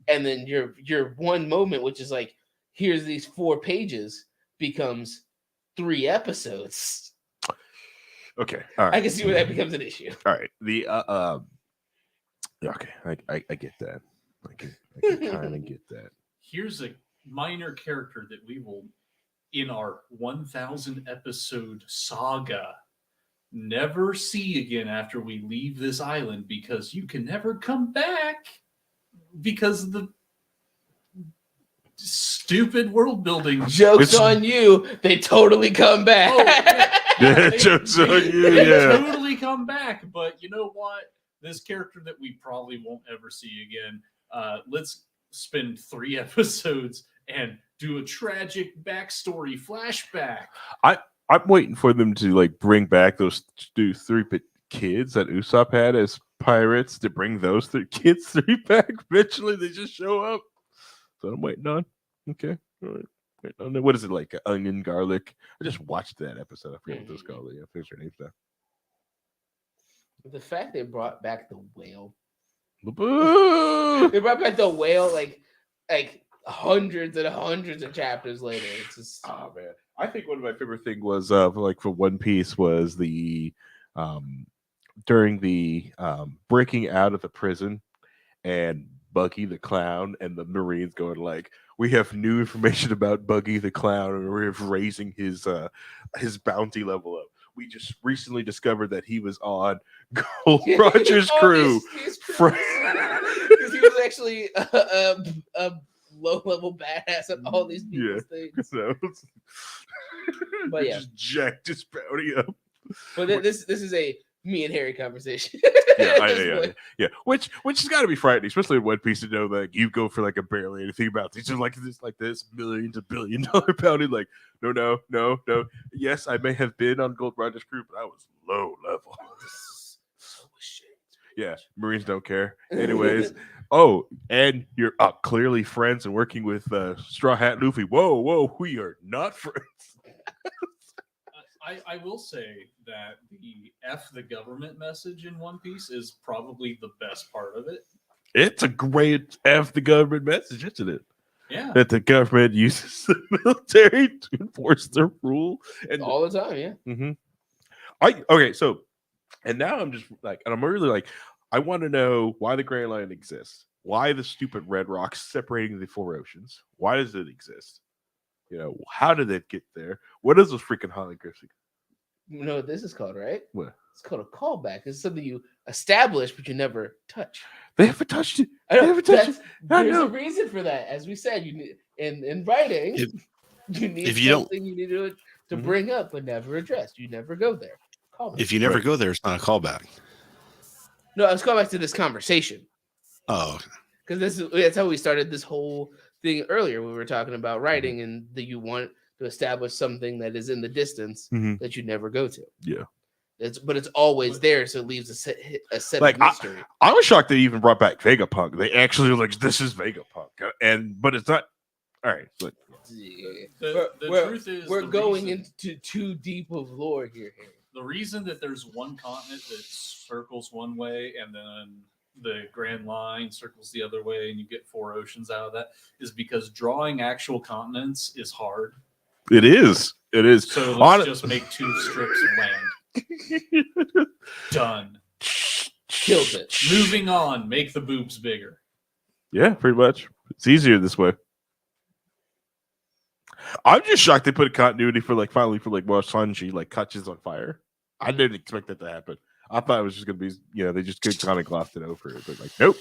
and then your one moment, which is like here's these 4 pages, becomes 3 episodes. Okay, all right. I can see where that becomes an issue. All right, the okay, I get that. I can kind of get that. Here's a minor character that we will, in our 1,000 episode saga, never see again after we leave this island because you can never come back because of the stupid world building. Joke's on you. They totally come back. Yeah, joke's on you. They Yeah. totally come back. But you know what? This character that we probably won't ever see again. Let's spend 3 episodes and do a tragic backstory flashback. I'm waiting for them to like bring back those 3 kids that Usopp had as pirates to bring those 3 kids 3 back. Eventually, they just show up. So I'm waiting on. Okay, all right. What is it like? Onion, garlic. I just watched that episode. I forget what those called. Yeah, fix her name now. The fact they brought back the whale. Boo! They brought back the whale like hundreds and hundreds of chapters later. It's just Oh man, I think one of my favorite thing was like for One Piece was the during the breaking out of the prison and Buggy the Clown and the Marines going like, we have new information about Buggy the Clown and we're raising his bounty level up. We just recently discovered that he was on Gold Roger's crew. Because he was actually a low-level badass at all these people's things. So, but yeah, just jacked his bounty up. But this is a me and Harry conversation. Yeah. Which has got to be frightening, especially in One Piece, to know that you go for like a barely anything about these are like this million to $1 billion bounty. Like, no. Yes, I may have been on Gold Roger's crew, but I was low level. Yeah, Marines don't care. Anyways, and you're clearly friends and working with Straw Hat Luffy. Whoa, we are not friends. I will say that the F the government message in One Piece is probably the best part of it. It's a great F the government message, isn't it? Yeah. That the government uses the military to enforce their rule. And all the time, yeah. Mm-hmm. So, and now I'm just like, and I'm really like, I want to know why the Grand Line exists. Why the stupid red rocks separating the 4 oceans? Why does it exist? You know, how did it get there? What is those freaking holographics? You know what this is called, right? What? It's called a callback. It's something you establish, but you never touch. They haven't touched it. I know. They haven't touched it. There's a reason for that. As we said, you need in writing, you need something you need to bring up but never address. You never go there. Callback. If you never go there, it's not a callback. No, let's go back to this conversation. Oh, because that's how we started this whole thing earlier. We were talking about writing and that you want to establish something that is in the distance that you never go to. Yeah, but it's always there, so it leaves a set like of mystery. I was shocked they even brought back Vegapunk. They actually were like, this is Vegapunk, but it's not. All right, but the truth is we're going into too deep of lore here, Harry. The reason that there's one continent that circles one way and then the Grand Line circles the other way and you get 4 oceans out of that is because drawing actual continents is hard. It is. So let's just make 2 strips of land. Done. Killed it. Moving on. Make the boobs bigger. Yeah, pretty much. It's easier this way. I'm just shocked they put a continuity for finally for Sanji catches on fire. I didn't expect that to happen. I thought it was just gonna be, they just kind of glossed it over. But nope,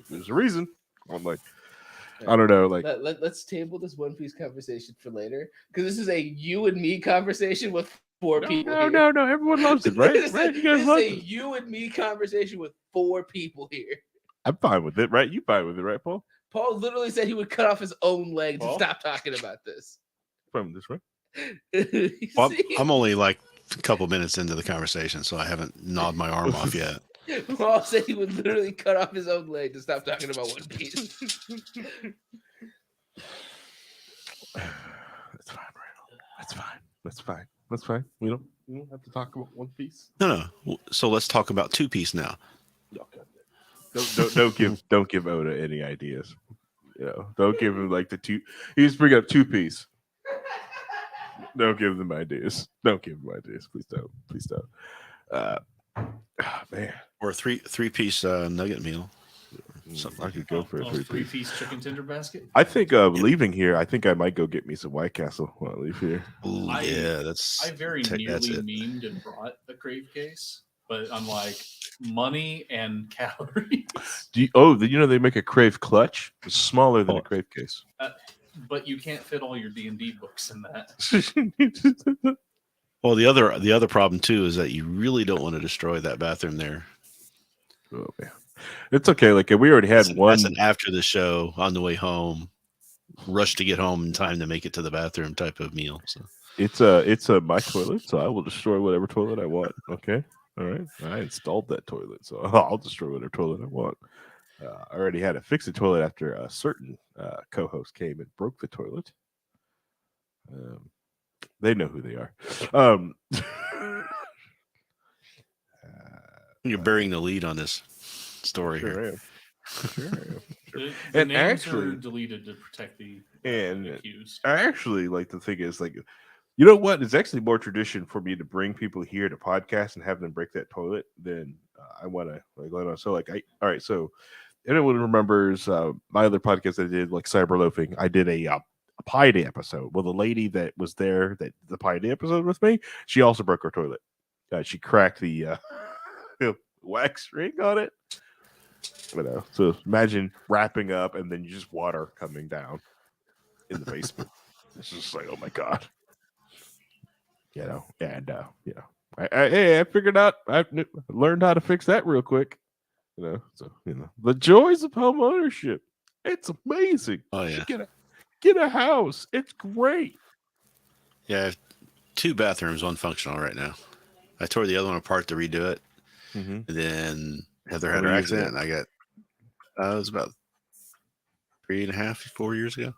there's a reason. I'm like, I don't know, like Let's table this One Piece conversation for later because this is a you and me conversation with four people. no. Everyone loves it, right? Right? You guys this love is a it. you and me conversation with 4 people here. I'm fine with it, right? You fine with it, right, Paul? Paul literally said he would cut off his own leg to Paul? stop talking about this. Fine with this, right? Well, See? I'm only like a couple minutes into the conversation, so I haven't gnawed my arm off yet. Paul said he would literally cut off his own leg to stop talking about One Piece. That's fine, Randall. That's fine. We don't have to talk about One Piece. No. So let's talk about Two Piece now. Don't give Oda any ideas. You know, don't give him like the two. He's bring up Two Piece. Don't give them ideas. Don't give them ideas. Please don't. Man, Or a three-piece nugget meal. something I could go for a Oh, 3-piece. three-piece chicken tender basket. I think leaving here. I think I might go get me some White Castle when I leave here. Ooh, yeah, that's I very that's nearly it. memed and brought a crave case, but I'm like money and calories. You know they make a Crave clutch. It's smaller than a Crave case. But you can't fit all your D&D books in that. Well, the other problem too is that you really don't want to destroy that bathroom there. Oh man, it's okay. Like we already had one. That's an after the show on the way home, rush to get home in time to make it to the bathroom type of meal. So It's a my toilet, so I will destroy whatever toilet I want. Okay, all right. I installed that toilet, so I'll destroy whatever toilet I want. I already had to fix the toilet after a certain co-host came and broke the toilet. They know who they are. you're burying the lead on this story Sure here. am. Sure am. The And names actually- are deleted to protect the And accused. actually, like the thing is, like, you know what? It's actually more tradition for me to bring people here to podcast and have them break that toilet than I want to like let on. So, like, all right. So, anyone remembers my other podcast I did, like Cyber Loafing? I did a Pi Day episode. Well, the lady that was there that the Pi Day episode with me, she also broke her toilet. She cracked the wax ring on it. You know, so imagine wrapping up and then you just water coming down in the basement. It's just like, oh my god, you know. And you know, I figured out. I learned how to fix that real quick. You know, so you know the joys of home ownership. It's amazing. Oh You yeah, should get a house. It's great. yeah. I have 2 bathrooms, one functional right now. I tore the other one apart to redo it, Mm-hmm. and then Heather How had her many years ago? accident, and I got it was about 3.5, 4 years ago.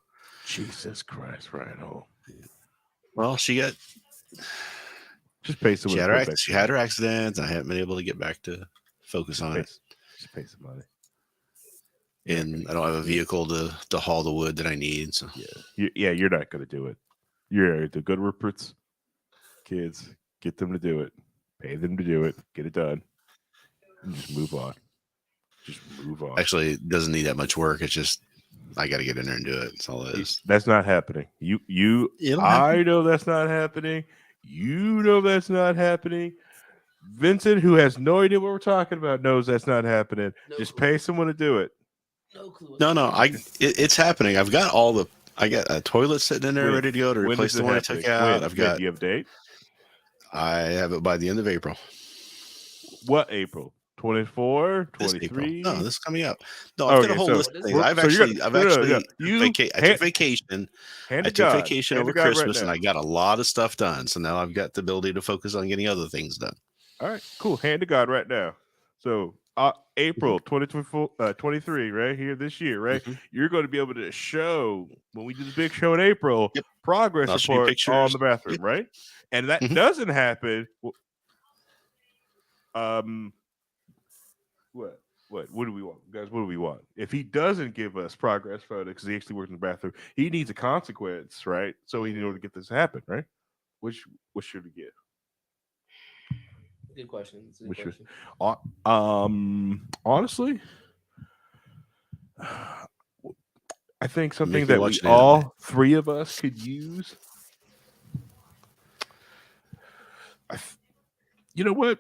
Jesus Christ, Ryan. Well, she got Just pay someone. she had to her put back she in. had her accident. And I haven't been able to get back to focus on it, Just pay some money. and I don't have a vehicle to haul the wood that I need. So You're not going to do it. You're the good Ruperts. Kids, get them to do it. Pay them to do it. Get it done. And just move on. actually, it doesn't need that much work. It's just I got to get in there and do it. That's all it is. That's not happening. It'll I know that's not happening. You know that's not happening. Vincent, who has no idea what we're talking about, knows that's not happening. No Just clue. pay someone to do it. No clue. No, it's happening. I've got I got a toilet sitting in there When- ready to go to When replace is the it one I happening? took out. When? I've got Do you have a date? I have it by the end of April. What April? 24, This April. 23? No, this is coming up. No, I've got Okay, a whole so list of things. we're- I've so you're actually, gonna- no. I took vacation. Hand I to took God. vacation Hand over to God right Christmas, and now. I got a lot of stuff done. So now I've got the ability to focus on getting other things done. All right, cool. Hand to God right now. So April 2024, 23, right here this year, right? Mhm. You're going to be able to show when we do the big show in April, Yep. progress I'll show you report on pictures. the bathroom, Yep. right? And that Mhm. doesn't happen. What do we want, guys? What do we want? If he doesn't give us progress photo because he actually works in the bathroom, he needs a consequence, right? So in order to get this to happen, right? What should we get? Good question. It's a good We should- question. Honestly, I think something Make you that we watch an anime. all 3 of us could use. You know what?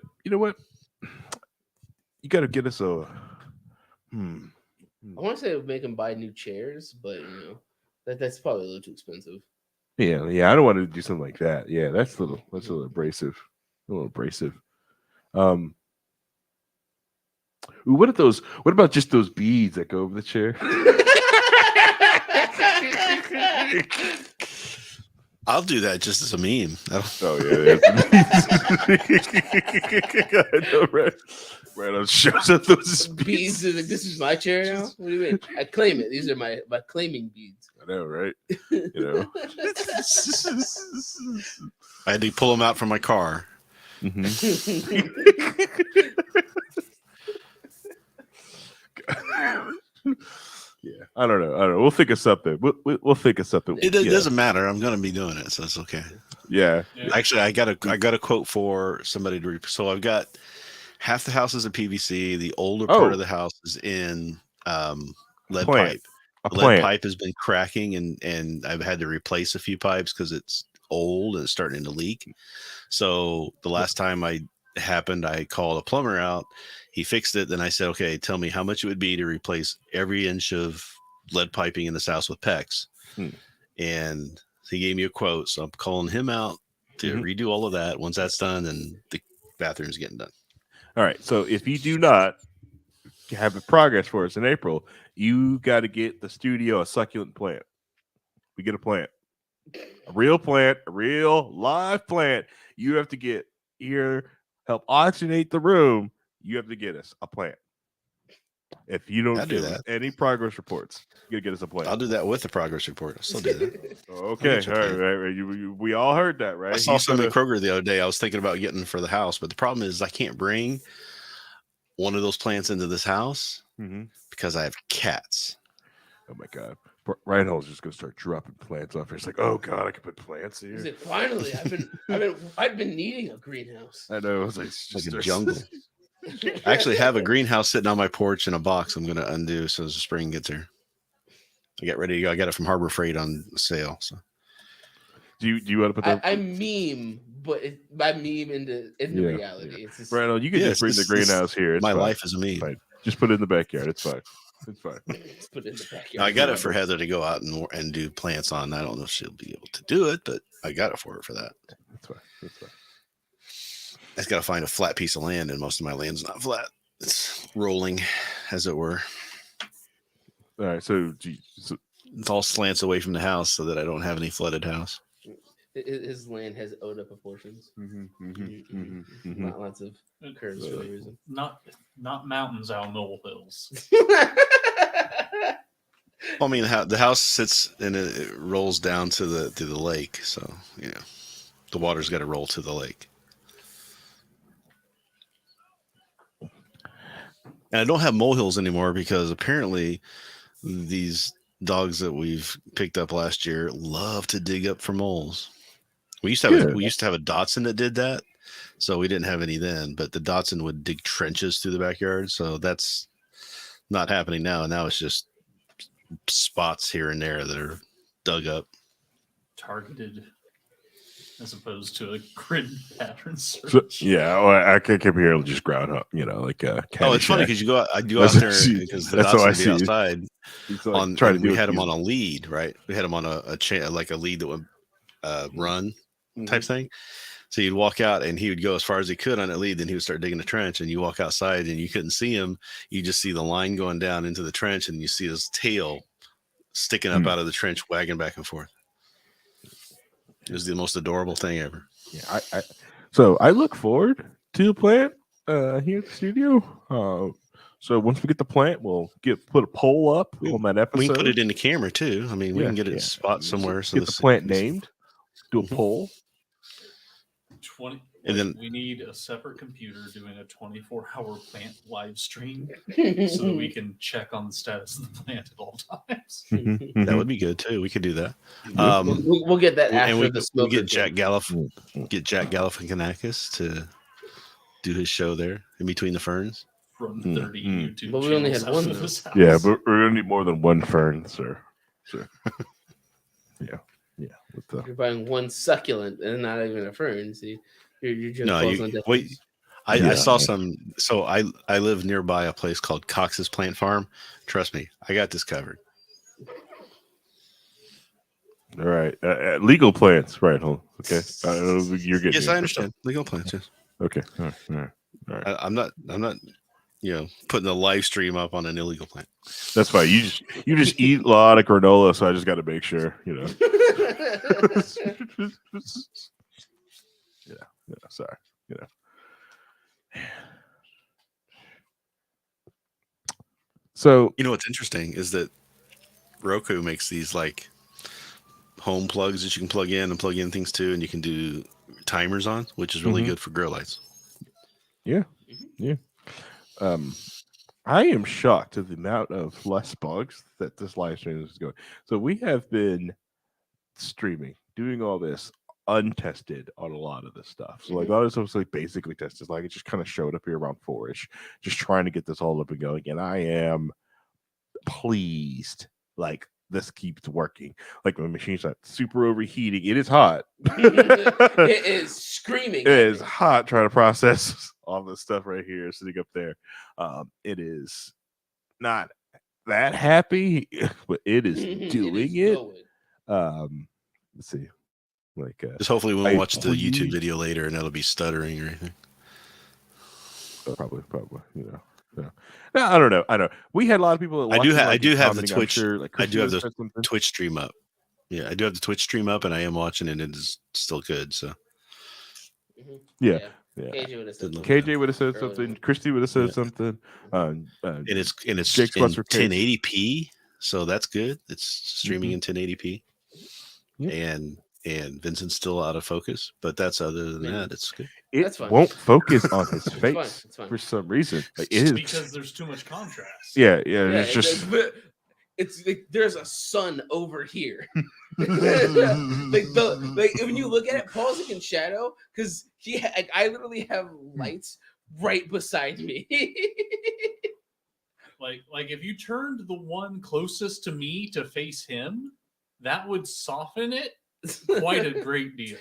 You got to get us a I want to say it would make him buy new chairs, but that's probably a little too expensive. Yeah. I don't want to do something like that. Yeah, that's a little abrasive. A little abrasive. Ooh, what about just those beads that go over the chair? I'll do that just as a meme. Oh yeah. I know, right? Right. Shows up those Beads. This is my chair now. What do you mean? I claim it. These are my claiming beads. I know, right? You know. I had to pull them out from my car. Yeah, I don't know. We'll think of something. We'll think of something. It doesn't matter. I'm going to be doing it, so it's okay. Yeah. Actually, I got a quote for somebody to. So I've got half the house is in PVC. The older part of the house is in lead pipe. The lead pipe has been cracking, and I've had to replace a few pipes because it's old and it's starting to leak. So the last time I called a plumber out. He fixed it. Then I said, okay, tell me how much it would be to replace every inch of lead piping in this house with PEX. And he gave me a quote. So I'm calling him out to redo all of that. Once that's done, then the bathroom's getting done. All right. So if you do not have a progress for us in April, you got to get the studio a succulent plant. We get a plant, a real live plant. You have to get here, help oxygenate the room. You have to get us a plant. If you don't give us any progress reports, you gotta get us a plant. I'll do that with the progress report. I'll still do that. Okay, all right. We all heard that, right? I saw something in Kroger the other day. I was thinking about getting for the house, but the problem is I can't bring one of those plants into this house because I have cats. Oh my god, Reinhold's just gonna start dropping plants off here. It's like, oh god, I can put plants here. Is it finally? I've been needing a greenhouse. I know. It's like a jungle. I actually have a greenhouse sitting on my porch in a box I'm going to undo so as the spring gets here. I get ready to go. I got it from Harbor Freight on sale. So, do you want to put that? I meme, but I meme into reality. It's just, Randall, you can just bring the greenhouse here. It's my fine. life is a meme. Fine. Just put it in the backyard. It's fine. It's fine. Just put it in the backyard. Now, I got it for Heather to go out and do plants on. I don't know if she'll be able to do it, but I got it for her for that. That's fine. That's fine. I just got to find a flat piece of land, and most of my land's not flat. It's rolling, as it were. All right, so it all slants away from the house so that I don't have any flooded house. His land has Oda proportions. Lots of curves for a reason. Not mountains out molehills. Well, I mean, the house sits and it rolls down to the lake, so the water's got to roll to the lake. And I don't have molehills anymore because apparently these dogs that we've picked up last year love to dig up for moles. We used to have a Dachshund that did that, so we didn't have any then. But the Dachshund would dig trenches through the backyard, so that's not happening now. Now it's just spots here and there that are dug up, targeted, as opposed to a grid pattern search. So, I could come here and just groundhog, like a cat. Oh, it's funny because I go out there because the Dachshund be outside. We had him on a lead, right? We had him on a chain, like a lead that would run type thing. So you'd walk out and he would go as far as he could on that lead. Then he would start digging the trench, and you walk outside and you couldn't see him. You just see the line going down into the trench, and you see his tail sticking up out of the trench, wagging back and forth. It was the most adorable thing ever. Yeah, so I look forward to the plant here at the studio. So once we get the plant, we'll put a poll up on that episode. We can put it in the camera too. I mean, we can get it spot somewhere. So get the plant named. Do a poll. And then we need a separate computer doing a 24-hour plant live stream so that we can check on the status of the plant at all times. That would be good too. We could do that. We'll get that after we'll get Jack Galifianakis to do his show there in between the ferns. From 30 YouTube. But we only had one. Yeah, but we're gonna need more than one fern, sir. Yeah. You're buying one succulent and not even a fern. See, you're just wait. I saw some. So I live nearby a place called Cox's Plant Farm. Trust me, I got this covered. All right. Legal plants, right? Hold. Okay. You're getting. Yes, I understand legal plants. Yes, Okay. All right. I'm not. Putting a live stream up on an illegal plant. That's fine. You just eat a lot of granola, so I just got to make sure. Yeah. Sorry. So You know what's interesting is that Roku makes these like home plugs that you can plug in and plug in things to, and you can do timers on, which is really good for grow lights. Yeah. I am shocked at the amount of less bugs that this live stream is going. So we have been streaming, doing all this untested on a lot of this stuff. So like a lot of stuff was like basically tested. Like it just kind of showed up here around 4-ish, just trying to get this all up and going. And I am pleased. Like this keeps working. Like my machine's not super overheating. It is hot. It is screaming. It is hot trying to process all this stuff right here sitting up there. It is not that happy, but it is doing it. Let's see. Like Just hopefully we'll watch the please- YouTube video later and it'll be stuttering or anything. Probably, you know. No, I don't know. We had a lot of people. That I do watched it, have the commenting, I'm Twitch. sure, like I do have Christina the said something. Twitch stream up. Yeah, I do have the Twitch stream up, and I am watching it, and it is still good. So Yeah. KJ would have said Didn't something. KJ would have said Earlier. something. Christy would have said Yeah. something. and it's Jake's in Buster Case. 1080p, so that's good. It's streaming in 1080p, Yeah. and Vincent's still out of focus, but that's other than Maybe. that, it's good. It That's fine. won't focus on his It's fine, face it's fine. for some reason. Like it It's is. because there's too much contrast. Yeah. Yeah, It's just. it's like there's a sun over here. like when you look at it, Paul's like in shadow because I literally have lights right beside me. Like if you turned the one closest to me to face him, that would soften it quite a great deal.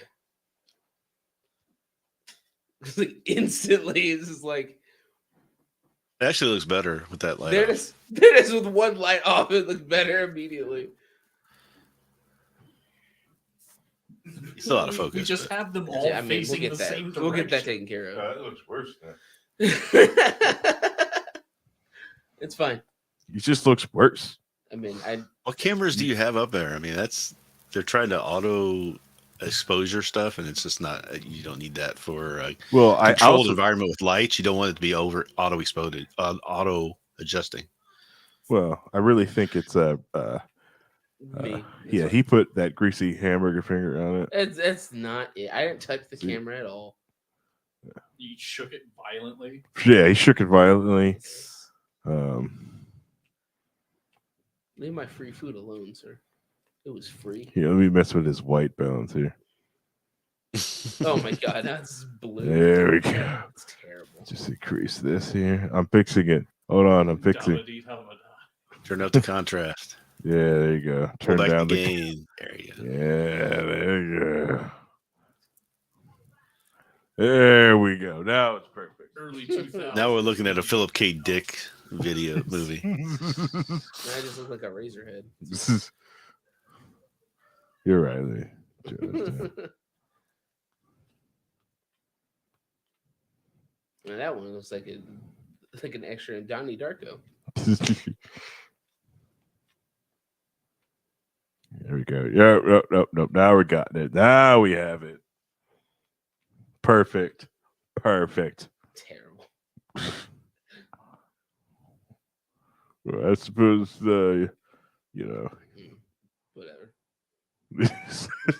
It's like instantly, it's just like It actually looks better with that light. there off. it is with one light off. It looks better immediately. He's still out of We focus. just but- have them all Yeah, I mean, facing we'll the get that. same direction. We'll get that taken care of. It looks worse. It's fine. It just looks worse. I mean, What cameras do you have up there? I mean, they're trying to auto exposure stuff, and it's just not. You don't need that for a Well, I controlled also. environment with lights. You don't want it to be over auto exploded, auto adjusting. Well, I really think it's me. yeah, he put that greasy hamburger finger on it. It's not it. I didn't touch the See? camera at all. You shook it violently. Yeah, he shook it violently. Leave my free food alone, sir. It was free. Here, let me mess with his white balance here. Oh my god, that's blue. There we go. It's terrible. Just increase this here. I'm fixing it. Hold on, I'm fixing. Dabba-dee-dabba-da. Turn up the contrast. Yeah, there you go. Pull Turn back down the the. gain. There you go. Yeah, there you go. There we go. Now it's perfect. Early 2000s. Now we're looking at a Philip K. Dick video movie. I just look like a razor head. This is. You're right, Lee. Just, Man, that one looks like an extra in Donnie Darko. There we go. Yeah, nope. Now we got it. Now we have it. Perfect. Terrible. Well, I suppose Whatever.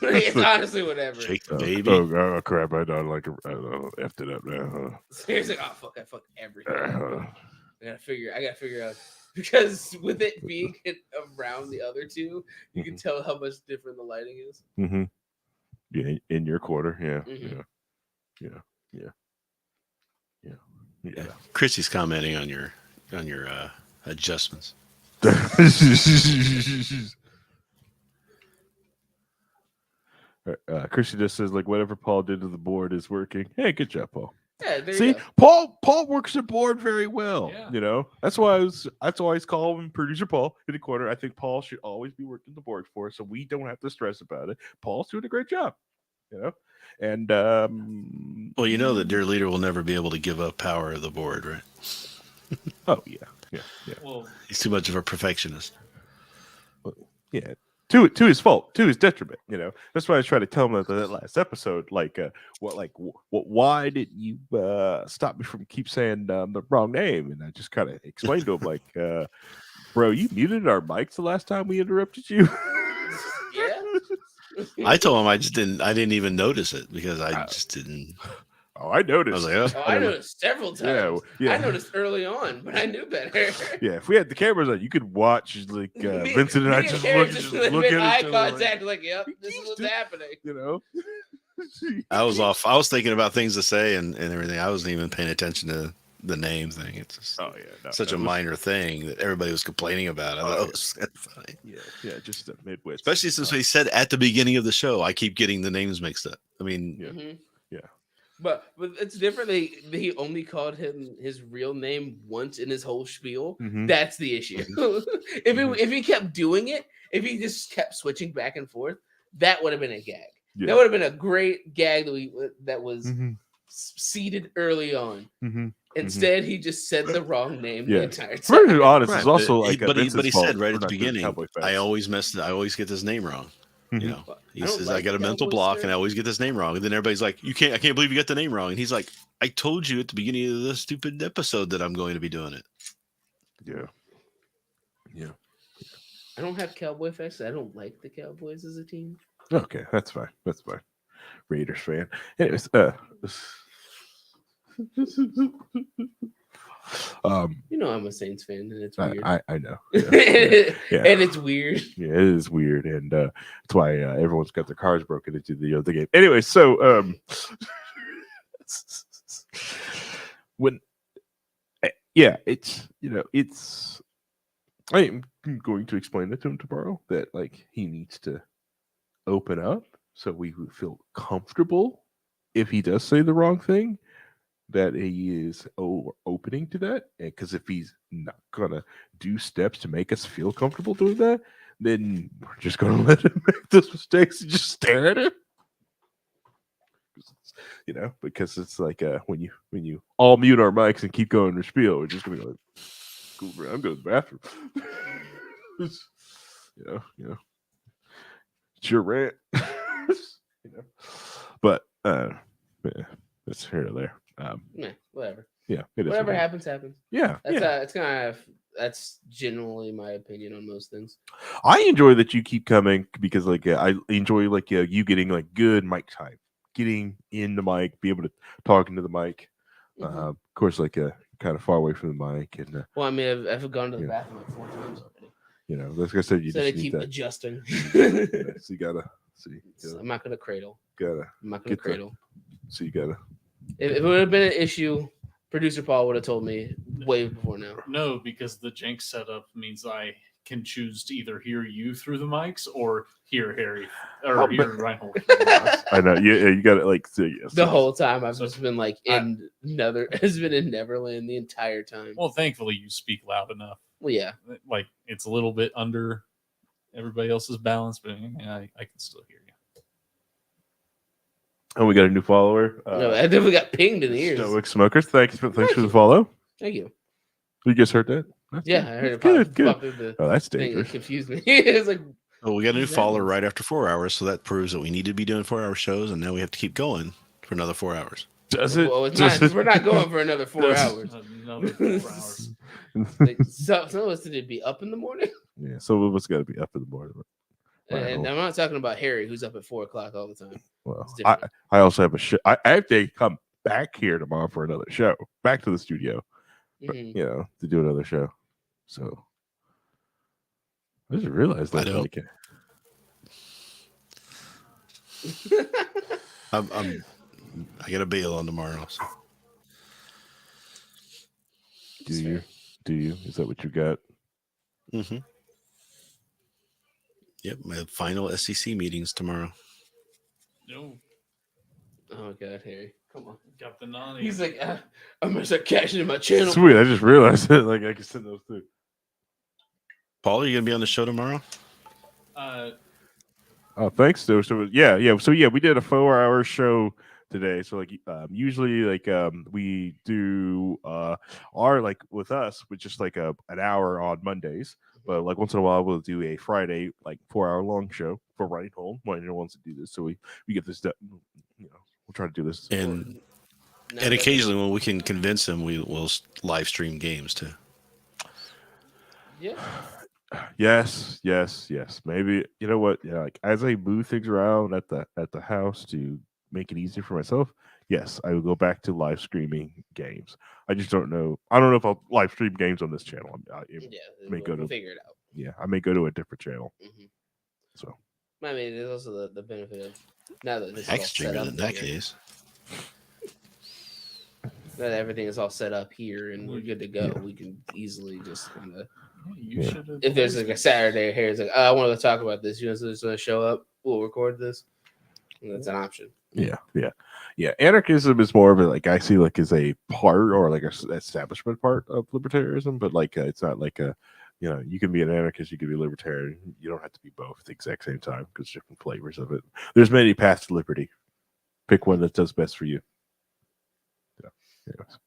It's honestly whatever. Shake the baby. Oh, crap! I don't like. I effed it up now. Seriously, oh fuck! I fucked everything. Huh? I gotta figure out because with it being around the other two, you can tell how much different the lighting is. Mm-hmm. Yeah, in your quarter. Yeah. Mhm. Yeah. Chrissy's commenting on your adjustments. Christian just says like whatever Paul did to the board is working. Hey, good job, Paul. Yeah, there See, you go. Paul works the board very well. Yeah. You know, that's why I always call him producer Paul in the corner. I think Paul should always be working the board for us, so we don't have to stress about it. Paul's doing a great job. You know, and Well, you know that Dear Leader will never be able to give up power of the board, right? oh yeah. Well, He's too much of a perfectionist. Yeah, to his fault, to his detriment. You know, that's why I tried to tell him that last episode. Why did you stop me from keep saying the wrong name? And I just kind of explained to him, like, bro, you muted our mics the last time we interrupted you. Yeah. I told him I didn't even notice it because I just didn't. Oh, I noticed. I was like, Oh, I noticed several times. Yeah. I noticed early on, but I knew better. Yeah, if we had the cameras on, you could watch like Vincent and I just Harry look at eye each other contact, like, yep, this is what's happening. you know. I was off. I was thinking about things to say and everything. I wasn't even paying attention to the name thing. It's just Oh yeah, no, such a minor thing that everybody was complaining about. I thought, Oh, oh, it's funny. Yeah, just a midwit. Especially since he said at the beginning of the show, I keep getting the names mixed up. I mean, Yeah. Mhm. Yeah. But it's different. He only called him his real name once in his whole spiel. Mhm. That's the issue. If he kept doing it, if he just kept switching back and forth, that would have been a gag. Yeah. That would have been a great gag that was Mhm. seeded early on. Mhm. Instead, he just said the wrong name the Yeah. entire time. Very honest. right, It's also but like but he Vincent's said fault right for at the not doing beginning, Cowboy Fest. I always get this name wrong. Mhm. You know, he I don't says like I got a the mental Cowboys block stuff. and I always get this name wrong. And then everybody's like, I can't believe you got the name wrong. And he's like, I told you at the beginning of this stupid episode that I'm going to be doing it. Yeah. Yeah. I don't have Cowboy Fest. I don't like the Cowboys as a team. Okay, that's fine. That's fine. Raiders fan. Anyways, You know I'm a Saints fan, and it's I, weird. I know. Yeah. And it's weird. Yeah, it is weird, and that's why everyone's got their cars broken into the other game. Anyway, so when yeah, it's it's I am going to explain it to him tomorrow that like he needs to open up so we would feel comfortable if he does say the wrong thing, that he is opening to that. Because if he's not gonna do steps to make us feel comfortable doing that, then we're just gonna let him make those mistakes and just stare at him. Because it's like when you all mute our mics and keep going to spiel, we're just gonna go like, cool, bro, I'm going to the bathroom. you know, it's your rant. But yeah, it's here or there. Nah, whatever. Yeah, it is Whatever what it is. happens, happens. Yeah, yeah. It's kind of that's generally my opinion on most things. I enjoy that you keep coming because like I enjoy like you getting like good mic time, getting in the mic, be able to talk into the mic. Mhm. Of course, like kind of far away from the mic, and Well, I mean, I've gone to the Yeah. bathroom like 4 times already, like I said, you so just they need keep that. adjusting. So you gotta see, I'm not gonna cradle. gotta I'm not gonna Get that. cradle. so you gotta. If it would have been an issue, producer Paul would have told me way before now. no, because the Jenks setup means I can choose to either hear you through the mics or hear Harry or Oh, hear Reinhold. through the mics. I know you got to like see. The whole time I've So, just been like in Neverland the entire time. Well, thankfully you speak loud enough. Well, yeah. Like it's a little bit under everybody else's balance, but yeah, I can still hear you. And we got a new follower. No, I definitely got pinged in the ears. Stoic Smokers. Thanks for the follow. Thank you. You just heard that? That's Yeah, good. I heard it Good, pop good. through the Oh, that's thing. It dangerous. confused me. It's like, Oh, we got a new What follower happens? right after 4 hours, so that proves that we need to be doing 4-hour shows, and now we have to keep going for another 4 hours. Does it? well, it's does not, it- we're not going for another 4 does- hours. Another 4 hours. Like, some of us need to be up in the morning. Yeah, some of us got to be up in the morning. Right, And well. I'm not talking about Harry, who's up at 4 o'clock all the time. Well, It's I different. also have a show. I have to come back here tomorrow for another show, back to the studio, Mhm. to do another show. So I just realized I that. know. Like, I got a bail on tomorrow. So. do you? Do you? Is that what you got? Mm-hmm. Yep, my final SEC meetings tomorrow. No. Oh god, Harry, come on. Got the nani. He's like, I'm gonna start cashing in my channel. Sweet. I just realized it. Like I can send those too. Paul, are you gonna be on the show tomorrow? Oh, thanks. So yeah. So yeah, we did a 4-hour show today. So like usually like we do our like with us with just like an hour on Mondays. But like once in a while we'll do a Friday like 4-hour long show for Riding Home when anyone wants to do this. So we get this done. You know, we'll try to do this. And occasionally when we can convince them, we will live stream games too. Yeah. Yes. Maybe you know what? Yeah, like as I move things around at the house to make it easier for myself. Yes, I will go back to live streaming games. I just don't know. I don't know if I'll live stream games on this channel. We'll figure it out. Yeah, I may go to a different channel. Mm-hmm. So I mean, there's also the benefit of now that this is all Hex set up in that here, case. that everything is all set up here and we're good to go. Yeah. We can easily just kind of. You should have. If there's like a Saturday, Harry's like, I want to talk about this. You know, so just want to show up. We'll record this. And that's an option. yeah. Anarchism is more of a like I see like as a part or like a establishment part of libertarianism, but like it's not like a you can be an anarchist, you can be libertarian. You don't have to be both at the exact same time because different flavors of it. There's many paths to liberty. Pick one that does best for you. Yeah. Anyways.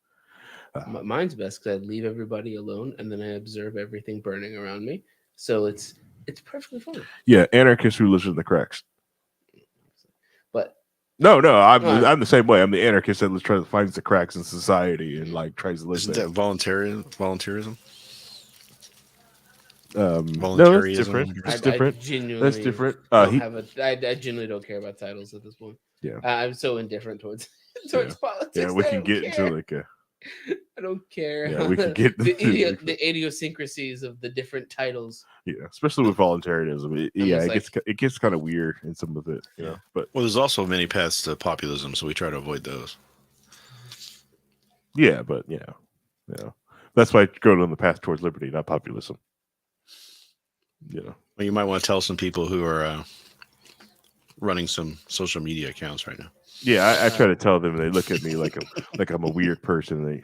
Mine's best because I leave everybody alone and then I observe everything burning around me. So it's perfectly fine. Yeah, anarchist who lives in the cracks. But no, I'm the same way. I'm the anarchist that tries to find the cracks in society and like tries to live Isn't there. that volunteerism? No, it's different. It's different. That's different. I genuinely don't care about titles at this point. Yeah, I'm so indifferent towards politics. Yeah, we can get into like a. I don't care. Yeah, we can get the idiosyncrasies of the different titles. Yeah, especially with voluntarism. It gets kind of weird in some of it. You know, but well, there's also many paths to populism, so we try to avoid those. Yeah, but that's why I go on the path towards liberty, not populism. Well, you might want to tell some people who are running some social media accounts right now. Yeah, I try to tell them. They look at me like I'm a weird person. They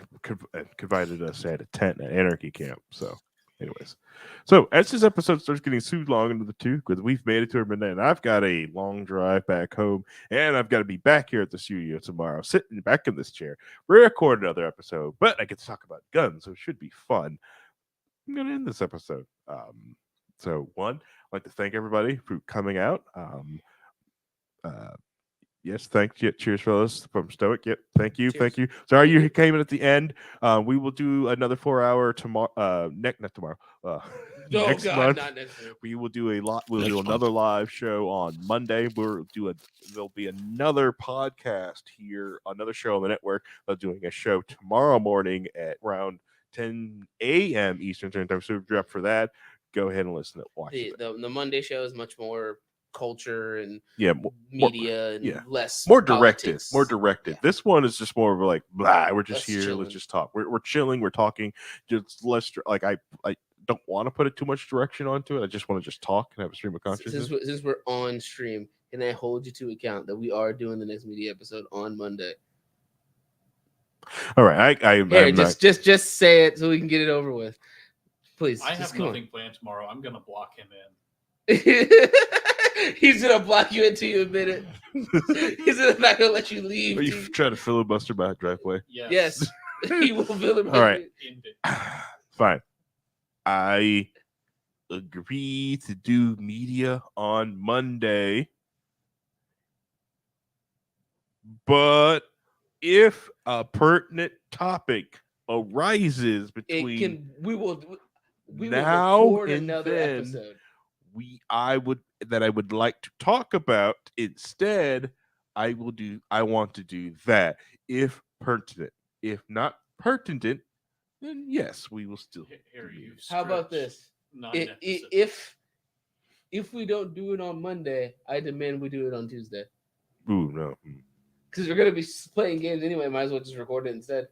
confided us at a tent at Anarchy Camp. So, anyways, as this episode starts getting too long into the tooth, because we've made it to our midnight, and I've got a long drive back home, and I've got to be back here at the studio tomorrow, sitting back in this chair, record another episode. But I get to talk about guns, so it should be fun. I'm gonna end this episode. So one, I'd like to thank everybody for coming out. Yes, thank you. Cheers, fellas, from Stoic. Yep, thank you. Sorry you came in at the end. We will do another 4-hour tomorrow. Not tomorrow. Next month. Not necessarily. We will do a lot. We'll do another live show on Monday. There'll be another podcast here, another show on the network. They're doing a show tomorrow morning at around 10 a.m. Eastern Time. So if you're up for that, go ahead and listen. Watch it. The Monday show is much more culture and more media and less more politics. directed. Yeah. This one is just more of like blah, we're just here, chilling. let's just talk. We're chilling, we're talking, just less like I don't want to put it too much direction onto it. I just want to just talk and have a stream of consciousness. Since we're on stream, can I hold you to account that we are doing the next media episode on Monday? All right, just say it so we can get it over with, please. I have nothing planned tomorrow. I'm gonna block him in. He's gonna block you until you admit it. He's not gonna let you leave. Are you trying to filibuster my driveway? Yes. He will filibuster. All right. Fine. I agree to do media on Monday. But if a pertinent topic arises between we will now record and another then, episode. I would like to talk about instead, I want to do that if pertinent. If not pertinent, then yes, we will still. How about this? If we don't do it on Monday, I demand we do it on Tuesday. Ooh, no. Because we're gonna be playing games anyway. Might as well just record it instead.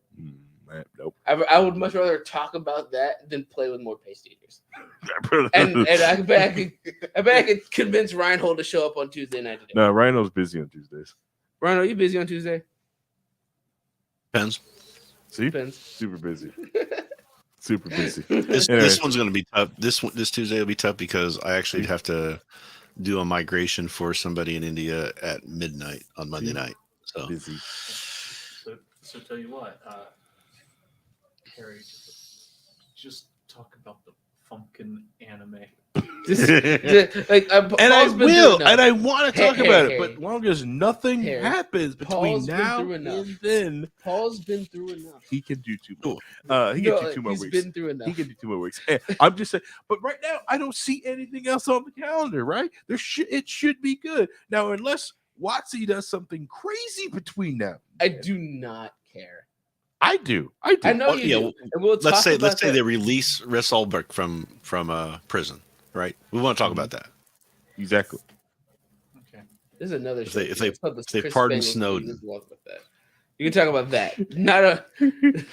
Nope. I would much rather talk about that than play with more paste eaters. and I bet I could convince Reinhold to show up on Tuesday night today. No, Reinhold's busy on Tuesdays. Ryan, are you busy on Tuesday? Depends. See, Depends. super busy. Super busy. This Anyway. this one's going to be tough. This Tuesday will be tough because I actually have to do a migration for somebody in India at midnight on Monday night. So Busy. So tell you what, Harry, just talk about the Funkin' anime. And I will, and I want to talk about it, but long as nothing Harry, happens between Paul's been now through enough. and then, Paul's been through enough. he can do 2 more. Cool. He can do 2 more he's weeks. been through enough. He can do 2 more weeks. And I'm just saying, but right now I don't see anything else on the calendar. Right? It should be good now, unless Watsy does something crazy between now. I do not care. I do. I know Well, you yeah, do. And we'll let's say about they release Russ Ulbricht from prison, right? We want to talk about that. Exactly. Okay. There's another show. If they Chris pardon Spaniel Snowden. series. We'll talk about that. You can talk about that. Not a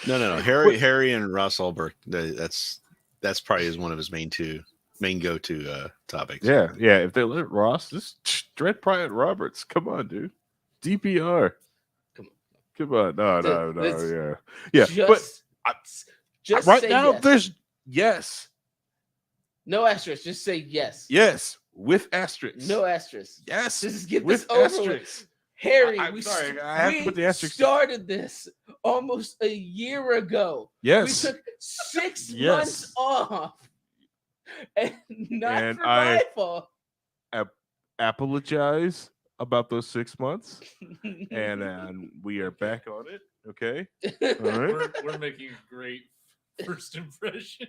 No. Harry and Russ Ulbricht. That's probably one of his main go-to topics. Yeah. If they let Ross, just Dread Bryant Roberts. Come on, dude. DPR. Come on. No. Yeah. But just right say now, yes. there's yes. No asterisk. Just say yes. Yes. With asterisks. No asterisk. Yes. Just get with this over asterisks. with. Harry, I'm we sorry. I have to put the asterisk. started this almost a year ago. Yes. We took 6 Yes. months off. And not And for my fault. Apologize about those 6 months. And we are back on it. Okay. All right. We're making a great first impression.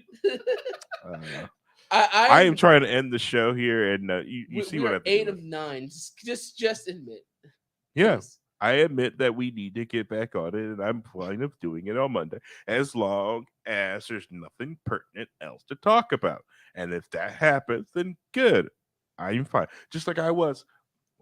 I am trying to end the show here, and you see what we're I'm 8 doing. of 9. Just admit. Yeah. Please. I admit that we need to get back on it, and I'm planning of doing it on Monday, as long as there's nothing pertinent else to talk about. And if that happens, then good. I'm fine. Just like I was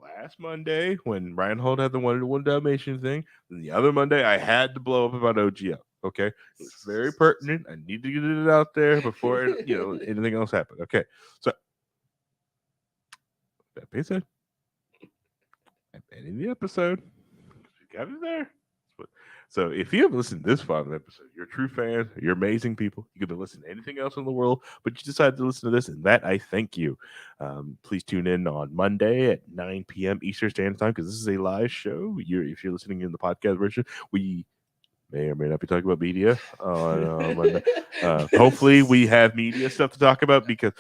last Monday when Reinhold had the 1-to-1 Dalmatian thing. Then the other Monday, I had to blow up about OGL. Okay, it was very pertinent. I need to get it out there before anything else happened. Okay, so that being said, I'm ending the episode. We got it there. So if you have listened this far in the episode, you're a true fan. You're amazing people. You could have listened to anything else in the world, but you decided to listen to this, and that I thank you. Please tune in on Monday at 9 p.m. Eastern Standard Time because this is a live show. If you're listening in the podcast version, we may or may not be talking about media on Monday. Hopefully, we have media stuff to talk about because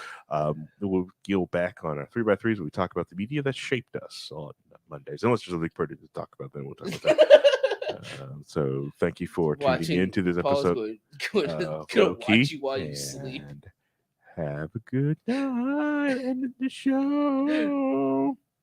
we'll go back on our 3x3s where we talk about the media that shaped us on Mondays. Unless there's something pretty to talk about, then we'll talk about that. So thank you for tuning in to this episode. Gonna watch you while you sleep. Have a good night. End of the show.